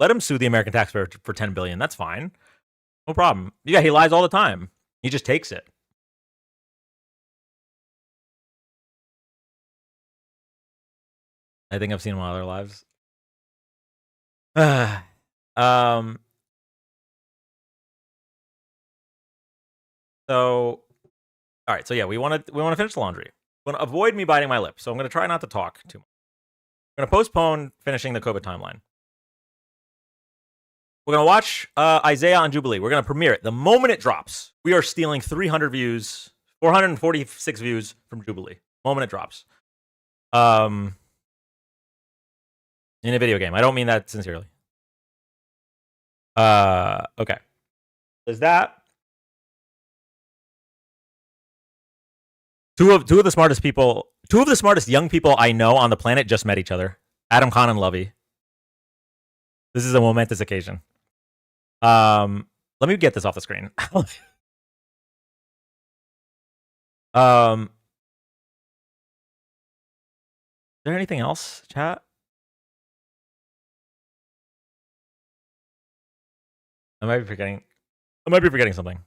let him sue the American taxpayer for $10 billion. That's fine, no problem." Yeah, he lies all the time. He just takes it. I think I've seen him on other lives. So, all right. So yeah, we want to finish the laundry. We want to avoid me biting my lip. So I'm going to try not to talk too much. I'm going to postpone finishing the COVID timeline. We're going to watch Isaiah on Jubilee. We're going to premiere it the moment it drops. We are stealing 300 views, 446 views from Jubilee. Moment it drops. In a video game. I don't mean that sincerely. Okay. There's that. Two of the smartest young people I know on the planet just met each other. Adam Khan and Lovey. This is a momentous occasion. Let me get this off the screen. Is there anything else, chat? I might be forgetting something.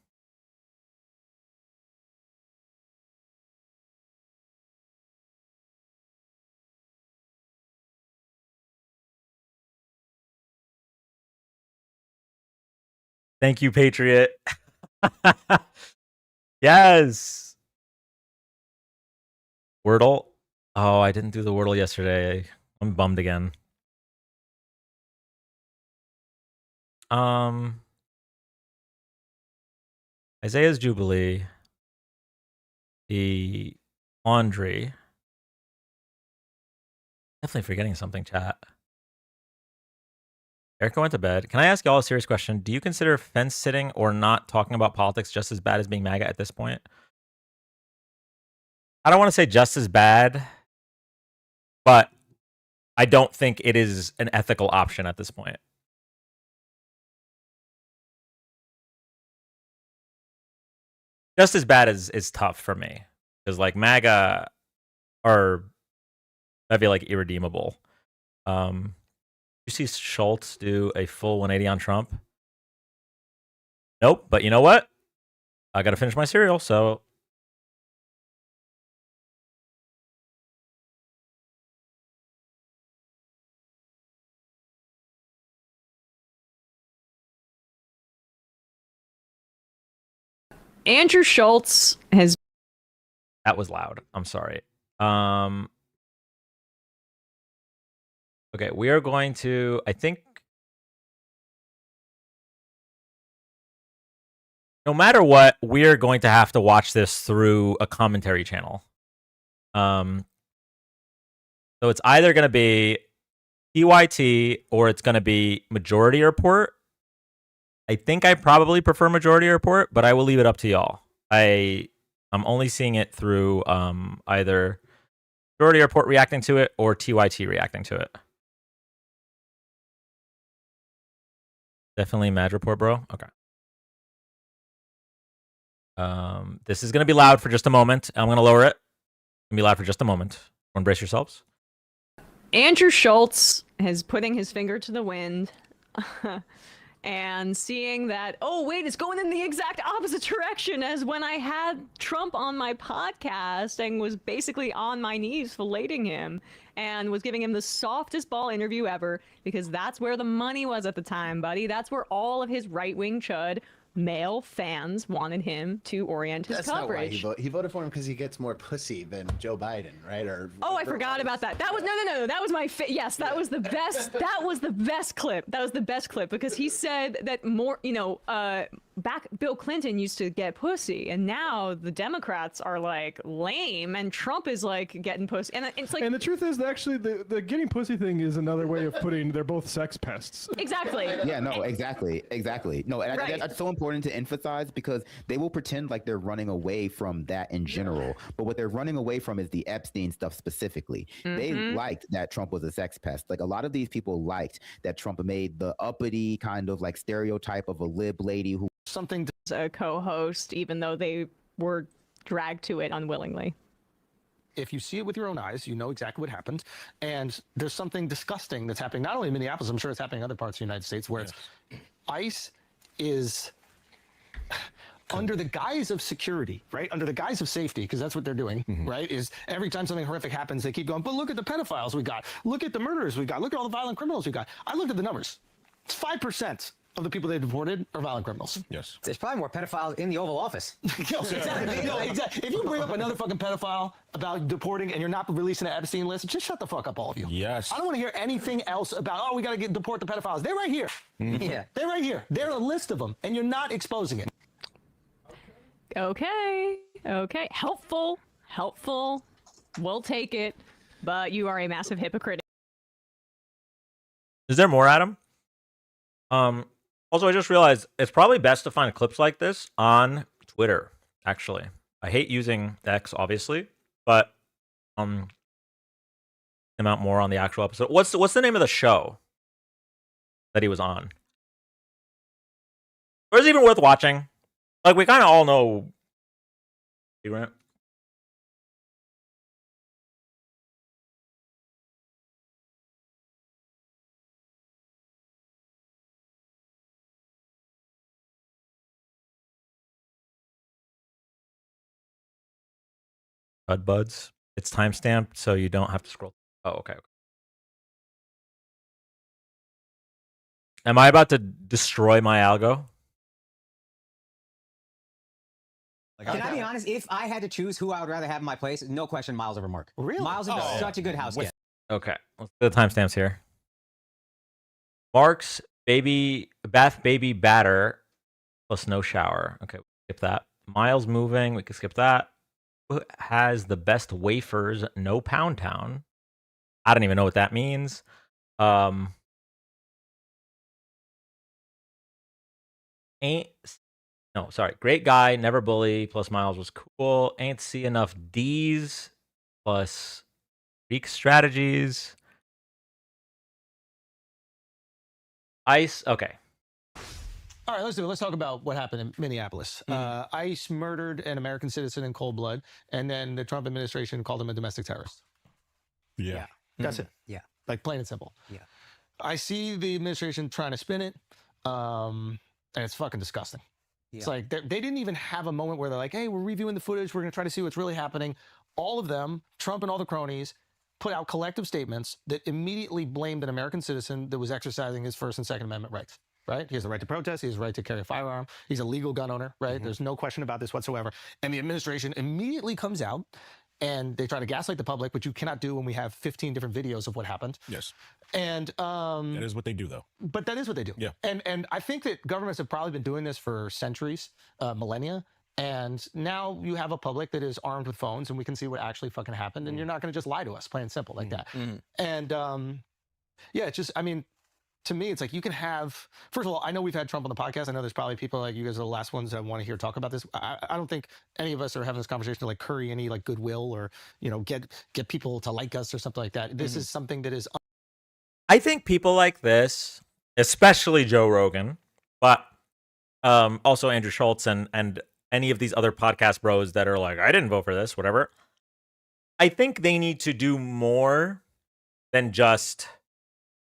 Thank you, Patriot. Yes. Wordle. Oh, I didn't do the Wordle yesterday. I'm bummed again. Isaiah's Jubilee. The laundry. Definitely forgetting something, chat. Erica went to bed. Can I ask y'all a serious question? Do you consider fence sitting or not talking about politics just as bad as being MAGA at this point? I don't want to say just as bad, but I don't think it is an ethical option at this point. Just as bad is tough for me because like MAGA are, I feel like, irredeemable. You see Schultz do a full 180 on Trump? Nope, but you know what? I gotta finish my cereal, so. Andrew Schultz has. That was loud. I'm sorry. Okay, we are going to, I think, no matter what, we're going to have to watch this through a commentary channel. So it's either going to be TYT or it's going to be Majority Report. I think I probably prefer Majority Report, but I will leave it up to y'all. I'm only seeing it through either Majority Report reacting to it or TYT reacting to it. Definitely Mad Report, bro. Okay. This is going to be loud for just a moment. I'm going to lower it. It's going to be loud for just a moment. Brace yourselves. Andrew Schultz is putting his finger to the wind and seeing that, oh, wait, it's going in the exact opposite direction as when I had Trump on my podcast and was basically on my knees filleting him and was giving him the softest ball interview ever because that's where the money was at the time, buddy. That's where all of his right-wing chud male fans wanted him to orient his coverage. Not why he voted for him, because he gets more pussy than Joe Biden, right? Or oh, I forgot about that. That was no. That was my yes. That was the best. That was the best clip. That was the best clip because he said that more. back Bill Clinton used to get pussy, and now the Democrats are like lame, and Trump is like getting pussy, and it's like. And the truth is, that actually, the getting pussy thing is another way of putting they're both sex pests. Exactly. Yeah, no, exactly. No, and I think that's so important to emphasize because they will pretend like they're running away from that in general, but what they're running away from is the Epstein stuff specifically. They liked that Trump was a sex pest. Like a lot of these people liked that Trump made the uppity kind of like stereotype of a lib lady who Something a co-host, even though they were dragged to it unwillingly. If you see it with your own eyes, you know exactly what happened. And there's something disgusting that's happening, not only in Minneapolis, I'm sure it's happening in other parts of the United States, where it's ICE is under the guise of security, right? Under the guise of safety, because that's what they're doing, right? Is every time something horrific happens, they keep going, but look at the pedophiles we got. Look at the murderers we got. Look at all the violent criminals we got. I looked at the numbers. It's 5% of the people they deported are violent criminals. Yes. There's probably more pedophiles in the Oval Office. Exactly. No, exactly. If you bring up another fucking pedophile about deporting and you're not releasing an Epstein list, just shut the fuck up, all of you. Yes. I don't want to hear anything else about, oh, we got to deport the pedophiles. They're right here. Yeah. They're right here. They're a list of them, and you're not exposing it. Okay. Helpful. We'll take it. But you are a massive hypocrite. Is there more, Adam? Also, I just realized it's probably best to find clips like this on Twitter, actually. I hate using X, obviously, but come out more on the actual episode. What's the name of the show that he was on? Or is it even worth watching? Like, we kind of all know, right? Buds. It's timestamped, so you don't have to scroll. Oh, okay. Am I about to destroy my algo? Can I be honest? If I had to choose who I would rather have in my place, no question, Miles over Mark. Really? Miles is such a good house guest. Okay, let's do the timestamps here. Mark's bath baby batter plus no shower. Okay, skip that. Miles moving, we can skip that. Who has the best wafers? No Pound Town. I don't even know what that means. Great guy, never bully. Plus Miles was cool. Ain't see enough D's. Plus weak strategies. ICE. Okay. All right, let's do it. Let's talk about what happened in Minneapolis. ICE murdered an American citizen in cold blood, and then the Trump administration called him a domestic terrorist. Yeah. That's it. Yeah. Like plain and simple. Yeah. I see the administration trying to spin it, and it's fucking disgusting. It's like they didn't even have a moment where they're like, hey, we're reviewing the footage. We're going to try to see what's really happening. All of them, Trump and all the cronies, put out collective statements that immediately blamed an American citizen that was exercising his First and Second Amendment rights. Right? He has the right to protest. He has the right to carry a firearm. He's a legal gun owner, right? There's no question about this whatsoever. And the administration immediately comes out and they try to gaslight the public, which you cannot do when we have 15 different videos of what happened. Yes. And that is what they do, though. But that is what they do. Yeah. And I think that governments have probably been doing this for centuries, millennia. And now you have a public that is armed with phones and we can see what actually fucking happened. And you're not going to just lie to us, plain and simple, like that. And it's just, I mean, to me, it's like you can have, first of all, I know we've had Trump on the podcast. I know there's probably people like you guys are the last ones that want to hear talk about this. I don't think any of us are having this conversation to like curry any like goodwill or, get people to like us or something like that. This is something that is. I think people like this, especially Joe Rogan, but also Andrew Schultz and any of these other podcast bros that are like, I didn't vote for this, whatever. I think they need to do more than just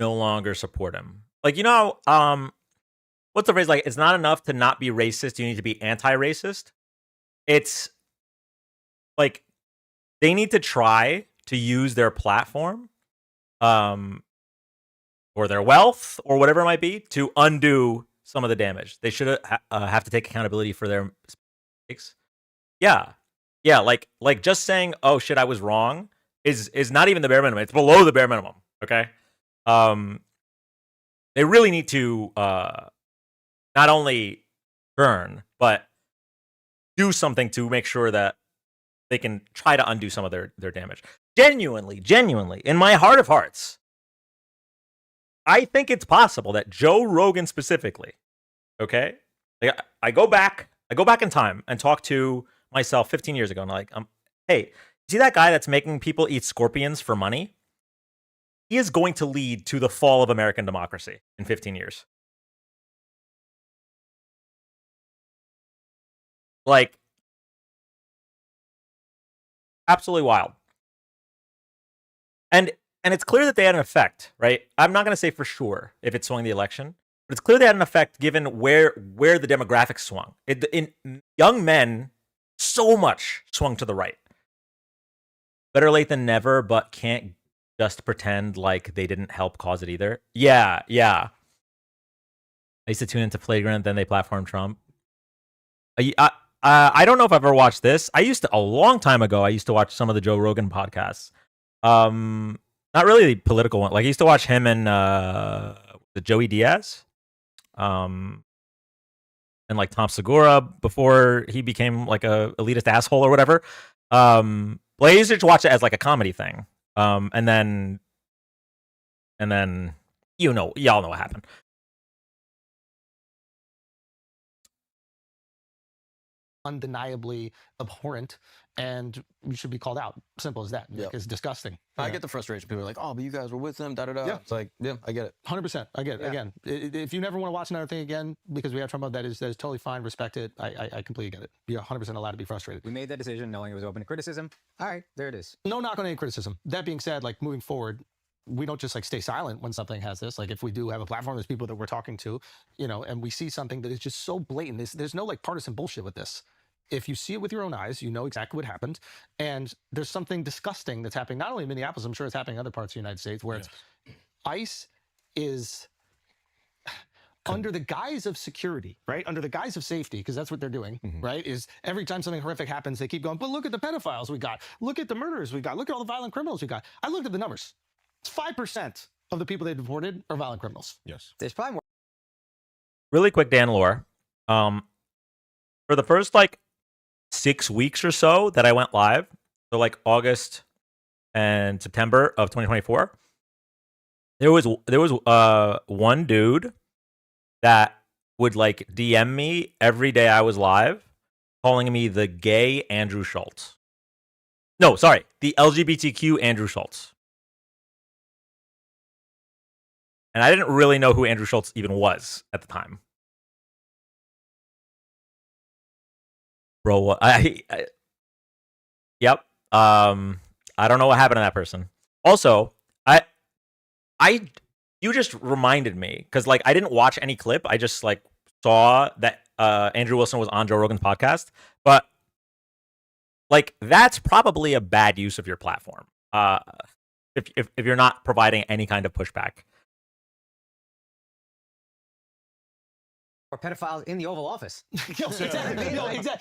no longer support him. Like, what's the phrase? Like, it's not enough to not be racist. You need to be anti-racist. It's like they need to try to use their platform, or their wealth, or whatever it might be, to undo some of the damage. They should have to take accountability for their mistakes. Yeah. Like just saying, "Oh shit, I was wrong," is not even the bare minimum. It's below the bare minimum. Okay. They really need to not only burn, but do something to make sure that they can try to undo some of their damage. Genuinely, in my heart of hearts, I think it's possible that Joe Rogan specifically, okay? Like, I go back in time and talk to myself 15 years ago, and like, hey, see that guy that's making people eat scorpions for money? He is going to lead to the fall of American democracy in 15 years. Like, absolutely wild. And it's clear that they had an effect, right? I'm not going to say for sure if it swung the election, but it's clear they had an effect given where the demographics swung. In young men, so much swung to the right. Better late than never, but can't just pretend like they didn't help cause it either. Yeah. I used to tune into Flagrant, then they platformed Trump. I don't know if I've ever watched this. A long time ago, I used to watch some of the Joe Rogan podcasts. Not really the political one. Like I used to watch him and the Joey Diaz, and like Tom Segura before he became like a elitist asshole or whatever. Well, I used to watch it as like a comedy thing. And then y'all know what happened. Undeniably abhorrent, and you should be called out. Simple as that. Yep. Like, it's disgusting. I get the frustration. People are like, "Oh, but you guys were with them." Yeah. It's like, yeah, I get it. 100%. I get it. Yeah. Again, if you never want to watch another thing again because we have Trump, that is totally fine. Respect it. I completely get it. You're 100% allowed to be frustrated. We made that decision knowing it was open to criticism. All right, there it is. No knock on any criticism. That being said, like moving forward, we don't just like stay silent when something has this. Like if we do have a platform, there's people that we're talking to, and we see something that is just so blatant. There's no like partisan bullshit with this. If you see it with your own eyes, you know exactly what happened. And there's something disgusting that's happening, not only in Minneapolis, I'm sure it's happening in other parts of the United States, where ICE is under the guise of security, right? Under the guise of safety, because that's what they're doing, right? Is every time something horrific happens, they keep going, but look at the pedophiles we got. Look at the murderers we got. Look at all the violent criminals we got. I looked at the numbers. It's 5% of the people they deported are violent criminals. Yes. There's probably more. Really quick, Dan Lore. For the first 6 weeks or so that I went live, so like August and September of 2024, there was one dude that would like DM me every day I was live, calling me the gay Andrew Schultz. No, sorry, the LGBTQ Andrew Schultz. And I didn't really know who Andrew Schultz even was at the time. Bro, yep. I don't know what happened to that person. Also, you just reminded me because I didn't watch any clip. I just saw that Andrew Wilson was on Joe Rogan's podcast, but that's probably a bad use of your platform. If you're not providing any kind of pushback. Or pedophiles in the Oval Office. Exactly.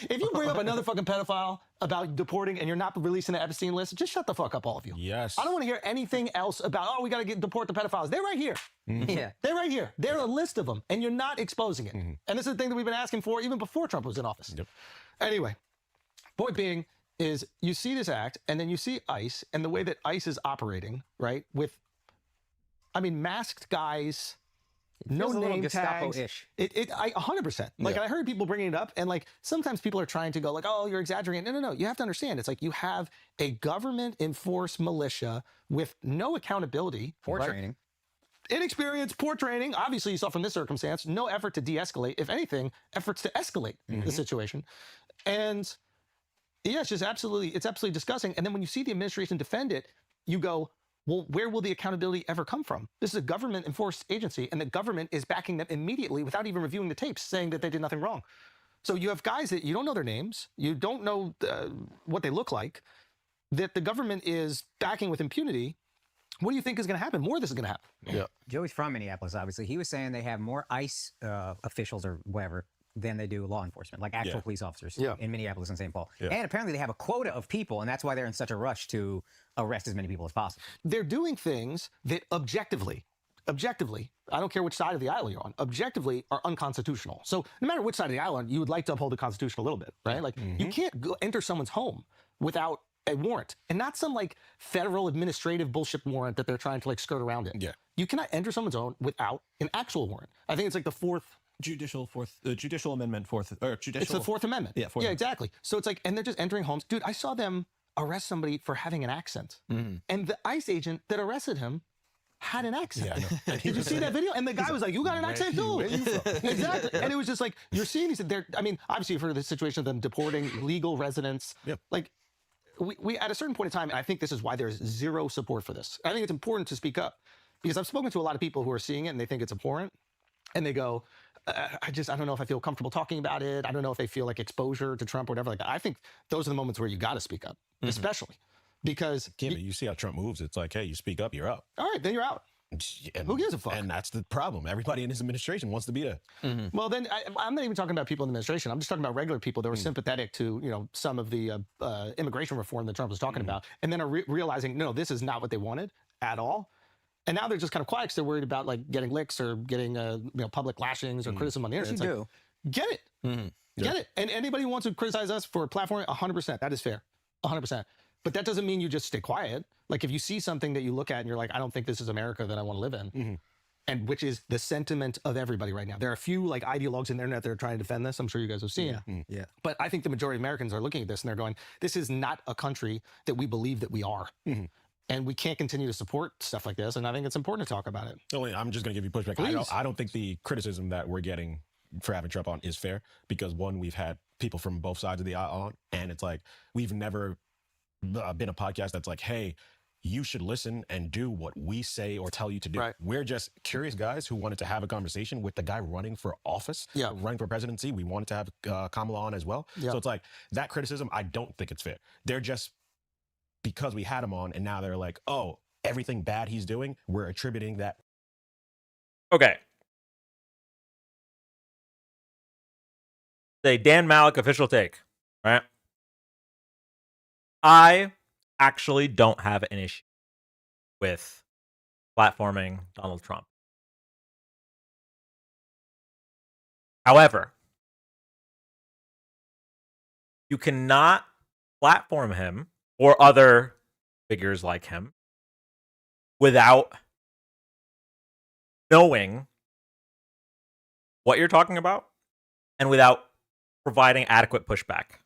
If you bring up another fucking pedophile about deporting and you're not releasing the Epstein list, just shut the fuck up, all of you. Yes. I don't want to hear anything else about, we got to deport the pedophiles. They're right here. Yeah. They're right here. They're a list of them, and you're not exposing it. And this is the thing that we've been asking for even before Trump was in office. Yep. Anyway, point being is you see this act, and then you see ICE, and the way that ICE is operating, right, with, masked guys. No name tags. I 100%. I heard people bringing it up, and sometimes people are trying to go oh, you're exaggerating. No. You have to understand. It's you have a government-enforced militia with no accountability. Poor training. Inexperienced, poor training. Obviously, you saw from this circumstance, no effort to de-escalate. If anything, efforts to escalate the situation. And yeah, it's absolutely disgusting. And then when you see the administration defend it, you go, well, where will the accountability ever come from? This is a government-enforced agency, and the government is backing them immediately without even reviewing the tapes, saying that they did nothing wrong. So you have guys that you don't know their names, you don't know what they look like, that the government is backing with impunity. What do you think is going to happen? More of this is going to happen. Yeah. Joey's from Minneapolis, obviously. He was saying they have more ICE officials or whatever than they do law enforcement, like actual police officers in Minneapolis and St. Paul. Yeah. And apparently they have a quota of people, and that's why they're in such a rush to arrest as many people as possible. They're doing things that objectively, objectively, I don't care which side of the aisle you're on, objectively are unconstitutional. So no matter which side of the aisle you would like to uphold the Constitution a little bit, right? Like you can't enter someone's home without a warrant, and not some like federal administrative bullshit warrant that they're trying to like skirt around it. Yeah. You cannot enter someone's home without an actual warrant. I think it's like the judicial amendment It's the Fourth Amendment. Yeah, yeah, exactly. So it's like, and they're just entering homes. Dude, I saw them arrest somebody for having an accent, and the ICE agent that arrested him had an accent. Yeah, I know. Did you see that video? And the guy was like, "You got an accent too." Exactly. And it was just like, you're seeing these. I mean, obviously, you've heard of the situation of them deporting legal residents. Yep. Like, we at a certain point in time, and I think this is why there's zero support for this. I think it's important to speak up because I've spoken to a lot of people who are seeing it and they think it's abhorrent, and they go, I don't know if I feel comfortable talking about it. I don't know if they feel like exposure to Trump or whatever like that. I think those are the moments where you got to speak up, especially because you see how Trump moves. It's like, hey, you speak up, you're out. All right, then you're out. Who gives a fuck? And that's the problem. Everybody in his administration wants to be there. Well, then I'm not even talking about people in the administration. I'm just talking about regular people that were sympathetic to some of the immigration reform that Trump was talking about, and then are realizing no, this is not what they wanted at all. And now they're just kind of quiet because they're worried about like getting licks or getting public lashings or criticism on the internet. Yes, you do. Get it. Get it. And anybody who wants to criticize us for platforming, 100%. That is fair. 100%. But that doesn't mean you just stay quiet. Like if you see something that you look at and you're like, I don't think this is America that I want to live in, and which is the sentiment of everybody right now. There are a few like ideologues in the internet that are trying to defend this. I'm sure you guys have seen. Yeah. But I think the majority of Americans are looking at this and they're going, this is not a country that we believe that we are. And we can't continue to support stuff like this. And I think it's important to talk about it. I'm just going to give you pushback. I don't think the criticism that we're getting for having Trump on is fair because one, we've had people from both sides of the aisle on, and it's like we've never been a podcast that's like, hey, you should listen and do what we say or tell you to do. Right. We're just curious guys who wanted to have a conversation with the guy running for office, running for presidency. We wanted to have Kamala on as well. So it's like that criticism, I don't think it's fair. They're just, because we had him on and now they're like, oh, everything bad he's doing, we're attributing that. Okay. The Dan Malek official take, right? I actually don't have an issue with platforming Donald Trump. However, you cannot platform him or other figures like him without knowing what you're talking about and without providing adequate pushback.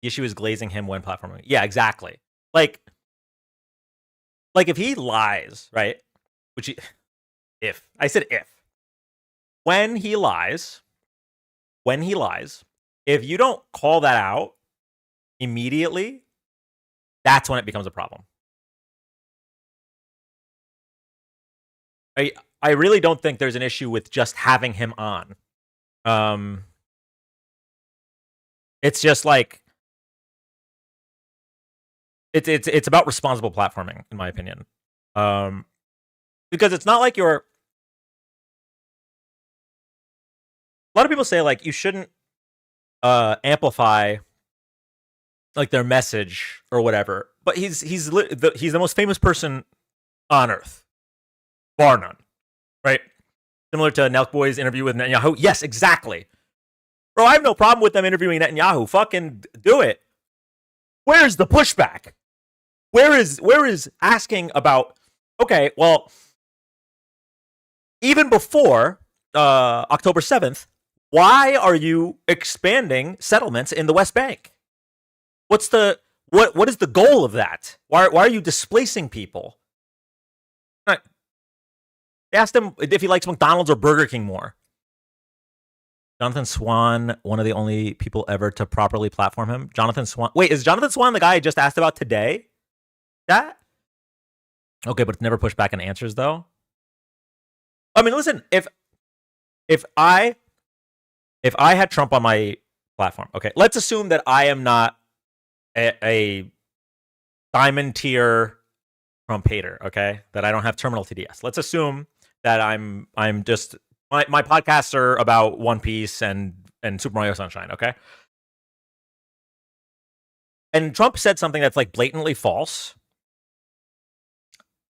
The issue is glazing him when platforming. Yeah, exactly. Like if he lies, right? If when he lies, if you don't call that out immediately, that's when it becomes a problem. I really don't think there's an issue with just having him on. It's just like it's about responsible platforming, in my opinion. Because it's not like you're. A lot of people say like you shouldn't amplify like their message or whatever, but he's the most famous person on earth, bar none, right? Similar to Nelk Boy's interview with Netanyahu. Yes, exactly. Bro, I have no problem with them interviewing Netanyahu. Fucking do it. Where's the pushback? Where is asking about, okay, well, even before October 7th, why are you expanding settlements in the West Bank? What is the goal of that? Why are you displacing people? Right. They asked him if he likes McDonald's or Burger King more. Jonathan Swan, one of the only people ever to properly platform him. Jonathan Swan. Wait, is Jonathan Swan the guy I just asked about today? That? Okay, but it's never pushed back in answers though. I mean, listen, if I had Trump on my platform, okay, let's assume that I am not a diamond tier Trump hater, okay? That I don't have terminal TDS. Let's assume that I'm just my podcasts are about One Piece and Super Mario Sunshine, okay? And Trump said something that's like blatantly false,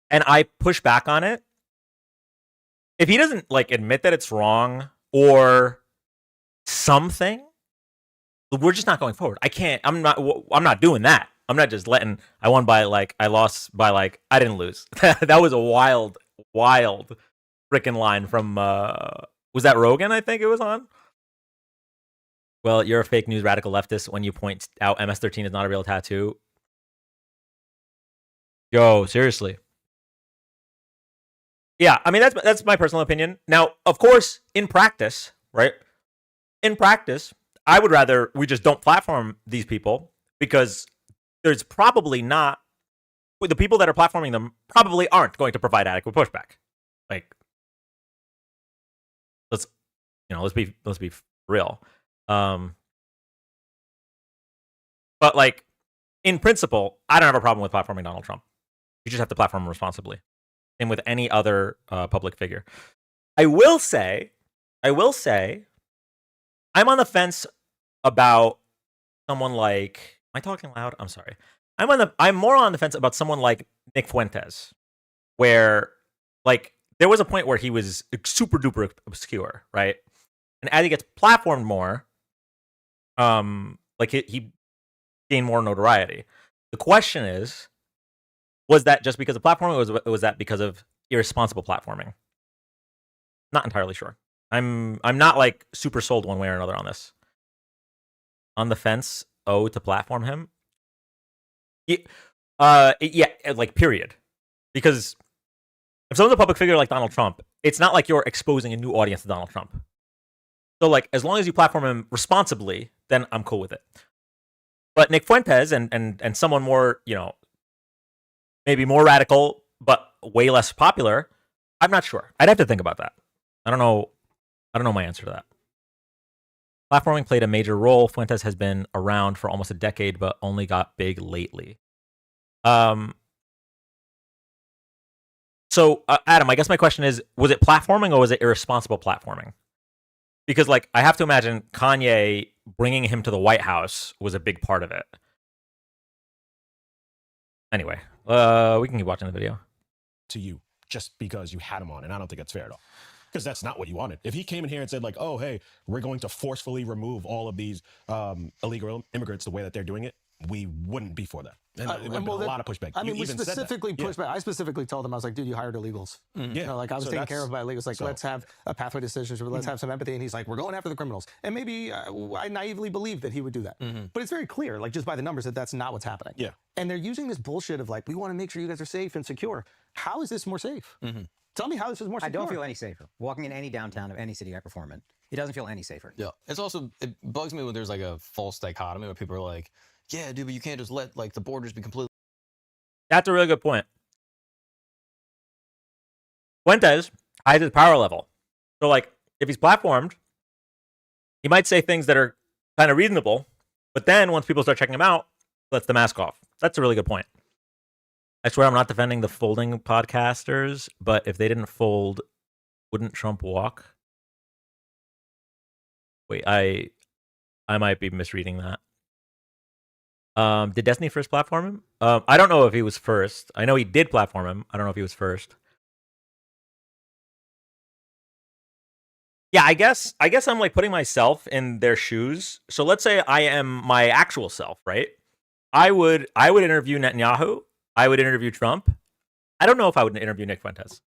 and I push back on it, if he doesn't like admit that it's wrong or something, we're just not going forward. I'm not doing that. I'm not just letting, I won by like, I lost by like, I didn't lose. That was a wild freaking line from, was that Rogan? I think it was on. Well, you're a fake news radical leftist when you point out MS-13 is not a real tattoo. Yo, seriously. Yeah, I mean, that's my personal opinion. Now, of course, in practice, right? In practice, I would rather we just don't platform these people because there's probably not, the people that are platforming them probably aren't going to provide adequate pushback. Like, let's be real. But like, in principle, I don't have a problem with platforming Donald Trump. You just have to platform him responsibly. Same with any other public figure. I will say, I'm on the fence about someone like, am I talking loud? I'm sorry. I'm more on the fence about someone like Nick Fuentes, where like there was a point where he was super duper obscure, right? And as he gets platformed more, like he gained more notoriety. The question is, was that just because of platforming, or was that because of irresponsible platforming? Not entirely sure. I'm not like super sold one way or another on this. On the fence, to platform him. Yeah, like period. Because if someone's a public figure like Donald Trump, it's not like you're exposing a new audience to Donald Trump. So like, as long as you platform him responsibly, then I'm cool with it. But Nick Fuentes and someone more, maybe more radical, but way less popular, I'm not sure. I'd have to think about that. I don't know my answer to that. Platforming played a major role. Fuentes has been around for almost a decade, but only got big lately. So, Adam, I guess my question is, was it platforming or was it irresponsible platforming? Because, like, I have to imagine Kanye bringing him to the White House was a big part of it. Anyway, we can keep watching the video. To you, just because you had him on, and I don't think that's fair at all. Because that's not what you wanted. If he came in here and said like, oh, hey, we're going to forcefully remove all of these illegal immigrants the way that they're doing it, we wouldn't be for that. And it would have been a lot of pushback. I mean, we specifically pushed back. I specifically told them, I was like, dude, you hired illegals. Yeah. Like I was taken care of by illegals. Like, let's have a pathway decisions, let's have some empathy. And he's like, we're going after the criminals. And maybe I naively believed that he would do that. But it's very clear, like just by the numbers, that that's not what's happening. Yeah. And they're using this bullshit of like, we want to make sure you guys are safe and secure. How is this more safe? Tell me how this is more secure. I don't feel any safer. Walking in any downtown of any city I perform in, it doesn't feel any safer. Yeah. It bugs me when there's like a false dichotomy where people are like, yeah, dude, but you can't just let like the borders be completely. That's a really good point. Fuentes has his power level. So, like, if he's platformed, he might say things that are kind of reasonable, but then once people start checking him out, lets the mask off. That's a really good point. I swear I'm not defending the folding podcasters, but if they didn't fold, wouldn't Trump walk? Wait, I might be misreading that. Did Destiny first platform him? I don't know if he was first. I know he did platform him. I don't know if he was first. Yeah, I guess I'm like putting myself in their shoes. So let's say I am my actual self, right? I would interview Netanyahu. I would interview Trump. I don't know if I would interview Nick Fuentes.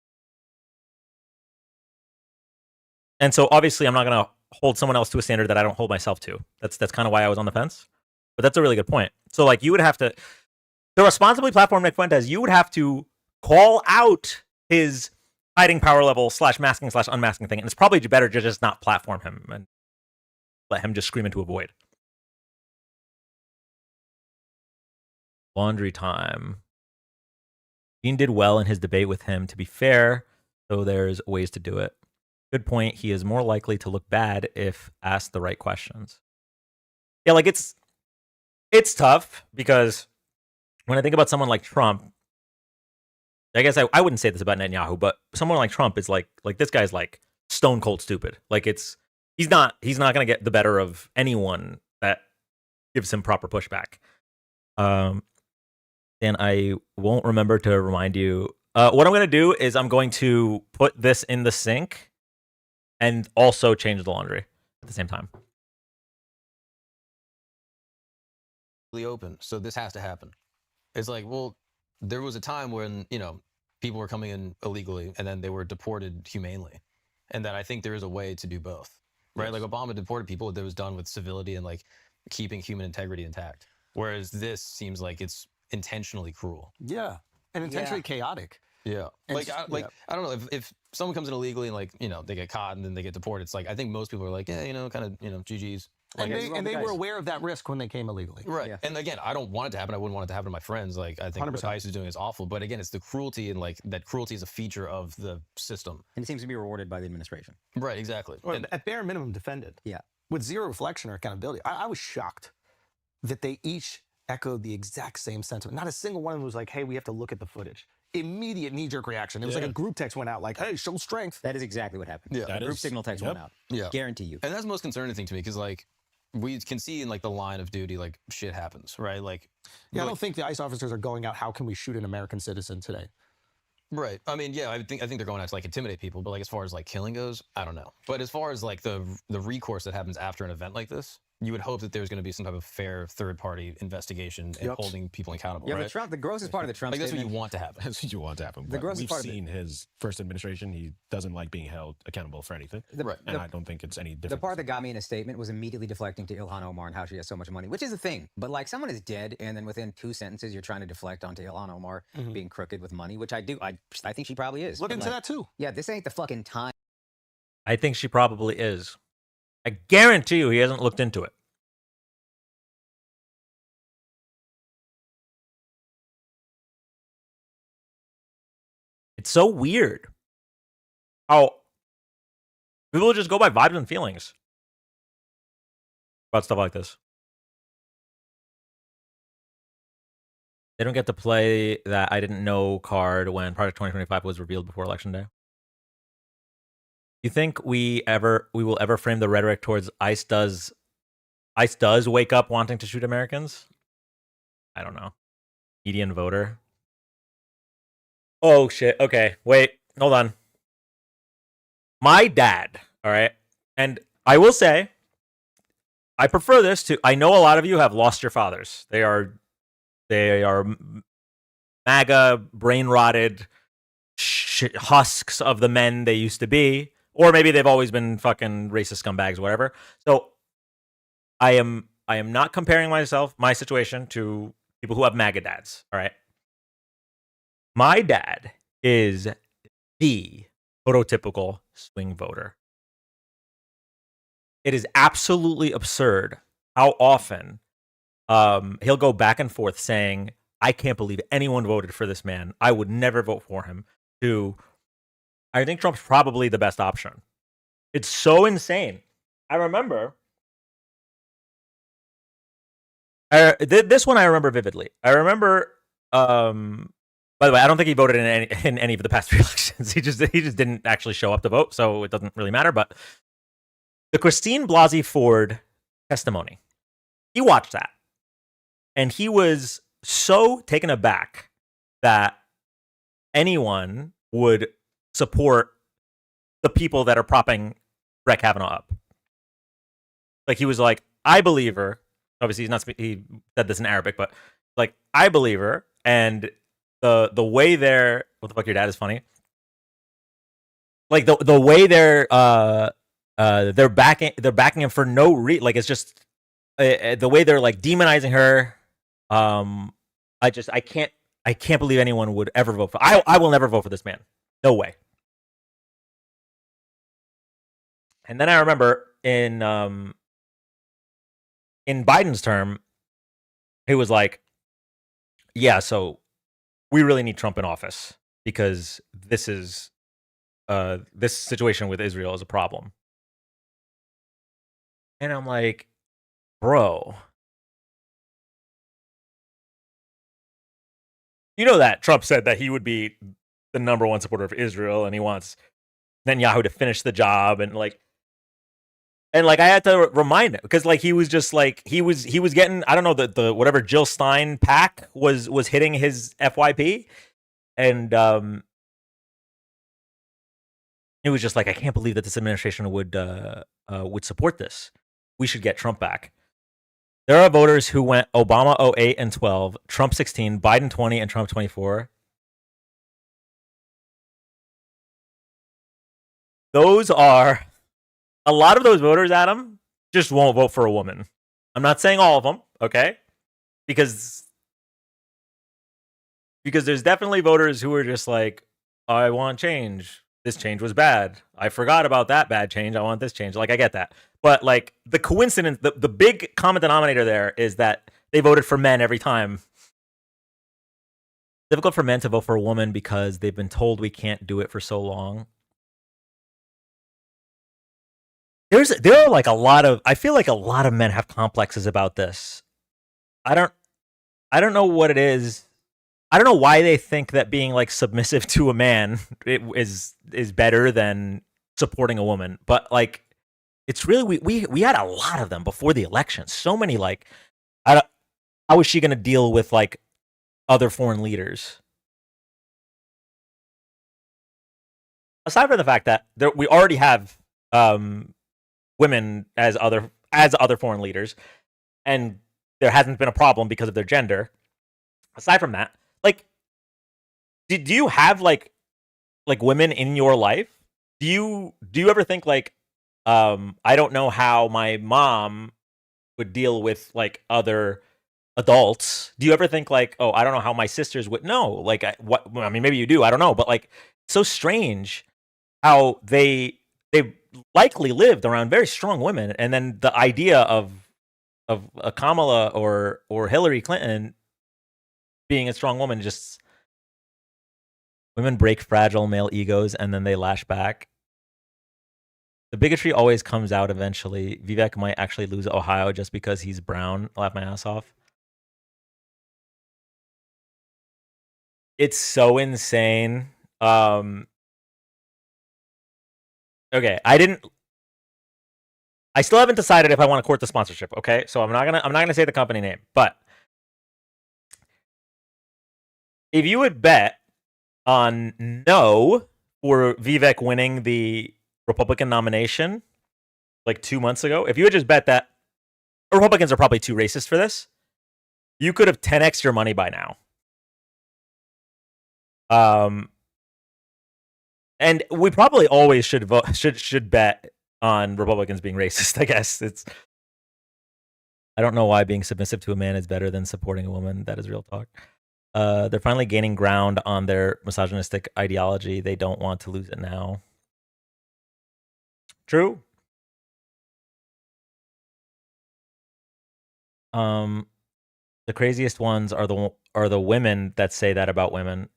And so obviously I'm not going to hold someone else to a standard that I don't hold myself to. That's kind of why I was on the fence. But that's a really good point. So like you would have to responsibly platform Nick Fuentes, you would have to call out his hiding power level / masking / unmasking thing. And it's probably better to just not platform him and let him just scream into a void. Laundry time. Dean did well in his debate with him, to be fair, so there's ways to do it. Good point. He is more likely to look bad if asked the right questions. Yeah, like it's tough because when I think about someone like Trump, I guess I wouldn't say this about Netanyahu, but someone like Trump is like this guy's like stone cold stupid. Like he's not going to get the better of anyone that gives him proper pushback. And I won't remember to remind you What I'm gonna do is I'm going to put this in the sink and also change the laundry at the same time. Open, so this has to happen. It's like, well, there was a time when, you know, people were coming in illegally and then they were deported humanely. And that I think there is a way to do both, right? Yes. Like Obama deported people that was done with civility and like keeping human integrity intact. Whereas this seems like it's intentionally cruel. Yeah, and intentionally chaotic. Yeah. And Like, I don't know, if someone comes in illegally and like, you know, they get caught and then they get deported, it's like, I think most people are like, yeah, you know, kind of, you know, GG's. Like, And they were aware of that risk when they came illegally. Right. Yeah. And again, I don't want it to happen. I wouldn't want it to happen to my friends. Like, I think 100%. what ICE is doing is awful. But again, it's the cruelty, and like that cruelty is a feature of the system. And it seems to be rewarded by the administration. Right, exactly. Or at bare minimum, defended. Yeah. With zero reflection or accountability. I was shocked that they each echoed the exact same sentiment. Not a single one of them was like, hey, we have to look at the footage. Immediate knee-jerk reaction. It was like a group text went out like, hey, show strength. That is exactly what happened. Yeah. Group signal text went out. Yeah. Guarantee you. And that's the most concerning thing to me, because like we can see in like the line of duty, like shit happens, right? Like, Yeah, I don't think the ICE officers are going out, how can we shoot an American citizen today? right. I mean, yeah, I think they're going out to like intimidate people, but like as far as like killing goes, I don't know. But as far as like the recourse that happens after an event like this, you would hope that there's going to be some type of fair third-party investigation and holding people accountable. Yeah, right? but Trump, the grossest part of the Trump like that's what statement, you want to happen. That's what you want to happen. The But grossest we've part of it- seen his first administration. He doesn't like being held accountable for anything. And I don't think it's any The different. part that got me in his statement was immediately deflecting to Ilhan Omar and how she has so much money, which is a thing. But like, someone is dead, and then within 2 sentences, you're trying to deflect onto Ilhan Omar being crooked with money, which I do. I think she probably is. Look But into that too. Yeah, this ain't the fucking time. I think she probably is. I guarantee you he hasn't looked into it. It's so weird how people just go by vibes and feelings about stuff like this. They don't get to play that I didn't know card when Project 2025 was revealed before Election Day. You think we will ever frame the rhetoric towards ICE does wake up wanting to shoot Americans? I don't know. Median voter. Oh shit. Okay, wait. Hold on. My dad, all right? And I will say I prefer this to I know a lot of you have lost your fathers. They are MAGA brain rotted husks of the men they used to be. Or maybe they've always been fucking racist scumbags, whatever. So I am not comparing my situation to people who have MAGA dads. All right. My dad is the prototypical swing voter. It is absolutely absurd how often he'll go back and forth saying, I can't believe anyone voted for this man. I would never vote for him. To I think Trump's probably the best option. It's so insane. I remember this one. I remember vividly. I remember. By the way, I don't think he voted in any of the past 3 elections. He just didn't actually show up to vote, so it doesn't really matter. But the Christine Blasey Ford testimony, he watched that, and he was so taken aback that anyone would support the people that are propping Brett Kavanaugh up. Like, he was like, I believe her. Obviously, he said this in Arabic, but like, I believe her. And the way they're, what the fuck, your dad is funny. Like the way they're backing him for no reason. Like, it's just the way they're like demonizing her. I can't believe anyone would ever vote for. I will never vote for this man. No way. And then I remember in Biden's term, he was like, yeah, so we really need Trump in office because this situation with Israel is a problem. And I'm like, bro, you know that Trump said that he would be the #1 supporter of Israel and he wants Netanyahu to finish the job, and I had to remind him because like he was just like he was getting, I don't know, the whatever Jill Stein pack was hitting his FYP, and it was just like, I can't believe that this administration would support this. We should get Trump back. There are voters who went Obama 08 and 12, Trump 16, Biden 20, and Trump 24. Those are a lot of those voters, Adam, just won't vote for a woman. I'm not saying all of them, okay? Because there's definitely voters who are just like, I want change. This change was bad. I forgot about that bad change. I want this change. Like, I get that. But like the coincidence, the big common denominator there is that they voted for men every time. Difficult for men to vote for a woman because they've been told we can't do it for so long. There are like a lot of, I feel like a lot of men have complexes about this. I don't know what it is. I don't know why they think that being like submissive to a man is better than supporting a woman. But like, it's really, we had a lot of them before the election. So many like, how is she going to deal with like other foreign leaders? Aside from the fact that we already have women as other foreign leaders, and there hasn't been a problem because of their gender. Aside from that, like, do you have like women in your life? Do you ever think like, I don't know how my mom would deal with like other adults? Do you ever think like, oh, I don't know how my sisters would? No, like, I mean, maybe you do. I don't know, but like, it's so strange how they likely lived around very strong women, and then the idea of a Kamala or Hillary Clinton being a strong woman, just women break fragile male egos and then they lash back. The bigotry always comes out eventually. Vivek might actually lose Ohio just because he's brown. I'll laugh my ass off. It's so insane. Okay, I still haven't decided if I want to court the sponsorship, okay? So I'm not gonna say the company name, but if you would bet on no for Vivek winning the Republican nomination like 2 months ago, if you would just bet that Republicans are probably too racist for this, you could have 10x your money by now. And we probably always should bet on Republicans being racist. I guess I don't know why being submissive to a man is better than supporting a woman. That is real talk. They're finally gaining ground on their misogynistic ideology. They don't want to lose it now. True. The craziest ones are the women that say that about women.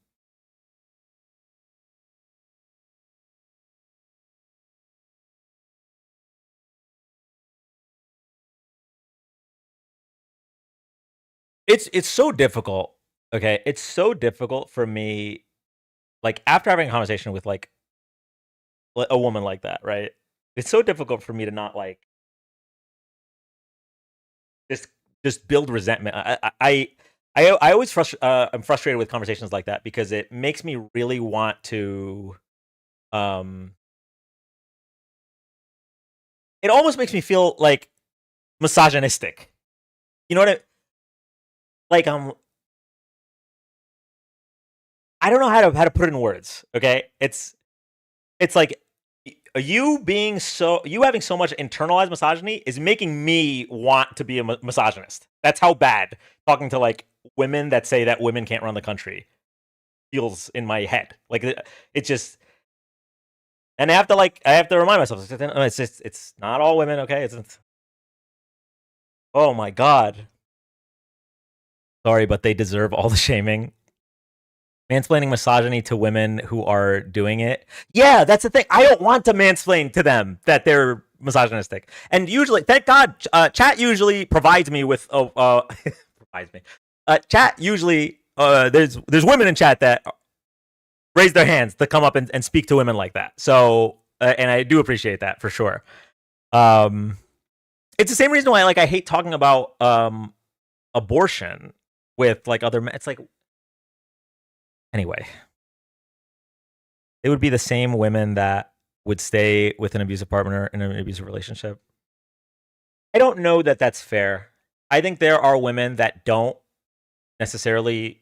It's so difficult. Okay, it's so difficult for me, like after having a conversation with like a woman like that, right? It's so difficult for me to not like just build resentment. I always I'm frustrated with conversations like that because it makes me really want to it almost makes me feel like misogynistic. You know what like I don't know how to put it in words, okay? It's like you having so much internalized misogyny is making me want to be a misogynist. That's how bad talking to like women that say that women can't run the country feels in my head. Like it just, and I have to remind myself, it's not all women, okay? It's oh my God. Sorry, but they deserve all the shaming. Mansplaining misogyny to women who are doing it. Yeah, that's the thing. I don't want to mansplain to them that they're misogynistic. And usually, thank God, chat usually provides me with provides me. Chat usually there's women in chat that raise their hands to come up and speak to women like that. So and I do appreciate that for sure. It's the same reason why like I hate talking about abortion with like other men. It's like anyway, They would be the same women that would stay with an abusive partner in an abusive relationship. I don't know that that's fair. I think there are women that don't necessarily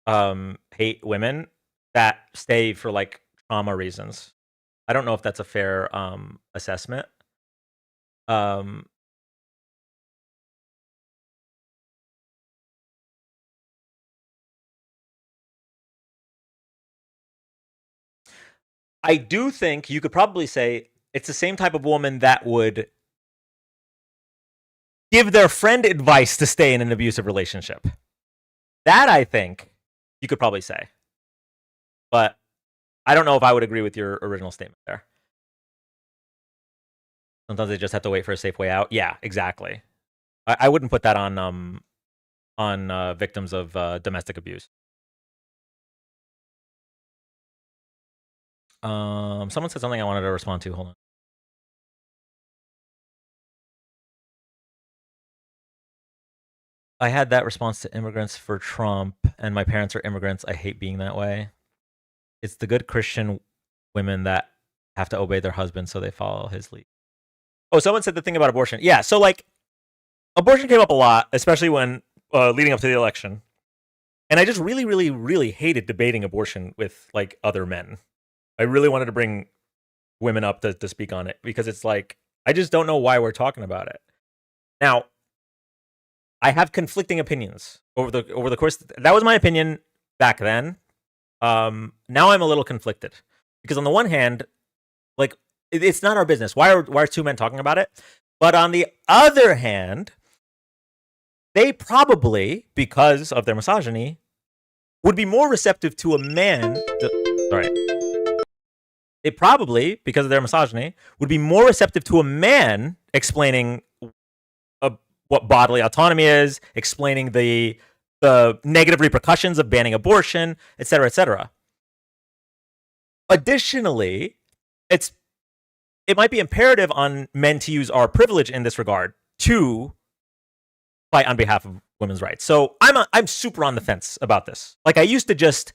hate women that stay for like trauma reasons. I don't know if that's a fair assessment. I do think you could probably say it's the same type of woman that would give their friend advice to stay in an abusive relationship. That I think you could probably say. But I don't know if I would agree with your original statement there. Sometimes they just have to wait for a safe way out. Yeah, exactly. I wouldn't put that on victims of domestic abuse. Someone said something I wanted to respond to. Hold on. I had that response to immigrants for Trump, and my parents are immigrants. I hate being that way. It's the good Christian women that have to obey their husband, so they follow his lead. Oh, someone said the thing about abortion. Yeah, so like, abortion came up a lot, especially when leading up to the election. And I just really, really, really hated debating abortion with like other men. I really wanted to bring women up to speak on it because it's like, I just don't know why we're talking about it. Now, I have conflicting opinions over the course. That was my opinion back then. Now I'm a little conflicted because on the one hand, like it's not our business. Why are two men talking about it? But on the other hand, they probably, because of their misogyny, would be more receptive to a man. They probably, because of their misogyny, would be more receptive to a man explaining what bodily autonomy is, explaining the negative repercussions of banning abortion, et cetera, et cetera. Additionally, it might be imperative on men to use our privilege in this regard to fight on behalf of women's rights. So I'm super on the fence about this. Like I used to just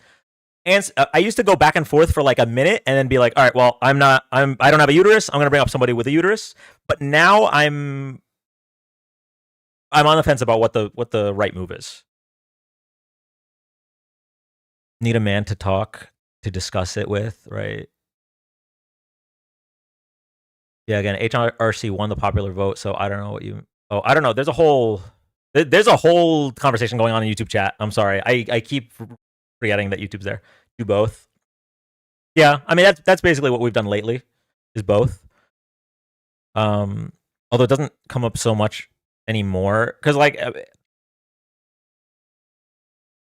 I used to go back and forth for like a minute and then be like, all right, well, I don't have a uterus. I'm going to bring up somebody with a uterus. But now I'm on the fence about what the right move is. Need a man to talk, to discuss it with, right? Yeah, again, HRC won the popular vote, so I don't know what you. Oh, I don't know. There's a whole conversation going on in YouTube chat. I'm sorry, I keep forgetting that YouTube's there. Do both. Yeah, I mean that's basically what we've done lately, is both. Although it doesn't come up so much anymore, because like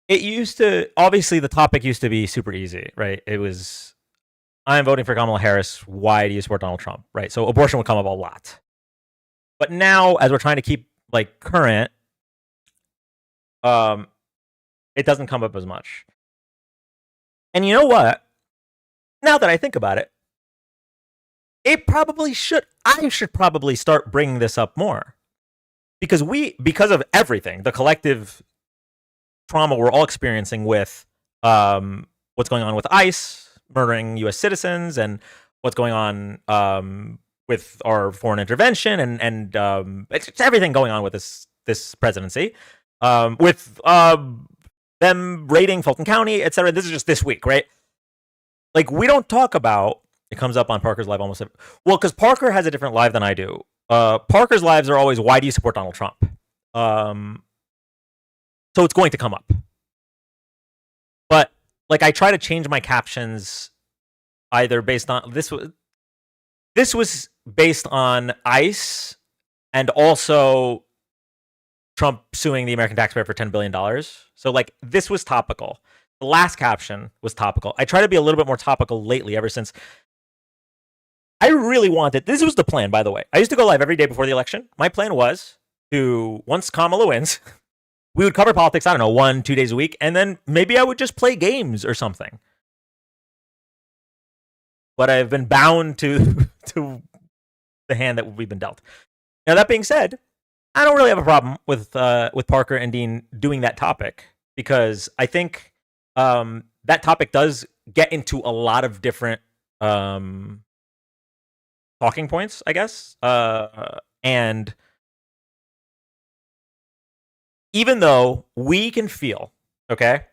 it used to. Obviously, the topic used to be super easy, right? It was, I'm voting for Kamala Harris. Why do you support Donald Trump? Right. So abortion would come up a lot. But now, as we're trying to keep like current, it doesn't come up as much. And you know what? Now that I think about it, it probably should. I should probably start bringing this up more because of everything, the collective trauma we're all experiencing with what's going on with ICE murdering U.S. citizens and what's going on with our foreign intervention and it's everything going on with this presidency, with them raiding Fulton County, etc. This is just this week, right? Like we don't talk about. It comes up on Parker's live almost. Well, because Parker has a different live than I do. Parker's lives are always, why do you support Donald Trump? So it's going to come up. But like I try to change my captions either based on this was based on ICE and also Trump suing the American taxpayer for $10 billion. So like this was topical. The last caption was topical. I try to be a little bit more topical lately ever since I really wanted, this was the plan, by the way. I used to go live every day before the election. My plan was to, once Kamala wins, we would cover politics, I don't know, 1-2 days a week, and then maybe I would just play games or something. But I've been bound to the hand that we've been dealt. Now, that being said, I don't really have a problem with Parker and Dean doing that topic because I think that topic does get into a lot of different talking points, I guess. And even though we can feel, okay,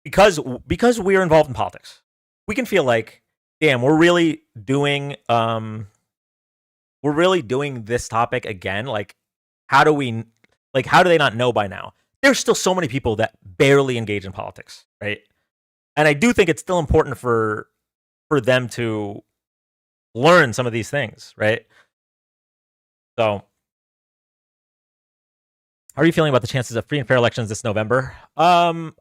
because we're involved in politics, we can feel like, damn, we're really doing this topic again. Like, how do they not know by now? There's still so many people that barely engage in politics, right? And I do think it's still important for them to learn some of these things, right? So, how are you feeling about the chances of free and fair elections this November? IRI,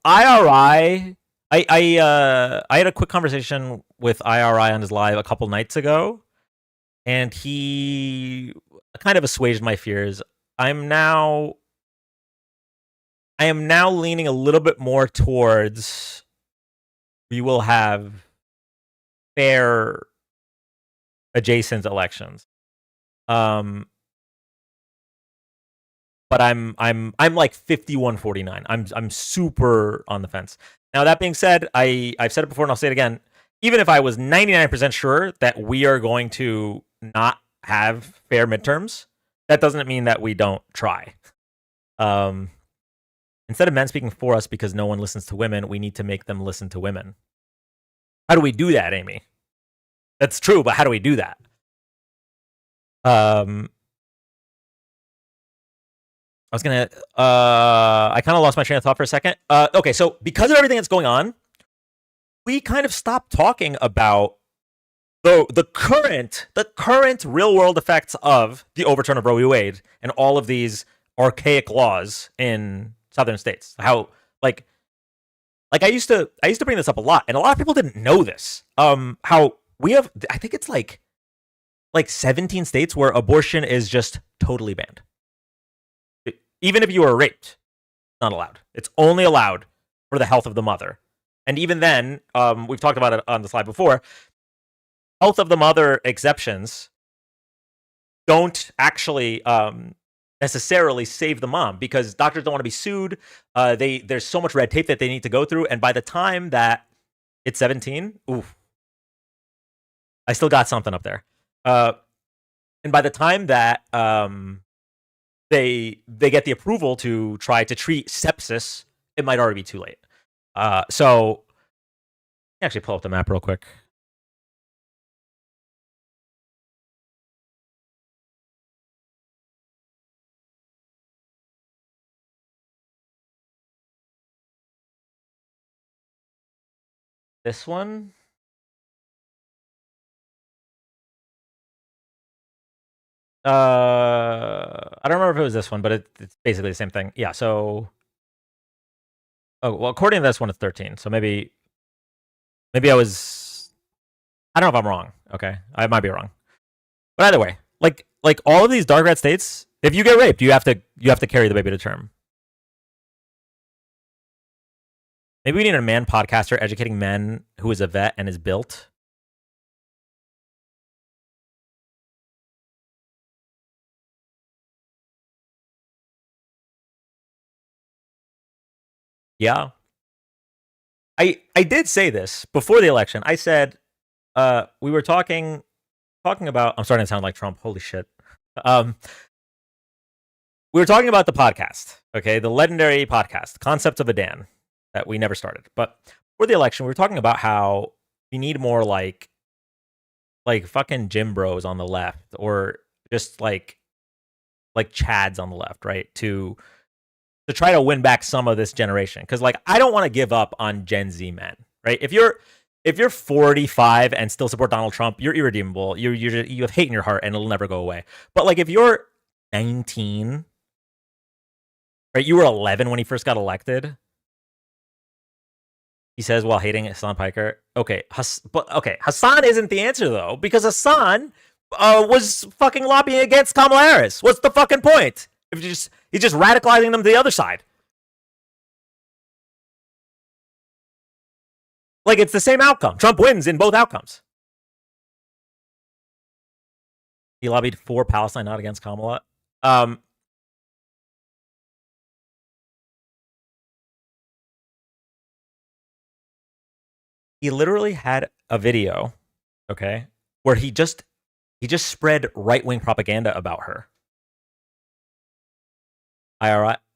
I had a quick conversation with IRI on his live a couple nights ago, and he kind of assuaged my fears. I am now leaning a little bit more towards we will have fair adjacent elections. But I'm like 51-49. I'm super on the fence. Now that being said, I've said it before and I'll say it again. Even if I was 99% sure that we are going to not have fair midterms, that doesn't mean that we don't try. Instead of men speaking for us because no one listens to women, we need to make them listen to women. How do we do that, Amy? That's true, but how do we do that? I kind of lost my train of thought for a second. Okay, so because of everything that's going on, we kind of stopped talking about the current real world effects of the overturn of Roe v. Wade and all of these archaic laws in southern states. How like I used to bring this up a lot, and a lot of people didn't know this. How we have, I think it's like 17 states where abortion is just totally banned. Even if you were raped, not allowed. It's only allowed for the health of the mother. And even then, we've talked about it on the slide before, health of the mother exceptions don't actually necessarily save the mom because doctors don't want to be sued. There's so much red tape that they need to go through. And by the time that it's 17, oof, I still got something up there. And by the time that they get the approval to try to treat sepsis, it might already be too late. So actually pull up the map real quick. This one. I don't remember if it was this one, but it's basically the same thing. Yeah, so well, according to this one, it's 13. So maybe I don't know if I'm wrong. Okay, I might be wrong. But either way, like all of these dark red states, if you get raped, you have to carry the baby to term. Maybe we need a man podcaster educating men who is a vet and is built. Yeah. I did say this before the election. I said we were talking about, I'm starting to sound like Trump. Holy shit. We were talking about the podcast, okay? The legendary podcast, Concepts of a Dan, that we never started. But for the election, we were talking about how we need more like fucking gym bros on the left, or just like Chads on the left, right? To try to win back some of this generation. Because like I don't want to give up on Gen Z men, right? If you're 45 and still support Donald Trump, you're irredeemable. You have hate in your heart and it'll never go away. But like if you're 19, right? You were 11 when he first got elected. He says while hating Hassan Piker. Okay, Hassan isn't the answer though, because Hassan was fucking lobbying against Kamala Harris. What's the fucking point? If he's just radicalizing them to the other side. Like it's the same outcome. Trump wins in both outcomes. He lobbied for Palestine, not against Kamala. He literally had a video, okay, where he just spread right-wing propaganda about her.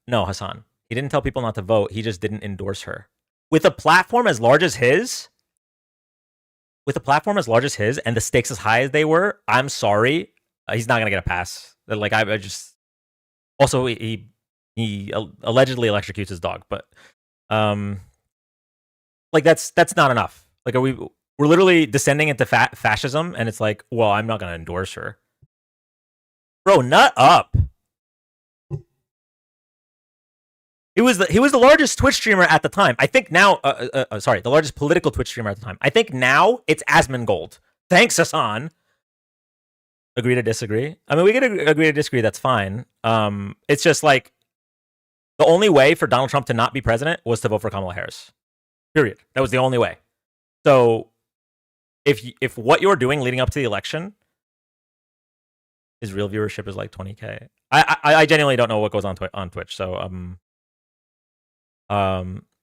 No, Hassan. He didn't tell people not to vote. He just didn't endorse her. With a platform as large as his, and the stakes as high as they were, I'm sorry, he's not gonna get a pass. Like I just also he allegedly electrocutes his dog, but like that's not enough. Like we're literally descending into fascism, and it's like, well, I'm not gonna endorse her, bro. Nut up. He was the largest Twitch streamer at the time. I think now, the largest political Twitch streamer at the time. I think now it's Asmongold. Thanks, Hassan. Agree to disagree. I mean, we can agree to disagree. That's fine. It's just like the only way for Donald Trump to not be president was to vote for Kamala Harris. Period. That was the only way. So, if what you're doing leading up to the election, his real viewership is like 20K. I genuinely don't know what goes on Twitch. So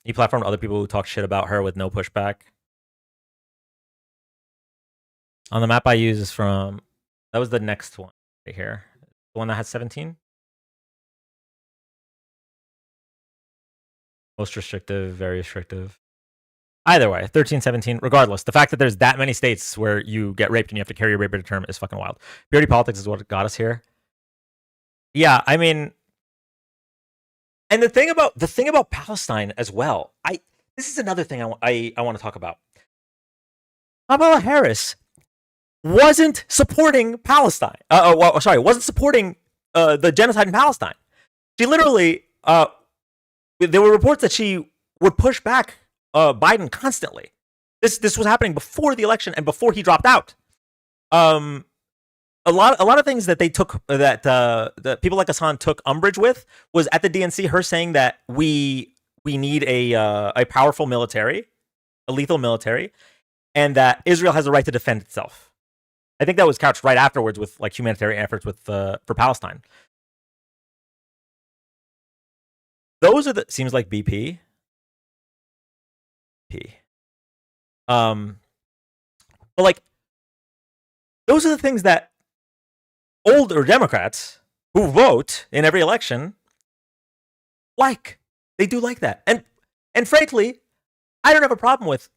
he platformed other people who talk shit about her with no pushback. On the map I use is from, that was the next one right here. The one that has 17. Most restrictive, very restrictive. Either way, 13, 17, regardless. The fact that there's that many states where you get raped and you have to carry your rape to term is fucking wild. Purity politics is what got us here. Yeah, I mean, and the thing about Palestine as well, this is another thing I want to talk about. Kamala Harris wasn't supporting Palestine. Wasn't supporting the genocide in Palestine. She literally, there were reports that she would push back Biden constantly. This was happening before the election and before he dropped out. A lot of things that they took that people like Hassan took umbrage with was at the DNC her saying that we need a powerful military, a lethal military, and that Israel has the right to defend itself. I think that was couched right afterwards with like humanitarian efforts for Palestine. Those are seems like BP. But like those are the things that older Democrats who vote in every election like. They do like that. And frankly, I don't have a problem with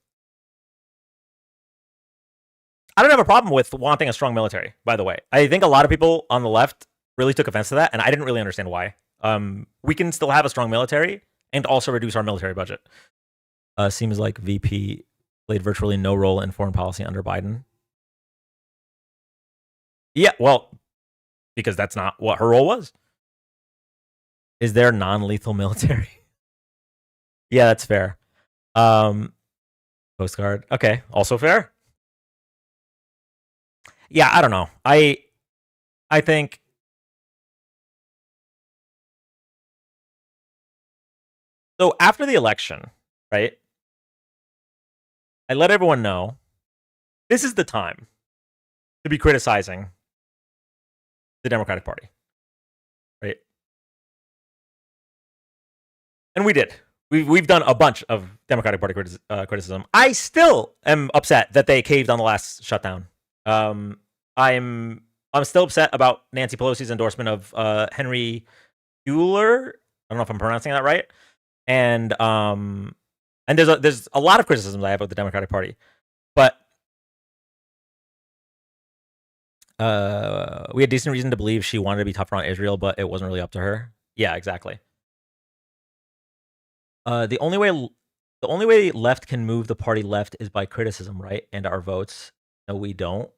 wanting a strong military, by the way. I think a lot of people on the left really took offense to that, and I didn't really understand why. We can still have a strong military and also reduce our military budget. Seems like VP played virtually no role in foreign policy under Biden. Yeah, well, because that's not what her role was. Is there non-lethal military? Yeah, that's fair. Postcard. Okay, also fair. Yeah, I don't know. I think so after the election, right? I let everyone know this is the time to be criticizing the Democratic Party, right? And we did. We've done a bunch of Democratic Party criticism. I still am upset that they caved on the last shutdown. I'm still upset about Nancy Pelosi's endorsement of Henry Bueller. I don't know if I'm pronouncing that right. And there's a lot of criticisms I have of the Democratic Party, but we had decent reason to believe she wanted to be tougher on Israel, but it wasn't really up to her. Yeah, exactly. The only way left can move the party left is by criticism, right? And our votes. No, we don't.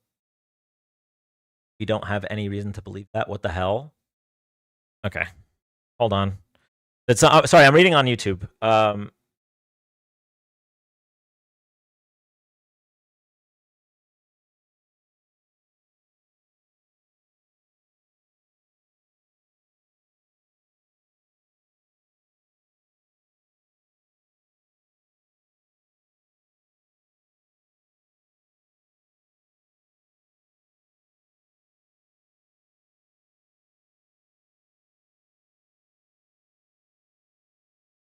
We don't have any reason to believe that. What the hell? Okay, hold on. Sorry, I'm reading on YouTube.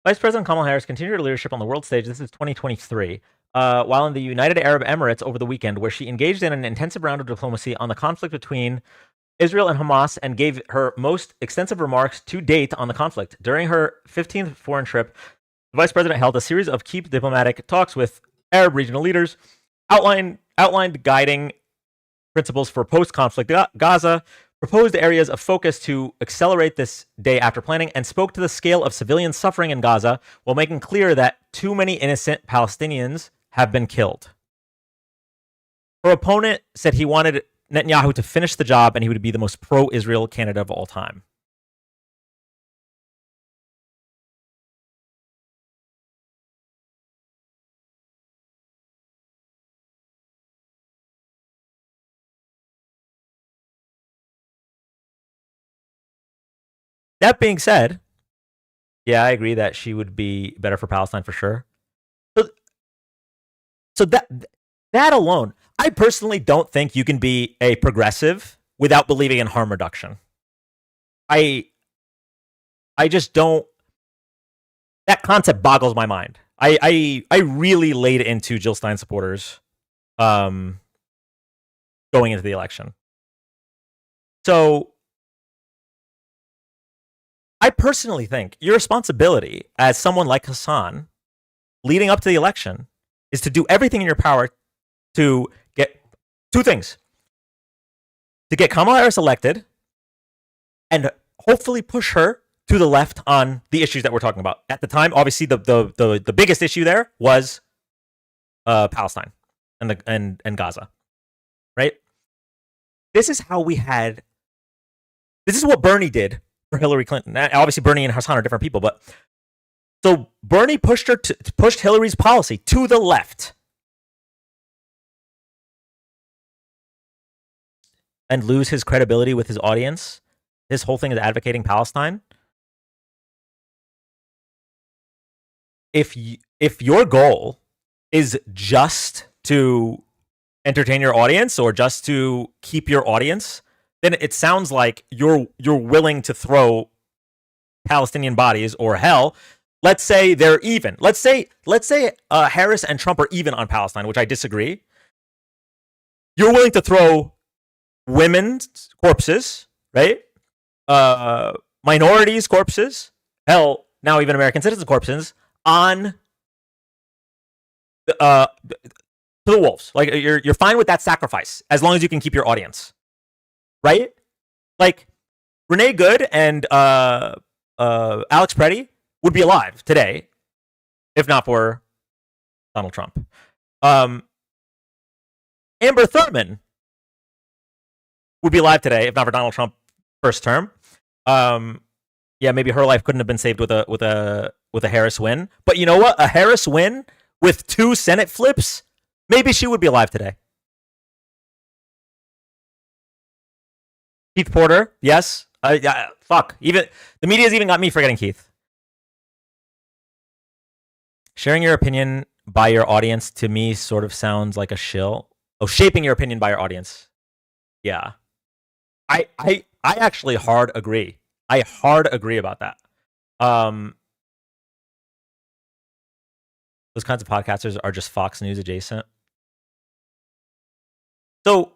Vice President Kamala Harris continued her leadership on the world stage. This is 2023. While in the United Arab Emirates over the weekend, where she engaged in an intensive round of diplomacy on the conflict between Israel and Hamas and gave her most extensive remarks to date on the conflict. During her 15th foreign trip, the vice president held a series of key diplomatic talks with Arab regional leaders, outlined guiding principles for post-conflict Gaza, proposed areas of focus to accelerate this day after planning, and spoke to the scale of civilian suffering in Gaza while making clear that too many innocent Palestinians have been killed. Her opponent said he wanted Netanyahu to finish the job and he would be the most pro-Israel candidate of all time. That being said, yeah, I agree that she would be better for Palestine for sure. So that alone, I personally don't think you can be a progressive without believing in harm reduction. I just don't. That concept boggles my mind. I really laid into Jill Stein supporters going into the election. So I personally think your responsibility as someone like Hassan leading up to the election is to do everything in your power to get two things. To get Kamala Harris elected and hopefully push her to the left on the issues that we're talking about. At the time, obviously the biggest issue there was Palestine and Gaza. Right? This is what Bernie did for Hillary Clinton. Obviously Bernie and Hassan are different people, but so Bernie pushed Hillary's policy to the left. And lose his credibility with his audience. His whole thing is advocating Palestine. If your goal is just to entertain your audience or just to keep your audience, then it sounds like you're willing to throw Palestinian bodies, or hell, let's say they're even. Let's say Harris and Trump are even on Palestine, which I disagree. You're willing to throw women's corpses, right? Minorities' corpses, hell, now even American citizens' corpses on to the wolves. Like you're fine with that sacrifice as long as you can keep your audience, right? Like Renee Good and Alex Preddy would be alive today if not for Donald Trump. Amber Thurman would be alive today if not for Donald Trump first term. Yeah, maybe her life couldn't have been saved with a Harris win. But you know what? A Harris win with 2 Senate flips, maybe she would be alive today. Keith Porter, yes. Fuck. Even the media's even got me forgetting Keith. Sharing your opinion by your audience to me sort of sounds like a shill. Oh, shaping your opinion by your audience. Yeah. I actually hard agree. I hard agree about that. Those kinds of podcasters are just Fox News adjacent. So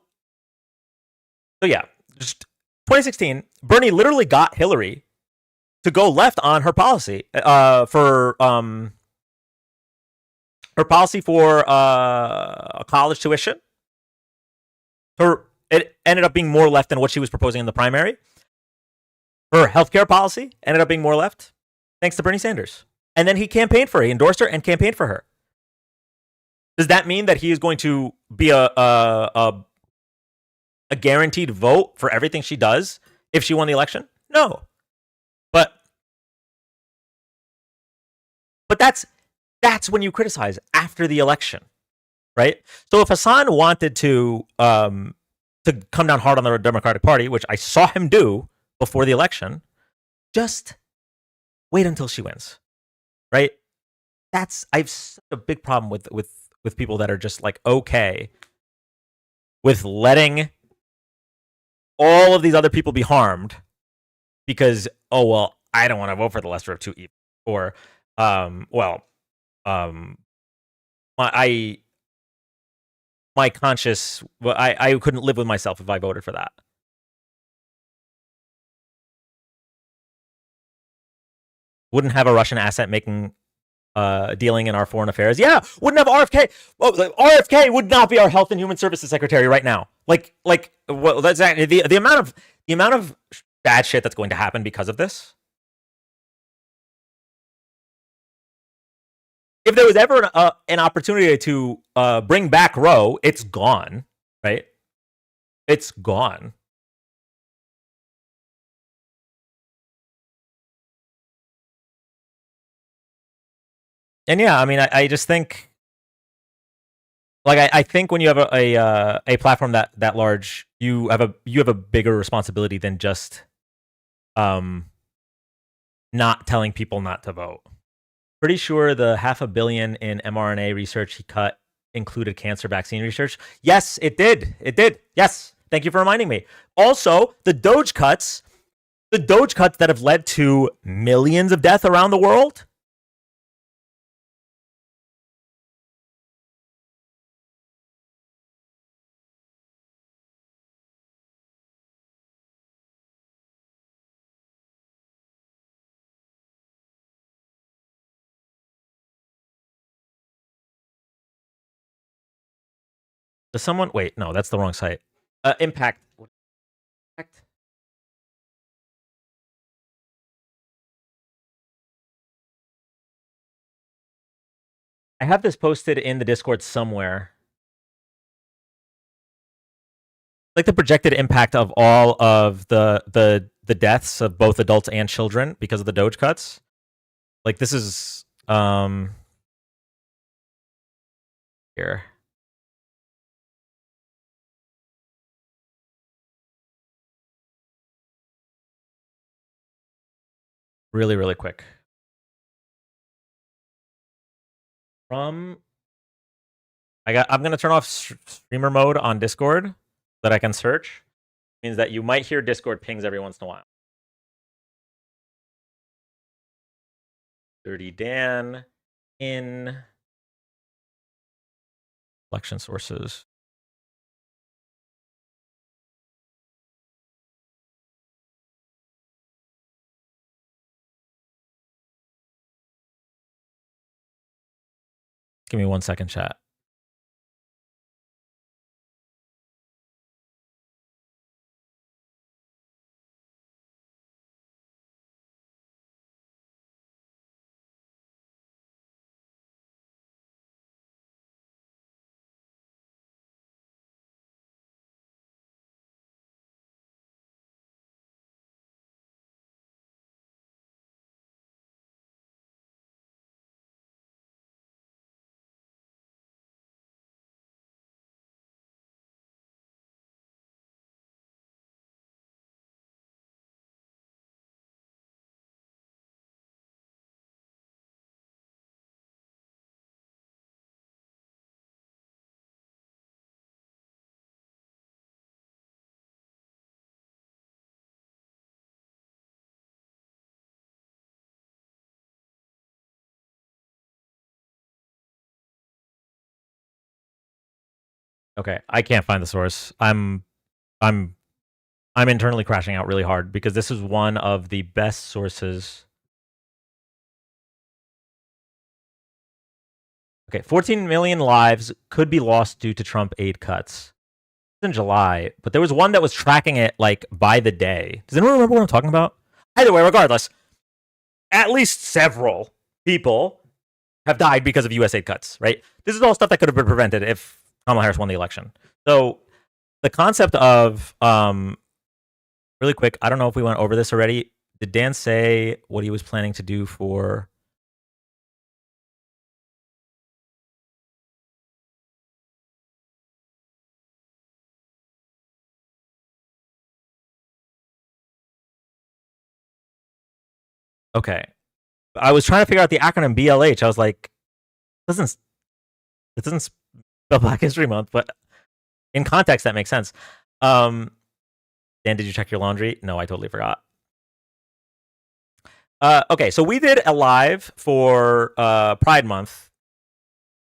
yeah, just 2016, Bernie literally got Hillary to go left on her policy for college tuition. It ended up being more left than what she was proposing in the primary. Her healthcare policy ended up being more left, thanks to Bernie Sanders. And then he campaigned for her. He endorsed her and campaigned for her. Does that mean that he is going to be a guaranteed vote for everything she does if she won the election? No. But that's when you criticize after the election, right? So if Hassan wanted to come down hard on the Democratic Party, which I saw him do before the election, just wait until she wins, right? I've such a big problem with people that are just like okay with letting all of these other people be harmed because, oh well, I don't want to vote for the lesser of two evils, or well, my conscience, I couldn't live with myself if I voted for that. Wouldn't have a Russian asset making dealing in our foreign affairs. Yeah, wouldn't have RFK. Well, RFK would not be our Health and Human Services Secretary right now. Well, that's the amount of bad shit that's going to happen because of this. If there was ever an opportunity to bring back Roe, it's gone, right? It's gone. And yeah, I mean, I just think, like, I think when you have a platform that large, you have a bigger responsibility than just not telling people not to vote. Pretty sure the $500 million in mRNA research he cut included cancer vaccine research. Yes, it did. It did. Yes. Thank you for reminding me. Also, the Doge cuts that have led to millions of deaths around the world. Does someone wait? No, that's the wrong site. Impact. I have this posted in the Discord somewhere. Like the projected impact of all of the deaths of both adults and children because of the Doge cuts. Like this is here. Really, really quick. I'm gonna turn off streamer mode on Discord so that I can search. Means that you might hear Discord pings every once in a while. 30 Dan in election sources. Give me 1 second, chat. Okay, I can't find the source. I'm internally crashing out really hard because this is one of the best sources. Okay, 14 million lives could be lost due to Trump aid cuts. In July, but there was one that was tracking it like by the day. Does anyone remember what I'm talking about? Either way, regardless, at least several people have died because of US aid cuts, right? This is all stuff that could have been prevented if Kamala Harris won the election. So the concept of really quick, I don't know if we went over this already. Did Dan say what he was planning to do for Okay. I was trying to figure out the acronym BLH. I was like, it doesn't spell Black History Month, but in context that makes sense. Dan, did you check your laundry? No, I totally forgot. Okay, so we did a live for Pride Month.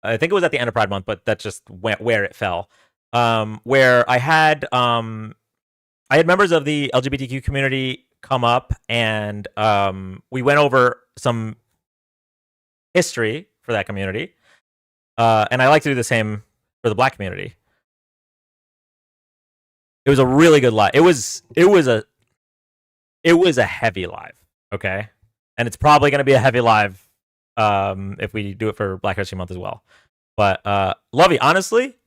I think it was at the end of Pride Month, but that just went where it fell. Where I had members of the LGBTQ community come up, and we went over some history for that community. And I like to do the same for the Black community. It was a really good live. It was a heavy live. Okay, and it's probably going to be a heavy live if we do it for Black History Month as well. But Lovey, honestly,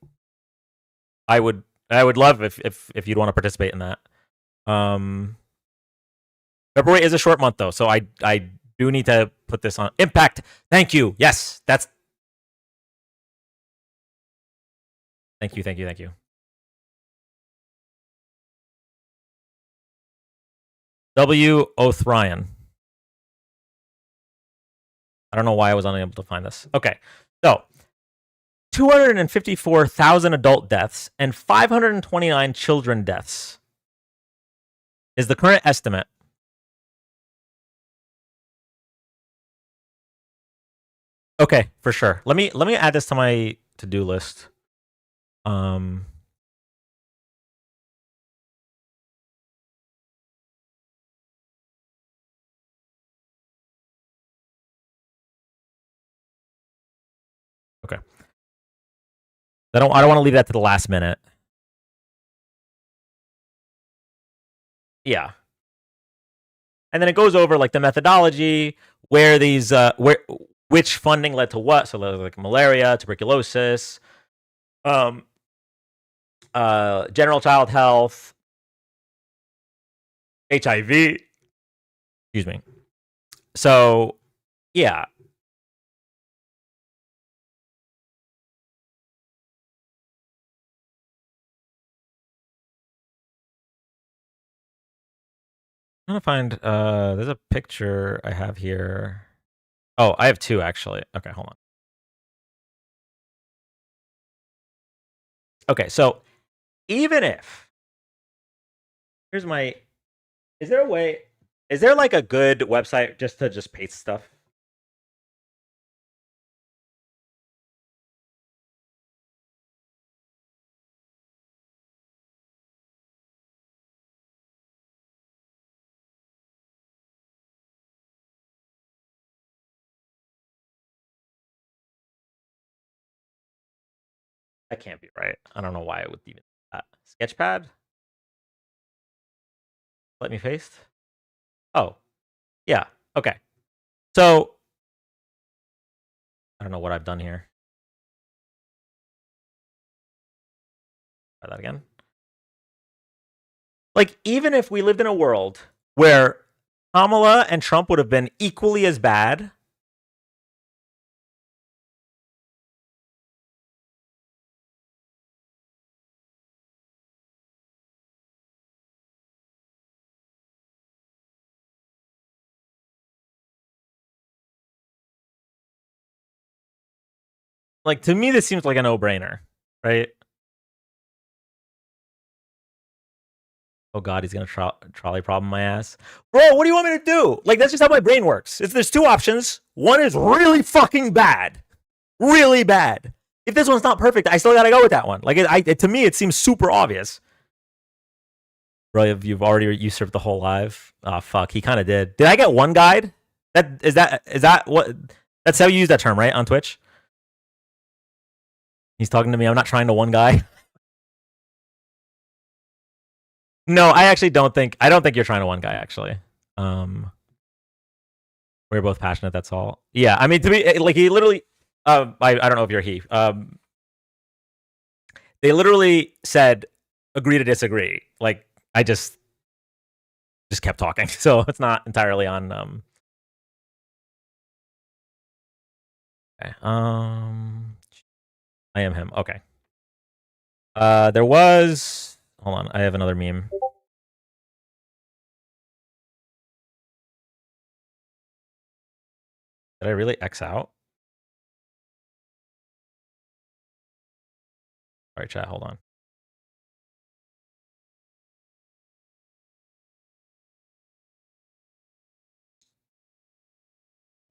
I would love if you'd want to participate in that. February is a short month though, so I do need to put this on Impact. Thank you. Yes, that's. Thank you. W. O'Thryan. I don't know why I was unable to find this. Okay, so 254,000 adult deaths and 529 children deaths is the current estimate. Okay, for sure. Let me add this to my to-do list. Okay. I don't want to leave that to the last minute. Yeah. And then it goes over like the methodology, where these which funding led to what. So like malaria, tuberculosis, general child health, HIV. Excuse me. So yeah. I'm trying to find there's a picture I have here. Oh, I have two actually. Okay, hold on. Okay, so even if is there a way, is there like a good website just to paste stuff? That can't be right. I don't know why it would even Sketchpad? Let me paste. Oh, yeah. Okay. So I don't know what I've done here. Try that again. Like, even if we lived in a world where Kamala and Trump would have been equally as bad, like, to me, this seems like a no-brainer, right? Oh God, he's gonna trolley problem my ass, bro. What do you want me to do? Like, that's just how my brain works. There's two options. One is really fucking bad, really bad. If this one's not perfect, I still gotta go with that one. Like, to me, it seems super obvious. Bro, you've already usurped the whole live. Oh fuck, he kind of did. Did I get one guide? Is that what? That's how you use that term, right? On Twitch. He's talking to me. I'm not trying to one guy. No, I actually don't think you're trying to one guy, actually. We're both passionate, that's all. Yeah, I mean, to be like, he literally I don't know if you're he. They literally said agree to disagree. Like, I just kept talking. So it's not entirely on okay. I am him. Okay. There was, hold on, I have another meme. Did I really X out? All right, chat, hold on.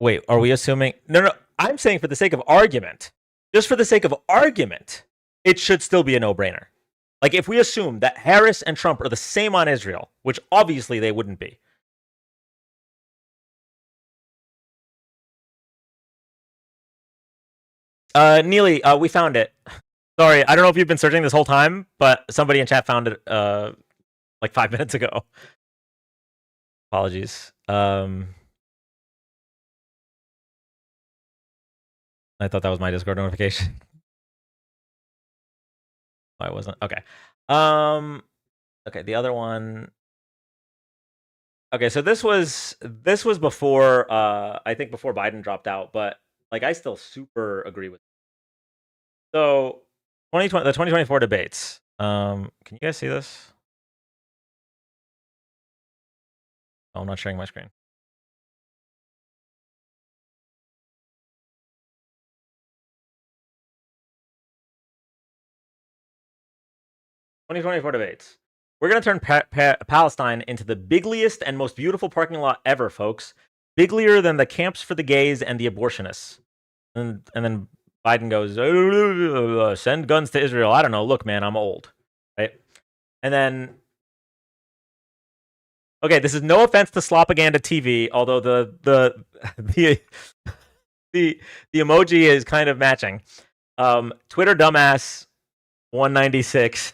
Wait, are we assuming? No. I'm saying for the sake of argument, just for the sake of argument, it should still be a no-brainer. Like if we assume that Harris and Trump are the same on Israel, which obviously they wouldn't be. Neely, we found it. Sorry, I don't know if you've been searching this whole time, but somebody in chat found it like 5 minutes ago. Apologies. I thought that was my Discord notification. Oh, I wasn't. Okay. Okay, the other one. Okay, so this was before I think before Biden dropped out, but like I still super agree with. So, the 2024 debates. Can you guys see this? Oh, I'm not sharing my screen. '24 debates. We're gonna turn Palestine into the bigliest and most beautiful parking lot ever, folks. Biglier than the camps for the gays and the abortionists. And then Biden goes, send guns to Israel. I don't know. Look, man, I'm old, right? And then, okay, this is no offense to Slopaganda TV, although the emoji is kind of matching. Twitter dumbass 196.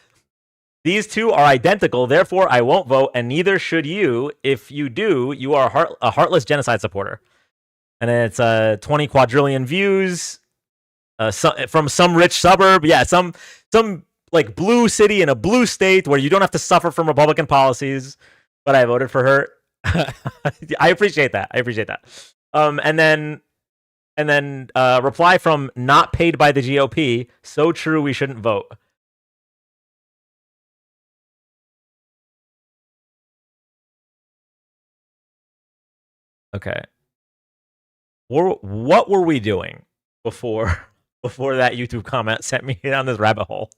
These two are identical, therefore I won't vote, and neither should you. If you do, you are a heartless genocide supporter. And then it's 20 quadrillion views from some rich suburb. Yeah, some like blue city in a blue state where you don't have to suffer from Republican policies. But I voted for her. I appreciate that. And then reply from not paid by the GOP. So true, we shouldn't vote. Okay. What were we doing before that YouTube comment sent me down this rabbit hole?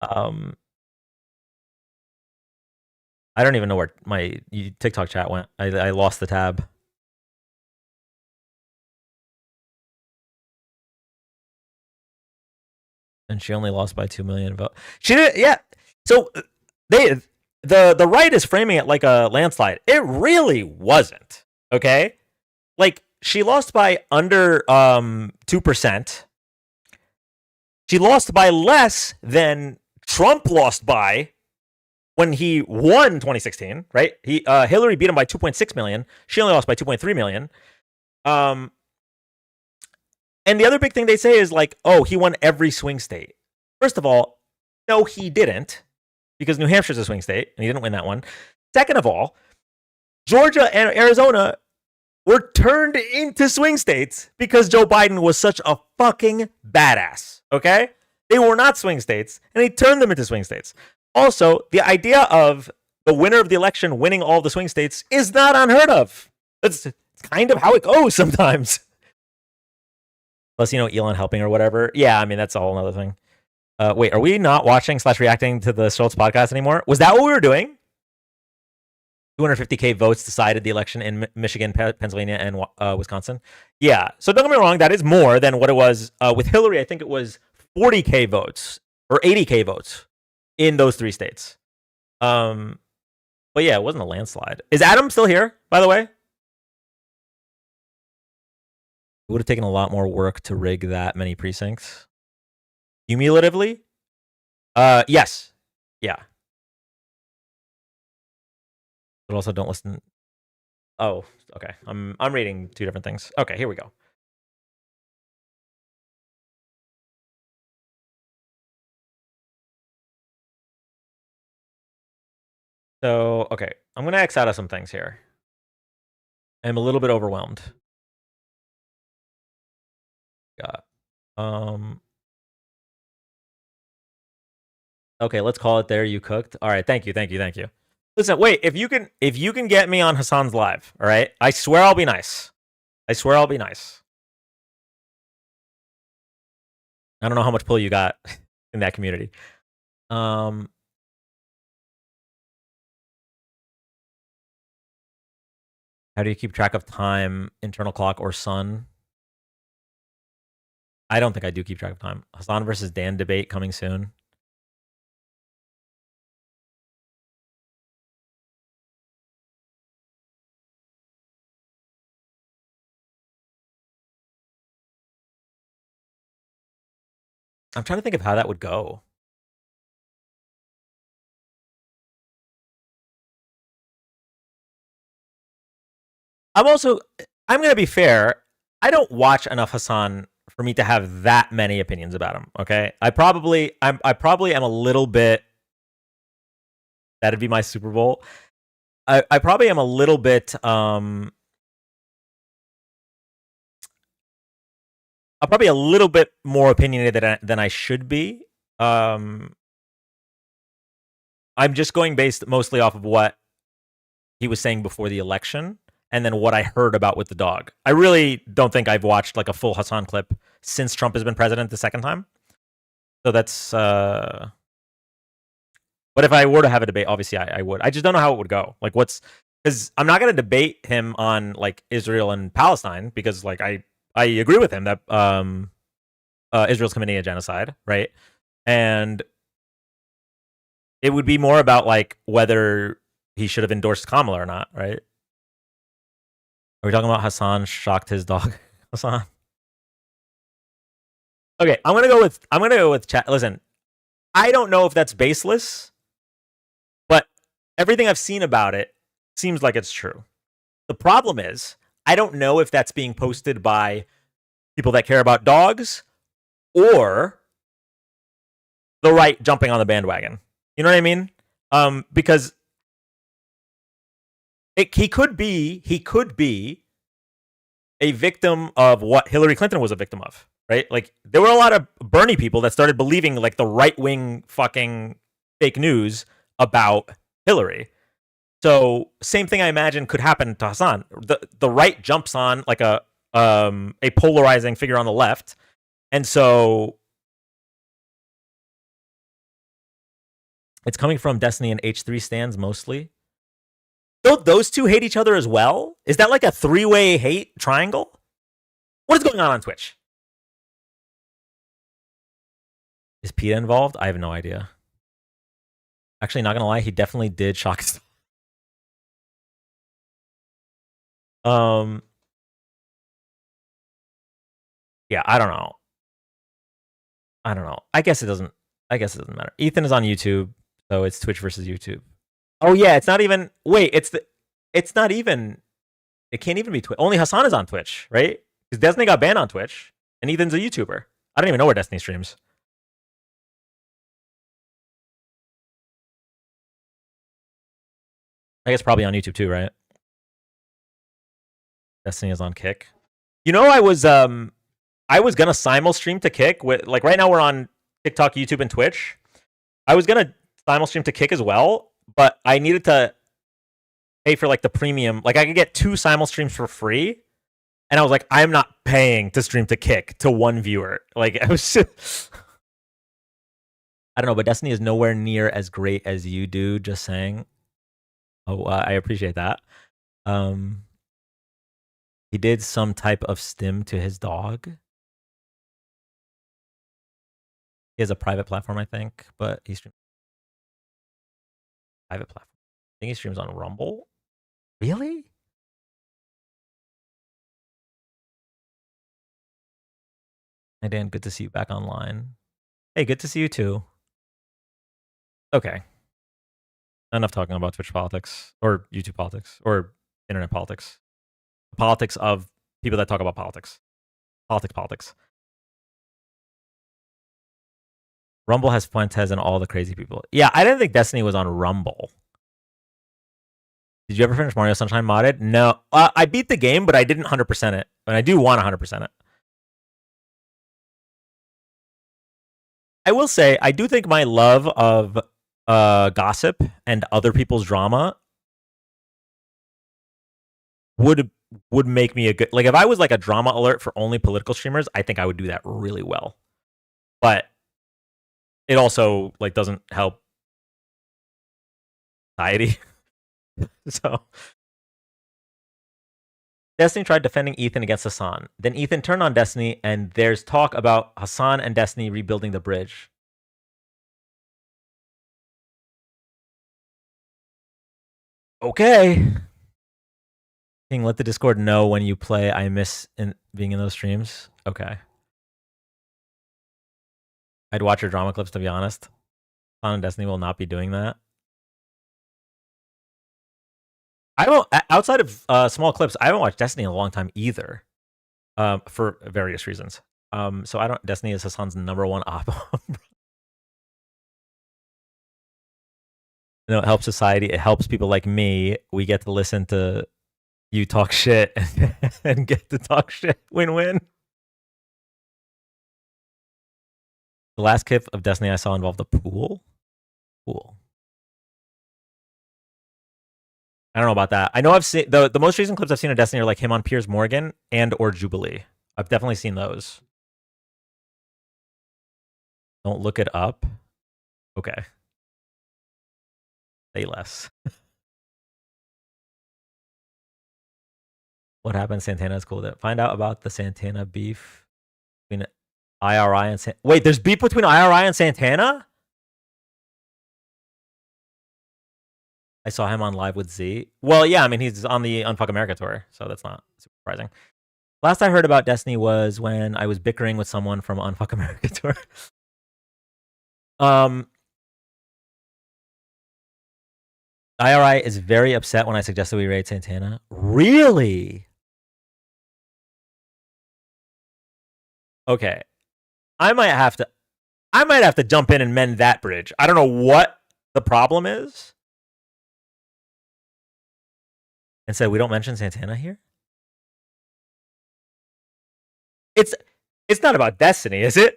I don't even know where my TikTok chat went. I lost the tab. And she only lost by 2 million votes. She did, yeah. So the right is framing it like a landslide. It really wasn't. Okay, like she lost by under 2%. She lost by less than Trump lost by when he won 2016. Right? Hillary beat him by 2.6 million. She only lost by 2.3 million. And the other big thing they say is like, oh, he won every swing state. First of all, no, he didn't, because New Hampshire's a swing state, and he didn't win that one. Second of all, Georgia and Arizona were turned into swing states because Joe Biden was such a fucking badass, okay? They were not swing states, and he turned them into swing states. Also, the idea of the winner of the election winning all the swing states is not unheard of. It's kind of how it goes sometimes. Plus, Elon helping or whatever. Yeah, I mean, that's a whole other thing. Wait, are we not watching / reacting to the Schultz podcast anymore? Was that what we were doing? 250K votes decided the election in Michigan, Pennsylvania, and Wisconsin. Yeah, so don't get me wrong, that is more than what it was with Hillary. I think it was 40K votes or 80K votes in those 3 states. But yeah, it wasn't a landslide. Is Adam still here, by the way? It would have taken a lot more work to rig that many precincts. Cumulatively? Yes. Yeah. But also don't listen. Oh, okay. I'm reading 2 different things. Okay, here we go. So, okay. I'm going to X out of some things here. I'm a little bit overwhelmed. Okay, let's call it there. You cooked. All right, thank you. Listen, wait, if you can get me on Hassan's live, all right? I swear I'll be nice. I don't know how much pull you got in that community. How do you keep track of time, internal clock, or sun? I don't think I do keep track of time. Hassan versus Dan debate coming soon. I'm trying to think of how that would go. I'm going to be fair. I don't watch enough Hassan for me to have that many opinions about him. Okay. I probably am a little bit, that'd be my Super Bowl. I probably am a little bit, I'm probably a little bit more opinionated than I should be. I'm just going based mostly off of what he was saying before the election and then what I heard about with the dog. I really don't think I've watched like a full Hassan clip since Trump has been president the second time. So that's but if I were to have a debate, obviously I would. I just don't know how it would go. Like because I'm not going to debate him on like Israel and Palestine because like I agree with him that Israel's committing a genocide, right? And it would be more about like whether he should have endorsed Kamala or not, right? Are we talking about Hassan shocked his dog? Hassan. Okay, I'm gonna go with chat. Listen, I don't know if that's baseless, but everything I've seen about it seems like it's true. The problem is, I don't know if that's being posted by people that care about dogs or the right jumping on the bandwagon. You know what I mean? Because he could be a victim of what Hillary Clinton was a victim of, right? Like there were a lot of Bernie people that started believing like the right-wing fucking fake news about Hillary. So same thing I imagine could happen to Hassan. The right jumps on like a polarizing figure on the left, and so it's coming from Destiny and H3 stands mostly. Don't those two hate each other as well? Is that like a three-way hate triangle? What is going on Twitch? Is PETA involved? I have no idea. Actually, not gonna lie, he definitely did shock his. Yeah, I don't know. I guess it doesn't matter. Ethan is on YouTube, so it's Twitch versus YouTube. Oh yeah, it's not even. Wait, it's not even. It can't even be Twitch. Only Hassan is on Twitch, right? Because Destiny got banned on Twitch, and Ethan's a YouTuber. I don't even know where Destiny streams. I guess probably on YouTube too, right? Destiny is on Kick. You know, I was gonna simul stream to Kick with like right now we're on TikTok, YouTube, and Twitch. I was gonna simul stream to Kick as well, but I needed to pay for like the premium. Like I could get 2 simul streams for free, and I was like, I'm not paying to stream to Kick to one viewer. Like I was, I don't know, but Destiny is nowhere near as great as you do. Just saying. Oh, I appreciate that. He did some type of stim to his dog. He has a private platform, I think, but he streams private platform. I think he streams on Rumble. Really? Hey Dan, good to see you back online. Hey, good to see you too. Okay. Enough talking about Twitch politics or YouTube politics or internet politics. The politics of people that talk about politics. Politics. Rumble has Fuentes and all the crazy people. Yeah, I didn't think Destiny was on Rumble. Did you ever finish Mario Sunshine modded? No. I beat the game, but I didn't 100% it. And I do want to 100% it. I will say, I do think my love of gossip and other people's drama would make me a good, like if I was like a drama alert for only political streamers, I think I would do that really well. But it also like doesn't help society. So Destiny tried defending Ethan against Hassan. Then Ethan turned on Destiny, and there's talk about Hassan and Destiny rebuilding the bridge. Okay. King, let the Discord know when you play. I miss being in those streams. Okay. I'd watch your drama clips, to be honest. Hassan and Destiny will not be doing that. I don't. Outside of small clips, I haven't watched Destiny in a long time either, for various reasons. So I don't. Destiny is Hassan's #1 op. You know, it helps society. It helps people like me. We get to listen to you talk shit and get to talk shit. Win-win. The last clip of Destiny I saw involved a pool. Pool. I don't know about that. I know I've seen the most recent clips I've seen of Destiny are like him on Piers Morgan and or Jubilee. I've definitely seen those. Don't look it up. Okay. Say less. What happened? Santana is cool. Find out about the Santana beef between IRI and wait, there's beef between IRI and Santana? I saw him on Live with Z. Well, yeah, I mean, he's on the Unfuck America tour, so that's not super surprising. Last I heard about Destiny was when I was bickering with someone from Unfuck America tour. IRI is very upset when I suggested we raid Santana. Really? Okay. I might have to jump in and mend that bridge. I don't know what the problem is. And said we don't mention Santana here? It's not about Destiny, is it?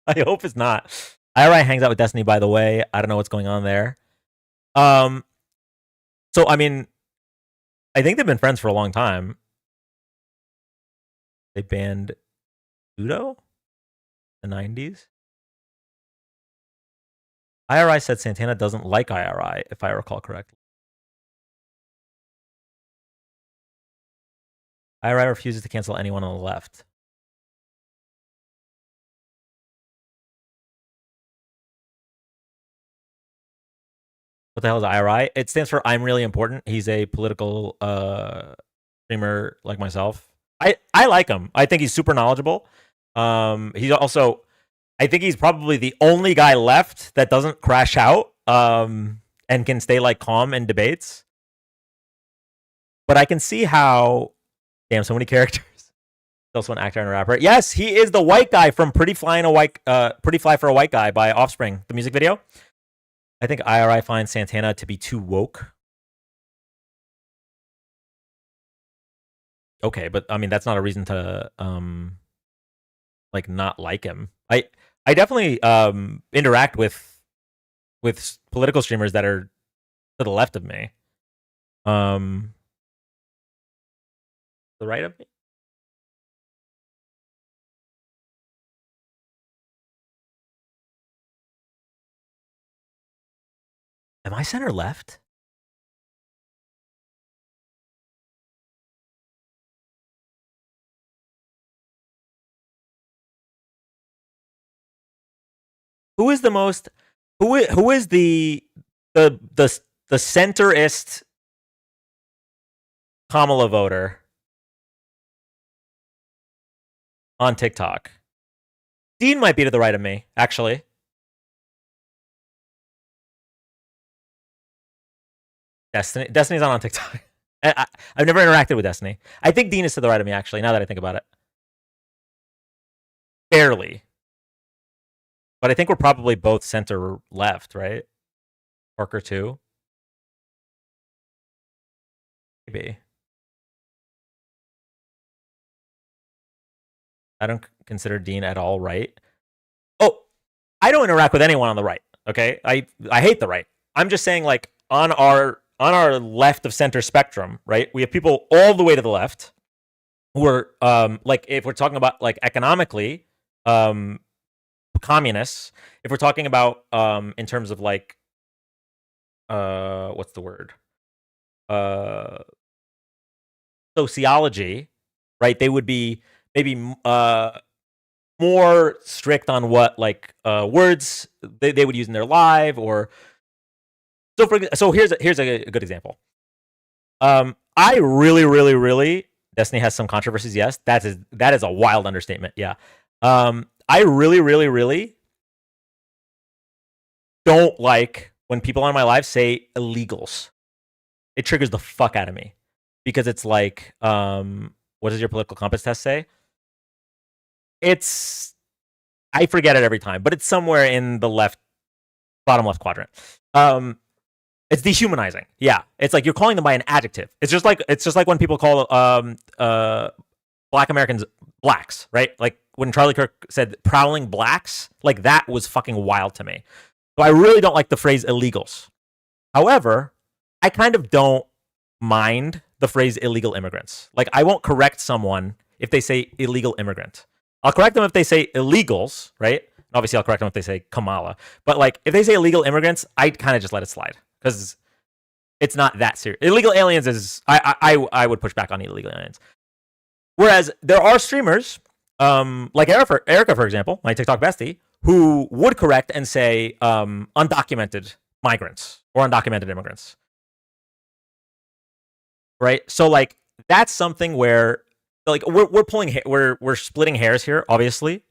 I hope it's not. IRI hangs out with Destiny, by the way. I don't know what's going on there. So I mean, I think they've been friends for a long time. They banned Udo in the 90s. IRI said Santana doesn't like IRI, if I recall correctly. IRI refuses to cancel anyone on the left. What the hell is IRI? It stands for I'm Really Important. He's a political streamer like myself. I like him. I think he's super knowledgeable. He's also, I think he's probably the only guy left that doesn't crash out and can stay like calm in debates. But I can see how, damn, so many characters. He's also an actor and a rapper. Yes, he is the white guy from Pretty Fly for a White Guy by Offspring, the music video. I think IRI finds Santana to be too woke. Okay, but I mean that's not a reason to like not like him. I definitely interact with political streamers that are to the left of me. The right of me? Am I center left? Who is the most? Who is the centerist Kamala voter on TikTok? Dean might be to the right of me, actually. Destiny's not on TikTok. I've never interacted with Destiny. I think Dean is to the right of me, actually, now that I think about it. Barely. But I think we're probably both center left, right? Parker too. Maybe. I don't consider Dean at all right. Oh, I don't interact with anyone on the right. Okay, I hate the right. I'm just saying, like on our left of center spectrum, right? We have people all the way to the left who are like, if we're talking about like economically, communists. If we're talking about in terms of like what's the word? sociology, right? They would be maybe more strict on what like words they would use in their live, or so here's a good example. I really Destiny has some controversies. Yes, that is a wild understatement. Yeah. I really don't like when people on my live say illegals. It triggers the fuck out of me because it's like, what does your political compass test say? I forget it every time, but it's somewhere in the bottom left quadrant. It's dehumanizing. Yeah, it's like you're calling them by an adjective. It's just like when people call Black Americans blacks, right? Like when Charlie Kirk said prowling blacks, like that was fucking wild to me. So I really don't like the phrase illegals. However, I kind of don't mind the phrase illegal immigrants. Like I won't correct someone if they say illegal immigrant. I'll correct them if they say illegals, right? Obviously, I'll correct them if they say Kamala. But like if they say illegal immigrants, I kind of just let it slide because it's not that serious. Illegal aliens is I would push back on illegal aliens. Whereas there are streamers like Erica, for example, my TikTok bestie, who would correct and say undocumented migrants or undocumented immigrants. Right? So like that's something where like we're splitting hairs here, obviously.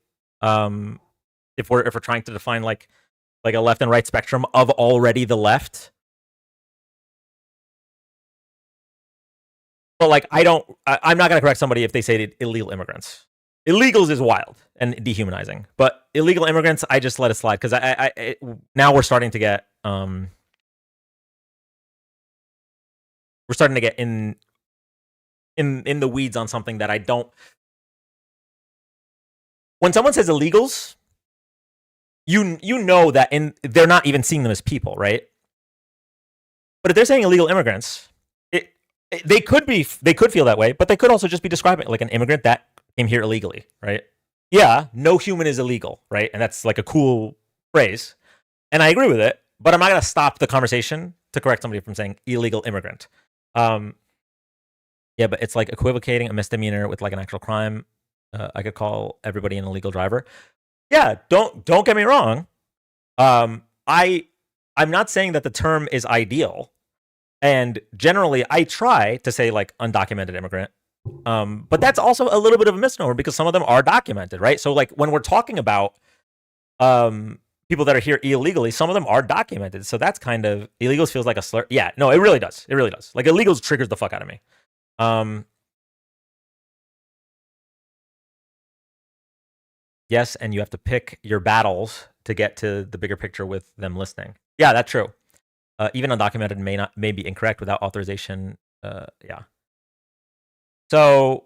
If we're trying to define like a left and right spectrum of already the left. But like I'm not gonna correct somebody if they say illegal immigrants. Illegals is wild and dehumanizing, but illegal immigrants, I just let it slide because now we're starting to get in the weeds on something that I don't. When someone says illegals, you know that they're not even seeing them as people, right? But if they're saying illegal immigrants, they could feel that way, but they could also just be describing like an immigrant that came here illegally, right? Yeah, no human is illegal, right? And that's like a cool phrase, and I agree with it. But I'm not gonna stop the conversation to correct somebody from saying illegal immigrant. Yeah, but it's like equivocating a misdemeanor with like an actual crime. I could call everybody an illegal driver. Yeah, don't get me wrong. I'm not saying that the term is ideal, and generally I try to say like undocumented immigrant. But that's also a little bit of a misnomer because some of them are documented, right? So like when we're talking about people that are here illegally, some of them are documented. So that's kind of illegals feels like a slur. Yeah, no, it really does. It really does. Like illegals triggers the fuck out of me. Yes, and you have to pick your battles to get to the bigger picture with them listening. Yeah, that's true. Even undocumented may be incorrect without authorization. Yeah. So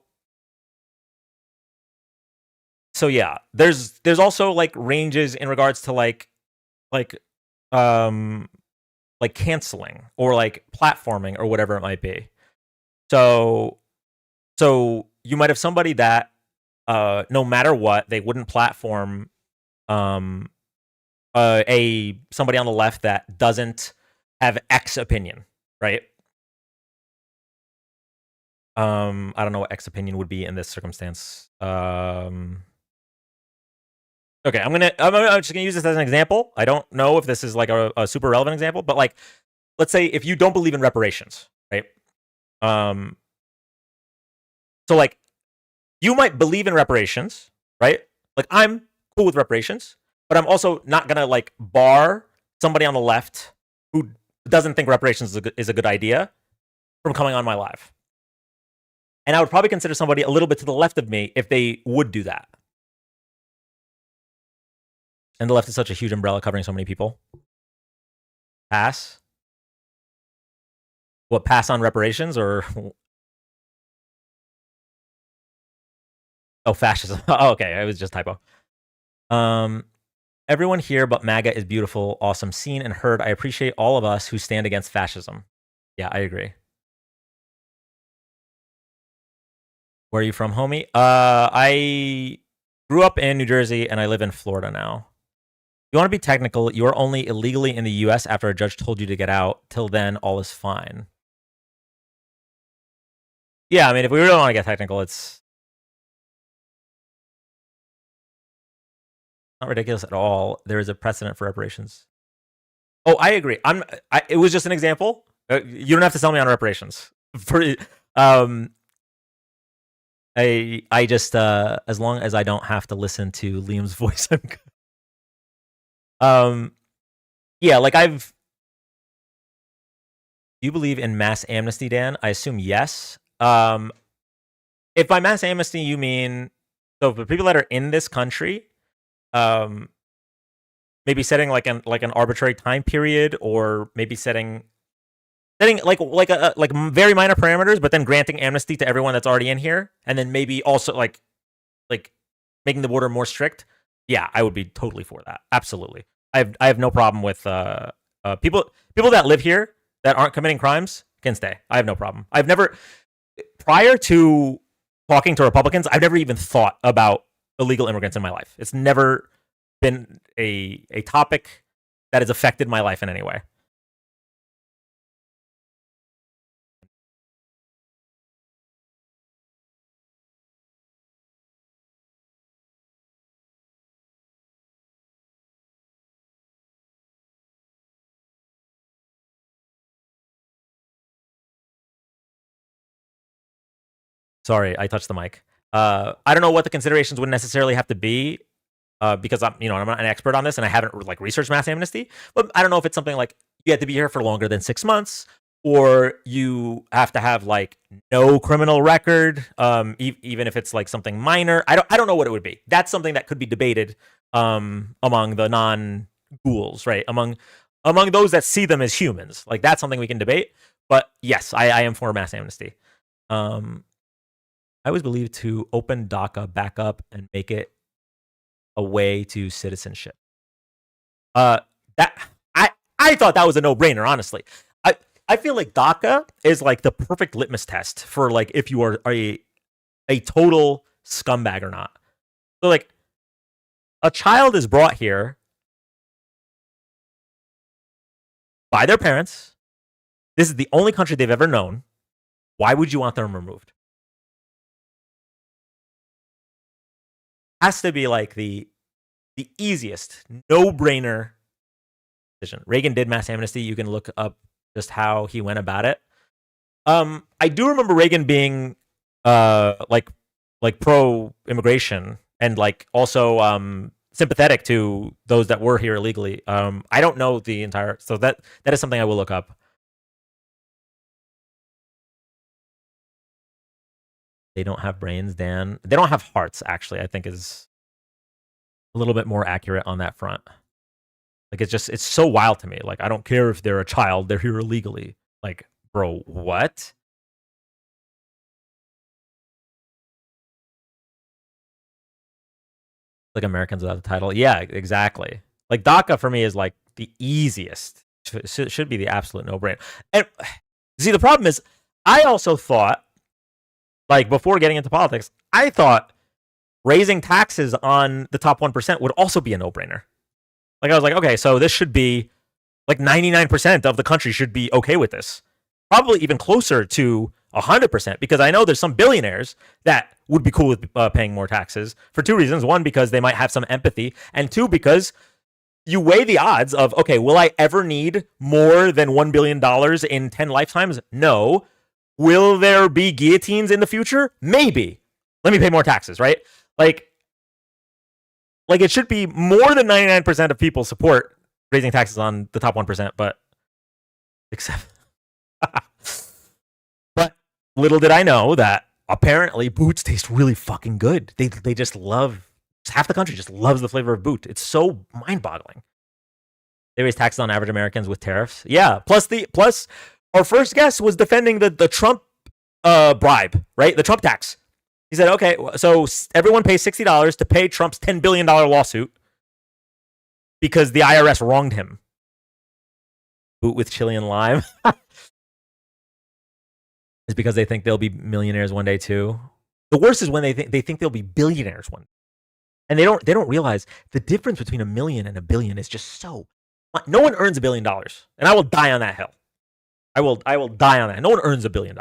yeah, there's also like ranges in regards to like canceling or like platforming or whatever it might be. So you might have somebody that no matter what, they wouldn't platform somebody on the left that doesn't have X opinion, right? I don't know what X opinion would be in this circumstance. Okay, I'm just gonna use this as an example. I don't know if this is like a super relevant example, but like, let's say if you don't believe in reparations, right? So like, you might believe in reparations, right? Like I'm cool with reparations, but I'm also not gonna like bar somebody on the left who doesn't think reparations is a good idea from coming on my live. And I would probably consider somebody a little bit to the left of me if they would do that. And the left is such a huge umbrella covering so many people. Pass? What, pass on reparations or? Oh, fascism. Oh, okay, it was just typo. Everyone here but MAGA is beautiful, awesome, seen and heard. I appreciate all of us who stand against fascism. Yeah, I agree. Where are you from, homie? I grew up in New Jersey and I live in Florida now. You want to be technical, you are only illegally in the US after a judge told you to get out. Till then, all is fine. Yeah, I mean, if we really want to get technical, it's not ridiculous at all. There is a precedent for reparations. Oh, I agree. It was just an example. You don't have to sell me on reparations. I just as long as I don't have to listen to Liam's voice, I'm good. Yeah, like you believe in mass amnesty, Dan? I assume yes. If by mass amnesty you mean so for people that are in this country, maybe setting like an arbitrary time period, or maybe setting like very minor parameters, but then granting amnesty to everyone that's already in here, and then maybe also like making the border more strict. Yeah, I would be totally for that. Absolutely, I have no problem with people that live here that aren't committing crimes can stay. I have no problem. I've never, prior to talking to Republicans, I've never even thought about illegal immigrants in my life. It's never been a topic that has affected my life in any way. Sorry, I touched the mic. I don't know what the considerations would necessarily have to be, because I'm not an expert on this and I haven't like researched mass amnesty. But I don't know if it's something like you have to be here for longer than 6 months, or you have to have like no criminal record, even if it's like something minor. I don't know what it would be. That's something that could be debated among the non-ghouls, right? Among those that see them as humans. Like that's something we can debate. But yes, I am for mass amnesty. I was believed to open DACA back up and make it a way to citizenship. That I thought that was a no-brainer, honestly. I feel like DACA is like the perfect litmus test for like if you are a total scumbag or not. So like a child is brought here by their parents. This is the only country they've ever known. Why would you want them removed? Has to be like the easiest, no-brainer decision. Reagan did mass amnesty. You can look up just how he went about it. I do remember Reagan being like pro-immigration and like also sympathetic to those that were here illegally. I don't know the entire, so that is something I will look up. They don't have brains, Dan. They don't have hearts, actually, I think is a little bit more accurate on that front. Like, it's so wild to me. Like, I don't care if they're a child, they're here illegally. Like, bro, what? Like Americans without the title. Yeah, exactly. Like, DACA for me is like the easiest. Should be the absolute no-brainer. And see, the problem is, I also thought, like before getting into politics, I thought raising taxes on the top 1% would also be a no-brainer. Like I was like, okay, so this should be like 99% of the country should be okay with this. Probably even closer to 100%, because I know there's some billionaires that would be cool with paying more taxes for two reasons. One, because they might have some empathy, and two, because you weigh the odds of, okay, will I ever need more than $1 billion in 10 lifetimes? No. Will there be guillotines in the future? Maybe. Let me pay more taxes, right? Like it should be more than 99% of people support raising taxes on the top 1%, but except but little did I know that apparently boots taste really fucking good. They just love, half the country just loves the flavor of boot. It's so mind-boggling. They raise taxes on average Americans with tariffs. Yeah, plus our first guest was defending the Trump bribe, right? The Trump tax. He said, okay, so everyone pays $60 to pay Trump's $10 billion lawsuit because the IRS wronged him. Boot with chili and lime. It's because they think they'll be millionaires one day too. The worst is when they think they'll be billionaires one day. And they don't realize the difference between $1 million and $1 billion is just so. No one earns $1 billion, and I will die on that hill. I will die on that. No one earns $1 billion.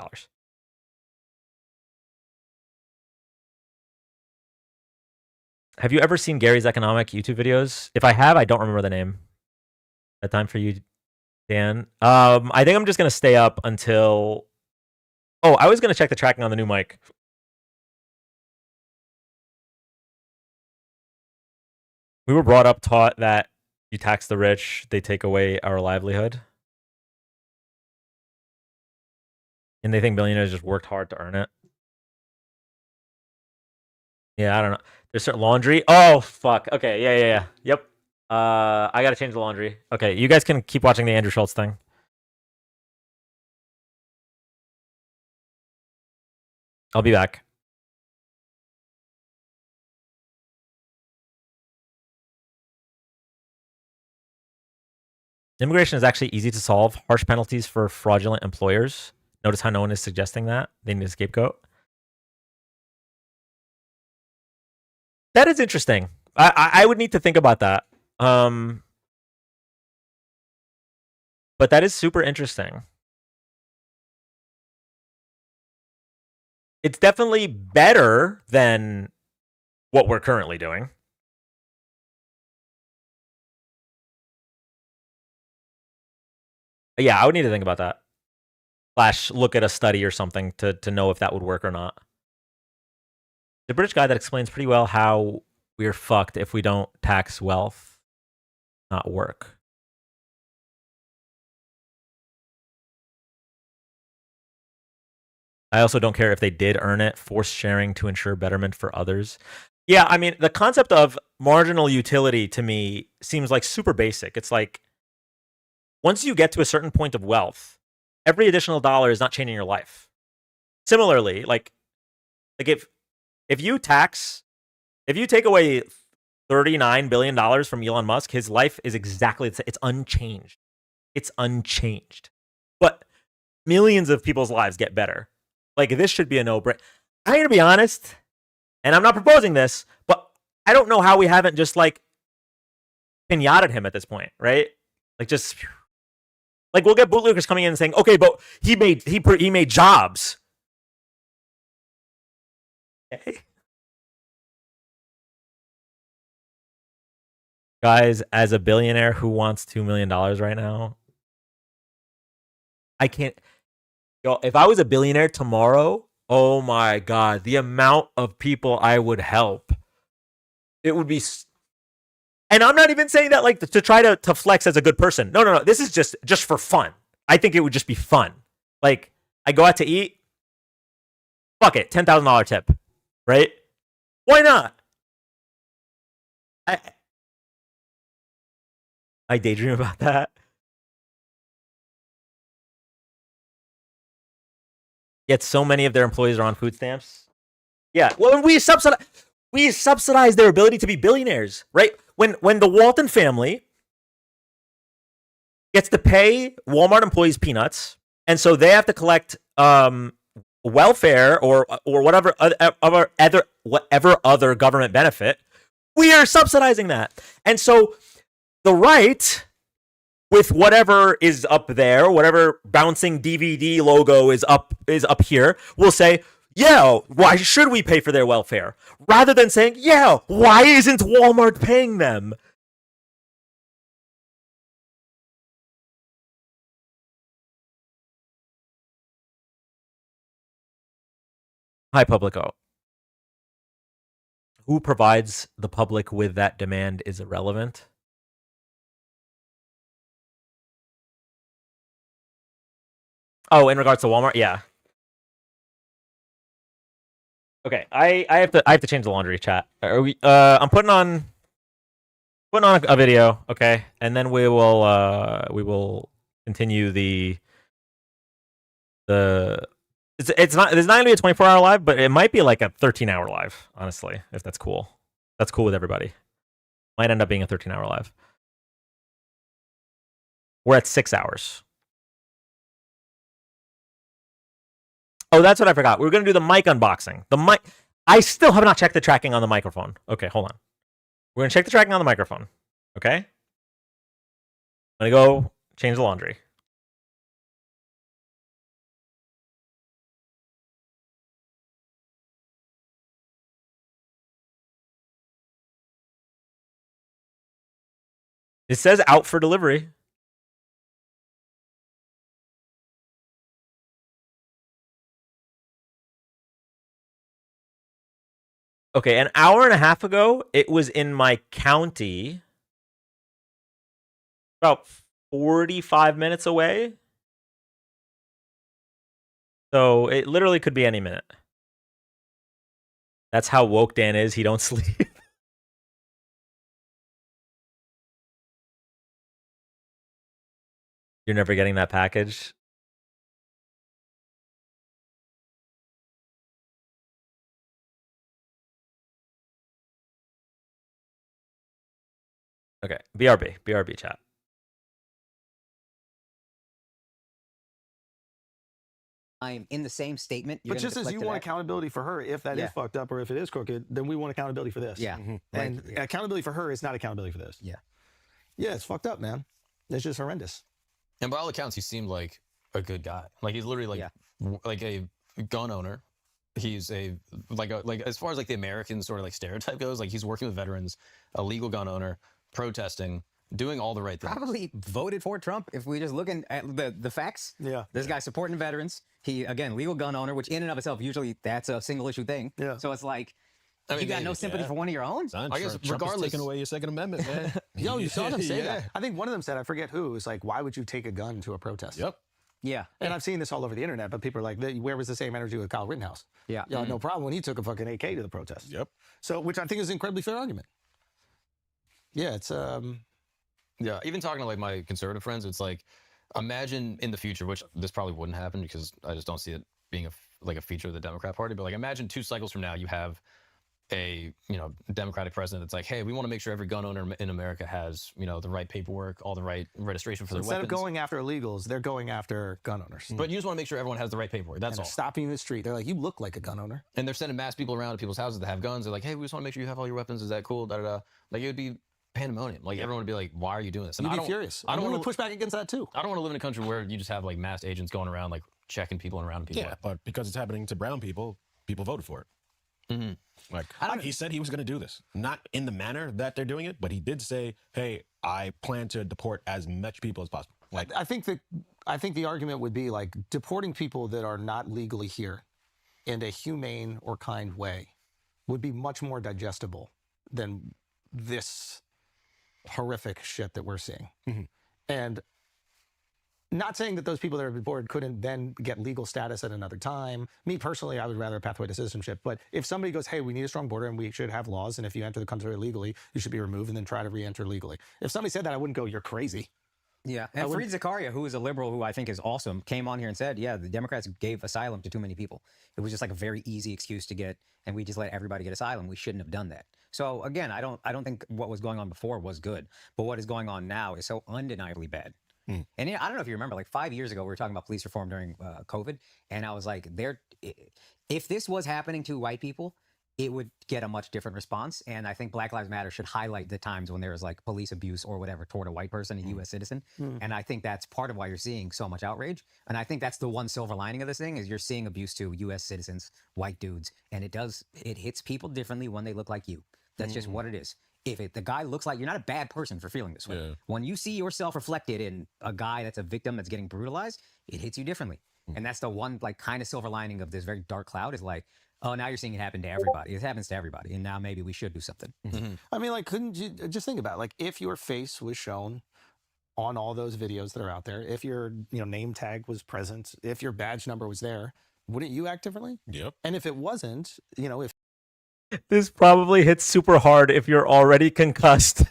Have you ever seen Gary's economic YouTube videos? If I have, I don't remember the name. That time for you, Dan. I think I'm just gonna stay up until. Oh, I was gonna check the tracking on the new mic. We were brought up, taught that you tax the rich, they take away our livelihood. And they think billionaires just worked hard to earn it. Yeah, I don't know. There's certain laundry. Oh, fuck. Okay, yeah. Yep. I gotta change the laundry. Okay, you guys can keep watching the Andrew Schultz thing. I'll be back. Immigration is actually easy to solve. Harsh penalties for fraudulent employers. Notice how no one is suggesting that. They need a scapegoat. That is interesting. I would need to think about that. But that is super interesting. It's definitely better than what we're currently doing. Yeah, I would need to think about that. / look at a study or something to know if that would work or not. The British guy that explains pretty well how we're fucked if we don't tax wealth, not work. I also don't care if they did earn it. Forced sharing to ensure betterment for others. Yeah, I mean, the concept of marginal utility to me seems like super basic. It's like, once you get to a certain point of wealth, every additional dollar is not changing your life. Similarly, like if you take away $39 billion from Elon Musk, his life is exactly it's unchanged. It's unchanged. But millions of people's lives get better. Like, this should be a no-brainer. I'm going to be honest, and I'm not proposing this, but I don't know how we haven't just, like, pinated him at this point, right? Like, just... Like, we'll get bootlickers coming in and saying, okay, but he made jobs. Okay. Guys, as a billionaire who wants $2 million right now, I can't. Yo, if I was a billionaire tomorrow, oh my God, the amount of people I would help. It would be. And I'm not even saying that like to try to flex as a good person. No. This is just for fun. I think it would just be fun. Like, I go out to eat. Fuck it, $10,000 tip, right? Why not? I daydream about that. Yet so many of their employees are on food stamps. Yeah, well, we subsidize their ability to be billionaires, right? When the Walton family gets to pay Walmart employees peanuts, and so they have to collect welfare or whatever other government benefit, we are subsidizing that. And so the right, with whatever is up there, whatever bouncing DVD logo is up here, will say, yeah, why should we pay for their welfare? Rather than saying, yeah, why isn't Walmart paying them? Hi, Publico. Who provides the public with that demand is irrelevant. Oh, in regards to Walmart, yeah. Okay, I have to change the laundry, chat. I'm putting on a video, okay, and then we will continue it's not gonna be a 24-hour live, but it might be like a 13-hour live, honestly, if that's cool. That's cool with everybody. Might end up being a 13-hour live. We're at 6 hours. Oh, that's what I forgot. We were gonna do the mic unboxing. The mic. I still have not checked the tracking on the microphone. Okay, hold on. We're gonna check the tracking on the microphone. Okay. I'm gonna go change the laundry. It says out for delivery. Okay, an hour and a half ago, it was in my county. About 45 minutes away. So it literally could be any minute. That's how woke Dan is. He don't sleep. You're never getting that package. Okay, BRB chat. I'm in the same statement. But just as you want accountability for her, if that is fucked up or if it is crooked, then we want accountability for this. Yeah. And accountability for her is not accountability for this. Yeah. Yeah, it's fucked up, man. It's just horrendous. And by all accounts, he seemed like a good guy. Like he's literally like a gun owner. He's like as far as like the American sort of like stereotype goes, like he's working with veterans, a legal gun owner, protesting, doing all the right things. Probably voted for Trump if we just looking at the facts. Yeah. This guy's supporting veterans. He, again, legal gun owner, which in and of itself, usually that's a single issue thing. Yeah. So it's like, I mean, you got no sympathy for one of your own? Son, I guess Trump is regardless, taking away your Second Amendment, man. Yo, you saw them say that. I think one of them said, I forget who, was like, why would you take a gun to a protest? Yep. Yeah. And I've seen this all over the internet, but people are like, where was the same energy with Kyle Rittenhouse? Yeah. Yo, no problem when he took a fucking AK to the protest. Yep. So, which I think is an incredibly fair argument. Yeah, it's yeah, even talking to like my conservative friends, it's like, imagine in the future, which this probably wouldn't happen because I just don't see it being a feature of the Democrat Party. But like, imagine 2 cycles from now, you have a Democratic president that's like, hey, we want to make sure every gun owner in America has the right paperwork, all the right registration for their instead weapons. of going after illegals, they're going after gun owners. But you just want to make sure everyone has the right paperwork. That's and all. they're stopping you in the street. They're like, you look like a gun owner. And they're sending mass people around to people's houses that have guns. They're like, hey, we just want to make sure you have all your weapons. Is that cool? Da da da. Like it would be pandemonium. Like everyone would be like, why are you doing this? And You'd be furious. I don't want to push back against that too. I don't want to live in a country where you just have like masked agents going around like checking people and rounding people Yeah, up. but because it's happening to brown people, people voted for it. Mm-hmm. Like he said he was going to do this, not in the manner that they're doing it, but he did say, "Hey, I plan to deport as much people as possible." Like I think the argument would be like deporting people that are not legally here in a humane or kind way would be much more digestible than this horrific shit that we're seeing. Mm-hmm. And not saying that those people that are deported couldn't then get legal status at another time. Me personally, I would rather a pathway to citizenship. But if somebody goes, hey, we need a strong border and we should have laws, and if you enter the country illegally, you should be removed and then try to re-enter legally. If somebody said that, I wouldn't go, you're crazy. Yeah, and Fareed Zakaria, who is a liberal who I think is awesome, came on here and said, yeah, the Democrats gave asylum to too many people. It was just like a very easy excuse to get, and we just let everybody get asylum. We shouldn't have done that. So again, I don't think what was going on before was good, but what is going on now is so undeniably bad. And I don't know if you remember, like 5 years ago, we were talking about police reform during COVID, and I was like, if this was happening to white people, it would get a much different response. And I think Black Lives Matter should highlight the times when there was like police abuse or whatever toward a white person, a U.S. citizen. And I think that's part of why you're seeing so much outrage. And I think that's the one silver lining of this thing is you're seeing abuse to U.S. citizens, white dudes, and it hits people differently when they look like you. That's just what it is. If the guy looks like, you're not a bad person for feeling this way. Yeah. When you see yourself reflected in a guy that's a victim that's getting brutalized, it hits you differently. And that's the one like kind of silver lining of this very dark cloud is like, oh, now you're seeing it happen to everybody. It happens to everybody. And now maybe we should do something. I mean, like, couldn't you just think about it? Like if your face was shown on all those videos that are out there, if your name tag was present, if your badge number was there, wouldn't you act differently? Yep. And if it wasn't, if this probably hits super hard if you're already concussed.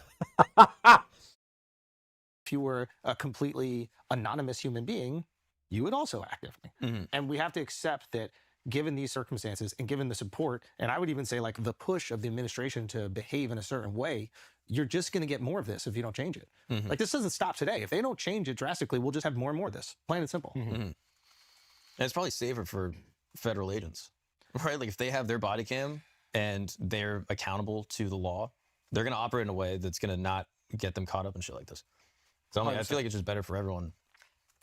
if you were a completely anonymous human being, you would also act differently. And we have to accept that given these circumstances and given the support, and I would even say like the push of the administration to behave in a certain way, you're just going to get more of this if you don't change it. Like this doesn't stop today. If they don't change it drastically, we'll just have more and more of this. Plain and simple. And it's probably safer for federal agents, right? Like if they have their body cam and they're accountable to the law, they're going to operate in a way that's going to not get them caught up in shit like this. So I feel like it's just better for everyone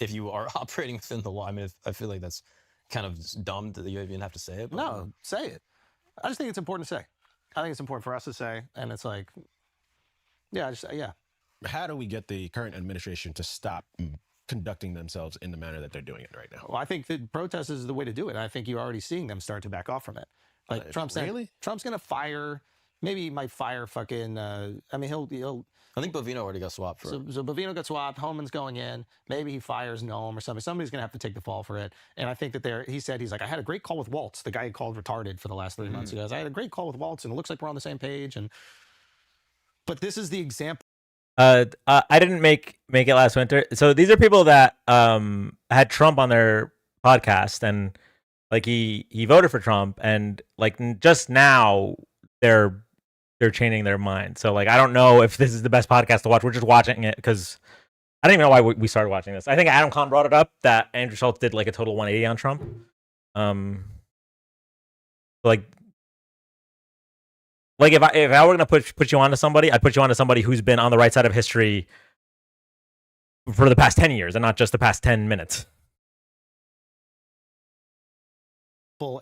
if you are operating within the law. I mean, I feel like that's kind of dumb that you even have to say it. But no, say it. I just think it's important to say. I think it's important for us to say, and it's like, yeah. how do we get the current administration to stop conducting themselves in the manner that they're doing it right now? Well, I think that protest is the way to do it. I think you're already seeing them start to back off from it. Like Trump's really? Trump's gonna fire. Maybe he might fire fucking. I mean, he'll. I think Bovino already got swapped for it. So Bovino got swapped. Homan's going in. Maybe he fires Noam or something. Somebody's gonna have to take the fall for it. And I think that he's like, I had a great call with Waltz, the guy he called retarded for the last 3 months. He goes, I had a great call with Waltz, and it looks like we're on the same page. But this is the example. I didn't make it last winter. So these are people that had Trump on their podcast, and like he voted for Trump, and like just now they're changing their mind. So like I don't know if this is the best podcast to watch. We're just watching it because I don't even know why we started watching this. I think Adam Kahn brought it up that Andrew Schultz did like a total 180 on Trump. Like if I were gonna put you onto somebody, I'd put you onto somebody who's been on the right side of history for the past 10 years and not just the past 10 minutes.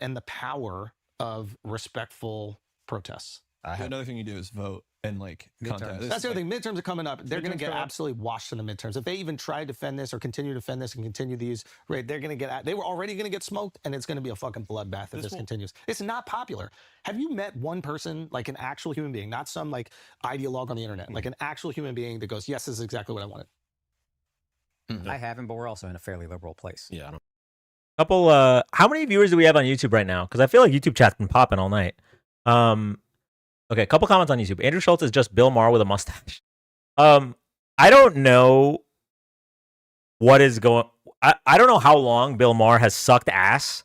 And the power of respectful protests. Another thing you do is vote and like contest. That's the other thing. Midterms are coming up. They're going to get absolutely washed in the midterms. If they even try to defend this or continue to defend this and continue these, right? They're going to get. They were already going to get smoked, and it's going to be a fucking bloodbath if this continues. It's not popular. Have you met one person, like an actual human being, not some like ideologue on the internet, like an actual human being that goes, "Yes, this is exactly what I wanted." I haven't, but we're also in a fairly liberal place. Yeah. I don't. Couple. How many viewers do we have on YouTube right now? Because I feel like YouTube chat's been popping all night. Okay, a couple comments on YouTube. Andrew Schultz is just Bill Maher with a mustache. I don't know what is going. I don't know how long Bill Maher has sucked ass,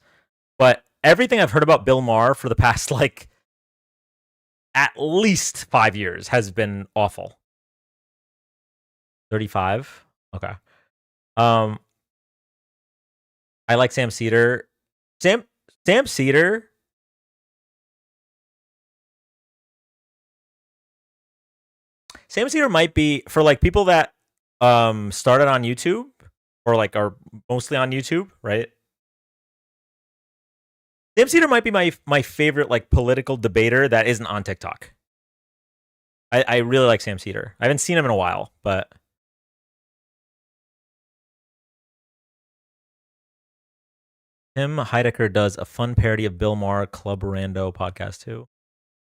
but everything I've heard about Bill Maher for the past like at least 5 years has been awful. 35. Okay. I like Sam Cedar. Sam Cedar. Sam Cedar might be for like people that started on YouTube or like are mostly on YouTube, right? Sam Cedar might be my favorite like political debater that isn't on TikTok. I really like Sam Cedar. I haven't seen him in a while, but Tim Heidecker does a fun parody of Bill Maher Club Rando podcast too.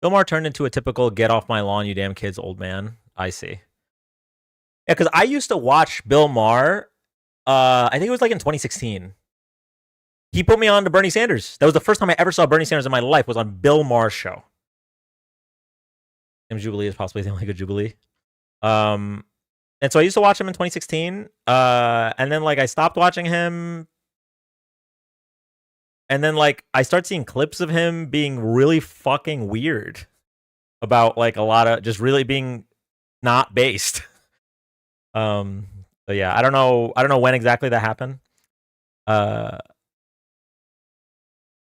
Bill Maher turned into a typical "get off my lawn, you damn kids" old man. I see. Yeah, because I used to watch Bill Maher. I think it was like in 2016. He put me on to Bernie Sanders. That was the first time I ever saw Bernie Sanders in my life. Was on Bill Maher's show. Tim Jubilee is possibly the only good Jubilee. And so I used to watch him in 2016. And then like I stopped watching him. And then like I start seeing clips of him being really fucking weird about like a lot of just really being not based. So yeah, I don't know when exactly that happened.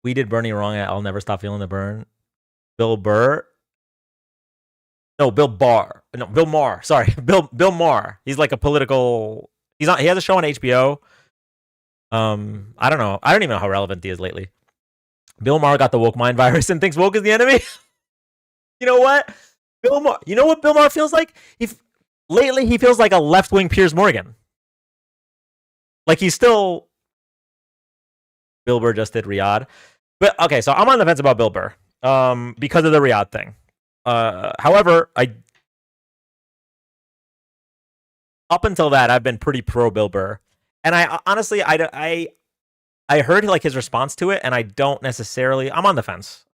We did Bernie wrong. I'll never stop feeling the burn. Bill Burr. No, Bill Barr. No, Bill Maher. Sorry, Bill Maher. He's like a political. He has a show on HBO. I don't know. I don't even know how relevant he is lately. Bill Maher got the woke mind virus and thinks woke is the enemy. You know what? Bill Maher. You know what Bill Maher feels like? Lately he feels like a left-wing Piers Morgan. Like he's still. Bill Burr just did Riyadh, but okay. So I'm on the fence about Bill Burr, because of the Riyadh thing. However, up until that I've been pretty pro Bill Burr, and I honestly I heard like his response to it, and I don't necessarily. I'm on the fence.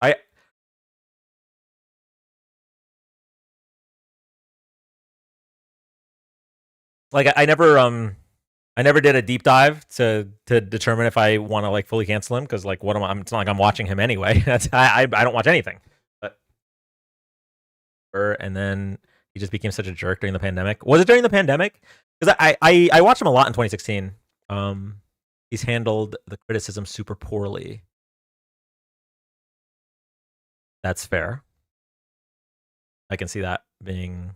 I never did a deep dive to determine if I want to like fully cancel him because like what am I? It's not like I'm watching him anyway. I don't watch anything. But and then he just became such a jerk during the pandemic. Was it during the pandemic? Because I watched him a lot in 2016. He's handled the criticism super poorly. That's fair. I can see that being.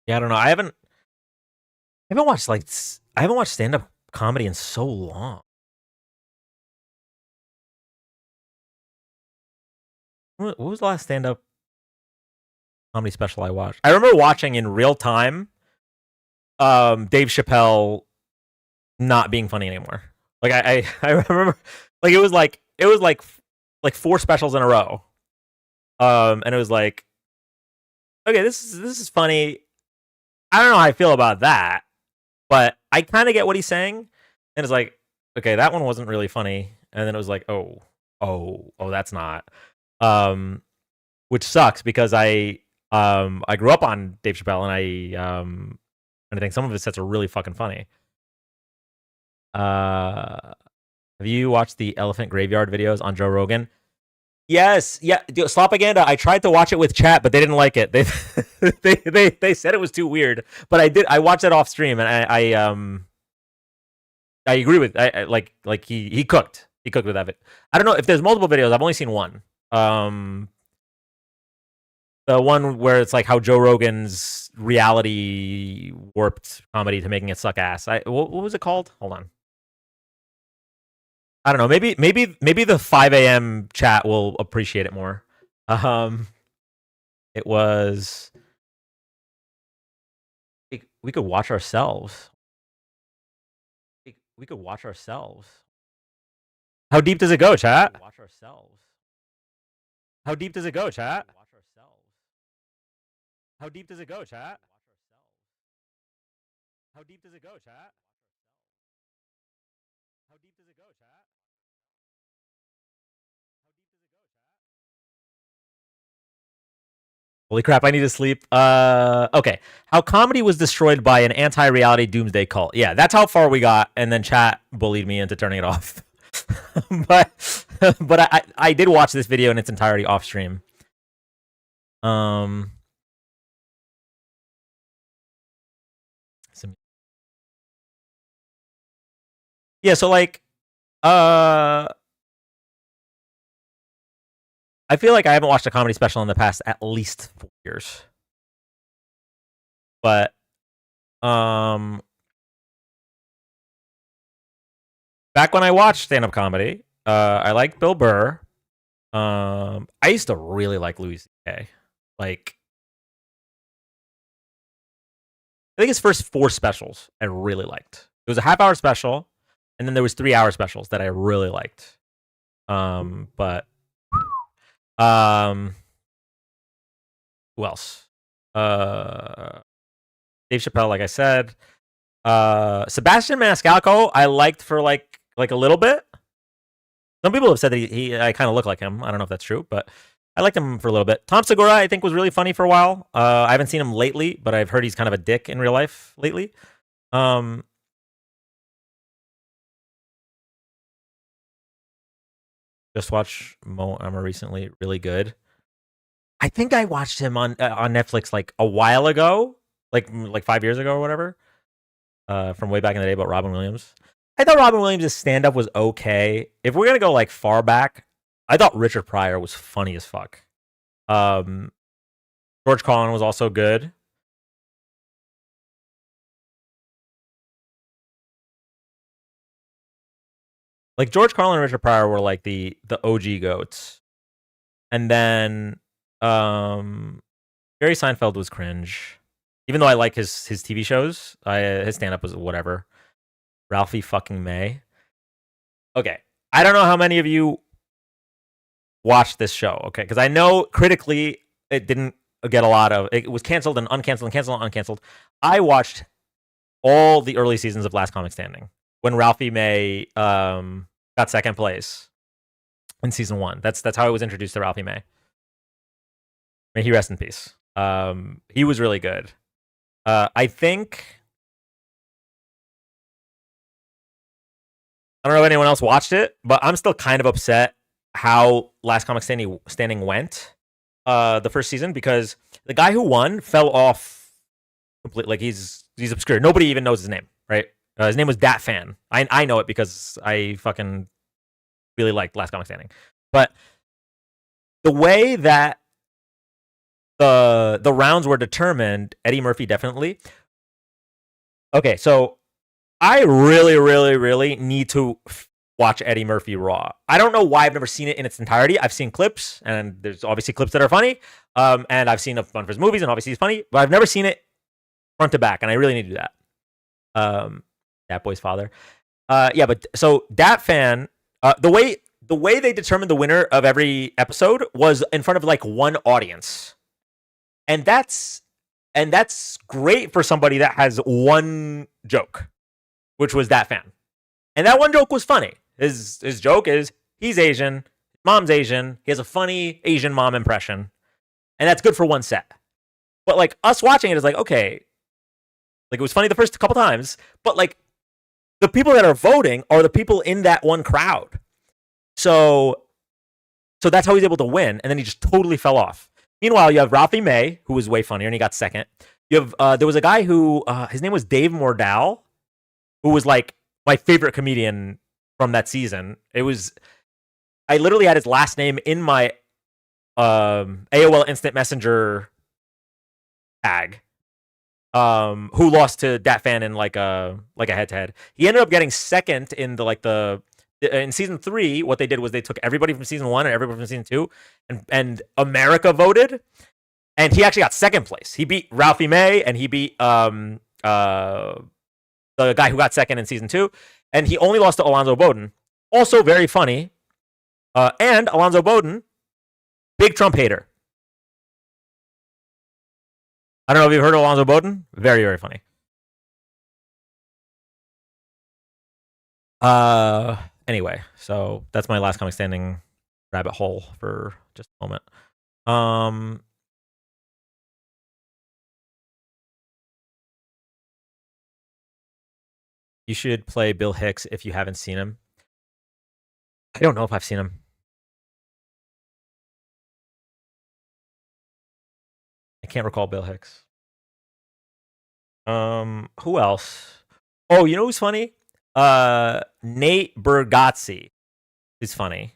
Yeah, I don't know. I haven't watched stand-up comedy in so long. What was the last stand-up comedy special I watched? I remember watching in real time Dave Chappelle not being funny anymore. Like I remember like it was like 4 specials in a row. And it was like, okay, this is funny. I don't know how I feel about that, but I kind of get what he's saying. And it's like, okay, that one wasn't really funny. And then it was like, oh, that's not. Which sucks because I grew up on Dave Chappelle and I think some of his sets are really fucking funny. Have you watched the Elephant Graveyard videos on Joe Rogan? Yes, yeah. Slopaganda. I tried to watch it with chat, but they didn't like it. They they said it was too weird. But I did. I watched it off stream, and I agree with. I like he cooked. He cooked with that. I don't know if there's multiple videos. I've only seen one. The one where it's like how Joe Rogan's reality warped comedy to making it suck ass. What was it called? Hold on. I don't know. Maybe the 5 a.m. chat will appreciate it more. It was. We could watch ourselves. We could watch ourselves. How deep does it go, chat? Watch ourselves. How deep does it go, chat? Watch ourselves. How deep does it go, chat? How deep does it go, chat? How deep does it go, chat? Holy crap, I need to sleep. Okay. How comedy was destroyed by an anti-reality doomsday cult. Yeah, that's how far we got, and then chat bullied me into turning it off. but I did watch this video in its entirety off stream. Yeah, so like I feel like I haven't watched a comedy special in the past at least 4 years. But back when I watched stand-up comedy, I liked Bill Burr. I used to really like Louis C.K. Like, I think his first 4 specials I really liked. It was a half-hour special, and then there was 3-hour specials that I really liked. But who else? Dave Chappelle, like I said. Sebastian Maniscalco, I liked for like a little bit. Some people have said that I kind of look like him. I don't know if that's true, but I liked him for a little bit. Tom Segura, I think, was really funny for a while. I haven't seen him lately, but I've heard he's kind of a dick in real life lately. Just watched Mo Emma recently. Really good. I think I watched him on Netflix like a while ago, like 5 years ago or whatever, from way back in the day about Robin Williams. I thought Robin Williams' stand-up was okay. If we're gonna go like far back, I thought Richard Pryor was funny as fuck. George Carlin was also good. Like George Carlin and Richard Pryor were like the OG goats. And then Jerry Seinfeld was cringe. Even though I like his TV shows, his stand-up was whatever. Ralphie fucking May. Okay. I don't know how many of you watched this show, okay? Because I know critically it didn't get a lot of... It was canceled and uncanceled and canceled and uncanceled. I watched all the early seasons of Last Comic Standing when Ralphie May got second place in season 1. That's how I was introduced to Ralphie May. May he rest in peace. He was really good. I think... I don't know if anyone else watched it, but I'm still kind of upset how Last Comic Standing went the first season, because the guy who won fell off completely. Like, he's obscure. Nobody even knows his name, right? His name was Dat Fan. I know it because I fucking really liked Last Comic Standing. But the way that the rounds were determined, Eddie Murphy definitely. Okay, so I really, really, really need to watch Eddie Murphy Raw. I don't know why I've never seen it in its entirety. I've seen clips, and there's obviously clips that are funny. And I've seen a bunch of his movies, and obviously he's funny, but I've never seen it front to back, and I really need to do that. Dat Boy's father. Yeah, but so Dat Fan, the way they determined the winner of every episode was in front of like one audience. And that's great for somebody that has one joke, which was Dat Fan. And that one joke was funny. His joke is he's Asian, mom's Asian, he has a funny Asian mom impression, and that's good for one set. But like us watching it is like, okay, like it was funny the first couple times, but like the people that are voting are the people in that one crowd. So that's how he's able to win, and then he just totally fell off. Meanwhile, you have Ralphie May, who was way funnier, and he got second. You have there was a guy who his name was Dave Mordell, who was like my favorite comedian from that season. I literally had his last name in my AOL Instant Messenger tag. Who lost to Dat Fan in like a head-to-head. He ended up getting second in in season 3. What they did was they took everybody from season 1 and everybody from season 2, and America voted, and he actually got second place. He beat Ralphie May, and he beat the guy who got second in season 2, and he only lost to Alonzo Bowden. Also very funny, and Alonzo Bowden, big Trump hater. I don't know if you've heard of Alonzo Bowden. Very, very funny. Anyway, so that's my last comic standing rabbit hole for just a moment. You should play Bill Hicks if you haven't seen him. I don't know if I've seen him. I can't recall Bill Hicks. Who else? Oh, you know who's funny? Nate Bargatze is funny.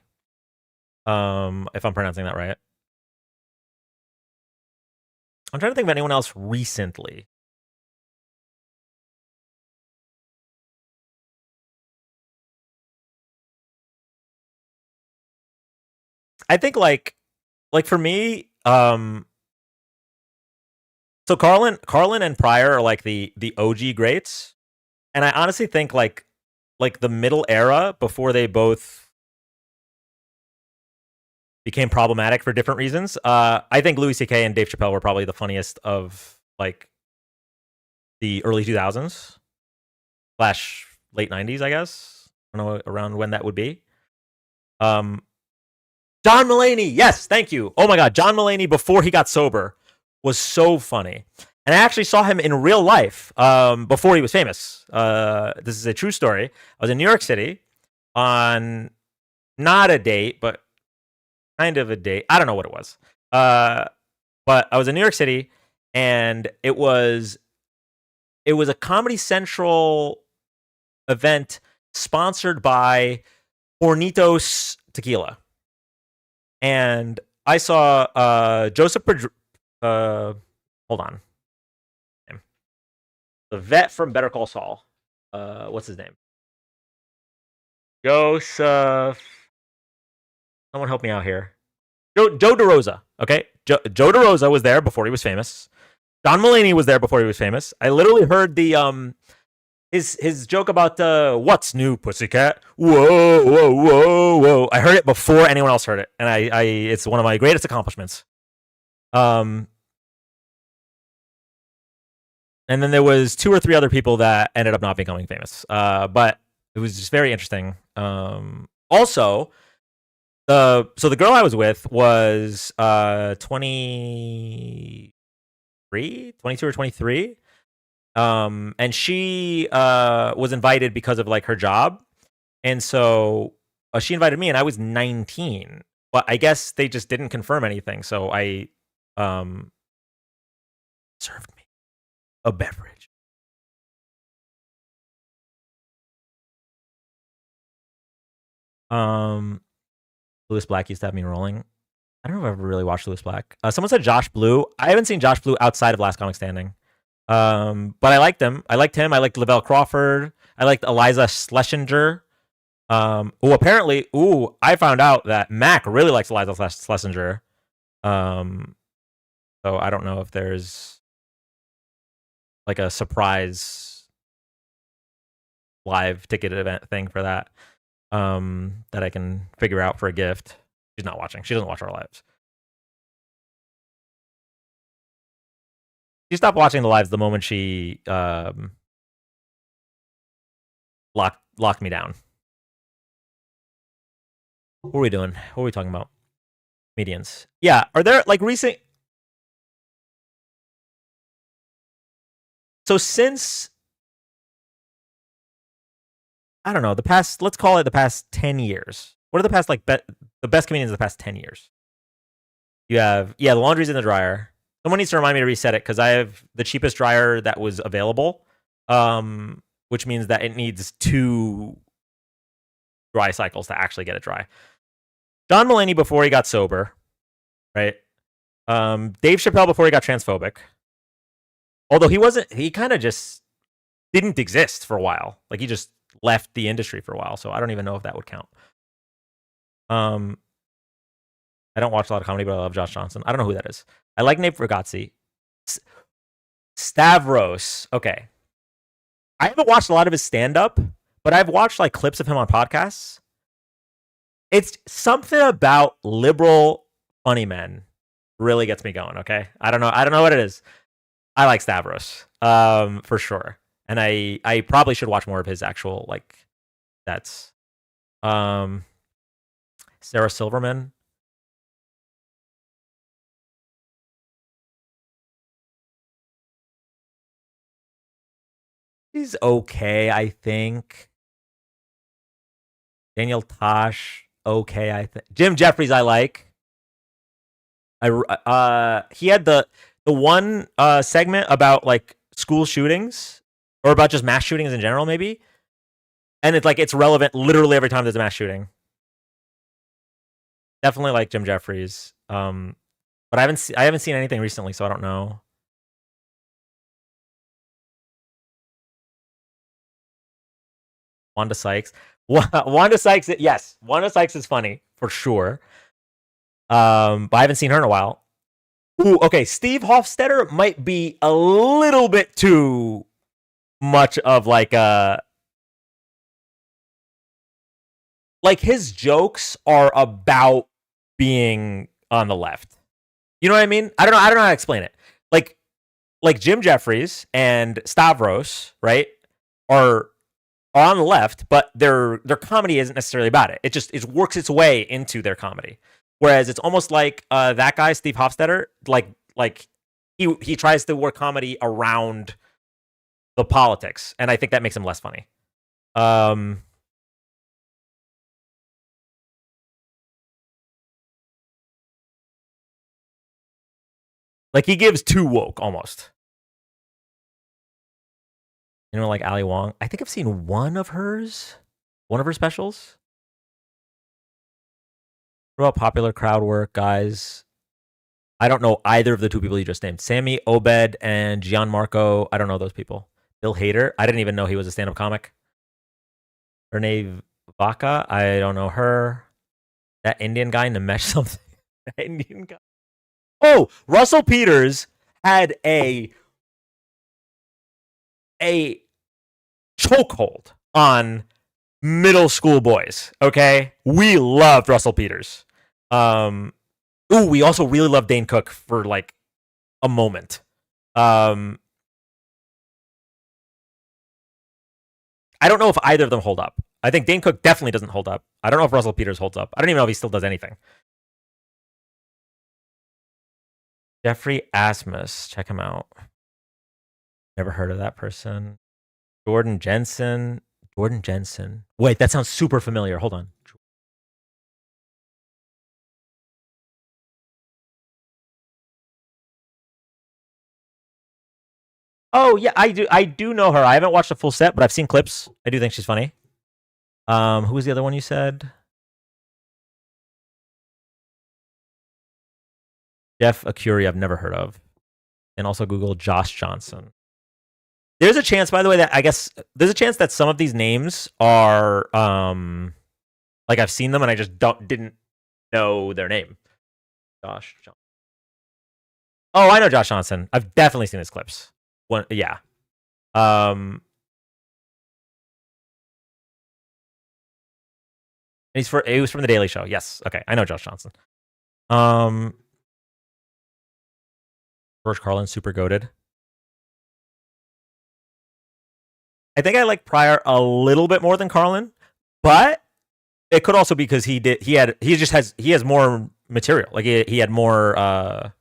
If I'm pronouncing that right. I'm trying to think of anyone else recently. I think like for me, so Carlin and Pryor are like the OG greats, and I honestly think like the middle era before they both became problematic for different reasons. I think Louis C.K. and Dave Chappelle were probably the funniest of like the early 2000s / late 90s, I guess. I don't know around when that would be. John Mulaney, yes, thank you. Oh my God, John Mulaney before he got sober was so funny. And I actually saw him in real life before he was famous. This is a true story. I was in New York City on not a date, but kind of a date. I don't know what it was. But I was in New York City, and it was a Comedy Central event sponsored by Hornitos Tequila. And I saw Joseph hold on. The vet from Better Call Saul. What's his name? Joseph. Someone help me out here. Joe DeRosa. Okay, Joe DeRosa was there before he was famous. John Mulaney was there before he was famous. I literally heard the his joke about what's new, pussycat. Whoa, whoa, whoa, whoa. I heard it before anyone else heard it, and I it's one of my greatest accomplishments. And then there was 2 or 3 other people that ended up not becoming famous. But it was just very interesting. Also, the girl I was with was 22 or 23. And she was invited because of like her job. And so she invited me, and I was 19. But I guess they just didn't confirm anything. So I served me a beverage. Louis Black used to have me rolling. I don't know if I've ever really watched Louis Black. Someone said Josh Blue. I haven't seen Josh Blue outside of Last Comic Standing. But I liked him. I liked him. I liked Lavelle Crawford. I liked Eliza Schlesinger. Apparently, I found out that Mac really likes Eliza Schlesinger. So I don't know if there's like a surprise live ticket event thing for that. That I can figure out for a gift. She's not watching. She doesn't watch our lives. She stopped watching the lives the moment she locked me down. What are we doing? What are we talking about? Comedians. Yeah, are there like recent? So since I don't know the past, let's call it the past 10 years. What are the past like the best comedians of the past 10 years? You have the laundry's in the dryer. Someone needs to remind me to reset it because I have the cheapest dryer that was available, which means that it needs 2 dry cycles to actually get it dry. John Mulaney before he got sober, right? Dave Chappelle before he got transphobic. Although he kind of just didn't exist for a while. Like he just left the industry for a while. So I don't even know if that would count. I don't watch a lot of comedy, but I love Josh Johnson. I don't know who that is. I like Nate Bargatze. Stavros. Okay. I haven't watched a lot of his stand-up, but I've watched like clips of him on podcasts. It's something about liberal funny men really gets me going, okay? I don't know what it is. I like Stavros, for sure. And I probably should watch more of his actual like that's Sarah Silverman. He's okay, I think. Daniel Tosh, okay, I think. Jim Jeffries, I like. He had the one segment about like school shootings or about just mass shootings in general, maybe. And it's relevant literally every time there's a mass shooting. Definitely like Jim Jeffries. But I haven't seen anything recently, so I don't know. Wanda Sykes. Wanda Sykes, yes. Wanda Sykes is funny, for sure. But I haven't seen her in a while. Ooh, okay. Steve Hofstetter might be a little bit too much of like his jokes are about being on the left. You know what I mean? I don't know how to explain it. Like Jim Jeffries and Stavros, right, are on the left, but their comedy isn't necessarily about it. It works its way into their comedy. Whereas it's almost like that guy, Steve Hofstetter, like he tries to work comedy around the politics, and I think that makes him less funny. Like he gives too woke almost. Like Ali Wong. I think I've seen one of her specials. What about popular crowd work, guys? I don't know either of the 2 people you just named. Sammy Obed and Gianmarco. I don't know those people. Bill Hader. I didn't even know he was a stand-up comic. Renee Vaca. I don't know her. That Indian guy, Nimesh something. That Indian guy. Oh, Russell Peters had a chokehold on middle school boys. Okay, we loved Russell Peters. We also really loved Dane Cook for like a moment. I don't know if either of them hold up. I think Dane Cook definitely doesn't hold up. I don't know if Russell Peters holds up. I don't even know if he still does anything. Jeffrey Asmus, check him out. Never heard of that person. Jordan Jensen. Wait, that sounds super familiar. Hold on. Oh yeah, I do know her. I haven't watched a full set, but I've seen clips. I do think she's funny. Who was the other one you said? Jeff Acuri, I've never heard of. And also Google Josh Johnson. There's a chance, by the way, that I guess there's a chance that some of these names are Like I've seen them and I just didn't know their name. Josh Johnson. Oh, I know Josh Johnson. I've definitely seen his clips. Yeah. He was from the Daily Show. Yes. Okay. I know Josh Johnson. George Carlin, super goated. I think I like Pryor a little bit more than Carlin, but it could also be because he has more material. Like he had more.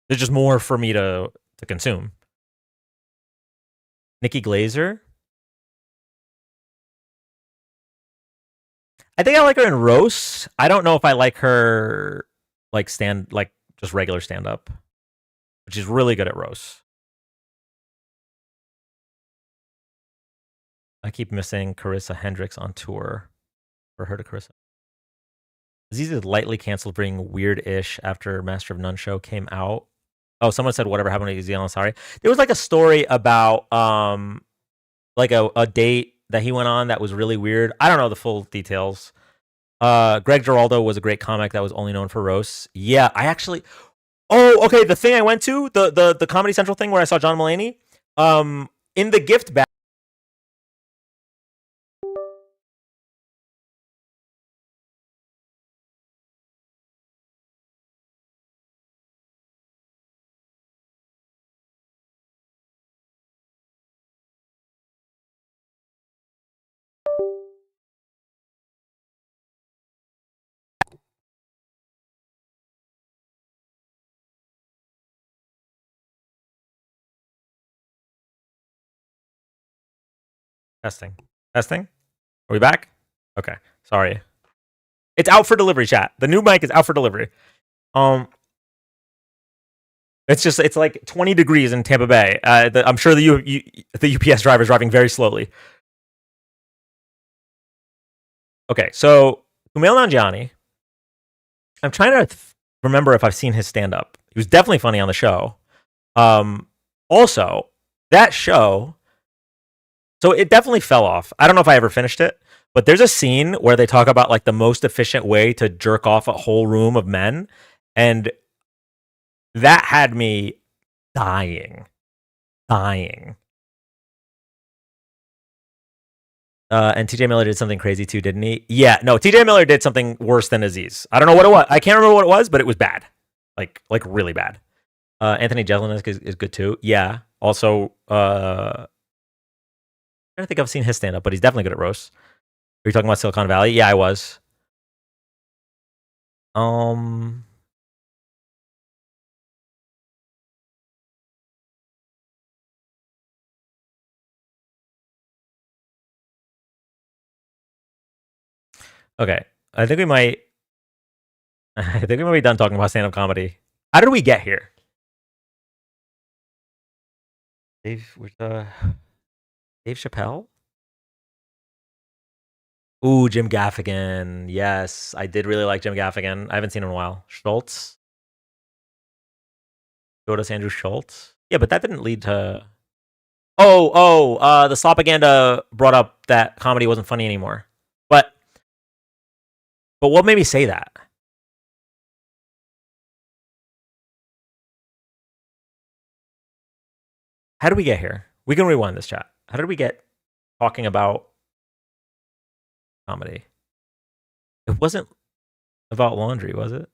There's just more for me to consume. Nikki Glazer. I think I like her in roasts. I don't know if I like her like just regular stand up, which is really good at roasts. I keep missing Carissa Hendricks on tour. For her to Carissa. Aziz is lightly canceled, bringing weird-ish after Master of None show came out. Oh, someone said whatever happened to Aziz Ansari. There was like a story about like a date that he went on that was really weird. I don't know the full details. Greg Giraldo was a great comic that was only known for roasts. Yeah, I actually. Oh, okay. The thing I went to, the Comedy Central thing where I saw John Mulaney, in the gift bag. Testing. Are we back? Okay. Sorry. It's out for delivery, chat. The new mic is out for delivery. It's like 20 degrees in Tampa Bay. I'm sure the UPS driver is driving very slowly. Okay, so Kumail Nanjiani. I'm trying to remember if I've seen his stand up. He was definitely funny on the show. Also, that show. So it definitely fell off. I don't know if I ever finished it, but there's a scene where they talk about like the most efficient way to jerk off a whole room of men, and that had me dying. And TJ Miller did something crazy too, didn't he? Yeah, no, TJ Miller did something worse than Aziz. I don't know what it was. I can't remember what it was, but it was bad. Like really bad. Anthony Jeselnik is good too. Yeah. Also, I don't think I've seen his stand up, but he's definitely good at roasts. Are you talking about Silicon Valley? Yeah, I was. Okay. I think we might be done talking about stand-up comedy. How did we get here? Dave Chappelle? Ooh, Jim Gaffigan. Yes, I did really like Jim Gaffigan. I haven't seen him in a while. Schultz. Jodas Andrew Schultz. Yeah, but that didn't lead to. The Slopaganda brought up that comedy wasn't funny anymore. But what made me say that? How did we get here? We can rewind this chat. How did we get talking about comedy? It wasn't about laundry, was it?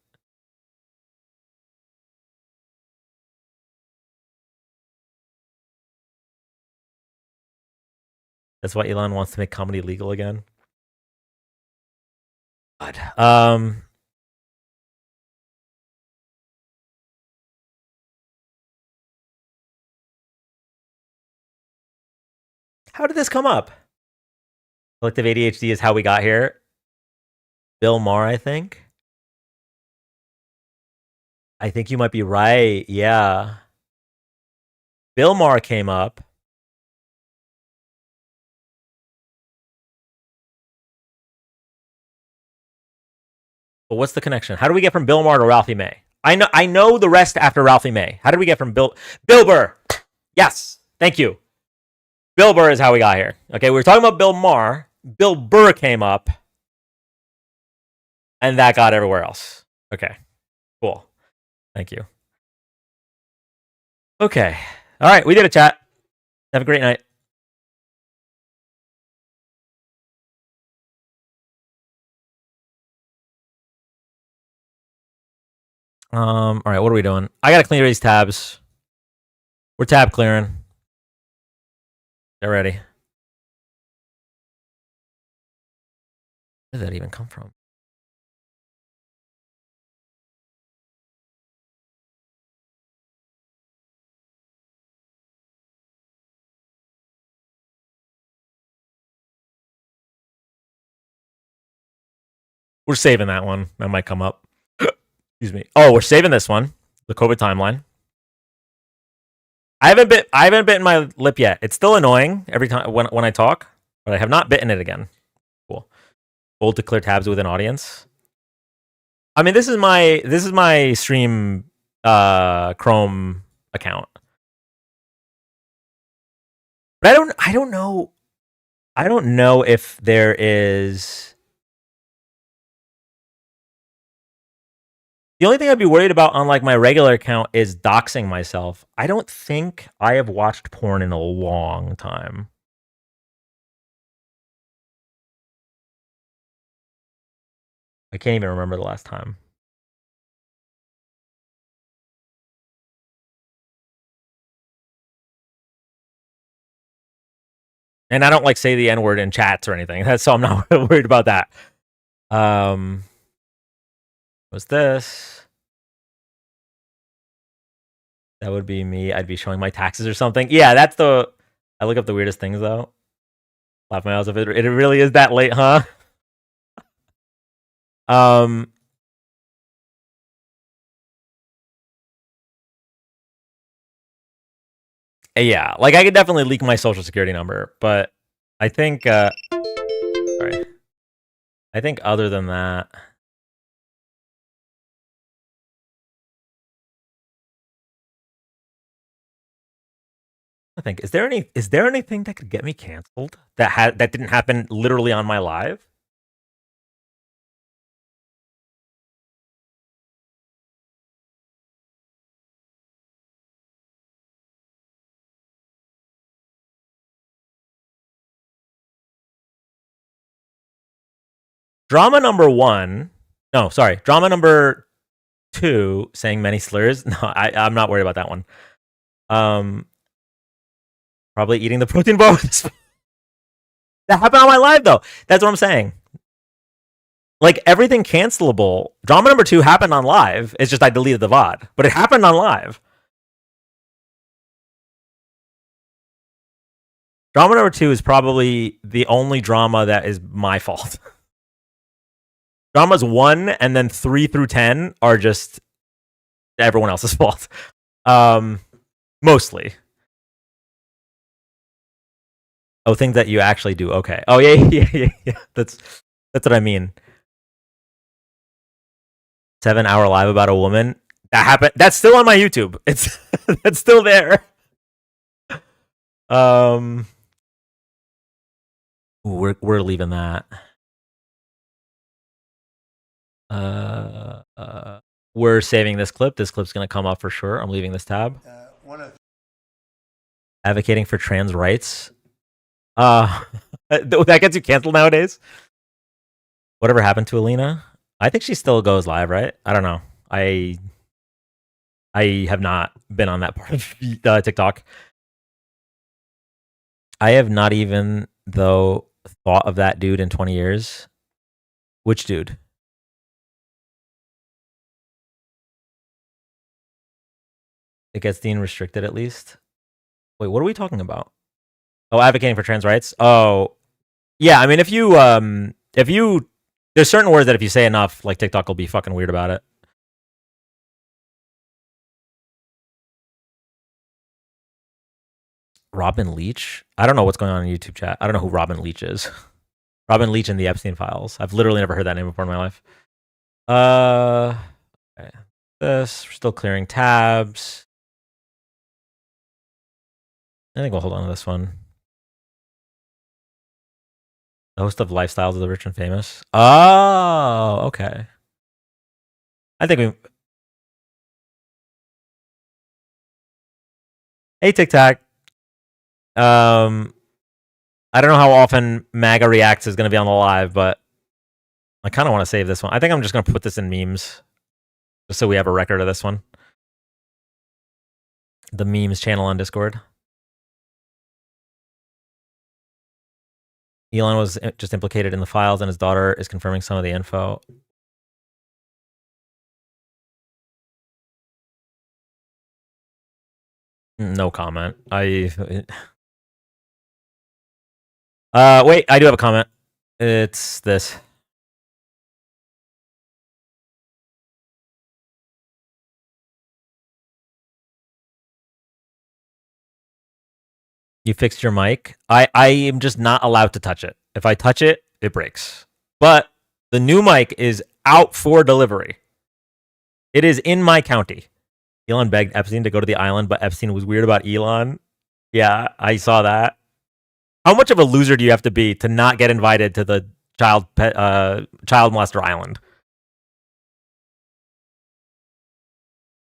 That's why Elon wants to make comedy legal again. God. How did this come up? Collective ADHD is how we got here. Bill Maher, I think. I think you might be right. Yeah. Bill Maher came up. But what's the connection? How do we get from Bill Maher to Ralphie May? I know the rest after Ralphie May. How did we get from Bill Burr? Yes. Thank you. Bill Burr is how we got here. Okay, we were talking about Bill Maher. Bill Burr came up. And that got everywhere else. Okay. Cool. Thank you. Okay. All right. We did a chat. Have a great night. All right. What are we doing? I got to clear these tabs. We're tab clearing. Get ready. Where did that even come from? We're saving that one. That might come up. Excuse me. Oh, we're saving this one. The COVID timeline. I haven't bitten my lip yet. It's still annoying every time when I talk, but I have not bitten it again. Cool. Hold to clear tabs with an audience. I mean, this is my stream Chrome account. But I don't know if there is. The only thing I'd be worried about on like my regular account is doxing myself. I don't think I have watched porn in a long time. I can't even remember the last time. And I don't like say the N-word in chats or anything. So I'm not worried about that. What's this? That would be me. I'd be showing my taxes or something. Yeah, that's the. I look up the weirdest things though. Laugh my ass off. It really is that late, huh? Yeah, like I could definitely leak my social security number, but I think sorry. I think other than that, I think is there anything that could get me canceled that didn't happen literally on my live? Drama number 1. No, sorry. Drama number 2 saying many slurs. No, I'm not worried about that one. Probably eating the protein bar. That happened on my live though. That's what I'm saying. Like everything cancelable. Drama number 2 happened on live. It's just I deleted the VOD, but it happened on live. Drama number 2 is probably the only drama that is my fault. Dramas 1 and then 3 through 10 are just everyone else's fault. Mostly. Oh, things that you actually do. Okay. Oh yeah. That's what I mean. 7-hour live about a woman. That happened. That's still on my YouTube. It's that's still there. We're leaving that. We're saving this clip. This clip's gonna come up for sure. I'm leaving this tab. Advocating for trans rights. That gets you canceled nowadays. Whatever happened to Alina? I think she still goes live, right? I don't know. I have not been on that part of TikTok. I have not even though thought of that dude in 20 years. Which dude? It gets deemed restricted at least. Wait, what are we talking about? Oh, advocating for trans rights. Oh, yeah. I mean, if you, there's certain words that if you say enough, like TikTok will be fucking weird about it. Robin Leach? I don't know what's going on in YouTube chat. I don't know who Robin Leach is. Robin Leach and the Epstein Files. I've literally never heard that name before in my life. Okay. This, we're still clearing tabs. I think we'll hold on to this one. The host of Lifestyles of the Rich and Famous. Oh, okay. I think we. Hey, Tic Tac. I don't know how often MAGA Reacts is going to be on the live, but I kind of want to save this one. I think I'm just going to put this in memes, just so we have a record of this one. The memes channel on Discord. Elon was just implicated in the files, and his daughter is confirming some of the info. No comment. Wait, I do have a comment. It's this. You fixed your mic. I am just not allowed to touch it. If I touch it, it breaks. But the new mic is out for delivery. It is in my county. Elon begged Epstein to go to the island, but Epstein was weird about Elon. Yeah, I saw that. How much of a loser do you have to be to not get invited to the child molester island?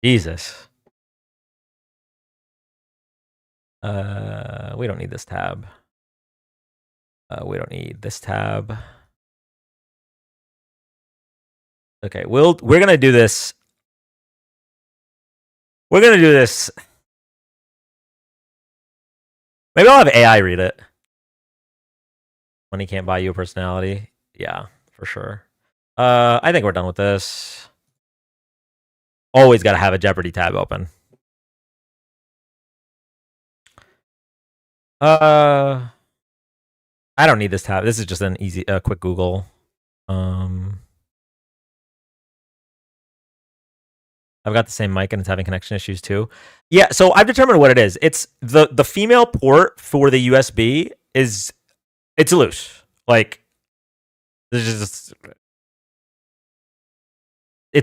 Jesus. We don't need this tab. We don't need this tab. Okay, we're gonna do this. We're gonna do this. Maybe I'll have AI read it. Money can't buy you a personality. Yeah, for sure. I think we're done with this. Always got to have a Jeopardy tab open. I don't need this tab. This is just an easy, quick Google. I've got the same mic and it's having connection issues too. Yeah, so I've determined what it is. It's the female port for the USB it's loose. Like, it's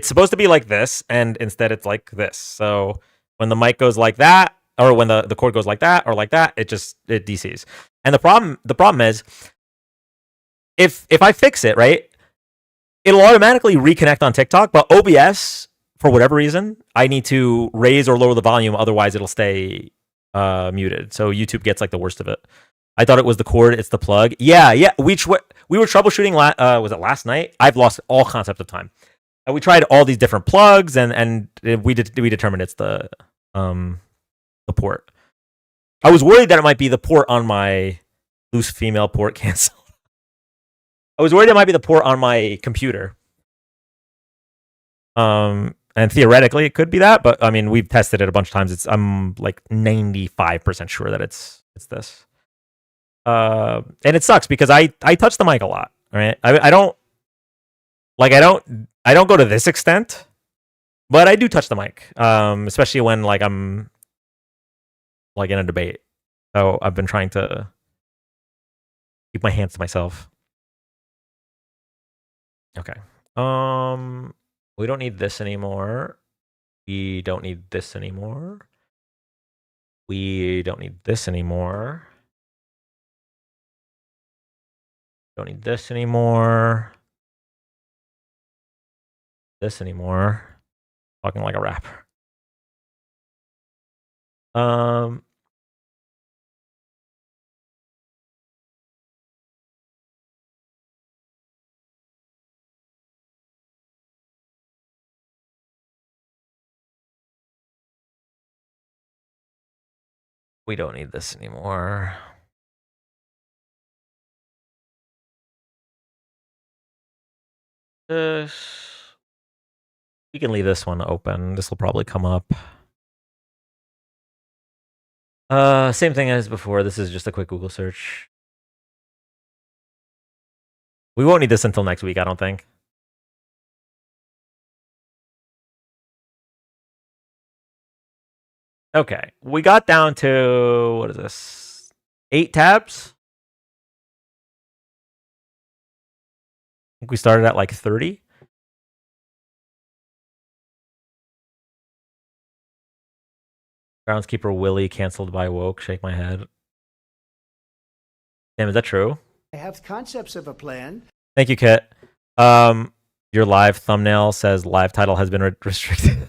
supposed to be like this, and instead it's like this. So when the mic goes like that, or when the cord goes like that or like that, it DCs. And the problem is, if I fix it, right, it'll automatically reconnect on TikTok, but OBS, for whatever reason, I need to raise or lower the volume, otherwise it'll stay muted. So YouTube gets like the worst of it. I thought it was the cord, it's the plug. Yeah. We were troubleshooting. Was it last night? I've lost all concept of time. We tried all these different plugs, and we determined it's the port. I was worried that it might be the port on my loose female port cancel. I was worried it might be the port on my computer. And theoretically it could be that, but I mean, we've tested it a bunch of times. I'm like 95% sure that it's this. And it sucks because I touch the mic a lot. Right? I don't go to this extent, but I do touch the mic. Especially when like I'm like in a debate. So I've been trying to keep my hands to myself. Okay. We don't need this anymore. We don't need this anymore. We don't need this anymore. Don't need this anymore. This anymore. Talking like a rapper. We don't need this anymore. We can leave this one open. This will probably come up. Same thing as before. This is just a quick Google search. We won't need this until next week, I don't think. Okay, we got down to, what is this? 8 tabs? I think we started at like 30. Groundskeeper Willie canceled by woke. Shake my head. Damn, is that true? I have concepts of a plan. Thank you, Kit. Your live thumbnail says live title has been restricted.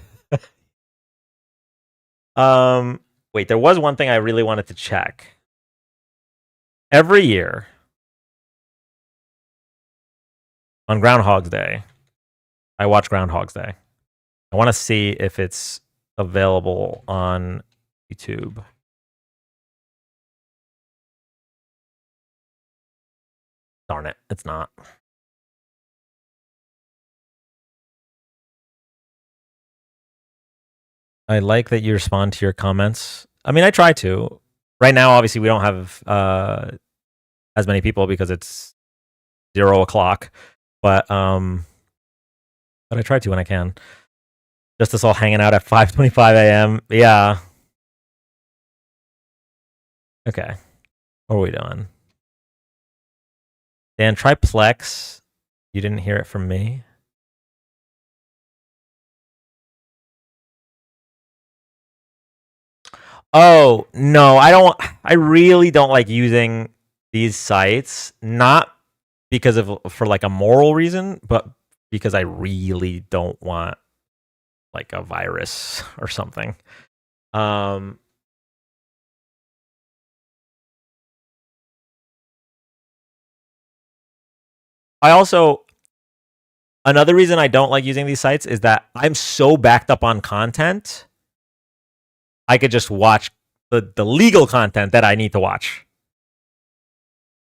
Wait, there was one thing I really wanted to check. Every year on Groundhog's Day, I watch Groundhog's Day. I want to see if it's available on YouTube. Darn it, it's not. I like that you respond to your comments. I mean, I try to. Right now, obviously, we don't have as many people because it's 0 o'clock. But I try to when I can. Just us all hanging out at 5:25 a.m. Yeah. Okay. What are we doing? Dan, try Plex. You didn't hear it from me. Oh, no, I really don't like using these sites, not because of for like a moral reason, but because I really don't want like a virus or something. I also another reason I don't like using these sites is that I'm so backed up on content. I could just watch the legal content that I need to watch.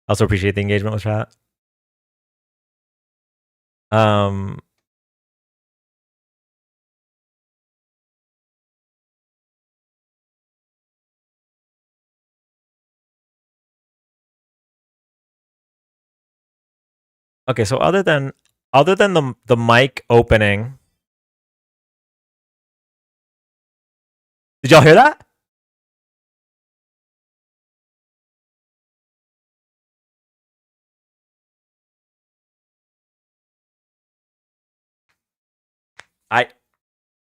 Also appreciate the engagement with chat. Okay, so other than the mic opening, did y'all hear that?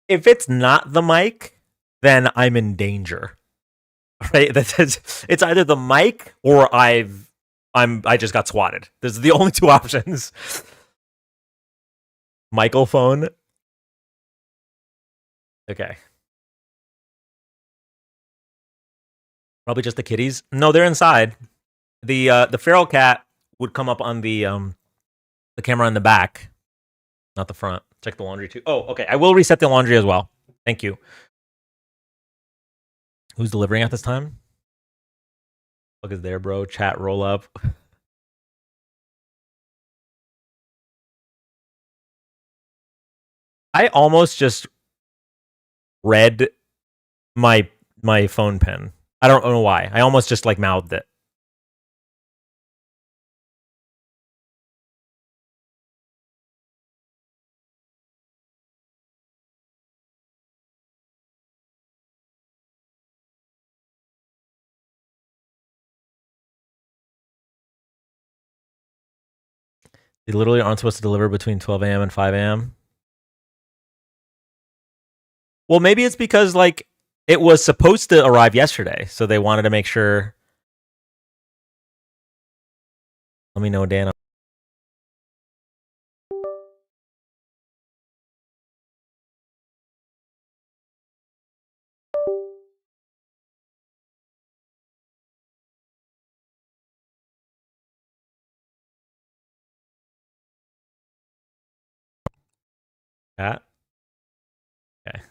If it's not the mic, then I'm in danger. Right? It's either the mic or I just got swatted. Those are the only two options. Michael phone. Okay. Probably just the kitties. No, they're inside. The feral cat would come up on the camera in the back, not the front. Check the laundry too. Oh, okay. I will reset the laundry as well. Thank you. Who's delivering at this time? Fuck is there, bro? Chat roll up. I almost just read my phone pin. I don't know why. I almost just like mouthed it. They literally aren't supposed to deliver between 12 a.m. and 5 a.m. Well, maybe it's because like it was supposed to arrive yesterday, so they wanted to make sure. Let me know, Dan. Chat. Okay.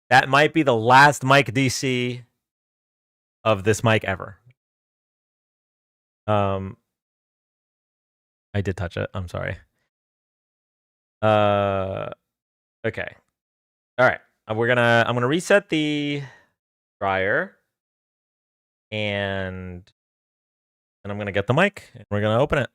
That might be the last mic DC of this mic ever. I did touch it. I'm sorry. Okay. All right. I'm gonna reset the dryer, and I'm gonna get the mic, and we're gonna open it.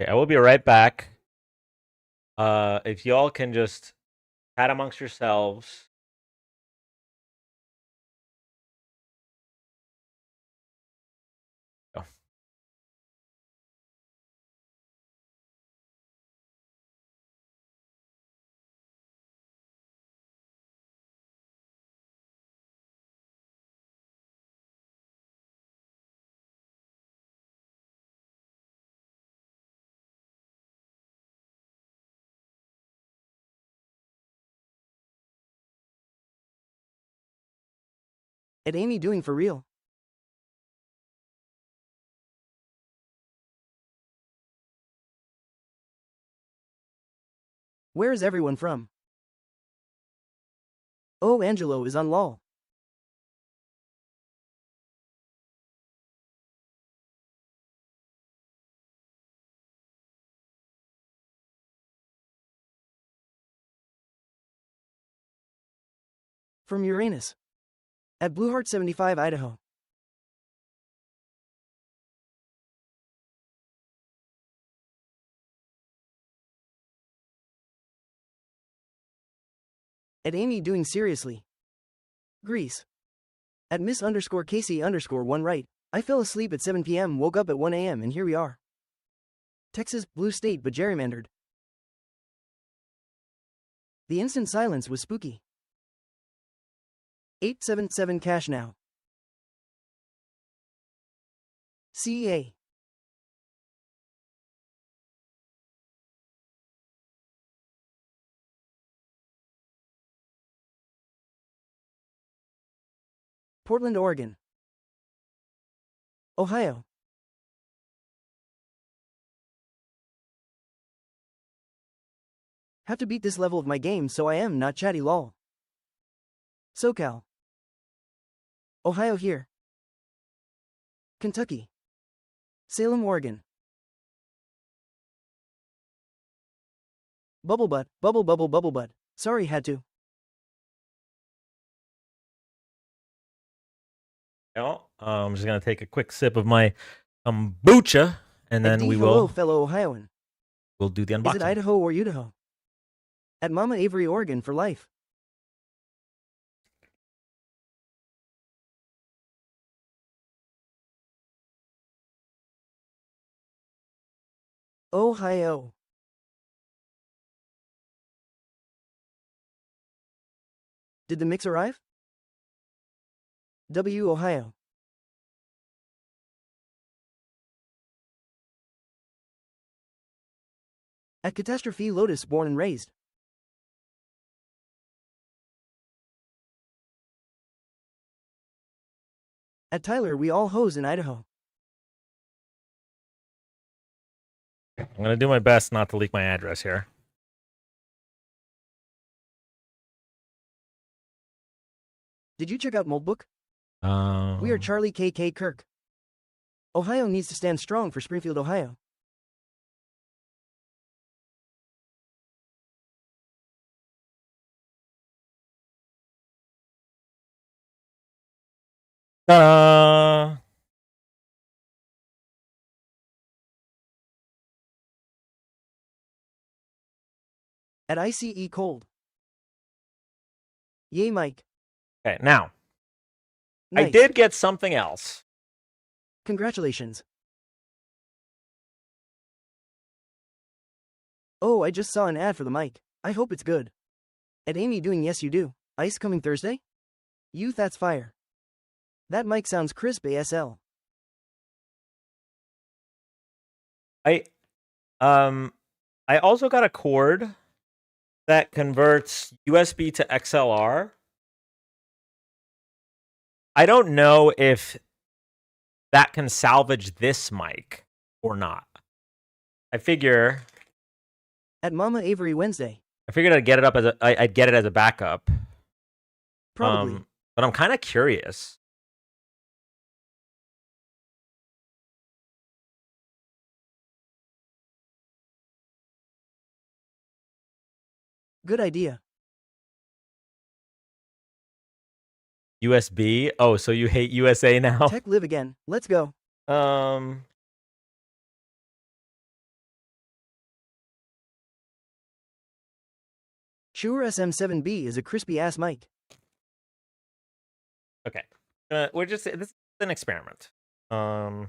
Okay, I will be right back. If y'all can just chat amongst yourselves. Go. It ain't he doing for real. Where is everyone from? Oh, Angelo is on LOL. From Uranus. At Blueheart 75, Idaho. At Amy doing seriously. Greece. At Miss underscore Casey underscore 1 right. I fell asleep at 7 p.m., woke up at 1 a.m., and here we are. Texas, blue state but gerrymandered. The instant silence was spooky. 877 cash now. CEA. Portland, Oregon. Ohio. Have to beat this level of my game so I am not chatty lol. SoCal. Ohio here. Kentucky. Salem, Oregon. Bubblebutt, bubblebutt. Sorry, had to. Well, I'm just gonna take a quick sip of my kombucha, and then we hello, will fellow Ohioan. we'll do the Is unboxing. it Idaho or Idaho? At Mama Avery, Oregon for life. Ohio. Did the mix arrive? W. Ohio. At Catastrophe Lotus, born and raised. At Tyler, we all hoes in Idaho. I'm gonna do my best not to leak my address here. Did you check out Moldbook? We are Charlie KK Kirk. Ohio needs to stand strong for Springfield, Ohio. At ICE Cold. Yay, Mike. Okay, now I Nice. did get something else. Congratulations. Oh, I just saw an ad for the mic. I hope it's good. At Amy doing yes you do. Ice coming Thursday? Youth, that's fire. That mic sounds crisp ASL. I also got a cord that converts USB to XLR. I don't know if that can salvage this mic or not. I figure At Mama Avery Wednesday. I figured I'd get it up as I'd get it as a backup. Probably. But I'm kind of curious. Good idea. USB? Oh, so you hate USA now? Tech live again. Let's go. Shure SM7B is a crispy ass mic. Okay. We're just this is an experiment. I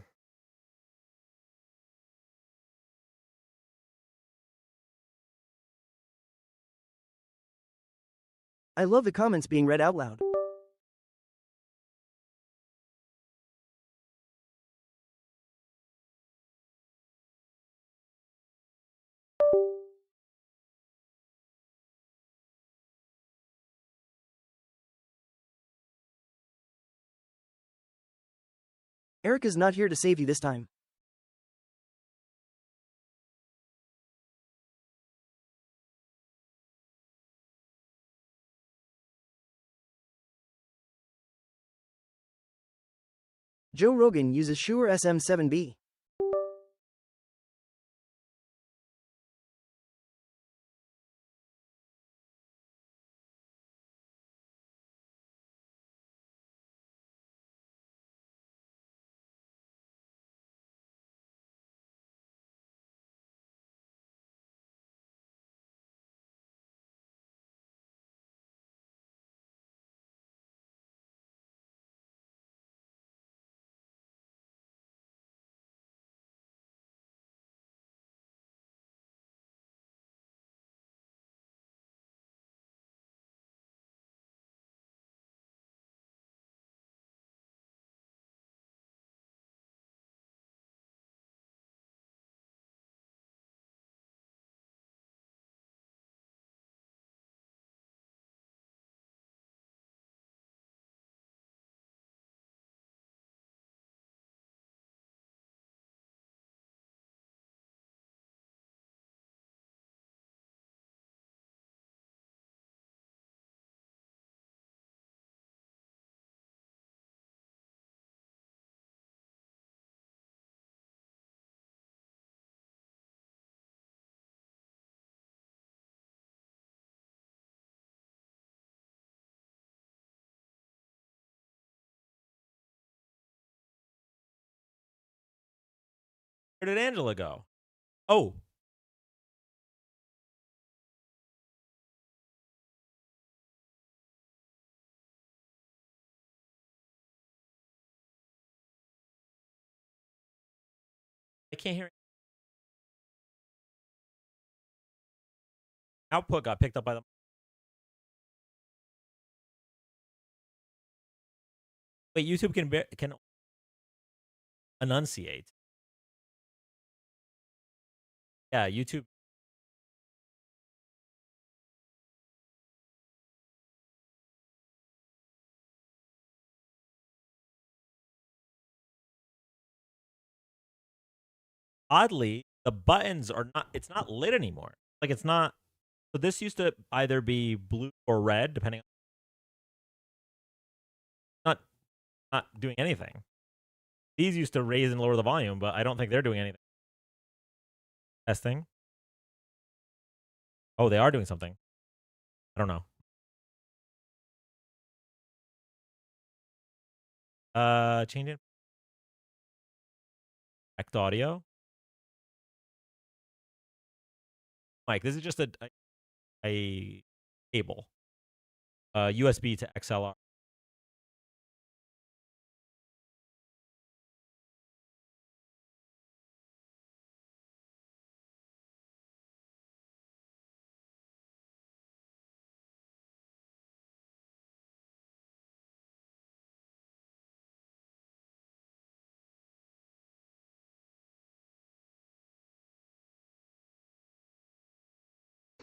love the comments being read out loud. Erica's not here to save you this time. Joe Rogan uses Shure SM7B. Where did Angela go? Oh. I can't hear. Output got picked up by the. Wait, YouTube can enunciate. Yeah, YouTube. Oddly, the buttons are not. It's not lit anymore. Like it's not. So this used to either be blue or red, depending on. Not doing anything. These used to raise and lower the volume, but I don't think they're doing anything. Testing. Oh, they are doing something. I don't know. Change it. Direct audio. Mike, this is just a cable. USB to XLR.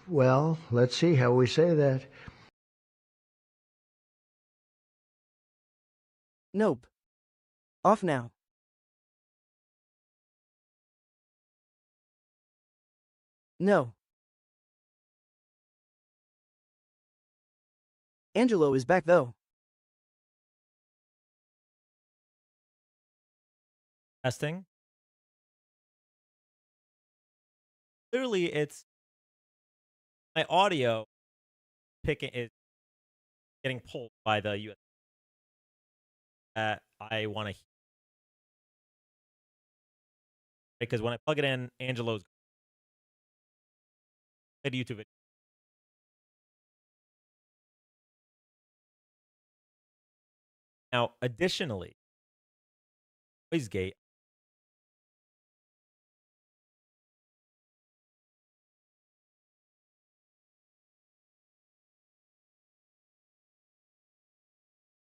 Well, let's see how we say that. Nope. Off now. No. Angelo is back though. Testing. Clearly, it's my audio picking is getting pulled by the USB that I want to hear. Because when I plug it in, Angelo's YouTube video. Now, additionally, noise gate.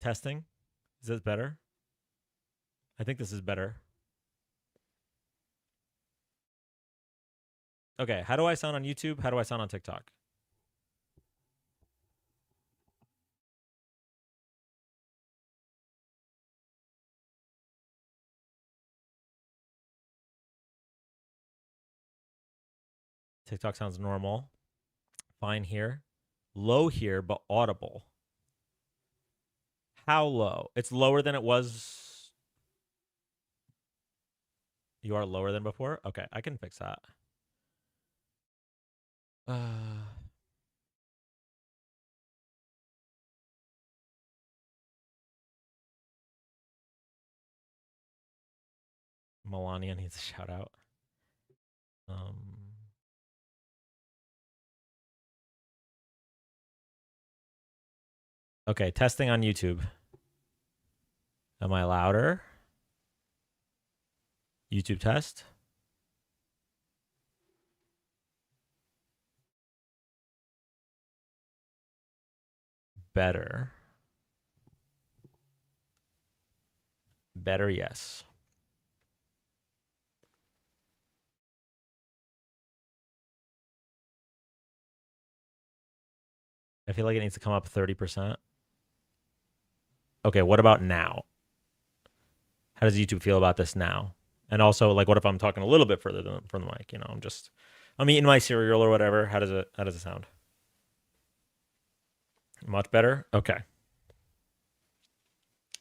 Testing. Is this better? I think this is better. Okay, how do I sound on YouTube? How do I sound on TikTok? TikTok sounds normal. Fine here. Low here, but audible. How low? It's lower than it was. You are lower than before? Okay, I can fix that. Melania needs a shout out. Okay, testing on YouTube. Am I louder? YouTube test. Better. Better, yes. I feel like it needs to come up 30%. Okay, what about now? How does YouTube feel about this now? And also, like, what if I'm talking a little bit further from the mic? You know, I'm eating my cereal or whatever. How does it sound? Much better? Okay.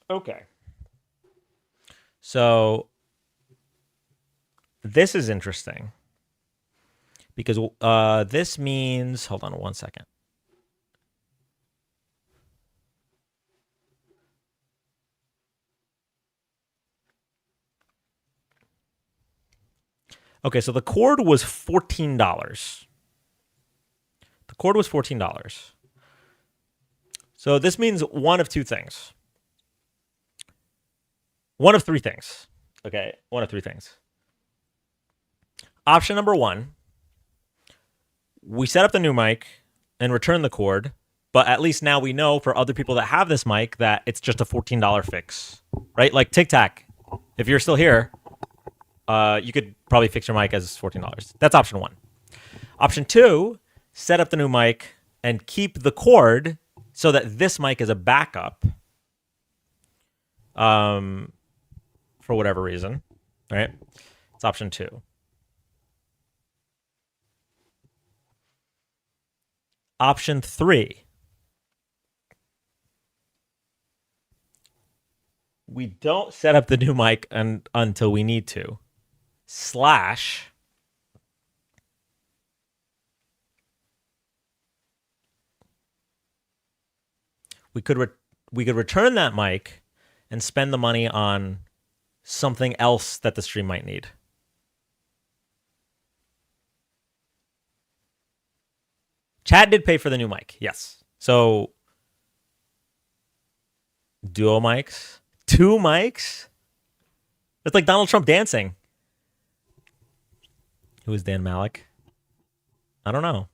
Okay. So this is interesting because this means, hold on one second. Okay, so the cord was $14. The cord was $14. So this means one of two things. One of three things. Okay, one of three things. Option number one, we set up the new mic and return the cord, but at least now we know for other people that have this mic that it's just a $14 fix, right? Like Tic Tac, if you're still here, you could probably fix your mic as $14. That's option one. Option two, set up the new mic and keep the cord so that this mic is a backup for whatever reason, right? It's option two. Option three, we don't set up the new mic until we need to. Slash, we could return that mic and spend the money on something else that the stream might need. Chad did pay for the new mic, yes. So, duo mics, 2 mics. It's like Donald Trump dancing. Who is Dan Malek? I don't know.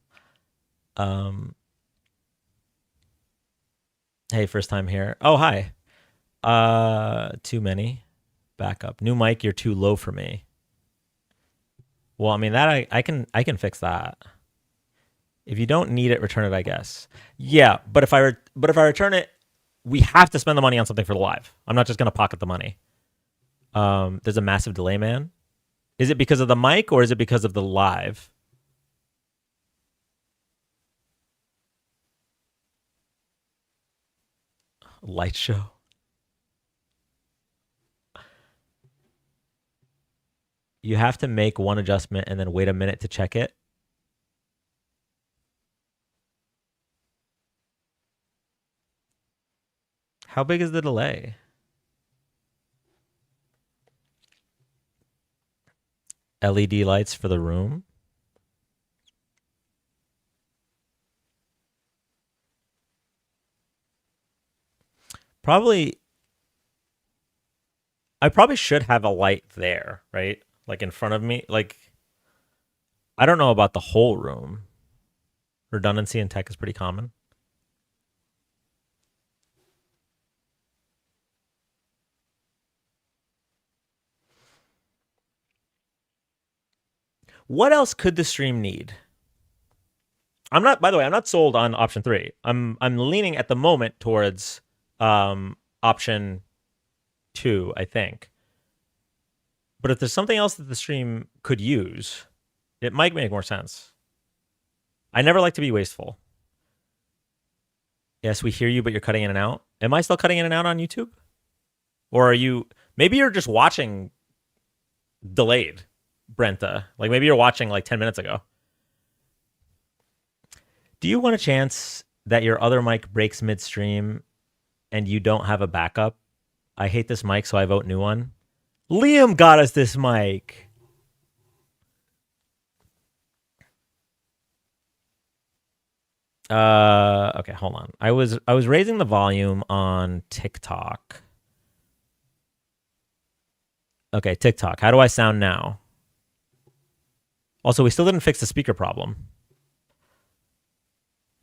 Hey, first time here. Oh, hi. Too many. Backup. New mic, you're too low for me. Well, I mean that I can fix that. If you don't need it, return it, I guess. Yeah, but if I return it, we have to spend the money on something for the live. I'm not just gonna pocket the money. There's a massive delay, man. Is it because of the mic or is it because of the live? Light show. You have to make one adjustment and then wait a minute to check it. How big is the delay? LED lights for the room. Probably I probably should have a light there, right? Like in front of me. Like, I don't know about the whole room. Redundancy in tech is pretty common. What else could the stream need? By the way, I'm not sold on option 3. I'm leaning at the moment towards option 2, I think. But if there's something else that the stream could use, it might make more sense. I never like to be wasteful. Yes, we hear you, but you're cutting in and out. Am I still cutting in and out on YouTube? Or are you... Maybe you're just watching delayed, Brenta. Like, maybe you're watching like 10 minutes ago. Do you want a chance that your other mic breaks midstream and you don't have a backup? I hate this mic, so I vote new one. Liam got us this mic. Okay, hold on. I was raising the volume on TikTok. Okay, TikTok. How do I sound now? Also, we still didn't fix the speaker problem.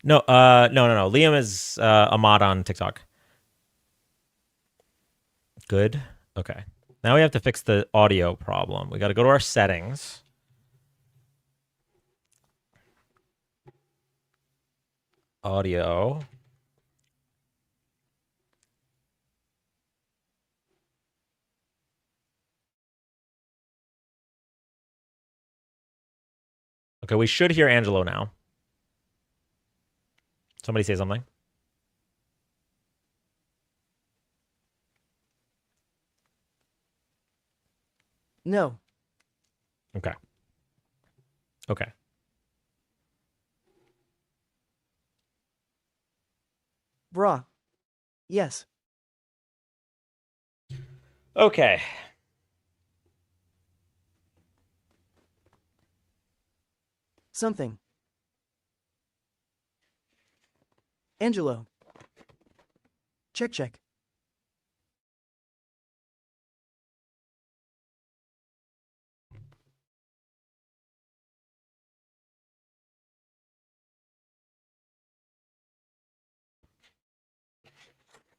No, no. Liam is a mod on TikTok. Good. Okay. Now we have to fix the audio problem. We got to go to our settings. Audio. Okay, we should hear Angelo now. Somebody say something. No. Okay. Okay. Brah. Yes. Okay. Something. Angelo. Check.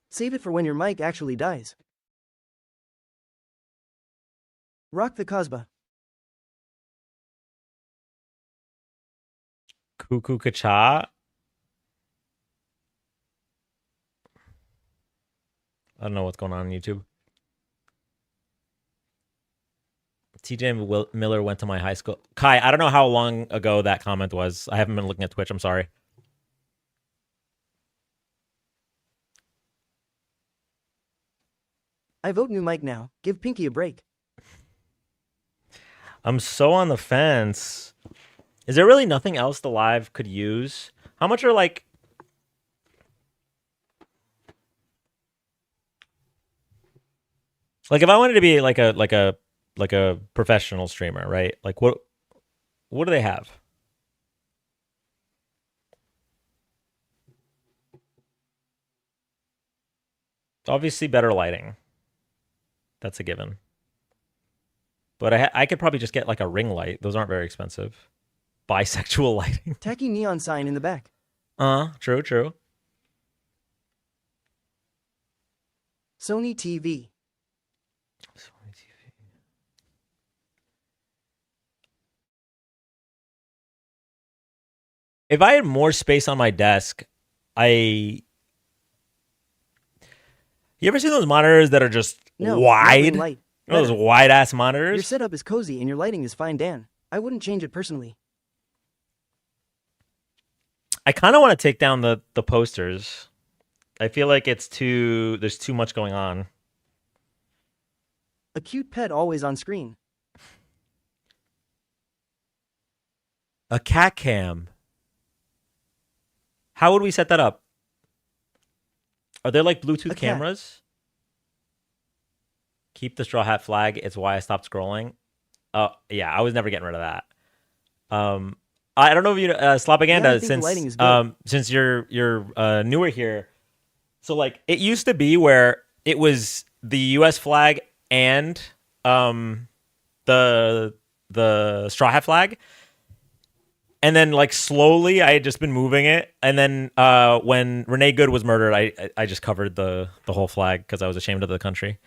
Save it for when your mic actually dies. Rock the Casbah. Cuckoo Kacha. I don't know what's going on YouTube. TJ Miller went to my high school. Kai, I don't know how long ago that comment was. I haven't been looking at Twitch. I'm sorry. I vote new mic now. Give Pinky a break. I'm so on the fence. Is there really nothing else the live could use? How much are like... Like if I wanted to be like a professional streamer, right? Like what do they have? Obviously better lighting. That's a given. But I could probably just get like a ring light. Those aren't very expensive. Bisexual lighting. Tacky neon sign in the back. True. Sony TV. If I had more space on my desk, you ever seen those monitors that are just wide? Light. Those wide ass monitors? Your setup is cozy and your lighting is fine, Dan. I wouldn't change it personally. I kind of want to take down the posters. I feel like there's too much going on. A cute pet always on screen. A cat cam. How would we set that up? Are there like Bluetooth cameras? Keep the straw hat flag. It's why I stopped scrolling. Oh, yeah, I was never getting rid of that. I don't know if you Slopaganda, since you're newer here. So like it used to be where it was the US flag and the straw hat flag. And then, like, slowly, I had just been moving it. And then when Renee Good was murdered, I just covered the whole flag because I was ashamed of the country.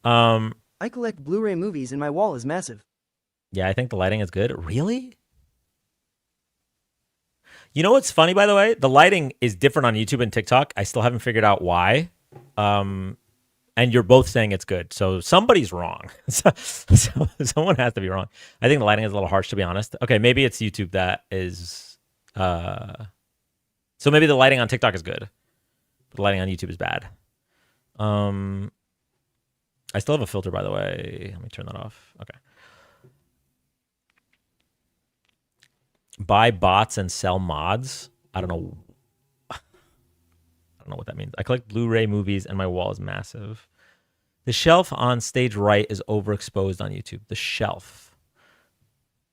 I collect Blu-ray movies and my wall is massive. Yeah, I think the lighting is good. Really? You know what's funny, by the way? The lighting is different on YouTube and TikTok. I still haven't figured out why. And you're both saying it's good. So somebody's wrong. so someone has to be wrong. I think the lighting is a little harsh, to be honest. Okay, maybe it's YouTube that is... So maybe the lighting on TikTok is good. But the lighting on YouTube is bad. I still have a filter, by the way. Let me turn that off. Okay. Buy bots and sell mods. I don't know. I don't know what that means. I collect Blu-ray movies and my wall is massive. The shelf on stage right is overexposed on YouTube. The shelf.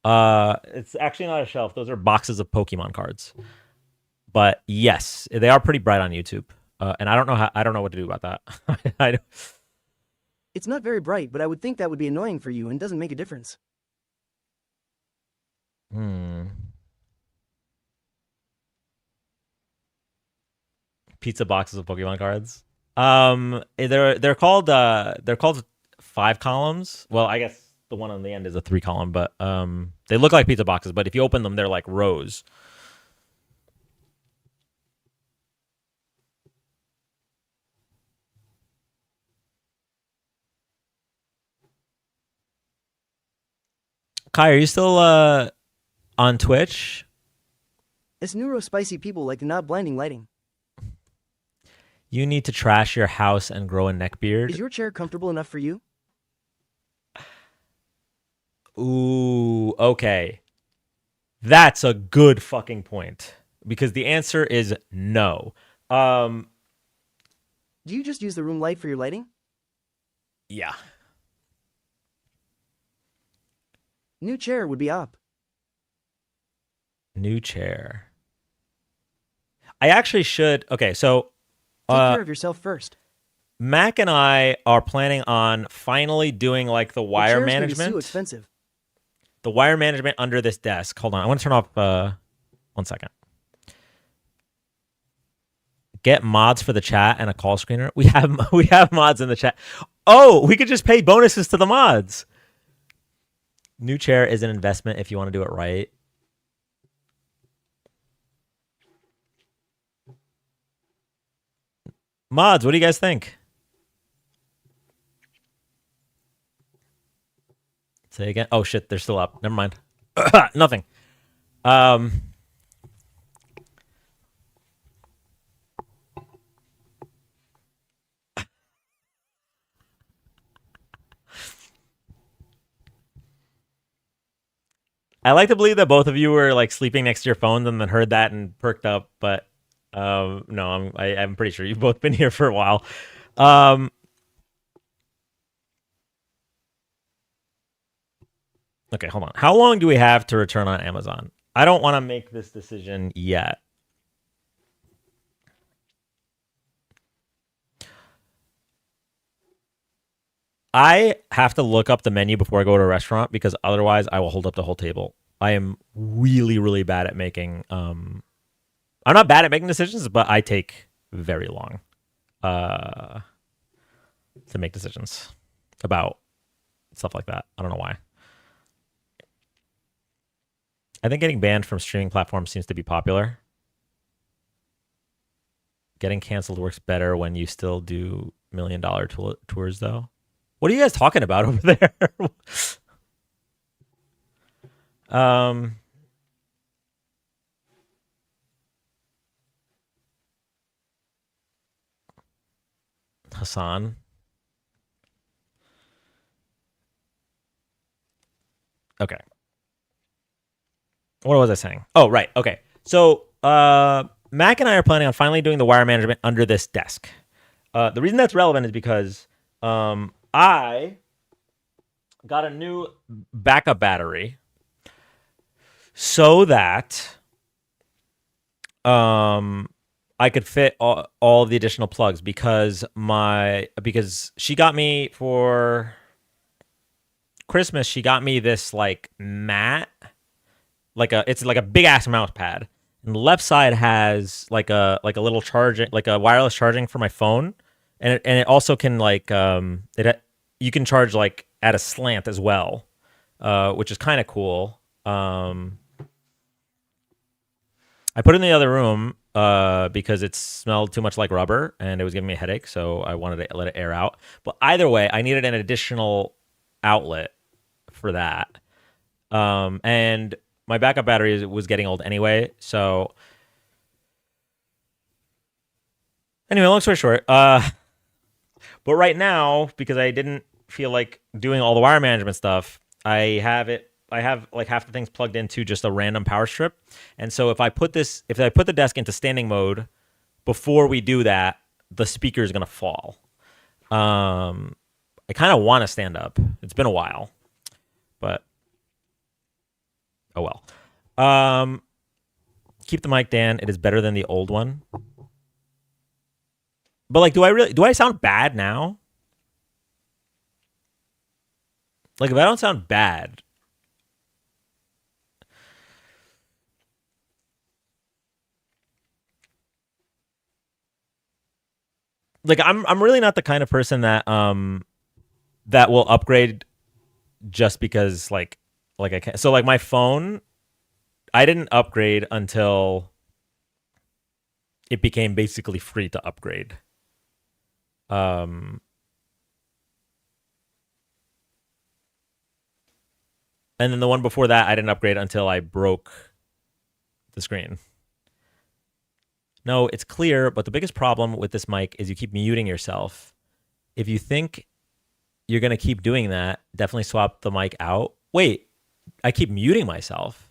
It's actually not a shelf. Those are boxes of Pokemon cards. But yes, they are pretty bright on YouTube. And I don't know what to do about that. It's not very bright, but I would think that would be annoying for you and doesn't make a difference. Pizza boxes of Pokemon cards. They're called 5 columns. Well, I guess the one on the end is a 3 column, but they look like pizza boxes, but if you open them, they're like rows. Kai, are you still on Twitch? Us neuro-spicy people like the not blinding lighting. You need to trash your house and grow a neck beard. Is your chair comfortable enough for you? Ooh, okay. That's a good fucking point. Because the answer is no. Do you just use the room light for your lighting? Yeah. New chair would be up. New chair. I actually should. Okay, so take care of yourself first. Mac and I are planning on finally doing like the wire management. Too expensive. The wire management under this desk. Hold on, I want to turn off. 1 second. Get mods for the chat and a call screener. We have mods in the chat. Oh, we could just pay bonuses to the mods. New chair is an investment if you want to do it right. Mods, what do you guys think? Say again. Oh shit, they're still up. Never mind. Nothing. I like to believe that both of you were like sleeping next to your phones and then heard that and perked up, but no, I'm pretty sure you've both been here for a while. Okay, hold on. How long do we have to return on Amazon? I don't want to make this decision yet. I have to look up the menu before I go to a restaurant because otherwise I will hold up the whole table. I am really, really bad at making... I'm not bad at making decisions, but I take very long to make decisions about stuff like that. I don't know why. I think getting banned from streaming platforms seems to be popular. Getting canceled works better when you still do $1 million tours, though. What are you guys talking about over there? Hassan. Okay. What was I saying? Oh, right. Okay. So Mac and I are planning on finally doing the wire management under this desk. The reason that's relevant is because I got a new backup battery so that I could fit all of the additional plugs because she got me for Christmas, she got me this like mat, it's like a big ass mouse pad. And the left side has like a little charging, like a wireless charging for my phone, and it also can like you can charge like at a slant as well, which is kind of cool. I put it in the other room because it smelled too much like rubber and it was giving me a headache, so I wanted to let it air out. But either way, I needed an additional outlet for that. And my backup battery was getting old anyway, so anyway, long story short, but right now, because I didn't feel like doing all the wire management stuff, I have like half the things plugged into just a random power strip. And so if I put the desk into standing mode before we do that, the speaker is going to fall. I kind of want to stand up. It's been a while, but oh well. Keep the mic, Dan. It is better than the old one. But like, do I sound bad now? Like, if I don't sound bad, like I'm really not the kind of person that that will upgrade just because like I can. So like my phone, I didn't upgrade until it became basically free to upgrade. And then the one before that, I didn't upgrade until I broke the screen. No, it's clear, but the biggest problem with this mic is you keep muting yourself. If you think you're going to keep doing that, definitely swap the mic out. Wait, I keep muting myself.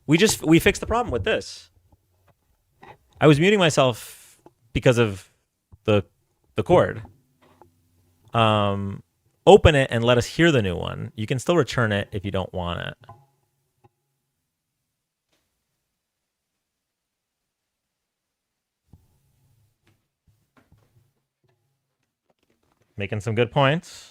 We fixed the problem with this. I was muting myself because of the cord. Open it and let us hear the new one. You can still return it if you don't want it. Making some good points.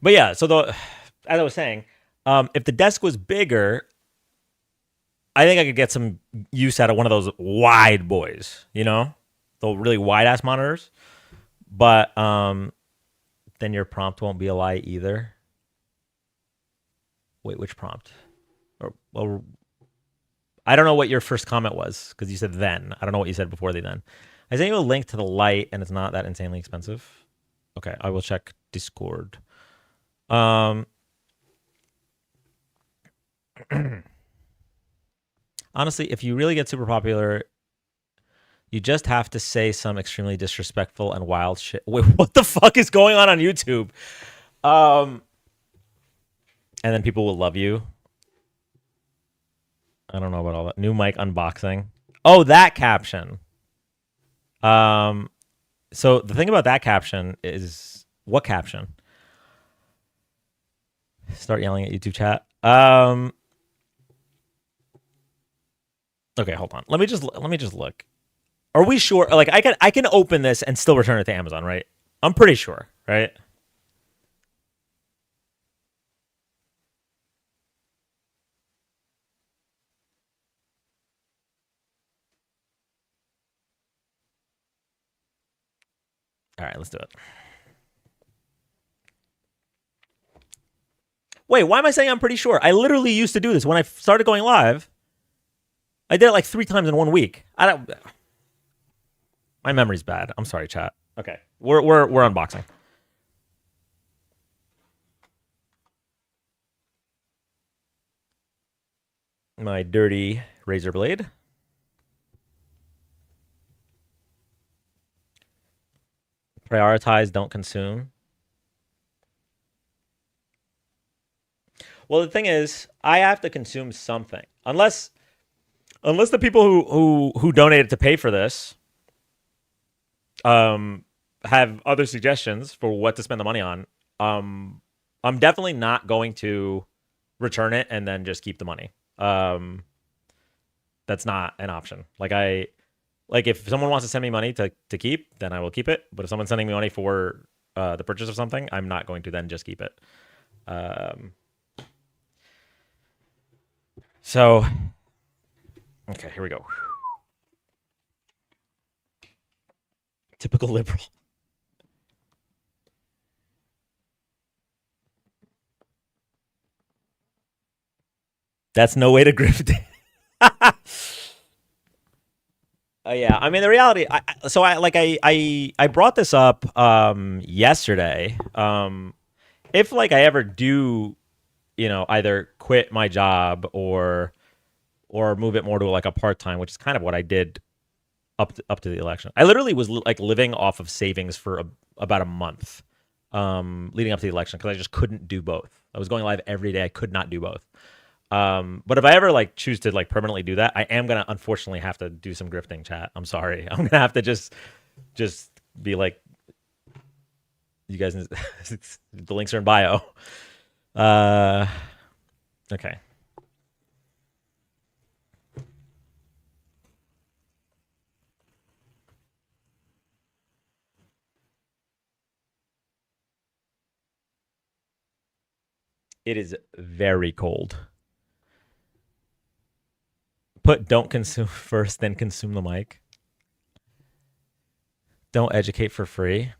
But yeah, so as I was saying, if the desk was bigger, I think I could get some use out of one of those wide boys, you know, the really wide ass monitors. But then your prompt won't be a lie either. Wait, which prompt? Well, I don't know what your first comment was because you said then. I don't know what you said before the then. I sent you a link to the light, and it's not that insanely expensive. Okay, I will check Discord. Honestly, if you really get super popular, you just have to say some extremely disrespectful and wild shit. Wait, what the fuck is going on YouTube? And then people will love you. I don't know about all that. New mic unboxing. Oh, that caption. So the thing about that caption is, what caption? Start yelling at YouTube chat. Okay, hold on. Let me just look. Are we sure? Like, I can open this and still return it to Amazon, right? I'm pretty sure, right? All right, let's do it. Wait, why am I saying I'm pretty sure? I literally used to do this when I started going live. I did it like 3 times in 1 week. My memory's bad. I'm sorry, chat. Okay, we're unboxing. My dirty razor blade. Prioritize, don't consume. Well, the thing is, I have to consume something. Unless the people who donated to pay for this have other suggestions for what to spend the money on, I'm definitely not going to return it and then just keep the money. That's not an option. Like if someone wants to send me money to keep, then I will keep it. But if someone's sending me money for the purchase of something, I'm not going to then just keep it. So, okay, here we go. Typical liberal. That's no way to grift. Yeah, I mean the reality. I brought this up yesterday. If like I ever do, either quit my job or move it more to like a part time, which is kind of what I did up to the election. I literally was like living off of savings for about a month leading up to the election because I just couldn't do both. I was going live every day. I could not do both. But if I ever like choose to like permanently do that, I am gonna unfortunately have to do some grifting, chat. I'm sorry. I'm gonna have to just be like, you guys. The links are in bio. Okay. It is very cold. Put don't consume first, then consume the mic. Don't educate for free.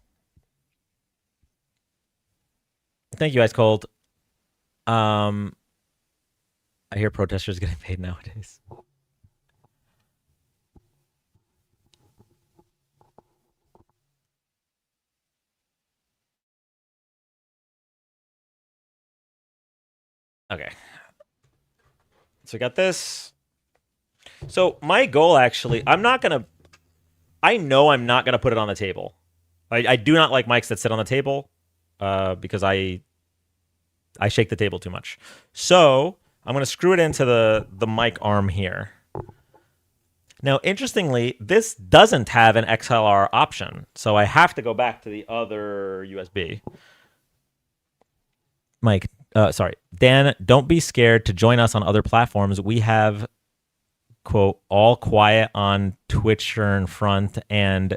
Thank you, Ice Cold. I hear protesters getting paid nowadays. Okay. So we got this. So my goal actually, I know I'm not gonna put it on the table. I do not like mics that sit on the table because I shake the table too much. So I'm gonna screw it into the mic arm here. Now, interestingly, this doesn't have an XLR option, so I have to go back to the other USB. Mike, Dan, don't be scared to join us on other platforms. We have, quote, all quiet on Twitch in front and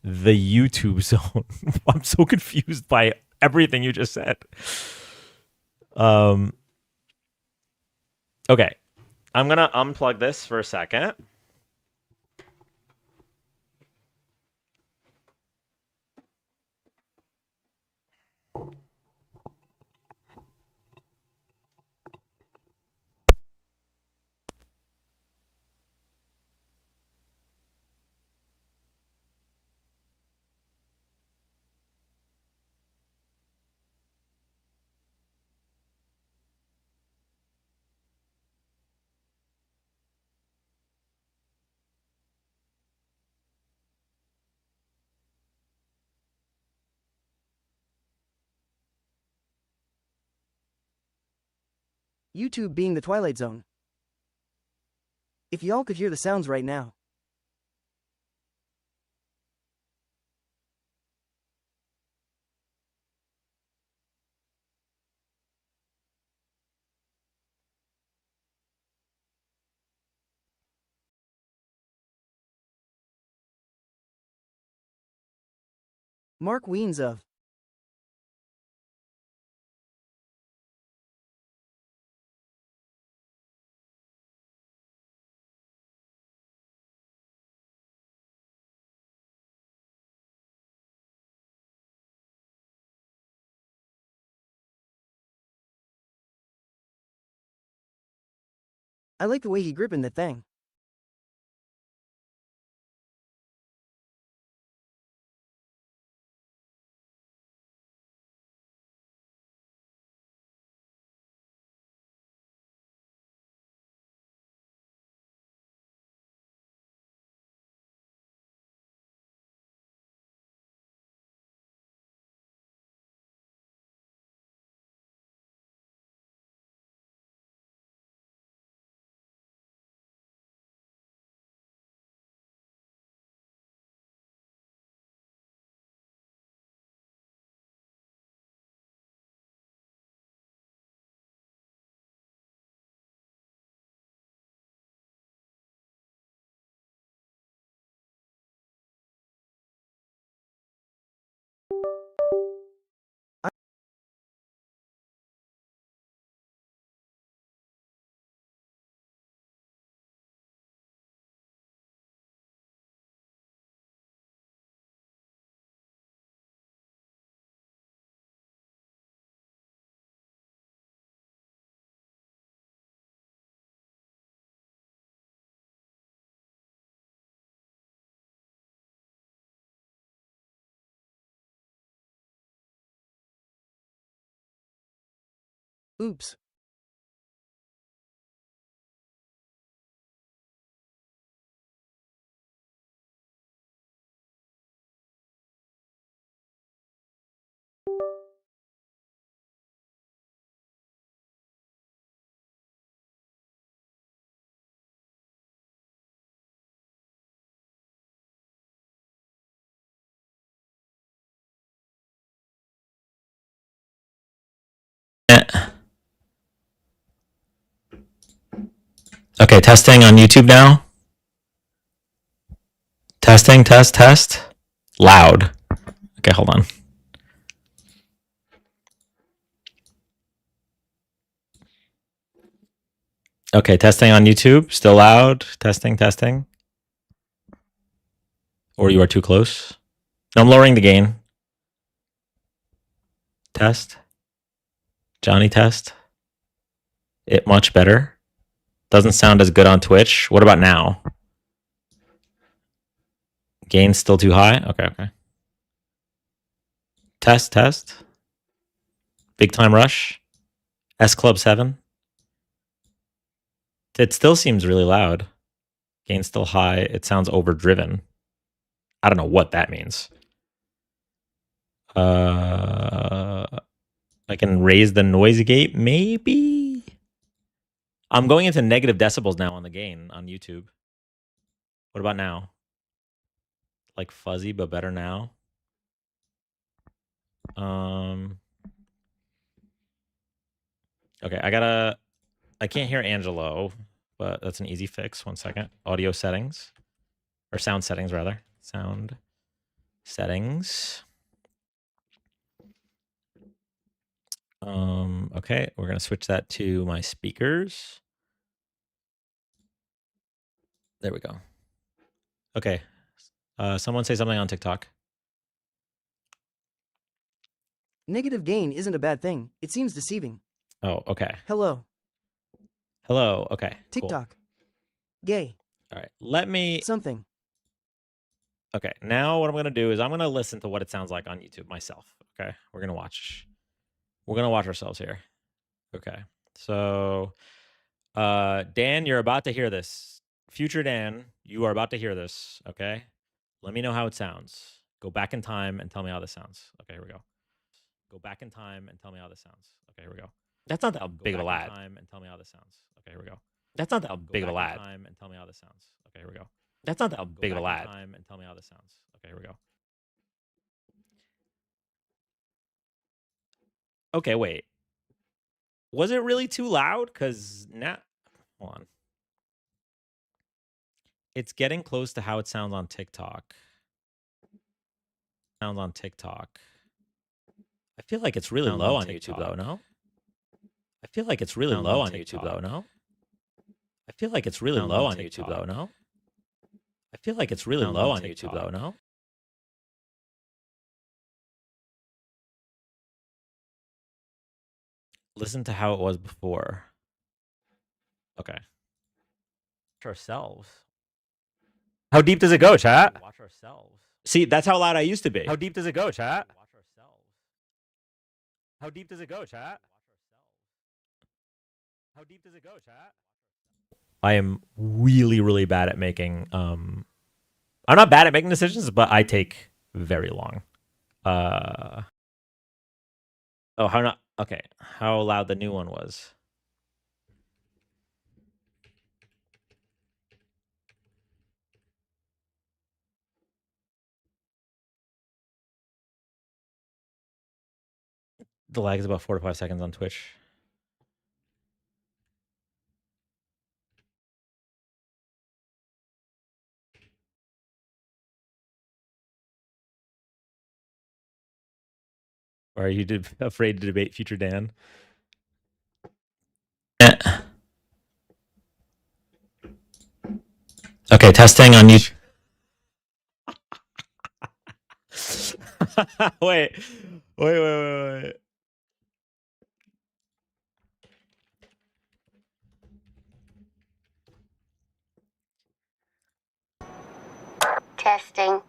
the YouTube zone. I'm so confused by everything you just said. Okay. I'm going to unplug this for a second. YouTube being the Twilight Zone. If y'all could hear the sounds right now. Mark Weens of I like the way he gripping the thing. Oops. Okay, testing on YouTube now. Testing, test. Loud. Okay, hold on. Okay, testing on YouTube. Still loud. Testing. Or you are too close. No, I'm lowering the gain. Test. Johnny test. It much better. Doesn't sound as good on Twitch. What about now? Gain's still too high? Okay. Test. Big time rush. S Club 7. It still seems really loud. Gain's still high. It sounds overdriven. I don't know what that means. I can raise the noise gate, maybe? I'm going into negative decibels now on the gain on YouTube. What about now? Like fuzzy, but better now. Okay, I can't hear Angelo, but that's an easy fix. 1 second. Audio settings. Or sound settings, rather. Sound settings. Okay, we're gonna switch that to my speakers. There we go. Okay. Someone say something on TikTok. Negative gain isn't a bad thing. It seems deceiving. Oh, okay. Hello. Okay. Cool. TikTok. Gay. All right. Let me. Something. Okay. Now what I'm gonna do is I'm gonna listen to what it sounds like on YouTube myself. Okay. We're gonna watch ourselves here. Okay. So, Dan, you're about to hear this. Future Dan, you are about to hear this. Okay. Let me know how it sounds. Go back in time and tell me how this sounds. Okay. Here we go. Go back in time and tell me how this sounds. Okay. Here we go. That's not that big of a lad. Time and tell me how this sounds. Okay. Here we go. That's not that big of a lad. Time and tell me how this sounds. Okay. Here we go. That's not that big of a lad. Time and tell me how this sounds. Okay. Here we go. Okay. Wait. Was it really too loud? Because now, hold on. It's getting close to how it sounds on TikTok. I feel like it's really low on YouTube, though, no? I feel like it's really low on YouTube, though, no? I feel like it's really low on YouTube, though, no? I feel like it's really low on YouTube, though, no? Listen to how it was before. Okay. Watch ourselves. How deep does it go, chat? Watch ourselves. See, that's how loud I used to be. How deep does it go, chat? Watch ourselves. How deep does it go, chat? How deep does it go, chat? I am really, really bad at making I'm not bad at making decisions, but I take very long. Oh, how not okay. How loud the new one was. The lag is about 4 to 5 seconds on Twitch. Or are you afraid to debate future Dan? Okay, testing on YouTube. wait. Testing.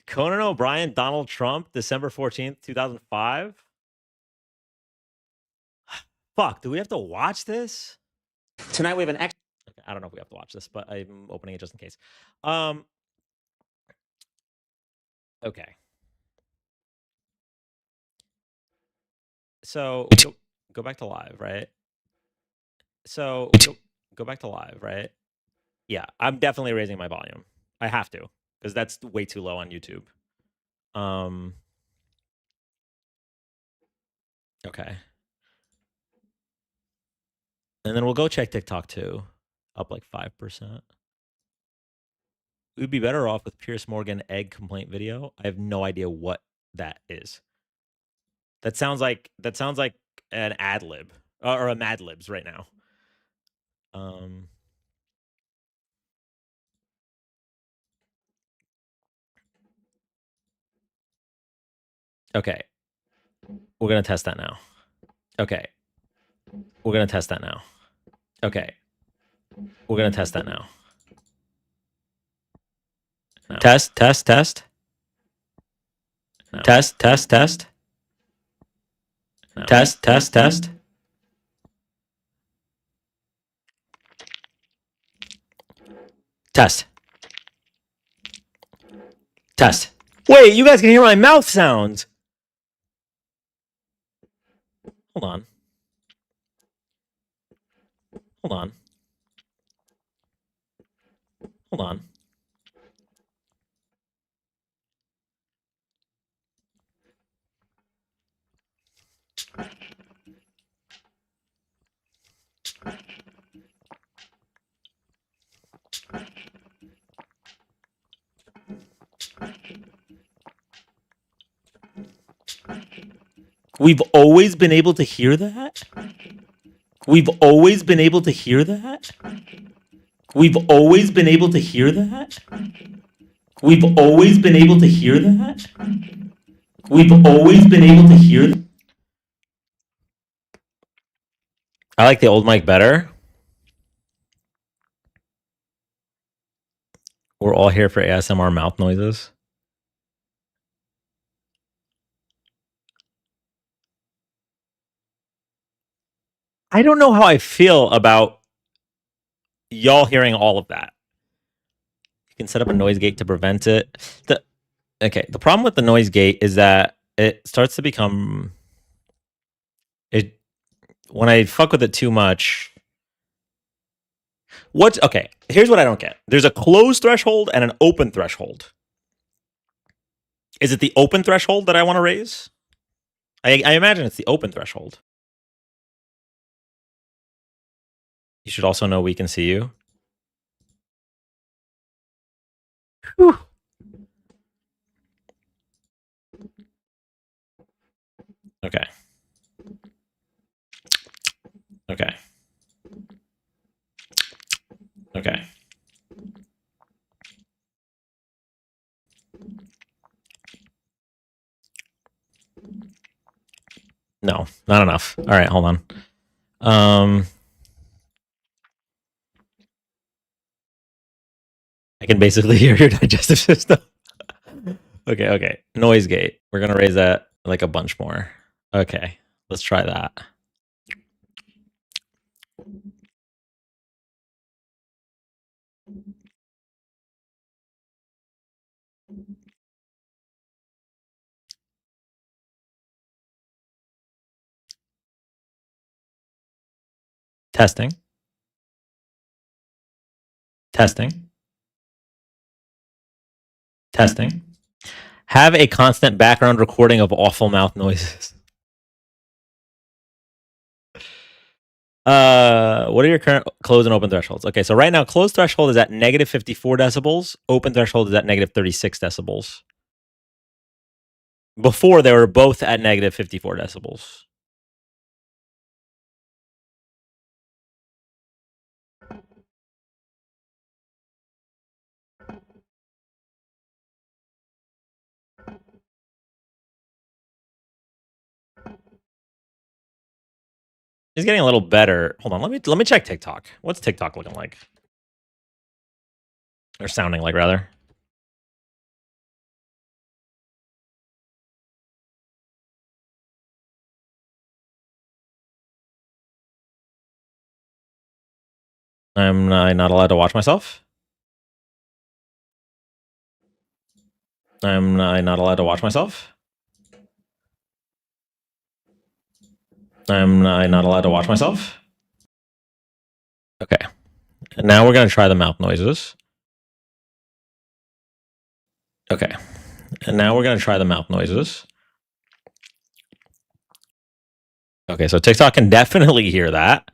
Conan O'Brien, Donald Trump, December 14th, 2005. Fuck, do we have to watch this? Tonight we have an Okay, I don't know if we have to watch this, but I'm opening it just in case. Okay. So go back to live, right? So go back to live, right? Yeah, I'm definitely raising my volume. I have to, because that's way too low on YouTube. Okay. And then we'll go check TikTok too. Up like 5%. We'd be better off with Pierce Morgan egg complaint video. I have no idea what that is. That sounds like an ad lib or a Mad Libs right now. Okay. We're going to test that now. Okay. We're going to test that now. Okay. We're going to test that now. Test, test, test. Test, test, test. Test, test, test. Test. Test. Wait, you guys can hear my mouth sounds. Hold on. Hold on. Hold on. We've always been able to hear that? We've always been able to hear that? We've always been able to hear that? We've always been able to hear that? We've always been able to hear that? I like the old mic better. We're all here for ASMR mouth noises. I don't know how I feel about y'all hearing all of that. You can set up a noise gate to prevent it. The problem with the noise gate is that it starts to become when I fuck with it too much. Okay, here's what I don't get. There's a closed threshold and an open threshold. Is it the open threshold that I want to raise? I imagine it's the open threshold. You should also know we can see you. Whew. Okay. Okay. Okay. No, not enough. All right, hold on. I can basically hear your digestive system. Okay. Noise gate. We're gonna raise that like a bunch more. Okay, let's try that. Testing. Testing. Testing. Have a constant background recording of awful mouth noises. What are your current closed and open thresholds? Okay, so right now closed threshold is at negative 54 decibels. Open threshold is at negative 36 decibels. Before they were both at negative 54 decibels. He's getting a little better. Hold on, let me check TikTok. What's TikTok looking like? Or sounding like, rather. Am I not allowed to watch myself? Am I not allowed to watch myself? Am I not allowed to watch myself? Okay. And now we're going to try the mouth noises. Okay. And now we're going to try the mouth noises. Okay, so TikTok can definitely hear that.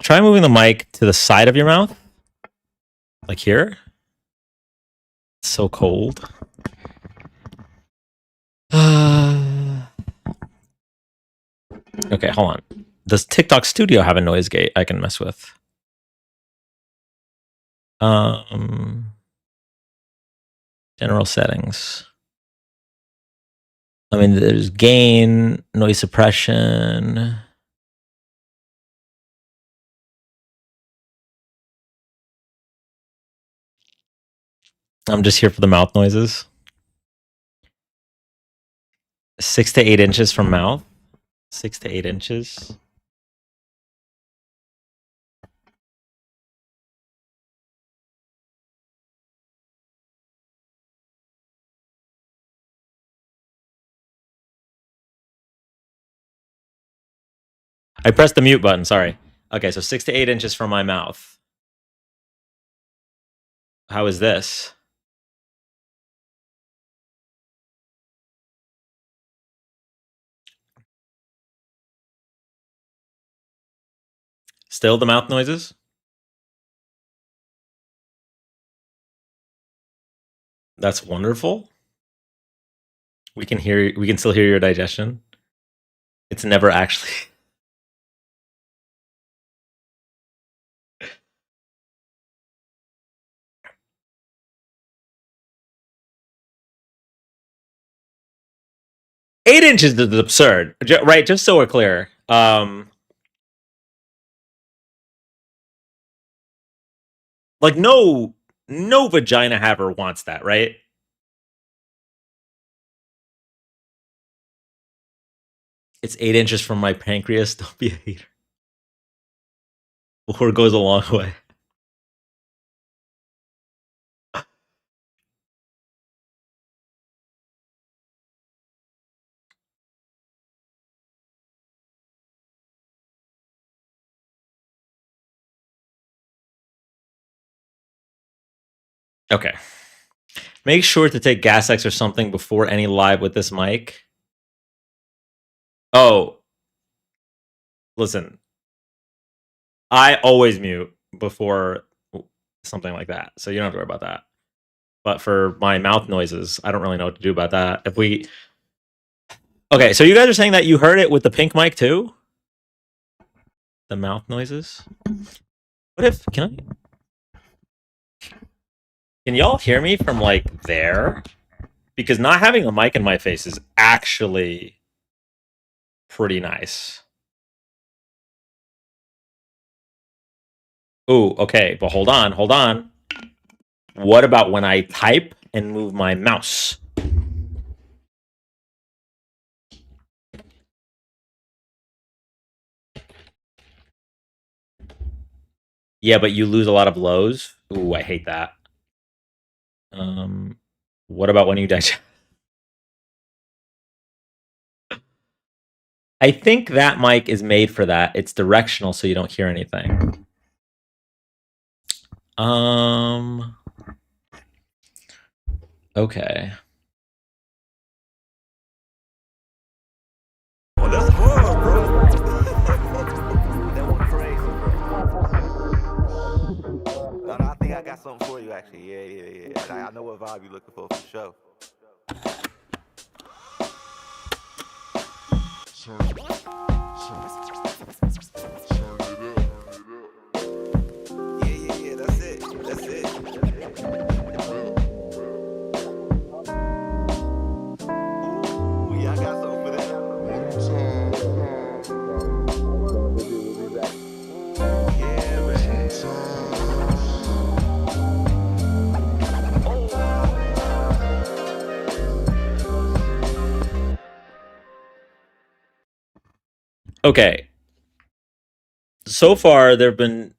Try moving the mic to the side of your mouth. Like here. It's so cold. Okay, hold on. Does TikTok Studio have a noise gate I can mess with? General settings. I mean, there's gain, noise suppression. I'm just here for the mouth noises. 6 to 8 inches from mouth. 6 to 8 inches. I pressed the mute button, sorry. Okay, so 6 to 8 inches from my mouth. How is this? Still the mouth noises? That's wonderful. We can still hear your digestion. It's never actually 8 inches is absurd, right? Just so we're clear. Like no vagina haver wants that, right? It's 8 inches from my pancreas. Don't be a hater. Or goes a long way. Okay. Make sure to take Gas X or something before any live with this mic. Oh. Listen. I always mute before something like that. So you don't have to worry about that. But for my mouth noises, I don't really know what to do about that. If we... Okay, so you guys are saying that you heard it with the pink mic too? The mouth noises? What if... Can y'all hear me from, like, there? Because not having the mic in my face is actually pretty nice. Ooh, okay, but hold on. What about when I type and move my mouse? Yeah, but you lose a lot of lows. Ooh, I hate that. What about when you digest? I think that mic is made for that. It's directional, so you don't hear anything. Okay. Well, that's hard, bro. That was crazy, bro. No, I think I got something for you, actually. Yeah. I know what vibe you're looking for sure. Yeah, that's it. Yeah, I got something for that. Yeah, man. Okay. So far, there's been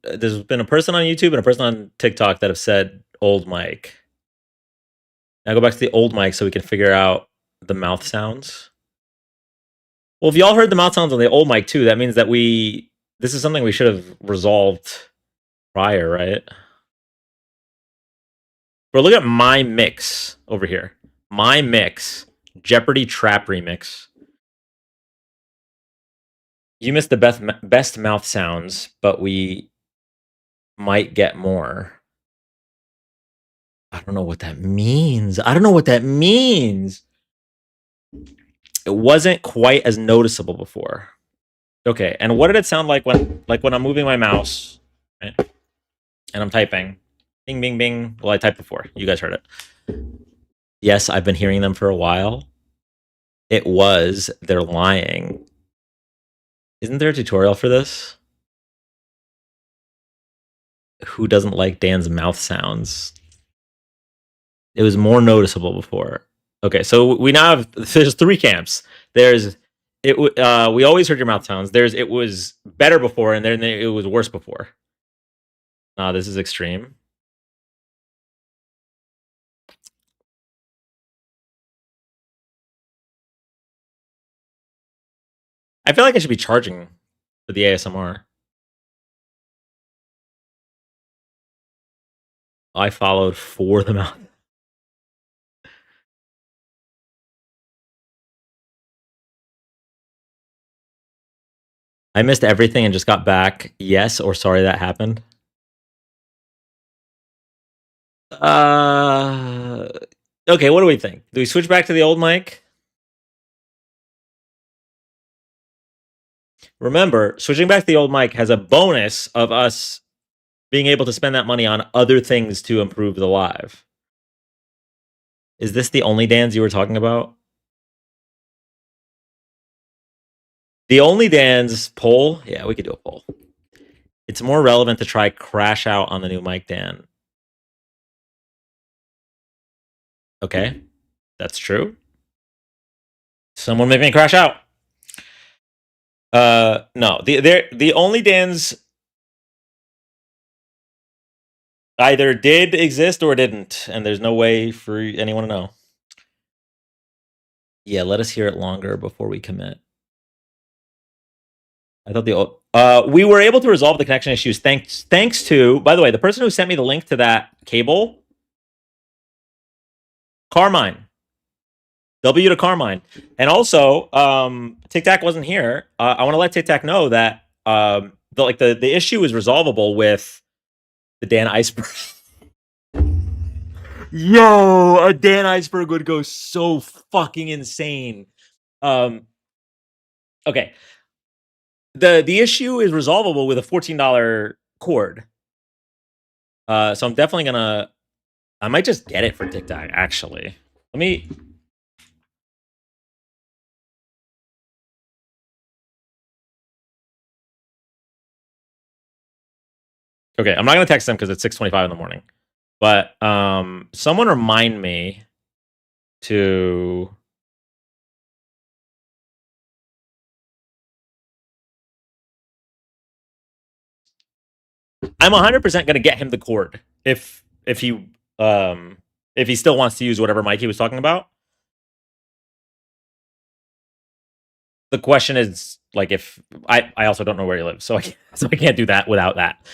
a person on YouTube and a person on TikTok that have said old mic. Now go back to the old mic so we can figure out the mouth sounds. Well, if y'all heard the mouth sounds on the old mic too, that means that this is something we should have resolved prior, right? Bro, look at my mix over here. My mix, Jeopardy Trap Remix. You missed the best mouth sounds, but we might get more. I don't know what that means. I don't know what that means. It wasn't quite as noticeable before. Okay, and what did it sound like when I'm moving my mouse, right? And I'm typing? Bing, bing, bing. Well, I typed before. You guys heard it. Yes, I've been hearing them for a while. It was. They're lying. Isn't there a tutorial for this? Who doesn't like Dan's mouth sounds? It was more noticeable before. Okay, so we now have, there's 3 camps. There's we always heard your mouth sounds. There's it was better before, and then it was worse before. This is extreme. I feel like I should be charging for the ASMR. I followed for the mouth. I missed everything and just got back. Yes, or sorry that happened. Okay, what do we think? Do we switch back to the old mic? Remember, switching back to the old mic has a bonus of us being able to spend that money on other things to improve the live. Is this the only Dans you were talking about? The only Dans poll? Yeah, we could do a poll. It's more relevant to try crash out on the new mic, Dan. Okay, that's true. Someone make me crash out. No, the only Dans either did exist or didn't, and there's no way for anyone to know. Yeah, let us hear it longer before we commit. I thought we were able to resolve the connection issues thanks to, by the way, the person who sent me the link to that cable, Carmine. W to Carmine. And also, Tic Tac wasn't here. I want to let Tic Tac know that the issue is resolvable with the Dan Iceberg. Yo, a Dan Iceberg would go so fucking insane. Okay. The issue is resolvable with a $14 cord. So I'm definitely gonna. I might just get it for TikTok. Actually, let me. Okay, I'm not gonna text them because it's 6:25 in the morning. But someone remind me to. I'm 100% gonna get him the cord if he still wants to use whatever mic he was talking about. The question is like if I also don't know where he lives, so I can't do that without that.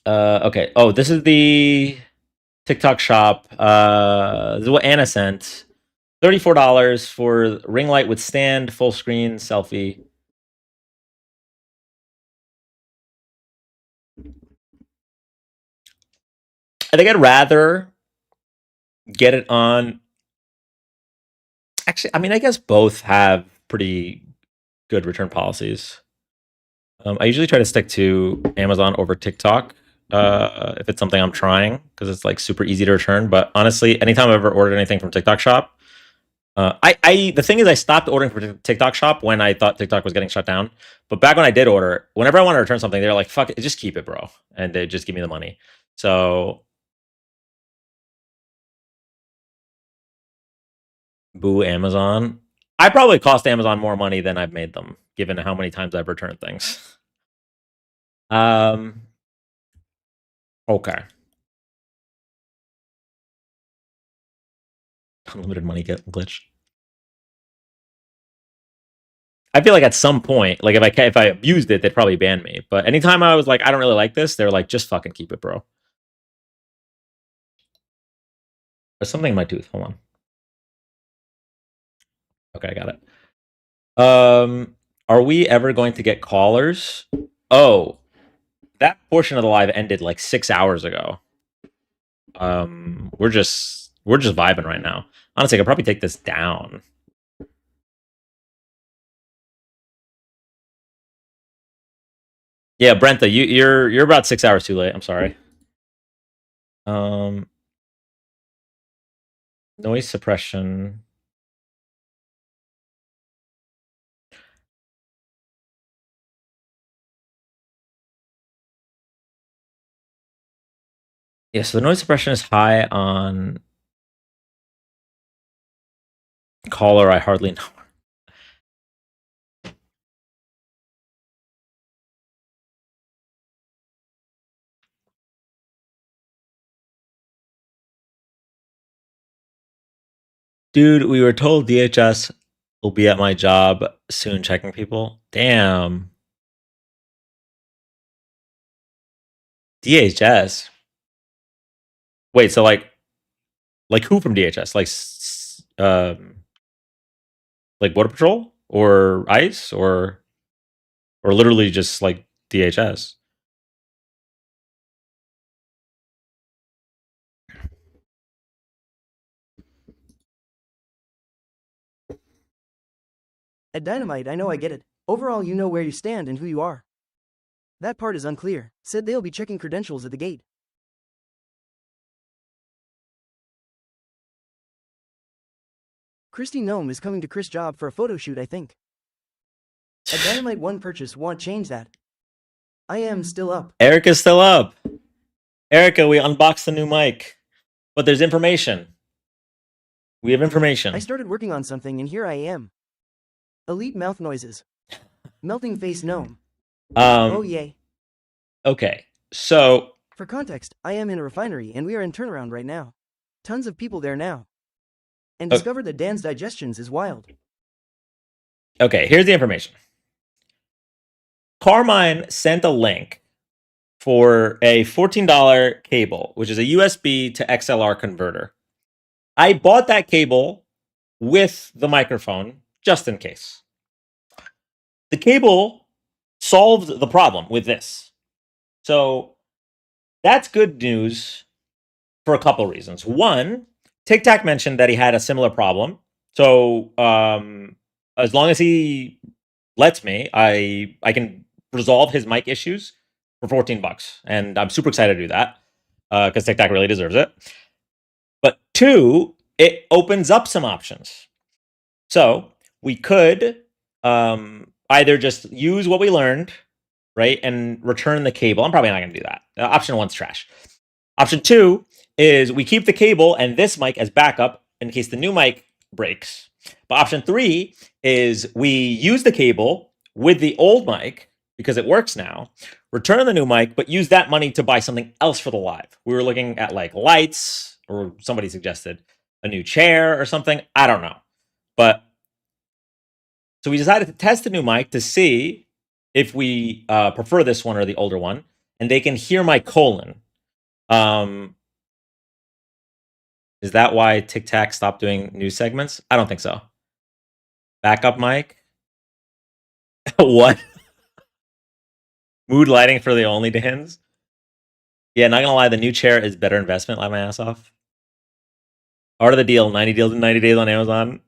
Okay. Oh, this is the TikTok shop. This is what Anna sent. $34 for ring light with stand, full screen, selfie. I think I'd rather get it on Actually, I mean, I guess both have pretty good return policies. I usually try to stick to Amazon over TikTok if it's something I'm trying, because it's like super easy to return. But honestly, anytime I've ever ordered anything from TikTok Shop, the thing is, I stopped ordering from TikTok Shop when I thought TikTok was getting shut down. But back when I did order, whenever I want to return something, they're like, "Fuck it, just keep it, bro," and they just give me the money. So, boo Amazon. I probably cost Amazon more money than I've made them, given how many times I've returned things. Okay. Unlimited money glitch. I feel like at some point, like if I abused it, they'd probably ban me. But anytime I was like, I don't really like this, they're like, just fucking keep it, bro. There's something in my tooth. Hold on. Okay, I got it. Are we ever going to get callers? Oh, that portion of the live ended like 6 hours ago. We're just vibing right now. Honestly, I could probably take this down. Yeah, Brenta, you're about 6 hours too late. I'm sorry. Noise suppression. Yeah, so the noise suppression is high on caller. I hardly know. Dude, we were told DHS will be at my job soon checking people. Damn. DHS? Wait, so like who from DHS? Like Border Patrol or ICE or literally just like DHS? At Dynamite, I know I get it. Overall, you know where you stand and who you are. That part is unclear. Said they'll be checking credentials at the gate. Christy Gnome is coming to Chris' job for a photo shoot, I think. At Dynamite 1 purchase won't change that. I am still up. Erica's still up. Erica, we unboxed the new mic. But there's information. We have information. I started working on something and here I am. Elite mouth noises. Melting face gnome. Oh yay. Okay, so... For context, I am in a refinery and we are in turnaround right now. Tons of people there now. And discovered that Dan's digestions is wild. Okay, here's the information. Carmine sent a link for a $14 cable, which is a USB to XLR converter. I bought that cable with the microphone just in case. The cable solved the problem with this. So that's good news for a couple reasons. One, Tic Tac mentioned that he had a similar problem. So as long as he lets me, I can resolve his mic issues for $14, and I'm super excited to do that because Tic Tac really deserves it. But two, it opens up some options. So we could either just use what we learned, right, and return the cable. I'm probably not going to do that. Option one's trash. Option two is we keep the cable and this mic as backup in case the new mic breaks. But option three is we use the cable with the old mic because it works now, return the new mic, but use that money to buy something else for the live. We were looking at like lights, or somebody suggested a new chair or something. I don't know. But so we decided to test the new mic to see if we prefer this one or the older one, and they can hear my colon. Is that why Tic Tac stopped doing news segments? I don't think so. Backup mic? What? Mood lighting for the only Dans? Yeah, not gonna lie, the new chair is better investment. Lie my ass off. Art of the deal, 90 deals in 90 days on Amazon.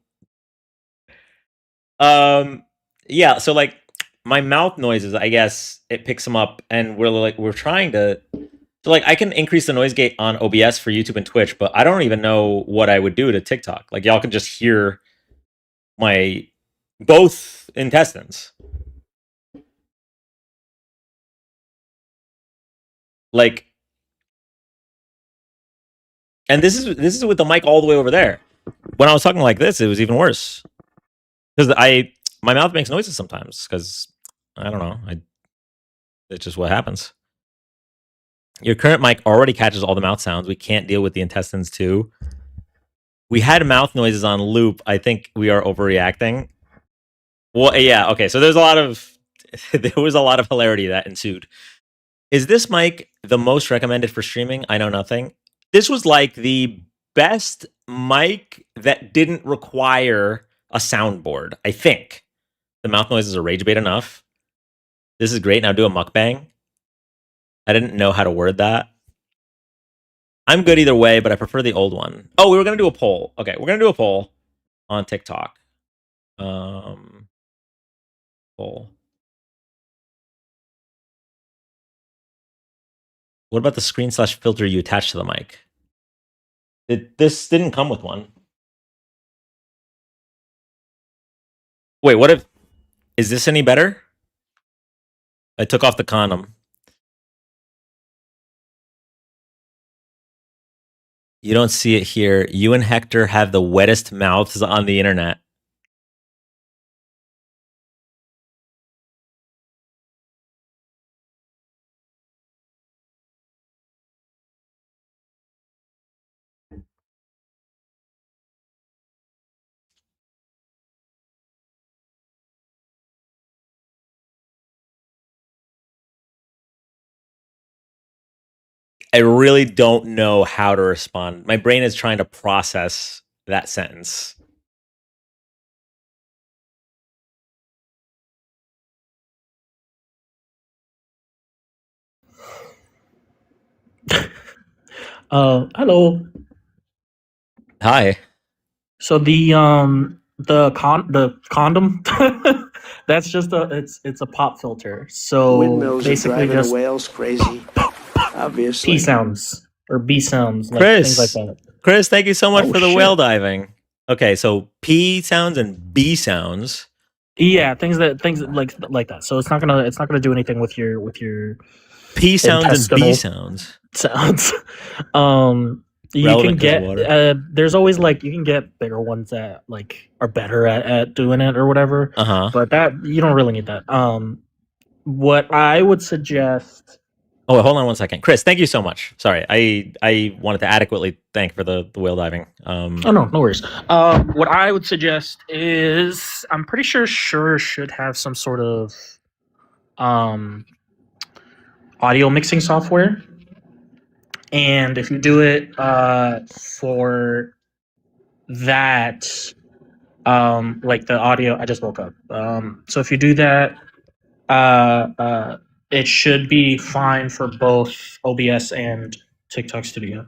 Yeah. So like my mouth noises, I guess it picks them up, and we're trying to. So like I can increase the noise gate on OBS for YouTube and Twitch, but I don't even know what I would do to TikTok. Like y'all can just hear my both intestines. Like, and this is with the mic all the way over there. When I was talking like this, it was even worse because my mouth makes noises sometimes because I don't know. It's just what happens. Your current mic already catches all the mouth sounds. We can't deal with the intestines too. We had mouth noises on loop. I think we are overreacting. Well, yeah, okay. So there was a lot of hilarity that ensued. Is this mic the most recommended for streaming? I know nothing. This was like the best mic that didn't require a soundboard. I think the mouth noises are rage bait enough. This is great. Now do a mukbang. I didn't know how to word that. I'm good either way, but I prefer the old one. Oh, we were gonna do a poll. Okay, we're gonna do a poll on TikTok. Poll. What about the screen/filter you attach to the mic? This didn't come with one. Wait, what if... Is this any better? I took off the condom. You don't see it here. You and Hector have the wettest mouths on the internet. I really don't know how to respond. My brain is trying to process that sentence. Hello. Hi. So the condom that's just it's a pop filter. So Windmills are basically driving just the whales crazy. Obviously. P sounds or B sounds, like things like that. Chris, thank you so much Oh, for the shit. whale diving. Okay, so P sounds and B sounds. Yeah, things like that. So it's not gonna do anything with your P sounds and B intestinal sounds. You Relevant can as get water. there's always like you can get bigger ones that like are better at doing it or whatever. But that you don't really need that. What I would suggest. Oh, hold on one second. Chris, thank you so much. Sorry, I wanted to adequately thank for the whale diving. Oh no worries. What I would suggest is I'm pretty sure Shure should have some sort of audio mixing software. And if you do it for that, like the audio, I just woke up. So if you do that, it should be fine for both OBS and TikTok Studio.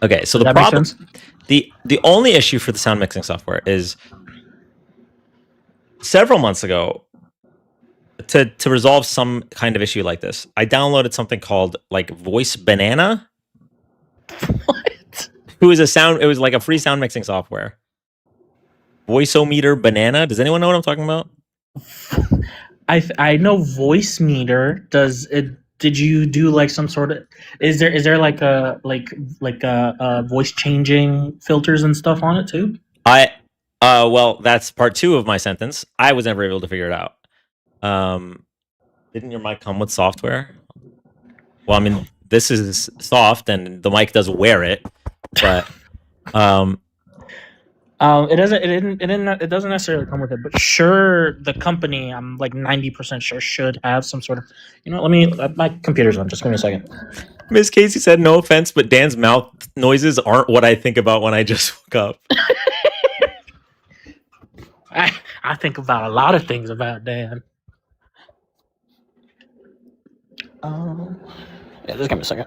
Okay, so Does the that make problem, sense? the only issue for the sound mixing software is several months ago, to resolve some kind of issue like this, I downloaded something called like Voice Banana. What? It was like a free sound mixing software. Voiceometer Banana. Does anyone know what I'm talking about? I know Voice Meter. Does it? Did you do like some sort of? Is there like a voice changing filters and stuff on it too? Well, that's part 2 of my sentence. I was never able to figure it out. Didn't your mic come with software? Well, I mean, this is soft and the mic does wear it, but it doesn't necessarily come with it, but sure, the company, I'm like 90% sure, should have some sort of, my computer's on, just give me a second. Miss Casey said, no offense, but Dan's mouth noises aren't what I think about when I just woke up. I think about a lot of things about Dan. Yeah, just give me a second.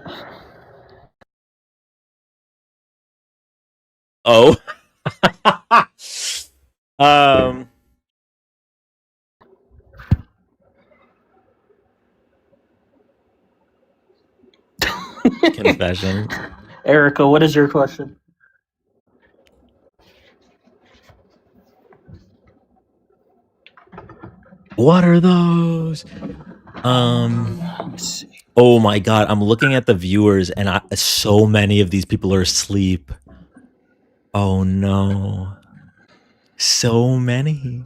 Oh. Confession. Erica, what is your question? What are those? Oh my god, I'm looking at the viewers and so many of these people are asleep. Oh no. So many.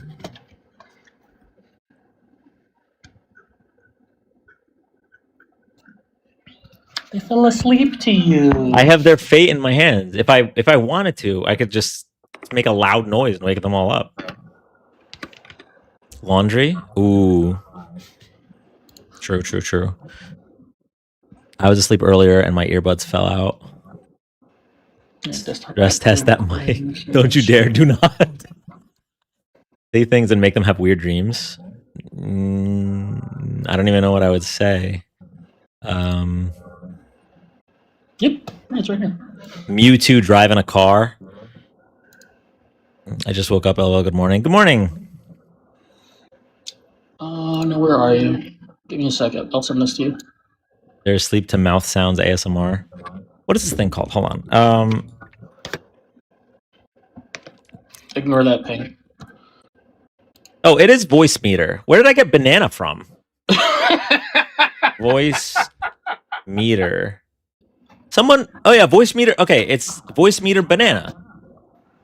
They fell asleep to you. I have their fate in my hands. If I wanted to, I could just make a loud noise and wake them all up. Laundry? Ooh. True. I was asleep earlier and my earbuds fell out. Stress test that mic. Don't you dare, do not. Say things and make them have weird dreams. I don't even know what I would say. Yep, it's right here. Mewtwo driving a car. I just woke up. LOL, good morning. Good morning. No, where are you? Give me a second. I'll send this to you. There's sleep to mouth sounds ASMR. What is this thing called? Hold on. Ignore that ping. Oh, it is voice meter. Where did I get banana from? Voice meter. Someone. Oh yeah, voice meter. Okay, it's voice meter banana.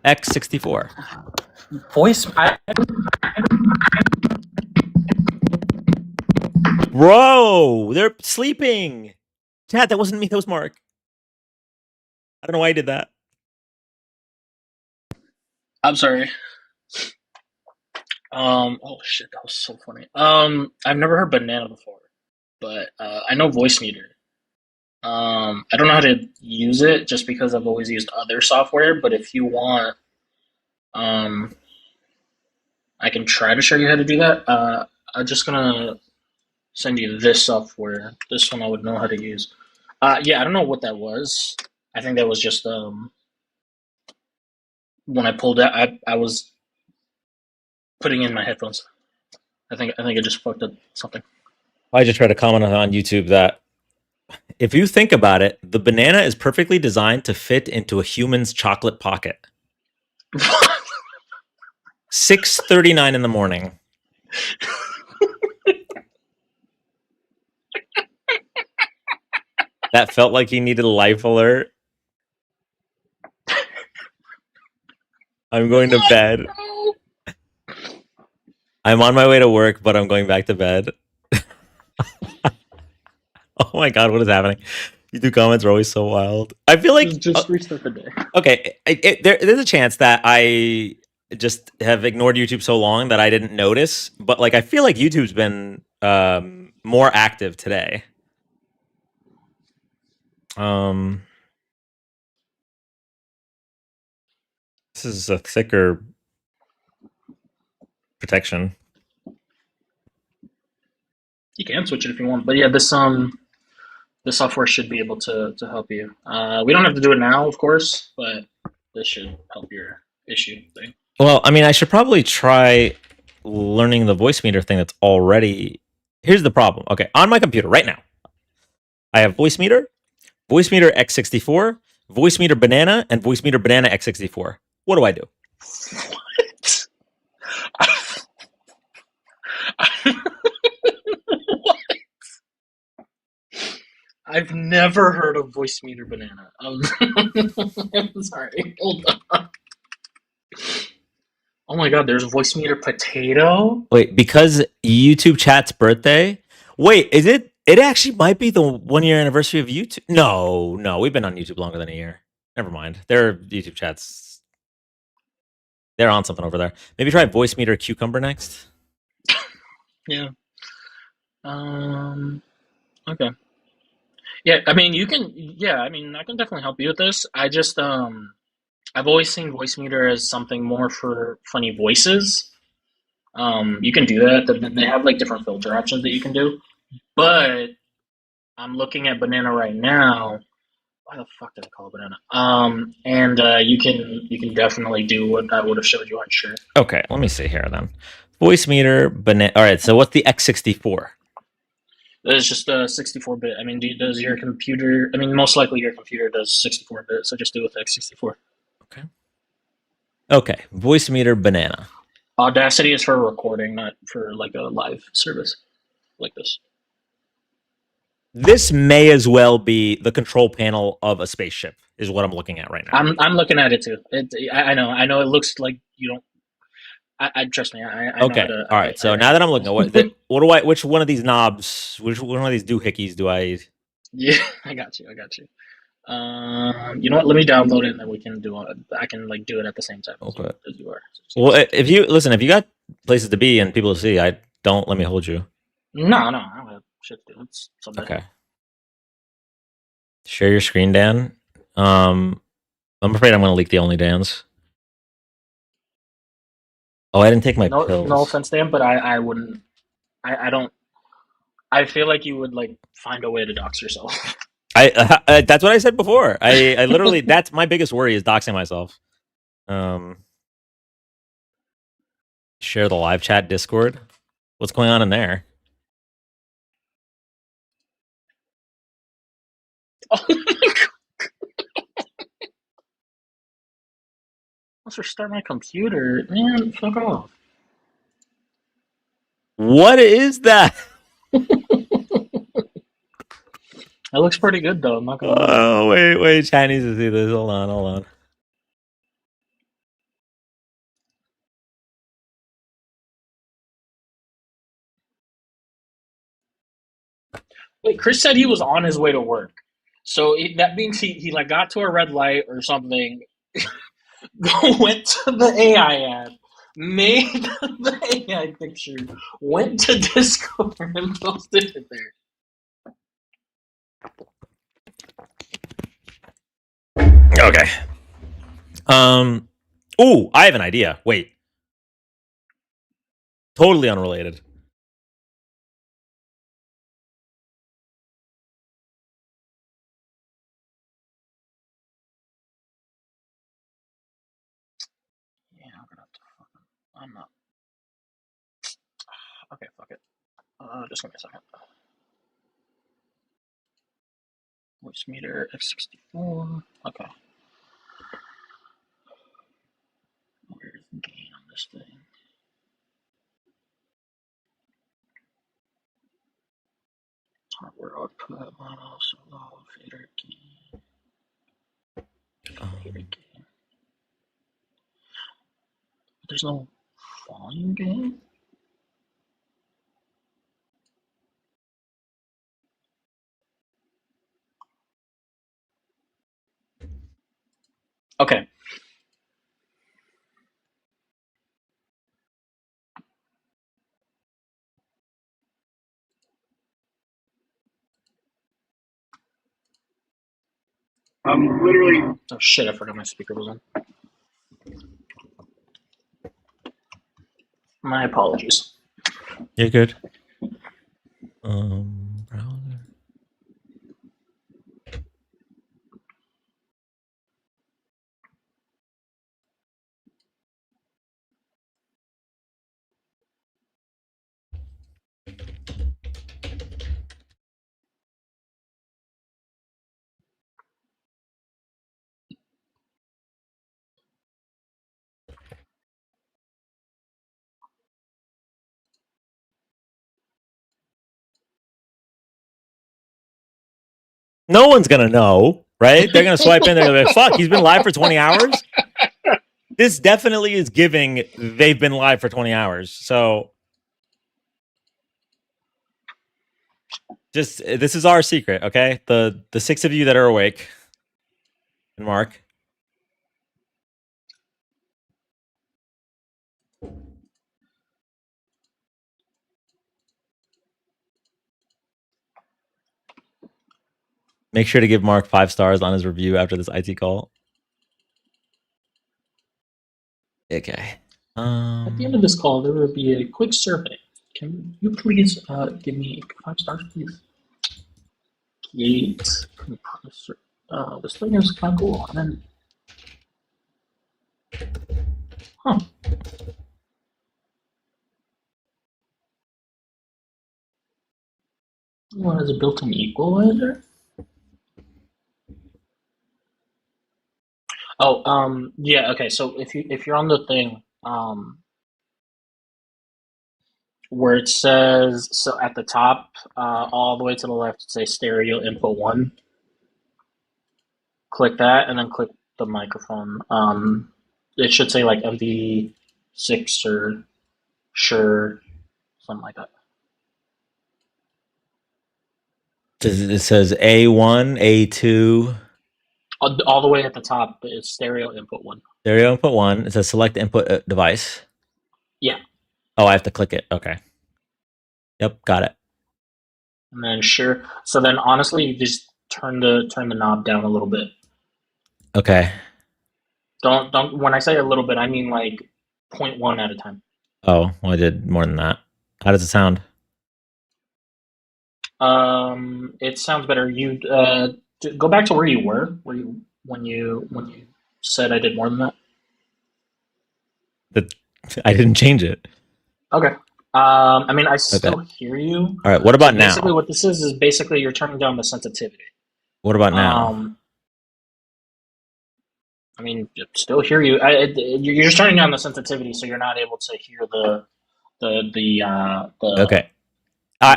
X64. Voice. Bro, they're sleeping. Chat, that wasn't me. That was Mark. I don't know why I did that. I'm sorry. Oh shit, that was so funny. I've never heard banana before, but I know voice meter. I don't know how to use it just because I've always used other software, but if you want, I can try to show you how to do that. I'm just gonna send you this software. This one I would know how to use. Yeah, I don't know what that was. I think that was just when I pulled out, I was putting in my headphones. I think I just fucked up something. I just tried to comment on YouTube that if you think about it, the banana is perfectly designed to fit into a human's chocolate pocket. 6:39 in the morning. That felt like he needed a life alert. I'm going to bed. I'm on my way to work, but I'm going back to bed. Oh my god, what is happening? YouTube comments are always so wild. I feel like just restart the day. Okay, there's a chance that I just have ignored YouTube so long that I didn't notice, but like I feel like YouTube's been more active today. This is a thicker protection. You can switch it if you want, but yeah, this software should be able to help you. We don't have to do it now, of course, but this should help your issue thing. Well, I mean, I should probably try learning the voice meter thing that's already... Here's the problem. Okay, on my computer right now, I have voice meter X64, voice meter banana, and voice meter banana X64. What do I do? What? What? I've never heard of voice meter banana. I'm sorry. Hold on. Oh my god, there's voice meter potato? Wait, because YouTube chat's birthday? Wait, is it? It actually might be the 1 year anniversary of YouTube. No, we've been on YouTube longer than a year. Never mind. Their YouTube chats. They're on something over there. Maybe try voice meter cucumber next. Yeah. Okay. Yeah, I mean, you can. Yeah, I mean, I can definitely help you with this. I just I've always seen voice meter as something more for funny voices. You can do that. They have like different filter options that you can do. But I'm looking at banana right now, why the fuck did I call it banana? And you can definitely do what I would have showed you on Sure. Okay, let me see here then. Voice meter, banana. All right, so what's the X64? It's just a 64-bit. I mean, does your computer? I mean, most likely your computer does 64-bit. So just do it with X64. Okay, voice meter, banana. Audacity is for recording, not for like a live service like this. This may as well be the control panel of a spaceship, is what I'm looking at right now. I'm looking at it too. I know. It looks like you don't. I trust me. I know Okay, how to, all right. So now that I'm looking at what do I? Which one of these knobs? Which one of these doohickeys do I? Yeah, I got you. You know what? Let me download it, and then we can do it. I can like do it at the same time Okay. as you are. Well, if you got places to be and people to see, don't let me hold you. No, I don't have shit to do. It's someday. Okay. Share your screen, Dan. I'm afraid I'm going to leak the only Dan's. Oh, I didn't take my pills. No offense, Dan, but I wouldn't. I don't. I feel like you would like find a way to dox yourself. That's what I said before. I literally that's my biggest worry is doxing myself. Share the live chat Discord. What's going on in there? Oh my god! Let's restart my computer, man. Fuck off. What is that? It looks pretty good though. I'm not gonna lie. Oh wait, Chinese to see this. Hold on. Wait, Chris said he was on his way to work, so that means he like got to a red light or something, went to the AI app, made the AI picture, went to Discord and posted it there. Okay. Ooh, I have an idea. Wait. Totally unrelated. Yeah, I'm gonna have to fucking. I'm not. Okay, fuck it. Just give me a second. Voice meter X64. Okay. Where's the gain on this thing? Hardware output, mono, solo, fader gain. Fader gain. There's no volume gain? Okay. I'm literally. Oh shit! I forgot my speaker was on. My apologies. You're good. Browser. No one's gonna know, right? They're gonna swipe in. They're gonna be like, "Fuck, he's been live for 20 hours." This definitely is giving. They've been live for 20 hours. So, just this is our secret, okay? The 6 of you that are awake, and Mark. Make sure to give Mark 5 stars on his review after this IT call. Okay. At the end of this call, there will be a quick survey. Can you please give me 5 stars, please? Gate compressor. This thing is kind of cool. And then, huh? What is a built-in equalizer? Oh, yeah. Okay, so if you're on the thing, where it says so at the top, all the way to the left, it says stereo input one. Click that, and then click the microphone. It should say like MV6 or Shure, something like that. It says A1, A2. All the way at the top is stereo input one. Stereo input one. It says select input device. Yeah. Oh, I have to click it. Okay. Yep, got it. And then Shure. So then, honestly, you just turn the knob down a little bit. Okay. Don't. When I say a little bit, I mean like 0.1 at a time. Oh, well, I did more than that. How does it sound? It sounds better. You go back to where you were. When you said I did more than that. I didn't change it. Okay. I mean, I still hear you. All right. What about now? Basically, what this is basically you're turning down the sensitivity. What about now? I mean, still hear you. You're just turning down the sensitivity, so you're not able to hear the Okay.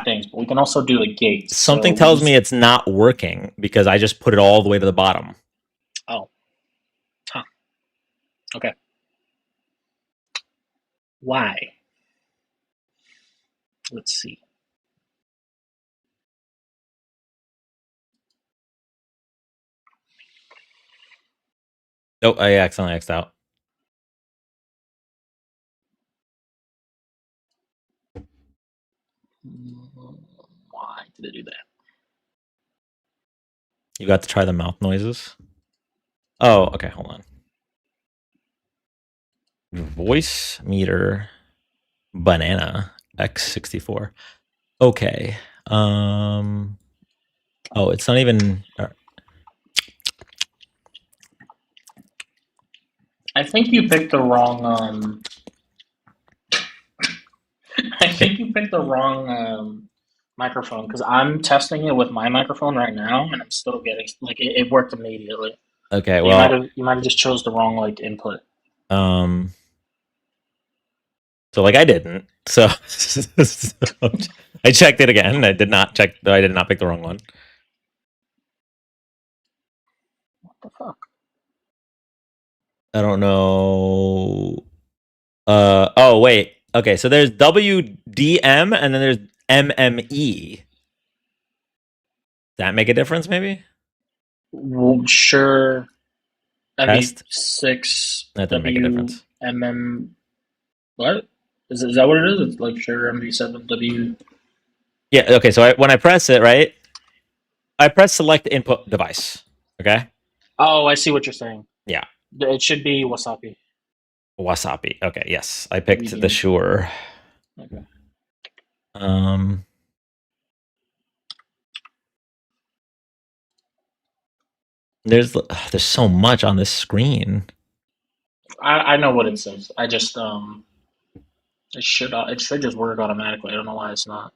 things. But we can also do the gates. Something tells me it's not working because I just put it all the way to the bottom. Oh. Huh. Okay. Why? Let's see. Oh, I accidentally X'd out. Why did it do that? You got to try the mouth noises. Oh, okay. Hold on. Voice meter banana X64. Okay. Oh, it's not even. I think you picked the wrong. I think you picked the wrong microphone because I'm testing it with my microphone right now, and I'm still getting like it worked immediately. Okay, So well, you might have just chose the wrong like input. So like I didn't. So, I checked it again. I did not check. I did not pick the wrong one. What the fuck? I don't know. Oh wait. Okay, so there's WDM and then there's MME. Does that make a difference? Maybe. Well, sure. Test? MV6. That doesn't make a difference. MM. What? Is that what it is? It's like sure MV7 W. Yeah. Okay. So when I press it, right, I press select input device. Okay. Oh, I see what you're saying. Yeah. It should be Wasabi. Wasabi. Okay. Yes, I picked the Shure. Okay. There's so much on this screen. I know what it says. I just it should just work automatically. I don't know why it's not.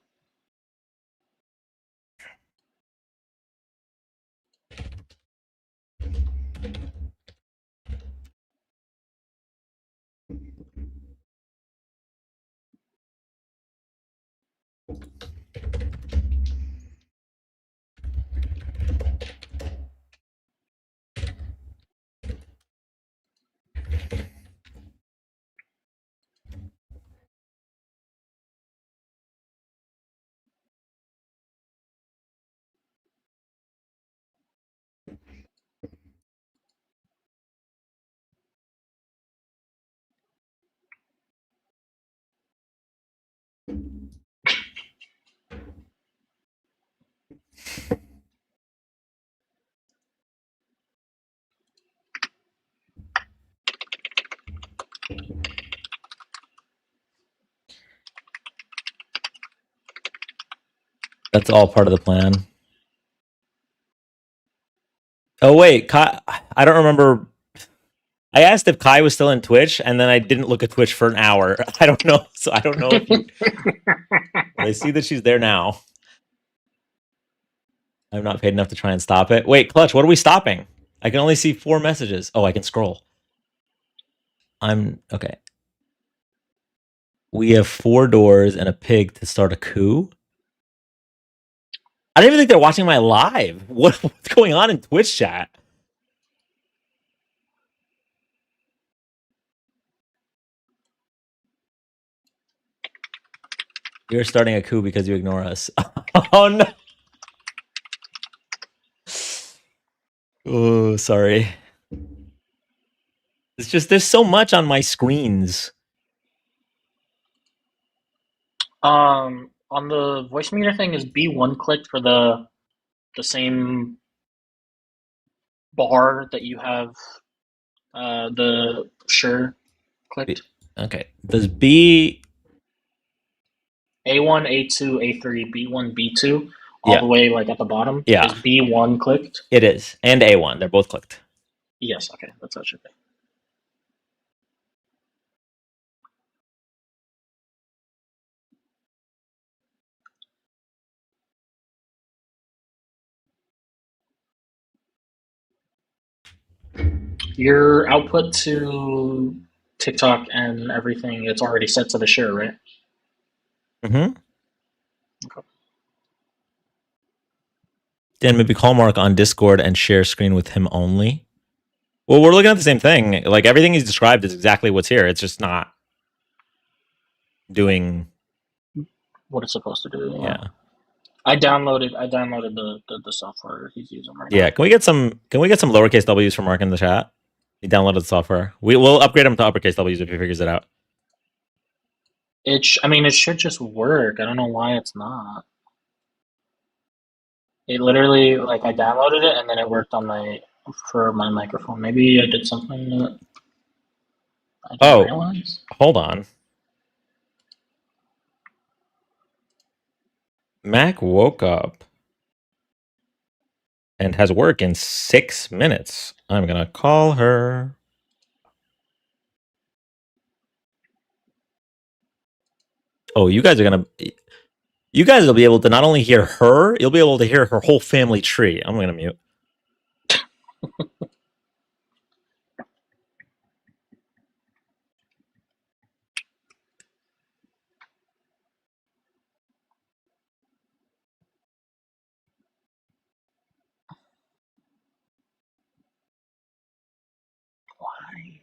That's all part of the plan. Oh wait, Kai, I don't remember. I asked if Kai was still in Twitch, and then I didn't look at Twitch for an hour. I don't know, so I don't know if you. But I see that she's there now. I'm not paid enough to try and stop it. Wait, Clutch, what are we stopping? I can only see 4 messages. Oh, I can scroll. I'm okay. We have 4 doors and a pig to start a coup. I don't even think they're watching my live. What's going on in Twitch chat? You're starting a coup because you ignore us. Oh no. Oh, sorry. It's just there's so much on my screens. On the voice meter thing, is B1 clicked for the same bar that you have the sure clicked? Okay. Does B A1, A2, A3, B1, B2, all Yeah. the way like at the bottom? Yeah. Is B1 clicked? It is. And A1. They're both clicked. Yes, okay, that's what it should be. Your output to TikTok and everything, it's already set to the share, right? Mm-hmm. Okay. Then maybe call Mark on Discord and share screen with him only. Well, we're looking at the same thing. Like everything he's described is exactly what's here. It's just not doing What it's supposed to do. Yeah. I downloaded the software he's using right now. Yeah. Can we get some lowercase W's from Mark in the chat? He downloaded the software. We'll upgrade him to uppercase W's if he figures it out. It should just work. I don't know why it's not. It literally, like, I downloaded it and then it worked on for my microphone. Maybe I did something that I didn't realize. Hold on. Mac woke up and has work in 6 minutes. I'm gonna call her. Oh, you guys will be able to not only hear her, you'll be able to hear her whole family tree. I'm gonna mute. Why?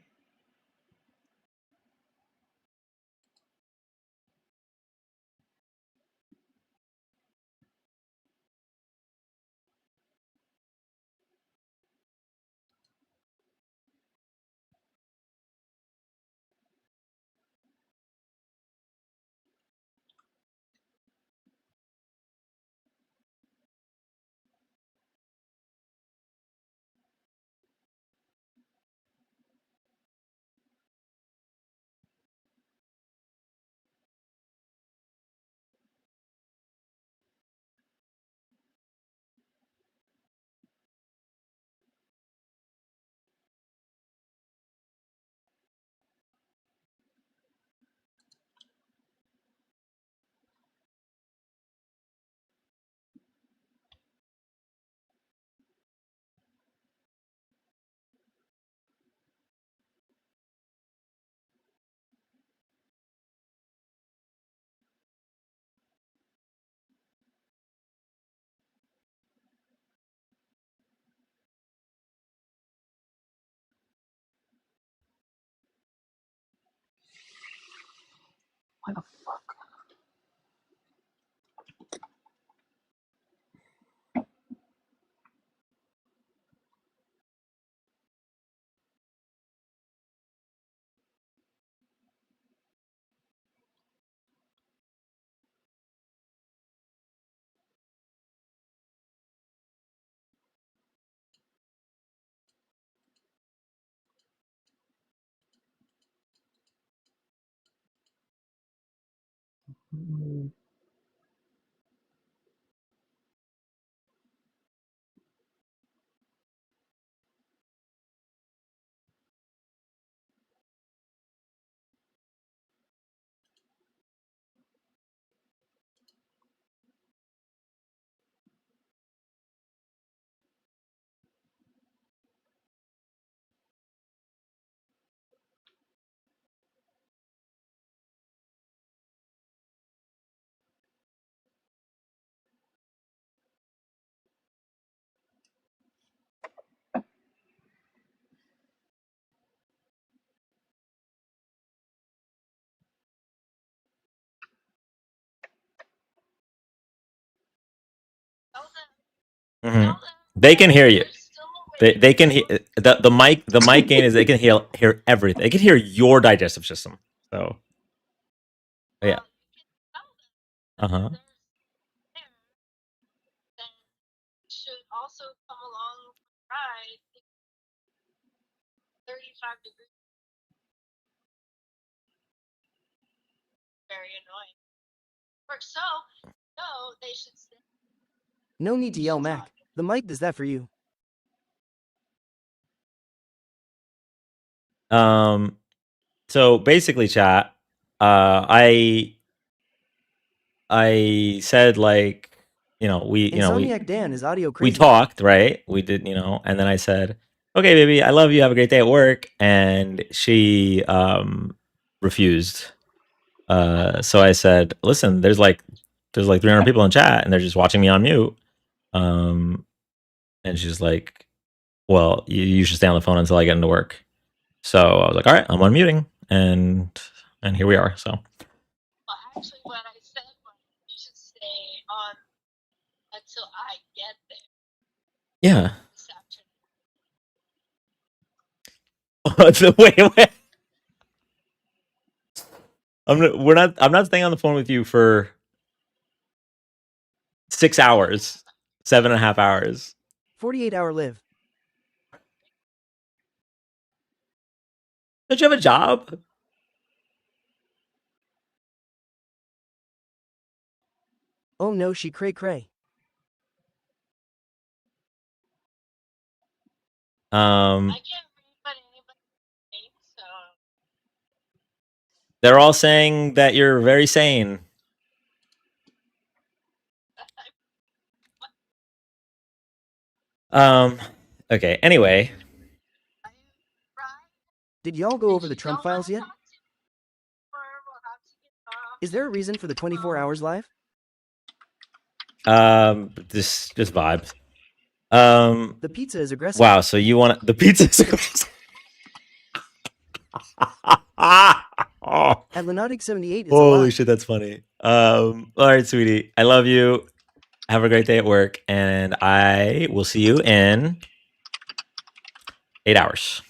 Why the fuck? Mhm. They can hear you. They can hear the mic gain is they can hear everything. They can hear your digestive system. So yeah. Uh-huh. No need to yell, Mac. The mic does that for you. So basically, chat, I said like, we Insomniac Dan is audio we crazy. talked, right? We did, and then I said, "Okay, baby, I love you. Have a great day at work." And she refused. So I said, "Listen, there's like 300 people in chat, and they're just watching me on mute." And she's like, "Well, you should stay on the phone until I get into work." So I was like, "All right, I'm unmuting," and here we are. So yeah. Wait. I'm not staying on the phone with you for 6 hours, 7.5 hours. 48-hour live. Don't you have a job? Oh no, she cray cray. They're all saying that you're very sane. Okay, anyway. Did y'all go over the Trump files yet? Is there a reason for the 24 hours live? Just vibes. The pizza is aggressive. Wow, so you want the pizza is aggressive. At Lunatic 78, it's Holy shit, that's funny. All right, sweetie. I love you. Have a great day at work, and I will see you in 8 hours.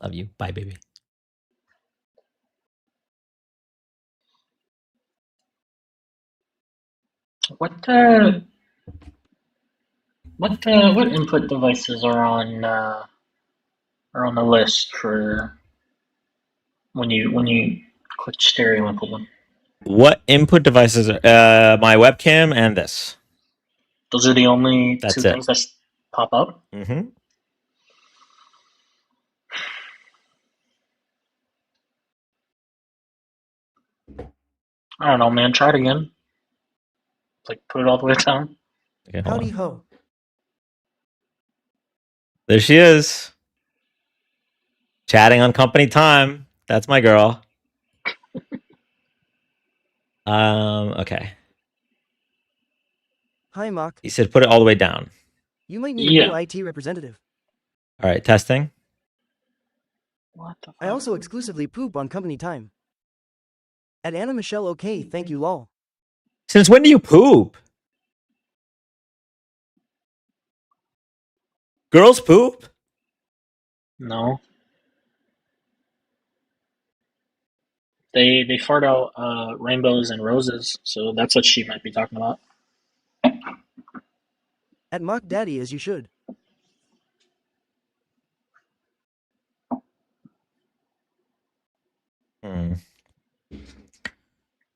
Love you. Bye, baby. What input devices are on the list for when you click stereo input one? What input devices are my webcam and this? Those are the only That's two it. things that pop up? Mm-hmm. I don't know, man. Try it again. Like, put it all the way down. Okay, hold Howdy on. ho. There she is. Chatting on company time. That's my girl. Okay. Hi, Mock. He said put it all the way down. You might need a new IT representative. All right, testing. What the fuck? I also exclusively poop on company time. At Anna Michelle, okay, thank you, lol. Since when do you poop? Girls poop? No. They fart out rainbows and roses, so that's what she might be talking about. At Mock Daddy, as you should.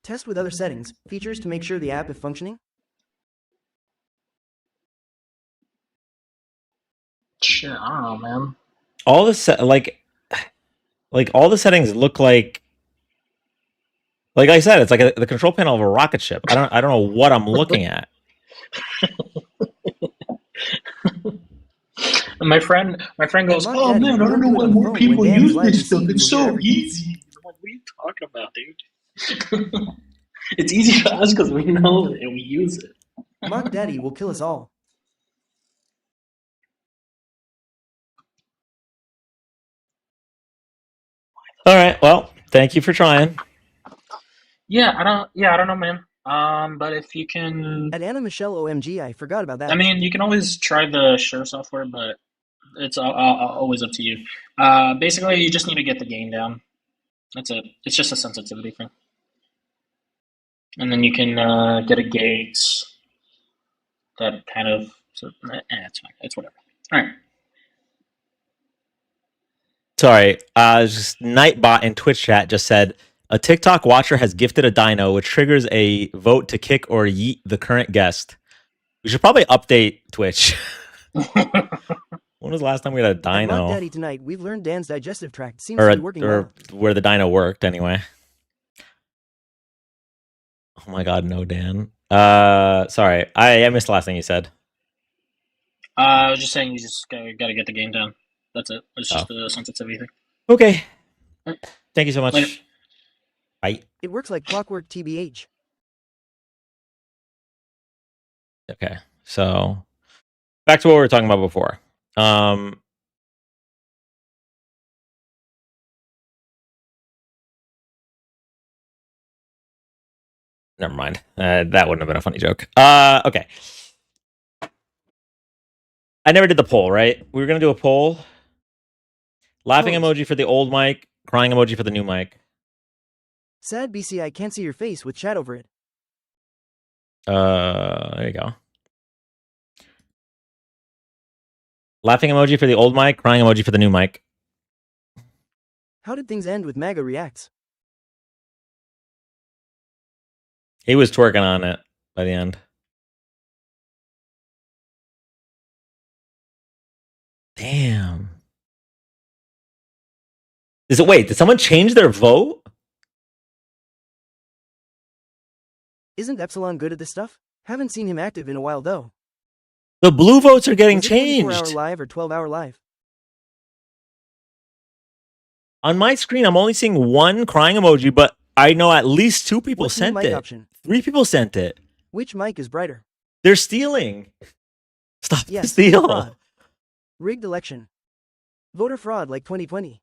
Test with other settings, features to make sure the app is functioning. Shit, I don't know, man. All the all the settings look like I said, it's like the control panel of a rocket ship. I don't know what I'm looking at. My friend goes, "Oh man, I don't know why more people use this stuff. It's so easy." I'm like, "What are you talking about, dude?" It's easy for us because we know it and we use it. Mock Daddy will kill us all. All right. Well, thank you for trying. I don't know, man. But if you can, At Anna Michelle OMG, I forgot about that. I mean, you can always try the share software, but it's always up to you. Basically, you just need to get the gain down. That's it. It's just a sensitivity thing. And then you can get a gate that kind of, it's fine. It's whatever. All right. Sorry, just Nightbot in Twitch chat just said a TikTok watcher has gifted a dino, which triggers a vote to kick or yeet the current guest. We should probably update Twitch. When was the last time we had a At Rock dino? Daddy tonight, we've learned Dan's digestive tract seems to be working well. Where the dino worked, anyway. Oh my god, no, Dan. Sorry, I missed the last thing you said. I was just saying you just gotta get the game down. That's it. It's just the sensitivity thing. Okay. Thank you so much. Later. Bye. It works like clockwork, TBH. Okay, so back to what we were talking about before. Never mind. That wouldn't have been a funny joke. Okay. I never did the poll, right? We were gonna do a poll. Laughing emoji for the old mic, crying emoji for the new mic. Sad BC, I can't see your face with chat over it. There you go. Laughing emoji for the old mic, crying emoji for the new mic. How did things end with MAGA reacts? He was twerking on it by the end. Damn. Wait, did someone change their vote? Isn't Epsilon good at this stuff? Haven't seen him active in a while though. The blue votes are getting Was it changed. 24-hour live or 12-hour live? On my screen, I'm only seeing one crying emoji, but I know at least 2 people What's the sent mic it. option? 3 people sent it. Which mic is brighter? They're stealing. Stop the Yes, steal. fraud. Rigged election. Voter fraud like 2020.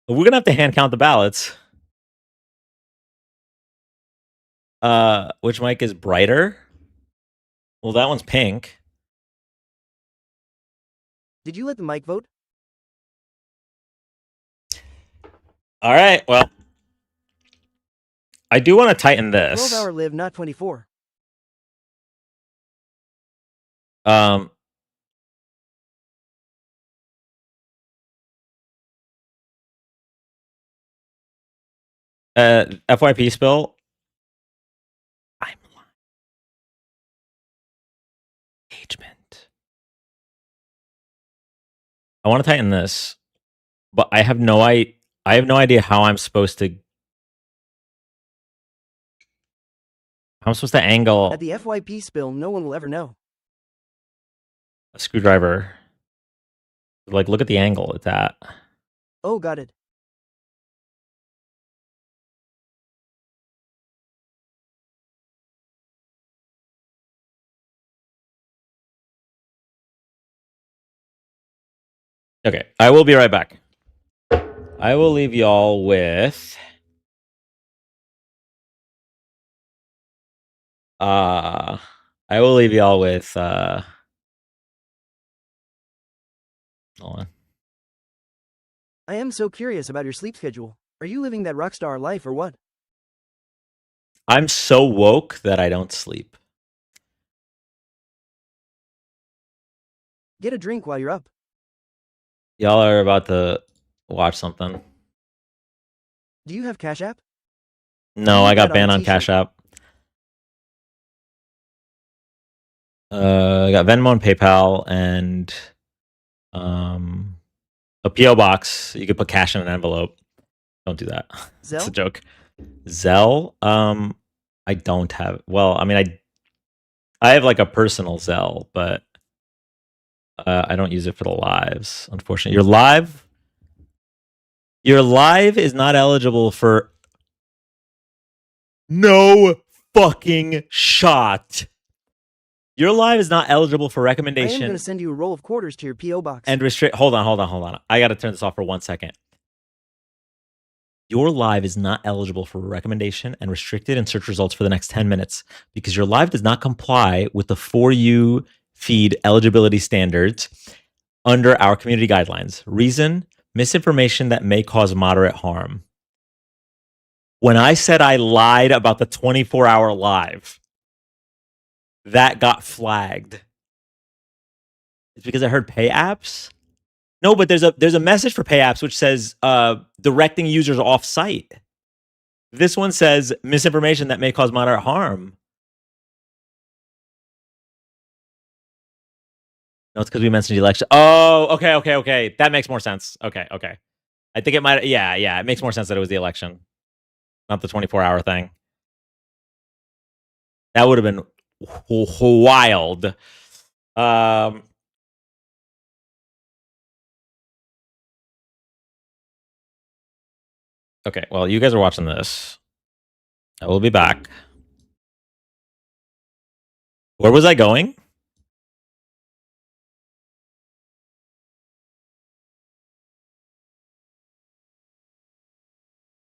We're going to have to hand count the ballots. Which mic is brighter? Well, that one's pink. Did you let the mic vote? All right, well, I do want to tighten this. 12-hour live, not 24. FYP spill. I'm lying. Engagement. I want to tighten this, but I have no idea how I'm supposed to. I'm supposed to angle At the FYP spill, no one will ever know. a screwdriver. Like, look at the angle it's at. Oh, got it. Okay, I will be right back. I will leave y'all with I will leave y'all with hold on. I am so curious about your sleep schedule. Are you living that rockstar life or what? I'm so woke that I don't sleep. Get a drink while you're up. Y'all are about to watch something. Do you have Cash App? No, I got that on banned a on t-shirt. Cash App. I got Venmo and PayPal and a PO box. You could put cash in an envelope. Don't do that. It's a Zelle? joke. Zelle? I don't have. Well, I mean, I have like a personal Zelle, but I don't use it for the lives. Unfortunately, your live is not eligible for no fucking shot. Your live is not eligible for I am recommendation going to send you a roll of quarters to your P.O. box. and restrict. Hold on. I got to turn this off for 1 second. Your live is not eligible for recommendation and restricted in search results for the next 10 minutes because your live does not comply with the For You feed eligibility standards under our community guidelines. Reason, misinformation that may cause moderate harm. When I said I lied about the 24-hour live, that got flagged. It's because I heard pay apps. No, but there's a message for pay apps which says directing users off site. This one says misinformation that may cause moderate harm. No, it's because we mentioned the election. Oh, okay. That makes more sense. Okay. I think it might. Yeah. It makes more sense that it was the election, not the 24-hour thing. That would have been wild. Okay, well, you guys are watching this. I will be back. Where was I going?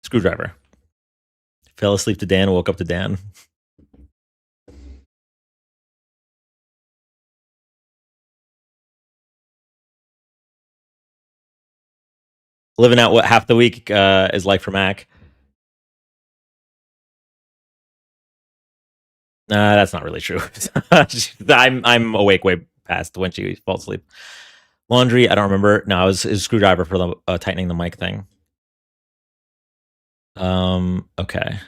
Screwdriver. Fell asleep to Dan, woke up to Dan. Living out what half the week is like for Mac. That's not really true. I'm awake way past when she falls asleep. Laundry, I don't remember. No, it was a screwdriver for the tightening the mic thing. Okay.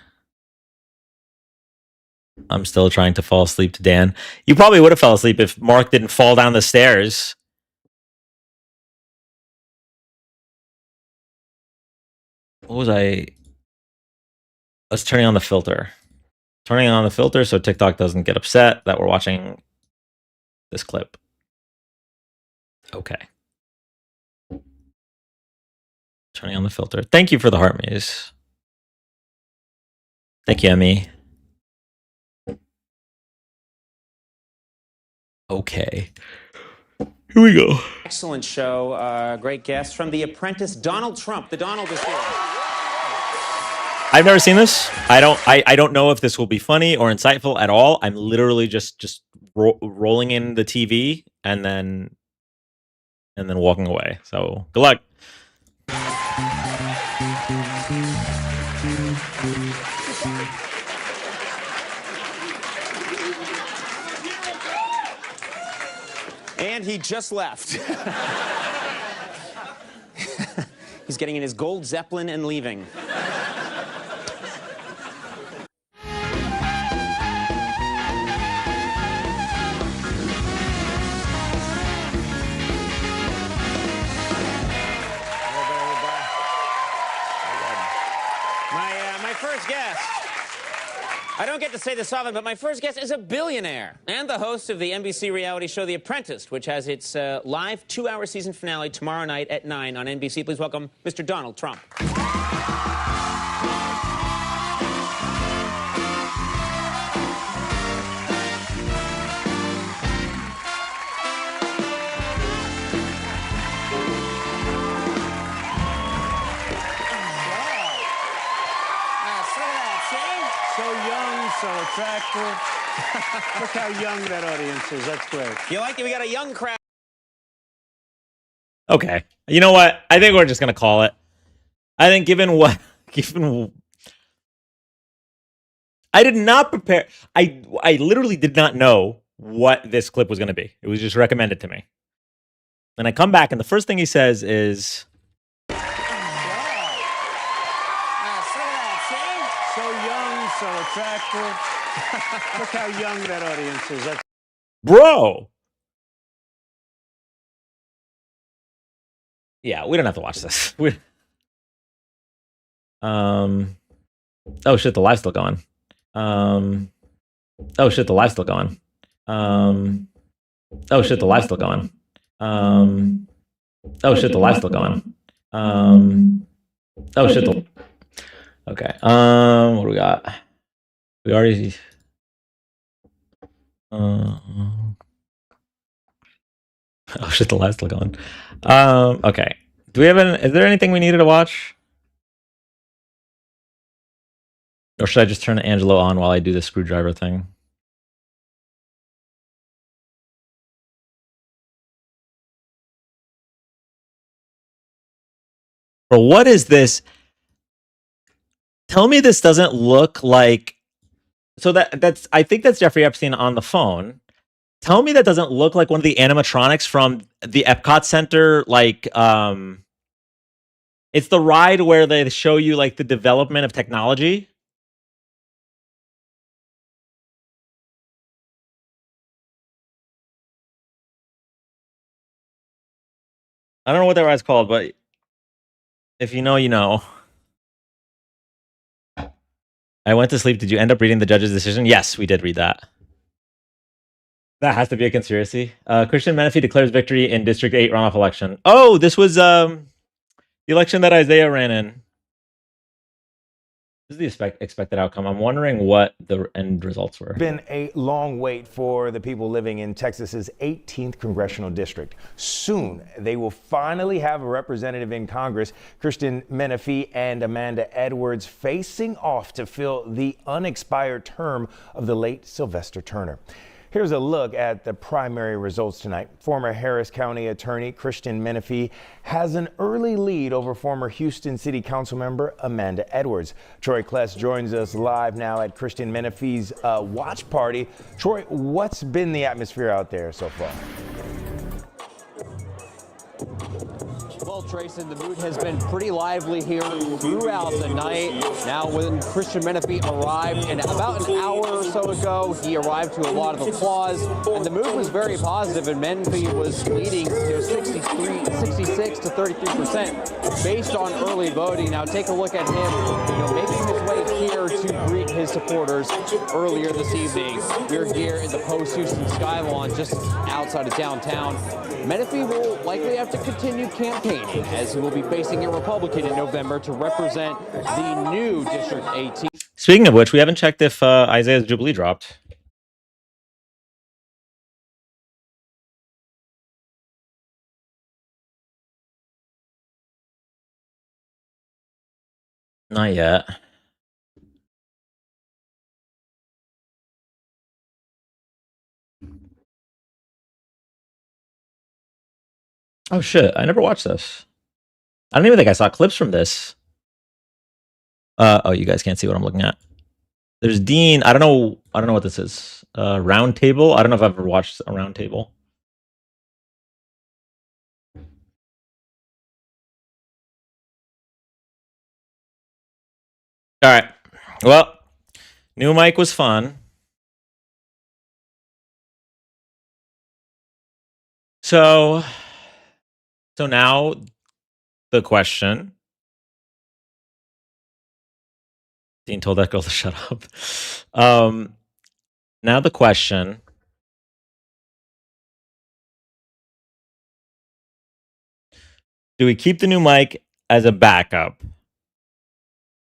I'm still trying to fall asleep to Dan. You probably would have fell asleep if Mark didn't fall down the stairs. What was I was turning on the filter. Turning on the filter so TikTok doesn't get upset that we're watching this clip. Okay. Turning on the filter. Thank you for the heart maze. Thank you, Emmy. Okay. Here we go. Excellent show. Great guest from The Apprentice, Donald Trump. The Donald is here. I've never seen this. I don't know if this will be funny or insightful at all. I'm literally just rolling in the TV and then walking away. So good luck. And he just left. He's getting in his gold Zeppelin and leaving. My first guest. I don't get to say this often, but my first guest is a billionaire and the host of the NBC reality show The Apprentice, which has its live 2-hour season finale tomorrow night at 9 on NBC. Please welcome Mr. Donald Trump. So attractive. Look how young that audience is. That's great. You like it? We got a young crowd. Okay. You know what? I think we're just gonna call it. I think given I did not prepare. I literally did not know what this clip was gonna be. It was just recommended to me. And I come back and the first thing he says is So attractive. Look how young that audience is. That's bro. Yeah, we don't have to watch this. Oh shit, the live's still going. Oh shit, the live's still going. Oh shit, the live's still going. Oh shit, the live's still going. Oh shit, okay. What do we got? We already oh shit, the live's still going. Okay. Do we have is there anything we needed to watch? Or should I just turn Angelo on while I do the screwdriver thing? Bro, what is this? Tell me this doesn't look like... So that's I think that's Jeffrey Epstein on the phone. Tell me that doesn't look like one of the animatronics from the Epcot Center, like... It's the ride where they show you like the development of technology. I don't know what that ride's called, but if you know, you know. I went to sleep. Did you end up reading the judge's decision? Yes, we did read that. That has to be a conspiracy. Christian Menifee declares victory in District 8 runoff election. Oh, this was the election that Isaiah ran in. This is the expected outcome. I'm wondering what the end results were. Been a long wait for the people living in Texas's 18th congressional district. Soon, they will finally have a representative in Congress. Christian Menifee and Amanda Edwards facing off to fill the unexpired term of the late Sylvester Turner. Here's a look at the primary results tonight. Former Harris County Attorney Christian Menifee has an early lead over former Houston City Council member Amanda Edwards. Troy Kless joins us live now at Christian Menifee's watch party. Troy, what's been the atmosphere out there so far? Well, Trayson, the mood has been pretty lively here throughout the night. Now, when Christian Menifee arrived, and about an hour or so ago, he arrived to a lot of applause, and the mood was very positive, and Menifee was leading 66 to 33% based on early voting. Now, take a look at him, making his way here to greet his supporters earlier this evening. We're here in the post-Houston Skylawn, just outside of downtown. Menifee will likely have to continue campaigning, as he will be facing a Republican in November to represent the new District 18. Speaking of which, we haven't checked if Isaiah's Jubilee dropped. Not yet. Oh shit, I never watched this. I don't even think I saw clips from this. Oh, you guys can't see what I'm looking at. There's Dean. I don't know what this is. Round Table. I don't know if I've ever watched a Round Table. All right. Well, new mic was fun. So now the question. Dean told that girl to shut up. Now the question. Do we keep the new mic as a backup?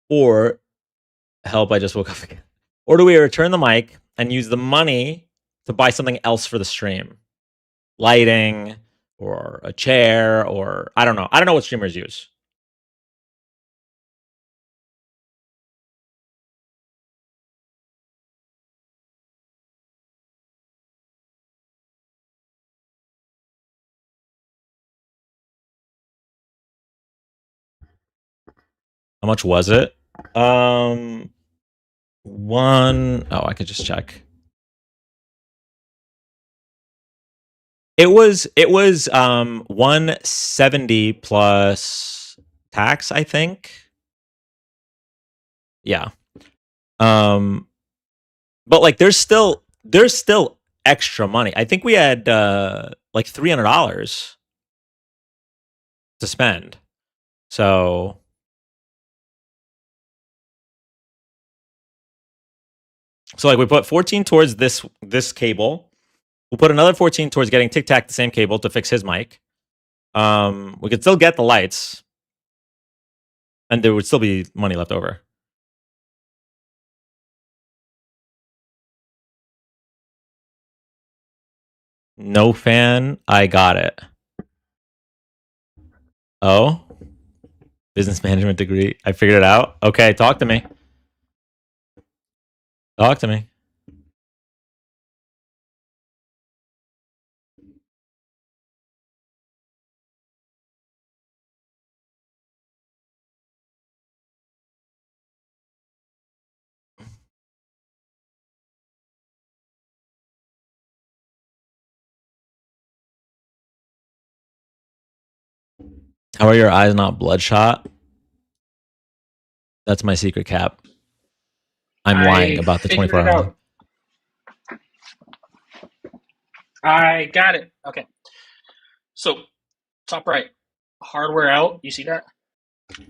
Or help, I just woke up again. Or do we return the mic and use the money to buy something else for the stream? Lighting or a chair or I don't know. I don't know what streamers use. How much was it? Oh, I could just check. It was 170 plus tax, I think. Yeah. But like there's still extra money. I think we had like $300 to spend. So like we put 14 towards this cable. We'll put another 14 towards getting Tic Tac the same cable to fix his mic. We could still get the lights. And there would still be money left over. No fan, I got it. Oh? Business management degree. I figured it out. Okay, talk to me. Talk to me. How are your eyes not bloodshot? That's my secret, Cap. I'm lying about the 24-hour. I got it. Okay. So, top right, hardware out. You see that? You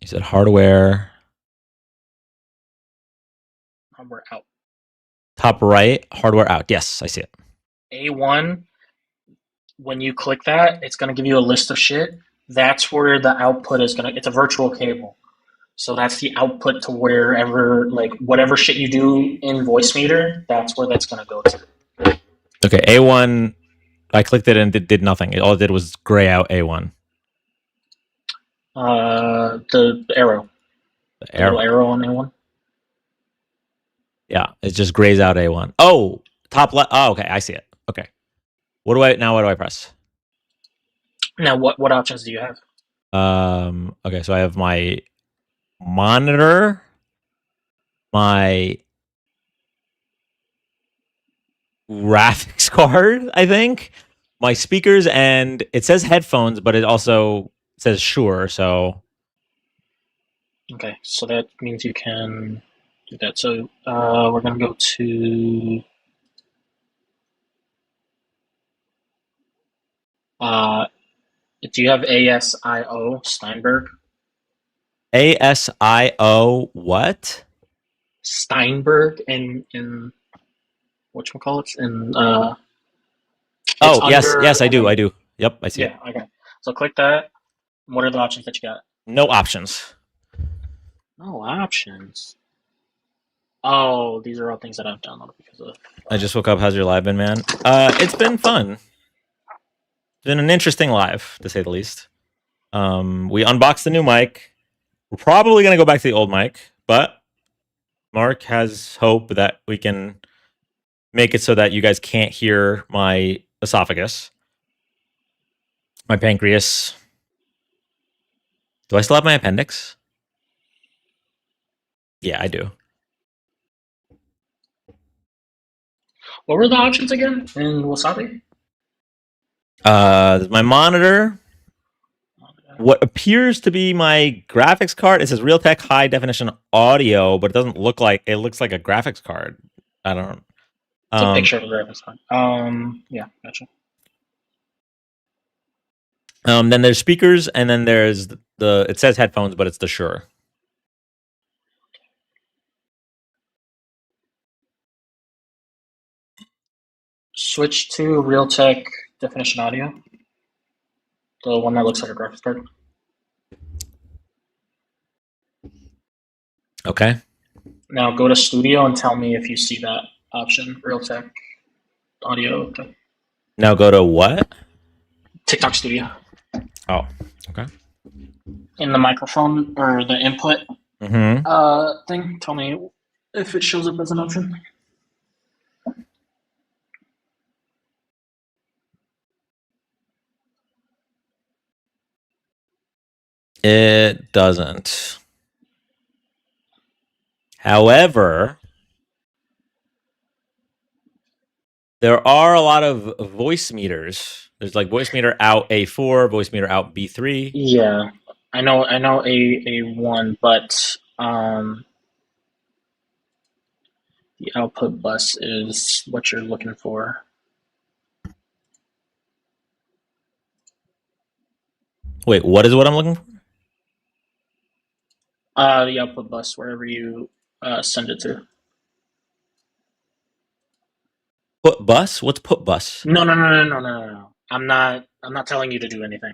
said hardware. Hardware out. Top right, hardware out. Yes, I see it. A1, when you click that, it's going to give you a list of shit. That's where the output is going to, it's a virtual cable. So that's the output to wherever, like, whatever shit you do in Voicemeeter, that's where that's going to go to. Okay, A1, I clicked it and it did nothing. All it did was gray out A1. The arrow. The arrow. Little arrow on A1. Yeah, it just grays out A1. Oh, top left. Oh, okay, I see it. Okay. What do I press? Now, what options do you have? Okay, so I have my monitor, my graphics card, I think, my speakers, and it says headphones, but it also says Shure, so Okay, so that means you can do that. So we're going to go to do you have ASIO Steinberg? ASIO what? Steinberg in whatchamacallits? In Oh, yes, under, yes, I do. Yep, I see it. Yeah, okay. So click that. What are the options that you got? No options. No options. Oh, these are all things that I've downloaded because of. I just woke up. How's your live been, man? It's been fun. It's been an interesting live, to say the least. We unboxed the new mic. We're probably gonna go back to the old mic, but Mark has hope that we can make it so that you guys can't hear my esophagus, my pancreas. Do I still have my appendix? Yeah, I do. What were the options again in Wasabi? My monitor, what appears to be my graphics card. It says Realtek high definition audio, but it doesn't look like it. Looks like a graphics card. I don't. It's a picture of a graphics card. Yeah, gotcha. Then there's speakers, and then there's the. It says headphones, but it's the Shure. Switch to Realtek definition audio. The one that looks like a graphics card. Okay. Now go to Studio and tell me if you see that option, Realtek audio. Okay. Now go to what? TikTok Studio. Oh, okay. In the microphone or the input thing, tell me if it shows up as an option. It doesn't. However, there are a lot of voice meters. There's like voice meter out A4, voice meter out B3. Yeah, I know A1, but the output bus is what you're looking for. Wait, what is what I'm looking for? The output bus, wherever you send it to. Put bus? What's put bus? No. I'm not telling you to do anything.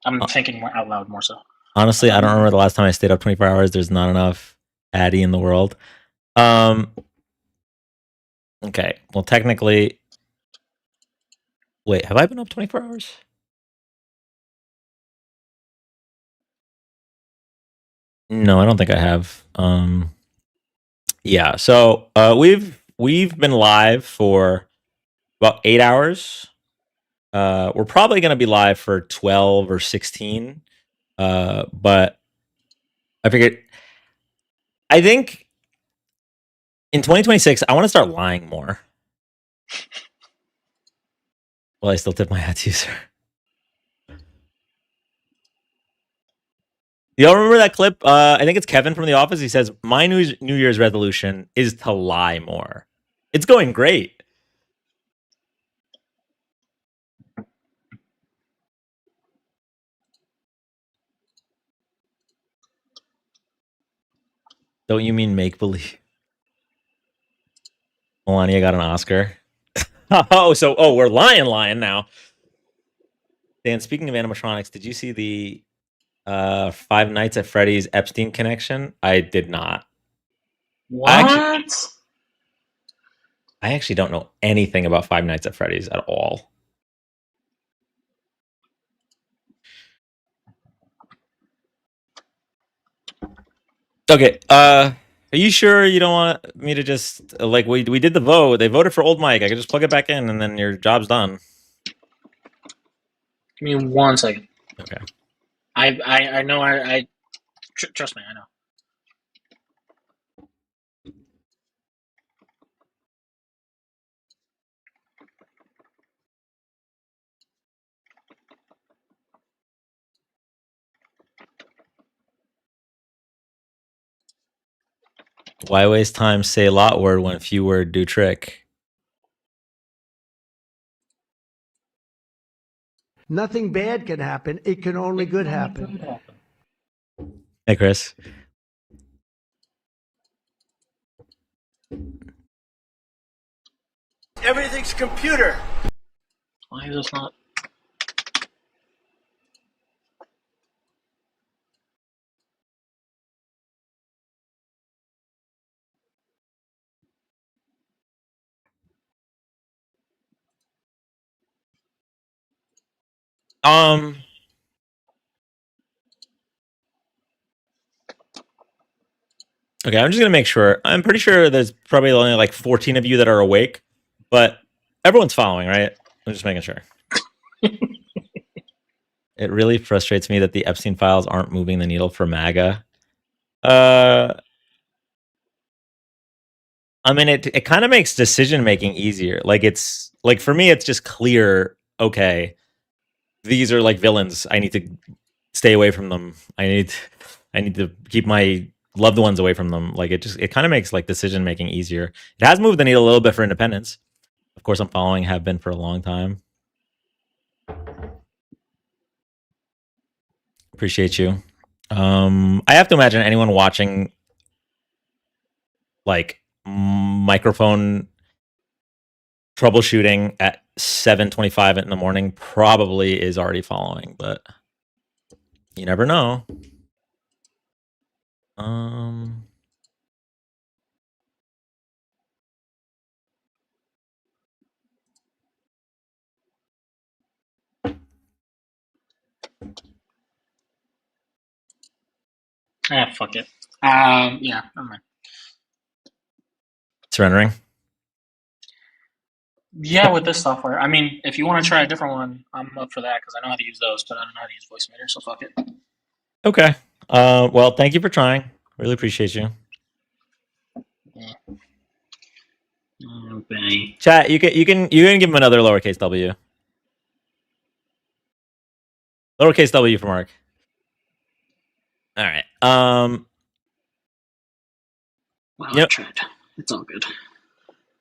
I'm thinking out loud more so. Honestly, I don't remember the last time I stayed up 24 hours. There's not enough Addy in the world. Okay. Well, technically, wait, have I been up 24 hours? No, I don't think I have. Yeah. So we've been live for about 8 hours. We're probably going to be live for 12 or 16. But I figured, I think in 2026, I want to start lying more. Well, I still tip my hat to you, sir. Y'all remember that clip? I think it's Kevin from The Office. He says, my New Year's resolution is to lie more. It's going great. Don't you mean make believe? Melania got an Oscar. Oh, we're lying now. Dan, speaking of animatronics, did you see the Five Nights at Freddy's Epstein connection? I did not. What? I actually don't know anything about Five Nights at Freddy's at all. Okay, are you sure you don't want me to just like we did the vote? They voted for old Mike. I can just plug it back in, and then your job's done. Give me 1 second. Okay. I know. Trust me. I know. Why waste time? Say lot word when few word do trick. Nothing bad can happen. It can only good happen. Hey, Chris. Everything's computer. Why is this not? Okay, I'm just gonna make sure. I'm pretty sure there's probably only like 14 of you that are awake, but everyone's following, right? I'm just making sure. It really frustrates me that the Epstein files aren't moving the needle for MAGA. I mean, it kind of makes decision making easier. Like it's like for me, it's just clear. Okay, these are like villains. I need to stay away from them. I need to keep my loved ones away from them. Like it kind of makes like decision making easier. It has moved the needle a little bit for independence. Of course, I'm following, have been for a long time. Appreciate you. I have to imagine anyone watching like microphone troubleshooting at 7:25 in the morning probably is already following, but you never know. Fuck it. Yeah, never mind. Surrendering. Yeah, with this software. I mean, if you want to try a different one, I'm up for that because I know how to use those, but I don't know how to use Voicemeter, so fuck it. Okay. Well, thank you for trying. Really appreciate you. Yeah. Okay. Chat, you can give him another lowercase W. Lowercase W for Mark. All right. Well, I tried. It's all good.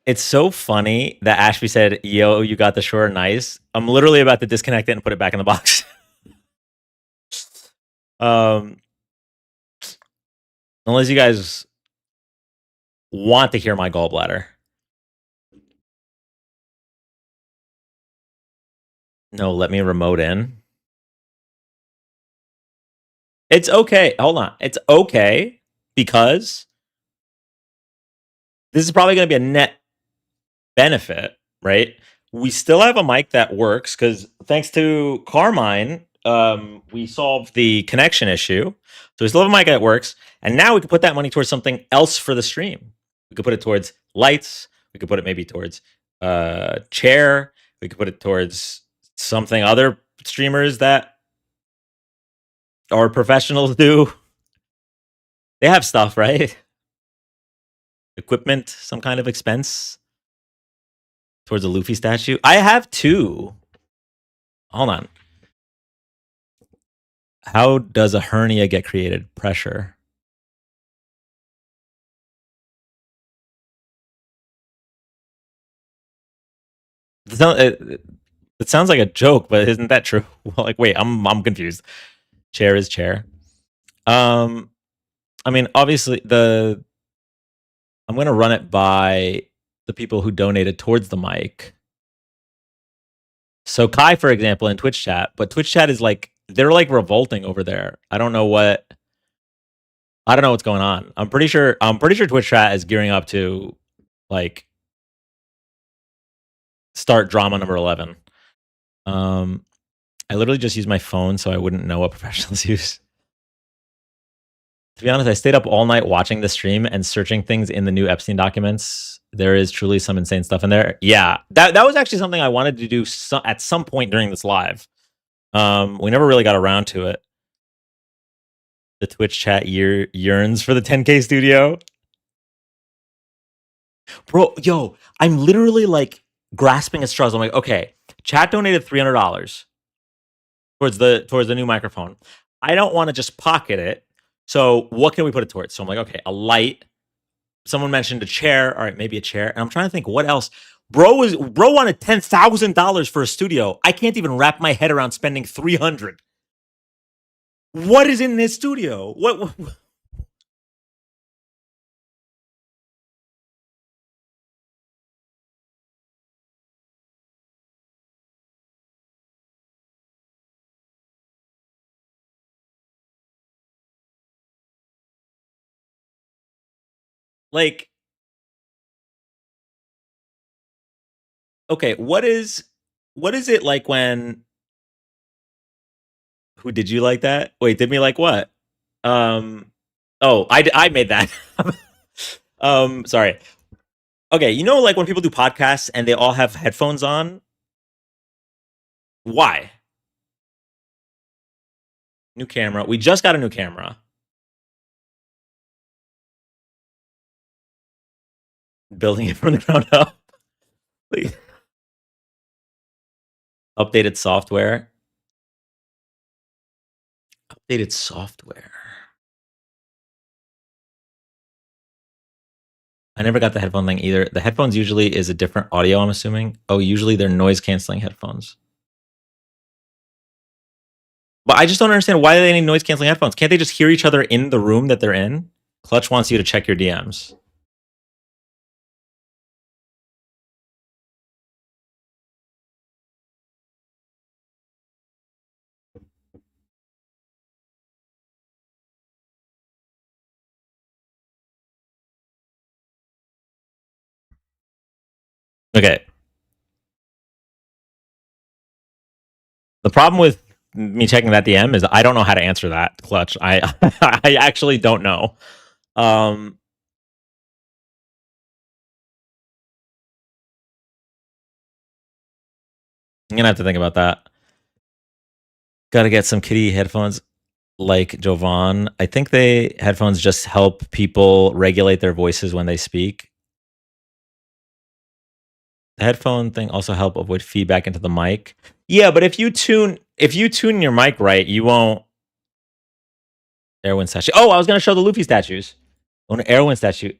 It's so funny that Ashby said, "Yo, you got the short nice." I'm literally about to disconnect it and put it back in the box. Unless you guys want to hear my gallbladder. No, let me remote in. It's okay. Hold on. It's okay because this is probably going to be a net benefit, right? We still have a mic that works because thanks to Carmine, we solved the connection issue. So we still have a mic that works, and now we can put that money towards something else for the stream. We could put it towards lights. We could put it maybe towards chair. We could put it towards something other streamers that are professionals do. They have stuff, right? Equipment, some kind of expense towards a Luffy statue. I have 2. Hold on. How does a hernia get created? Pressure. It sounds like a joke, but isn't that true? Well, like, wait, I'm confused. Chair is chair. I mean, obviously I'm gonna run it by the people who donated towards the mic. So Kai, for example, in Twitch chat, but Twitch chat is like they're like revolting over there. I don't know what's going on. I'm pretty sure Twitch chat is gearing up to like start drama number 11. I literally just use my phone, so I wouldn't know what professionals use. To be honest, I stayed up all night watching the stream and searching things in the new Epstein documents. There is truly some insane stuff in there. Yeah, that was actually something I wanted to do at some point during this live. We never really got around to it. The Twitch chat yearns for the 10K studio. Bro, yo, I'm literally like grasping at straws. I'm like, okay, chat donated $300 towards the new microphone. I don't want to just pocket it. So what can we put it towards? So I'm like, okay, a light. Someone mentioned a chair. All right, maybe a chair. And I'm trying to think what else. Bro wanted $10,000 for a studio. I can't even wrap my head around spending $300. What is in this studio? What? Like, okay, what is it like when? Who did you like that? Wait, did me like what? Oh, I made that. Sorry. Okay, you know, like when people do podcasts and they all have headphones on. Why? New camera. We just got a new camera. Building it from the ground up. Updated software. Updated software. I never got the headphone thing either. The headphones usually is a different audio, I'm assuming. Oh, usually they're noise canceling headphones. But I just don't understand why they need noise canceling headphones. Can't they just hear each other in the room that they're in? Clutch wants you to check your DMs. Okay. The problem with me checking that DM is I don't know how to answer that, Clutch. I I actually don't know. I'm gonna have to think about that. Gotta get some kitty headphones like Jovan. I think headphones just help people regulate their voices when they speak. The headphone thing also help avoid feedback into the mic. Yeah, but if you tune your mic right, you won't. Erwin statue. Oh, I was gonna show the Luffy statues. On an Erwin statue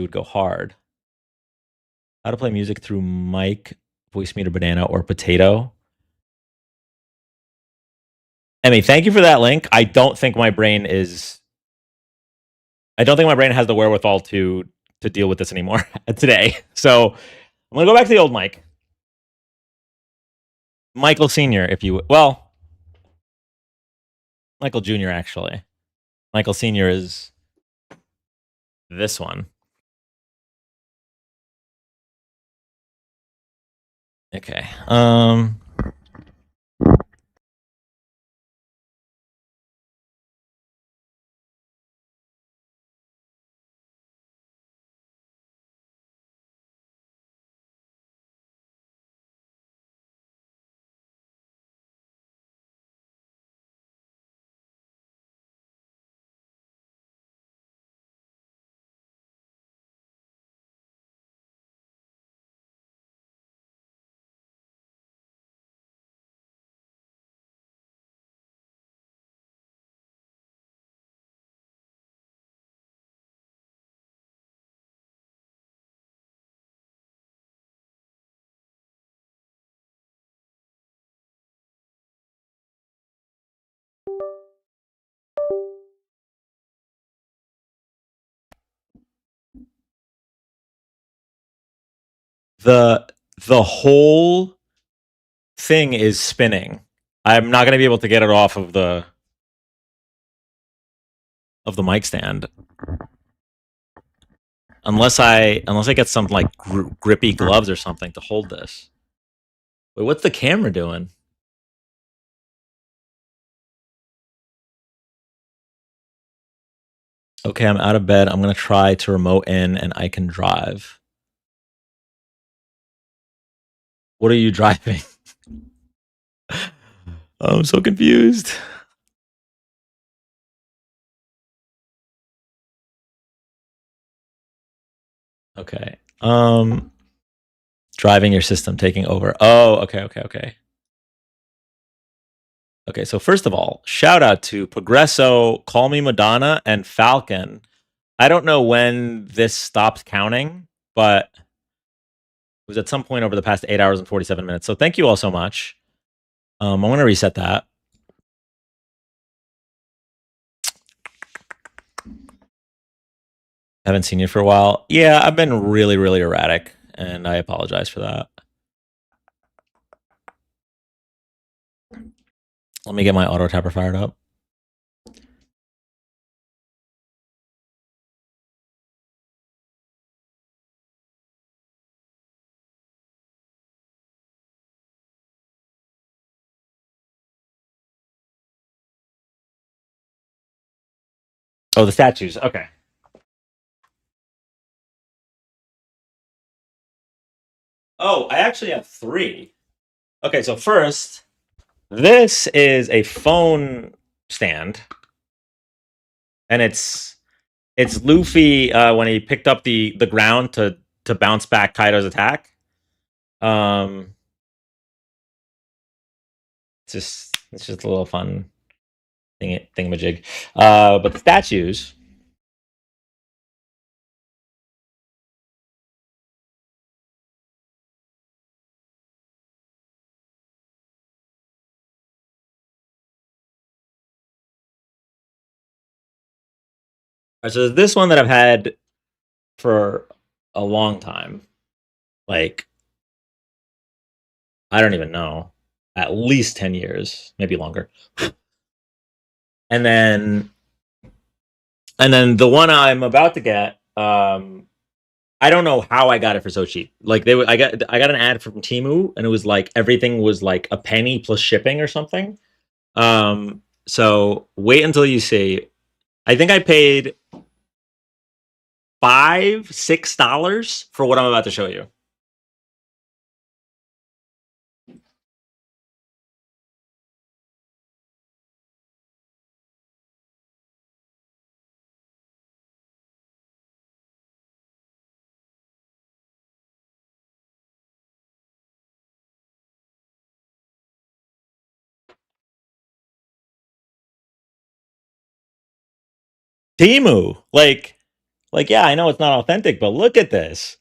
would go hard. How to play music through mic, voice meter, banana, or potato. Emmy, thank you for that link. I don't think my brain has the wherewithal to deal with this anymore today. So I'm gonna go back to the old mic. Michael Sr., if you well, Michael Jr. actually. Michael Sr. is this one. Okay. the whole thing is spinning. I'm not going to be able to get it off of the mic stand unless I get some like grippy gloves or something to hold this. Wait, what's the camera doing? Okay, I'm out of bed. I'm going to try to remote in and I can drive. What are you driving? I'm so confused. Okay. Driving your system, taking over. Oh, okay. Okay, so first of all, shout out to Progresso, Call Me Madonna, and Falcon. I don't know when this stopped counting, but it was at some point over the past 8 hours and 47 minutes. So thank you all so much. I'm going to reset that. Haven't seen you for a while. Yeah, I've been really, really erratic, and I apologize for that. Let me get my auto tapper fired up. Oh, the statues. Okay. Oh, I actually have 3. Okay, so first, this is a phone stand, and it's Luffy when he picked up the ground to bounce back Kaido's attack. It's just a little fun thingamajig. But the statues. So this one that I've had for a long time, like I don't even know, at least 10 years, maybe longer. And then the one I'm about to get, I don't know how I got it for so cheap. Like I got an ad from Temu, and it was like everything was like a penny plus shipping or something. So wait until you see. I think I paid $5-6 for what I'm about to show you. Temu, like yeah, I know it's not authentic, but look at this.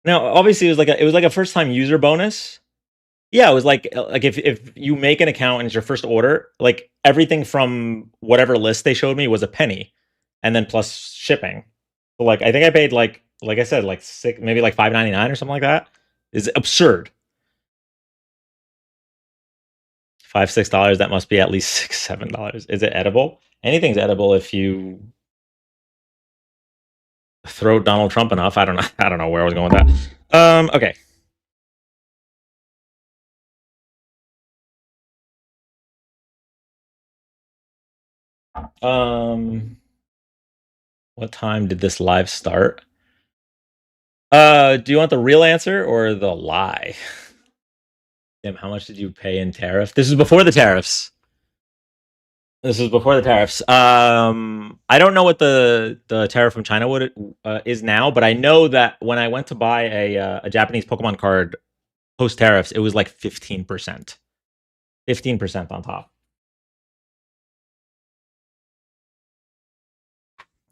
Now, obviously, it was like a first time user bonus. Yeah, it was like if you make an account and it's your first order, like everything from whatever list they showed me was a penny, and then plus shipping. So like I think I paid like I said like maybe like $5.99 or something like that. Is absurd. $5-6. That must be at least $6-7. Is it edible? Anything's edible if you throw Donald Trump enough. I don't know. I don't know where I was going with that. Okay. What time did this live start? Do you want the real answer or the lie? Damn, how much did you pay in tariff? This is before the tariffs. This is before the tariffs. I don't know what the tariff from China is now, but I know that when I went to buy a Japanese Pokemon card post tariffs, it was like 15%. 15% on top.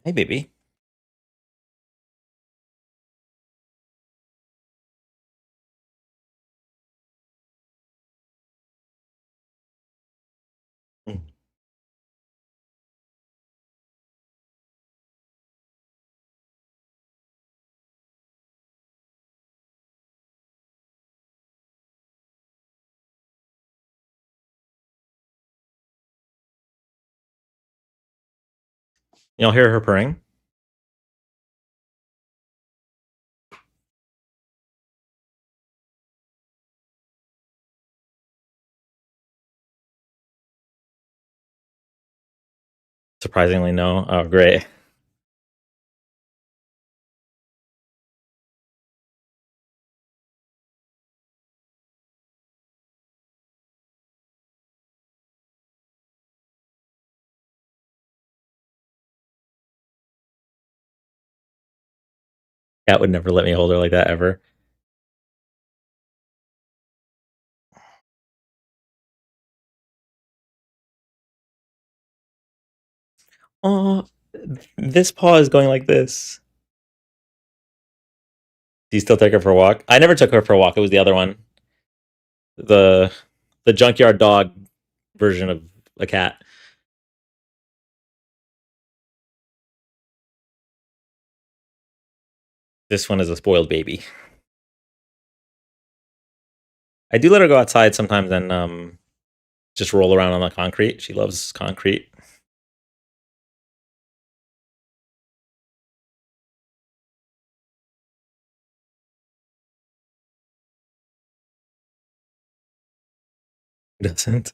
Hey, baby. You'll hear her purring. Surprisingly, no. Oh, great. Cat would never let me hold her like that ever. Oh, this paw is going like this. Do you still take her for a walk? I never took her for a walk. It was the other one. The junkyard dog version of a cat. This one is a spoiled baby. I do let her go outside sometimes and just roll around on the concrete. She loves concrete. Doesn't.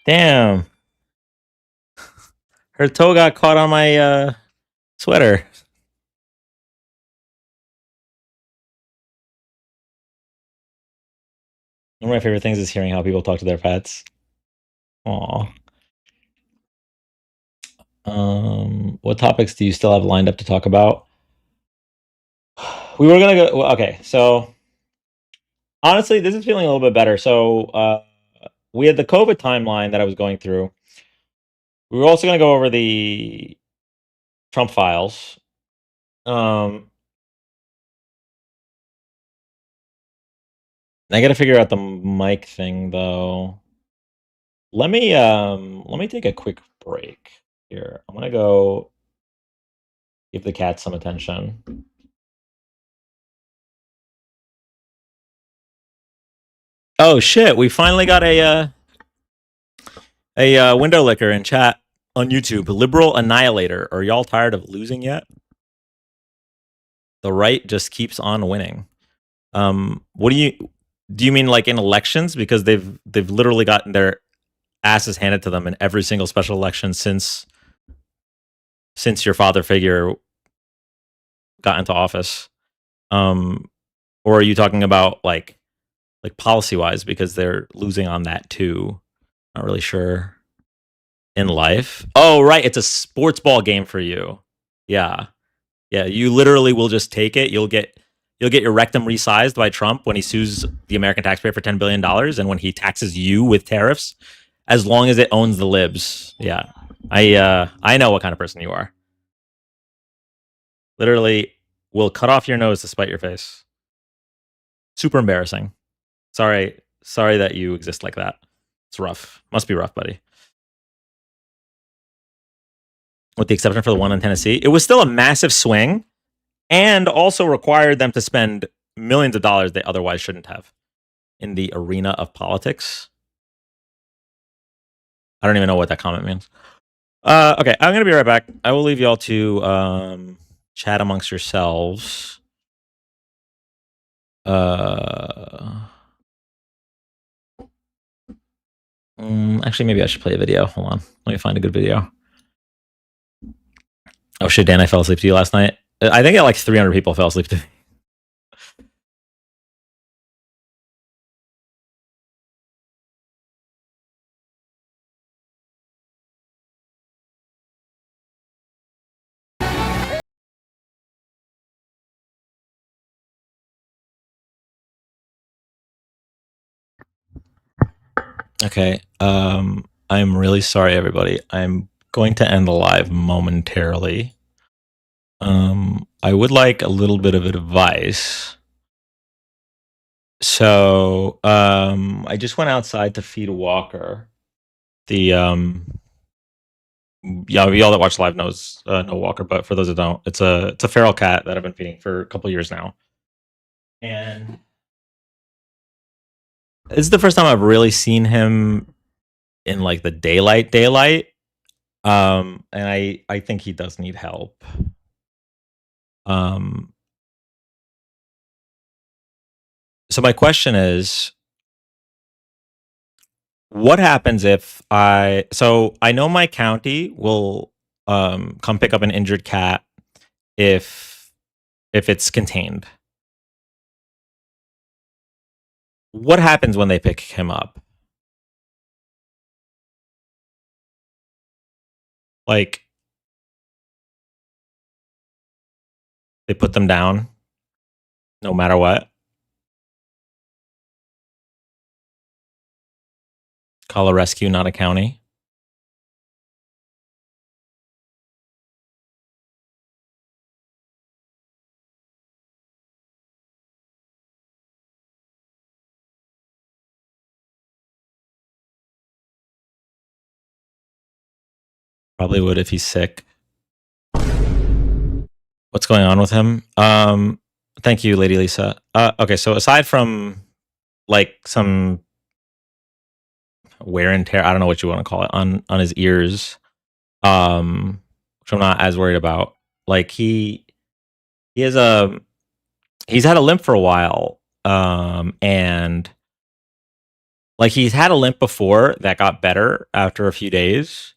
Damn. Her toe got caught on my sweater. One of my favorite things is hearing how people talk to their pets. Aw. What topics do you still have lined up to talk about? We were gonna go. Well, okay, so honestly, this is feeling a little bit better. So we had the COVID timeline that I was going through. We were also gonna go over the Trump files. I gotta figure out the mic thing though. Let me take a quick break here. I'm gonna go give the cat some attention. Oh shit, we finally got a window licker in chat on YouTube. Liberal Annihilator. Are y'all tired of losing yet? The right just keeps on winning. What do you mean like in elections? Because they've literally gotten their asses handed to them in every single special election since your father figure got into office. Or are you talking about like policy wise, because they're losing on that too? Not really sure. In life? Oh, right. It's a sports ball game for you. Yeah. Yeah. You literally will just take it. You'll get your rectum resized by Trump when he sues the American taxpayer for $10 billion and when he taxes you with tariffs, as long as it owns the libs. Yeah. I know what kind of person you are. Literally will cut off your nose to spite your face. Super embarrassing. Sorry that you exist like that. It's rough. Must be rough, buddy. With the exception for the one in Tennessee, it was still a massive swing and also required them to spend millions of dollars they otherwise shouldn't have in the arena of politics. I don't even know what that comment means. Okay, I'm going to be right back. I will leave y'all to chat amongst yourselves. Actually, maybe I should play a video. Hold on. Let me find a good video. Oh shit, Dan, I fell asleep to you last night. I think like 300 people fell asleep to me. Okay. I'm really sorry, everybody. I'm going to end the live momentarily. I would like a little bit of advice. So, I just went outside to feed Walker. Yeah, y'all that watch live knows know Walker, but for those that don't, it's a feral cat that I've been feeding for a couple years now. And this is the first time I've really seen him in like the daylight. And I think he does need help. So my question is, what happens if I know my county will come pick up an injured cat if it's contained. What happens when they pick him up? Like, they put them down no matter what? Call a rescue, not a county? Probably would if he's sick. What's going on with him? Thank you, Lady Lisa. Okay, so aside from like some wear and tear, I don't know what you want to call it, on his ears, which I'm not as worried about. Like he's had a limp for a while, and like he's had a limp before that got better after a few days,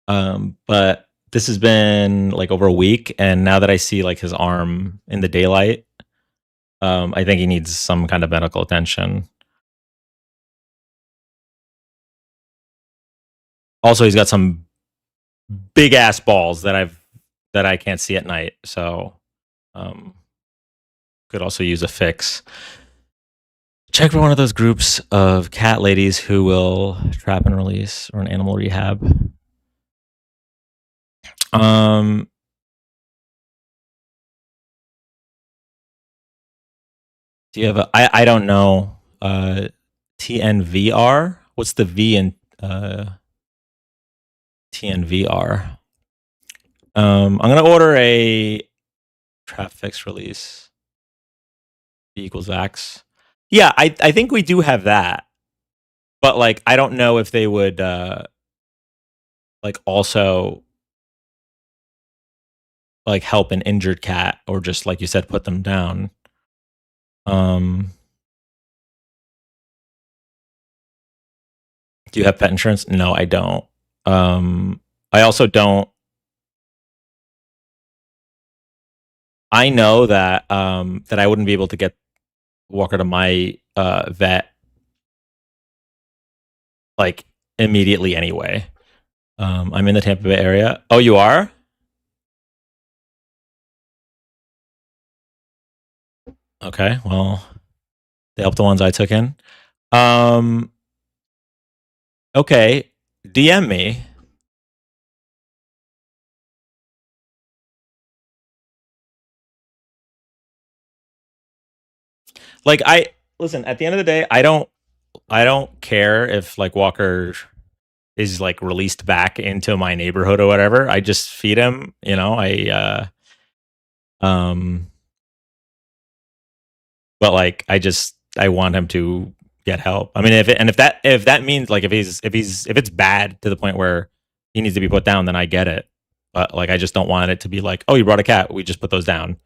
but this has been like over a week, and now that I see like his arm in the daylight, I think he needs some kind of medical attention. Also, he's got some big ass balls that I can't see at night, so could also use a fix. Check for one of those groups of cat ladies who will trap and release, or an animal rehab. Do you have a? I don't know. TNVR. What's the V in TNVR? I'm gonna order a trap fix release. V equals X. Yeah, I think we do have that, but like I don't know if they would like also like help an injured cat, or just like you said, put them down. Do you have pet insurance? No, I don't. I also don't. I know that that I wouldn't be able to get Walker to my vet like immediately anyway. I'm in the Tampa Bay area. Oh, you are? Okay, well, they helped the ones I took in. Okay, DM me. Like listen, at the end of the day, I don't care if like Walker is like released back into my neighborhood or whatever. I just feed him, you know. But like I want him to get help. I mean, if that means like if it's bad to the point where he needs to be put down, then I get it. But like I just don't want it to be like, oh, you brought a cat, we just put those down.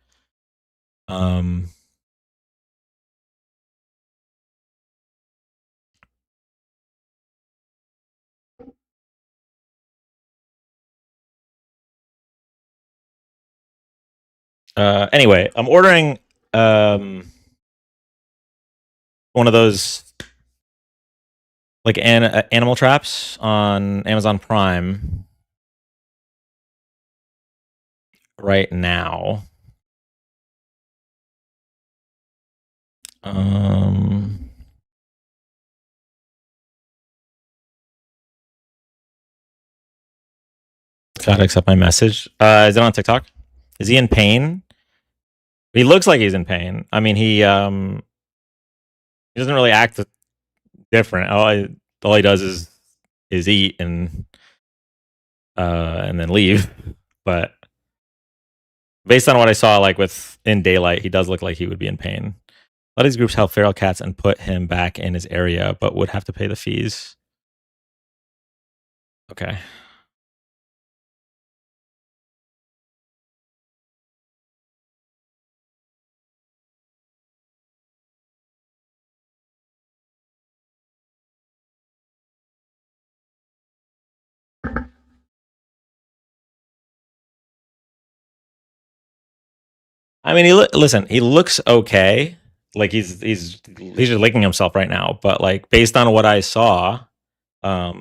Anyway, I'm ordering one of those like animal traps on Amazon Prime right now. Gotta accept my message. Is it on TikTok? Is he in pain? He looks like he's in pain. I mean, he doesn't really act different. All he does is eat and then leave. But based on what I saw, like in daylight, he does look like he would be in pain. A lot of these groups help feral cats and put him back in his area, but would have to pay the fees. Okay. I mean, listen. He looks okay. Like he's just licking himself right now. But like based on what I saw, I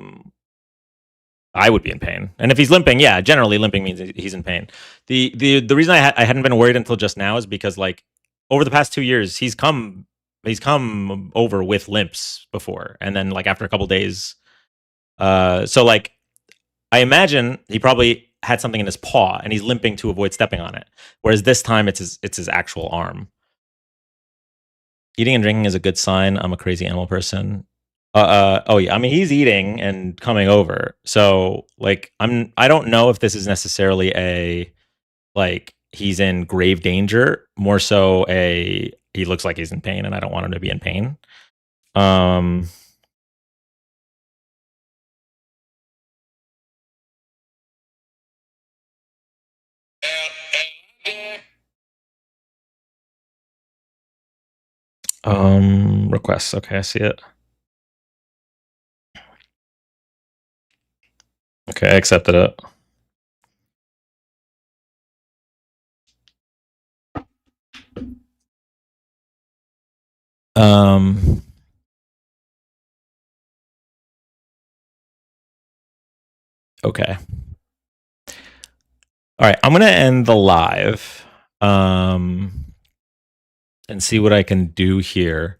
would be in pain. And if he's limping, yeah, generally limping means he's in pain. The reason I hadn't been worried until just now is because like over the past 2 years, he's come over with limps before, and then like after a couple days, so like I imagine he probably had something in his paw and he's limping to avoid stepping on it. Whereas this time it's his actual arm. Eating and drinking is a good sign. I'm a crazy animal person. Oh yeah, I mean he's eating and coming over. So like I don't know if this is necessarily a like he's in grave danger, more so he looks like he's in pain and I don't want him to be in pain. Requests. Okay, I see it. Okay, I accepted it. Okay. All right, I'm gonna end the live, and see what I can do here.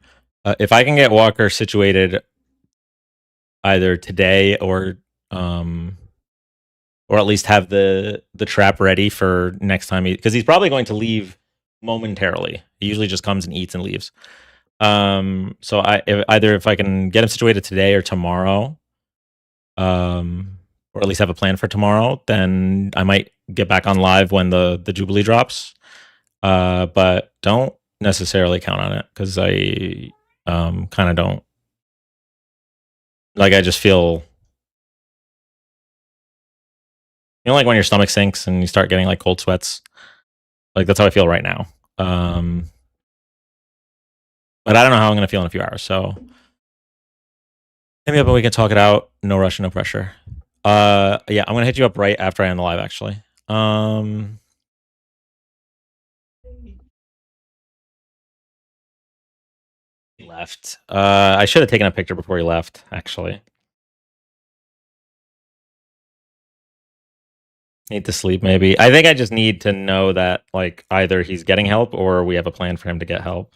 If I can get Walker situated either today or at least have the trap ready for next time, because he's probably going to leave momentarily. He usually just comes and eats and leaves. So if I can get him situated today or tomorrow, or at least have a plan for tomorrow, then I might get back on live when the Jubilee drops. But don't necessarily count on it because I kind of don't. Like I just feel, you know, like when your stomach sinks and you start getting like cold sweats. Like that's how I feel right now. But I don't know how I'm gonna feel in a few hours. So hit me up and we can talk it out. No rush, no pressure. Yeah, I'm gonna hit you up right after I end the live. Actually. He left. I should have taken a picture before he left. Actually. Need to sleep, maybe. I think I just need to know that, like, either he's getting help or we have a plan for him to get help.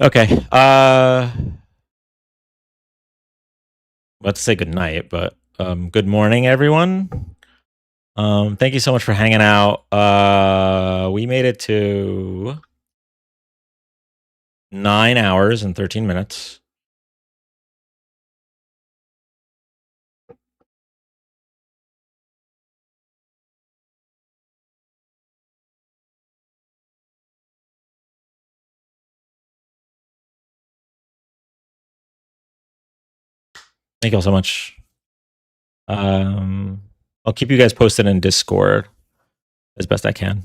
Okay. Let's say good night, but good morning, everyone. Thank you so much for hanging out. We made it to 9 hours and 13 minutes. Thank you all so much. I'll keep you guys posted in Discord as best I can.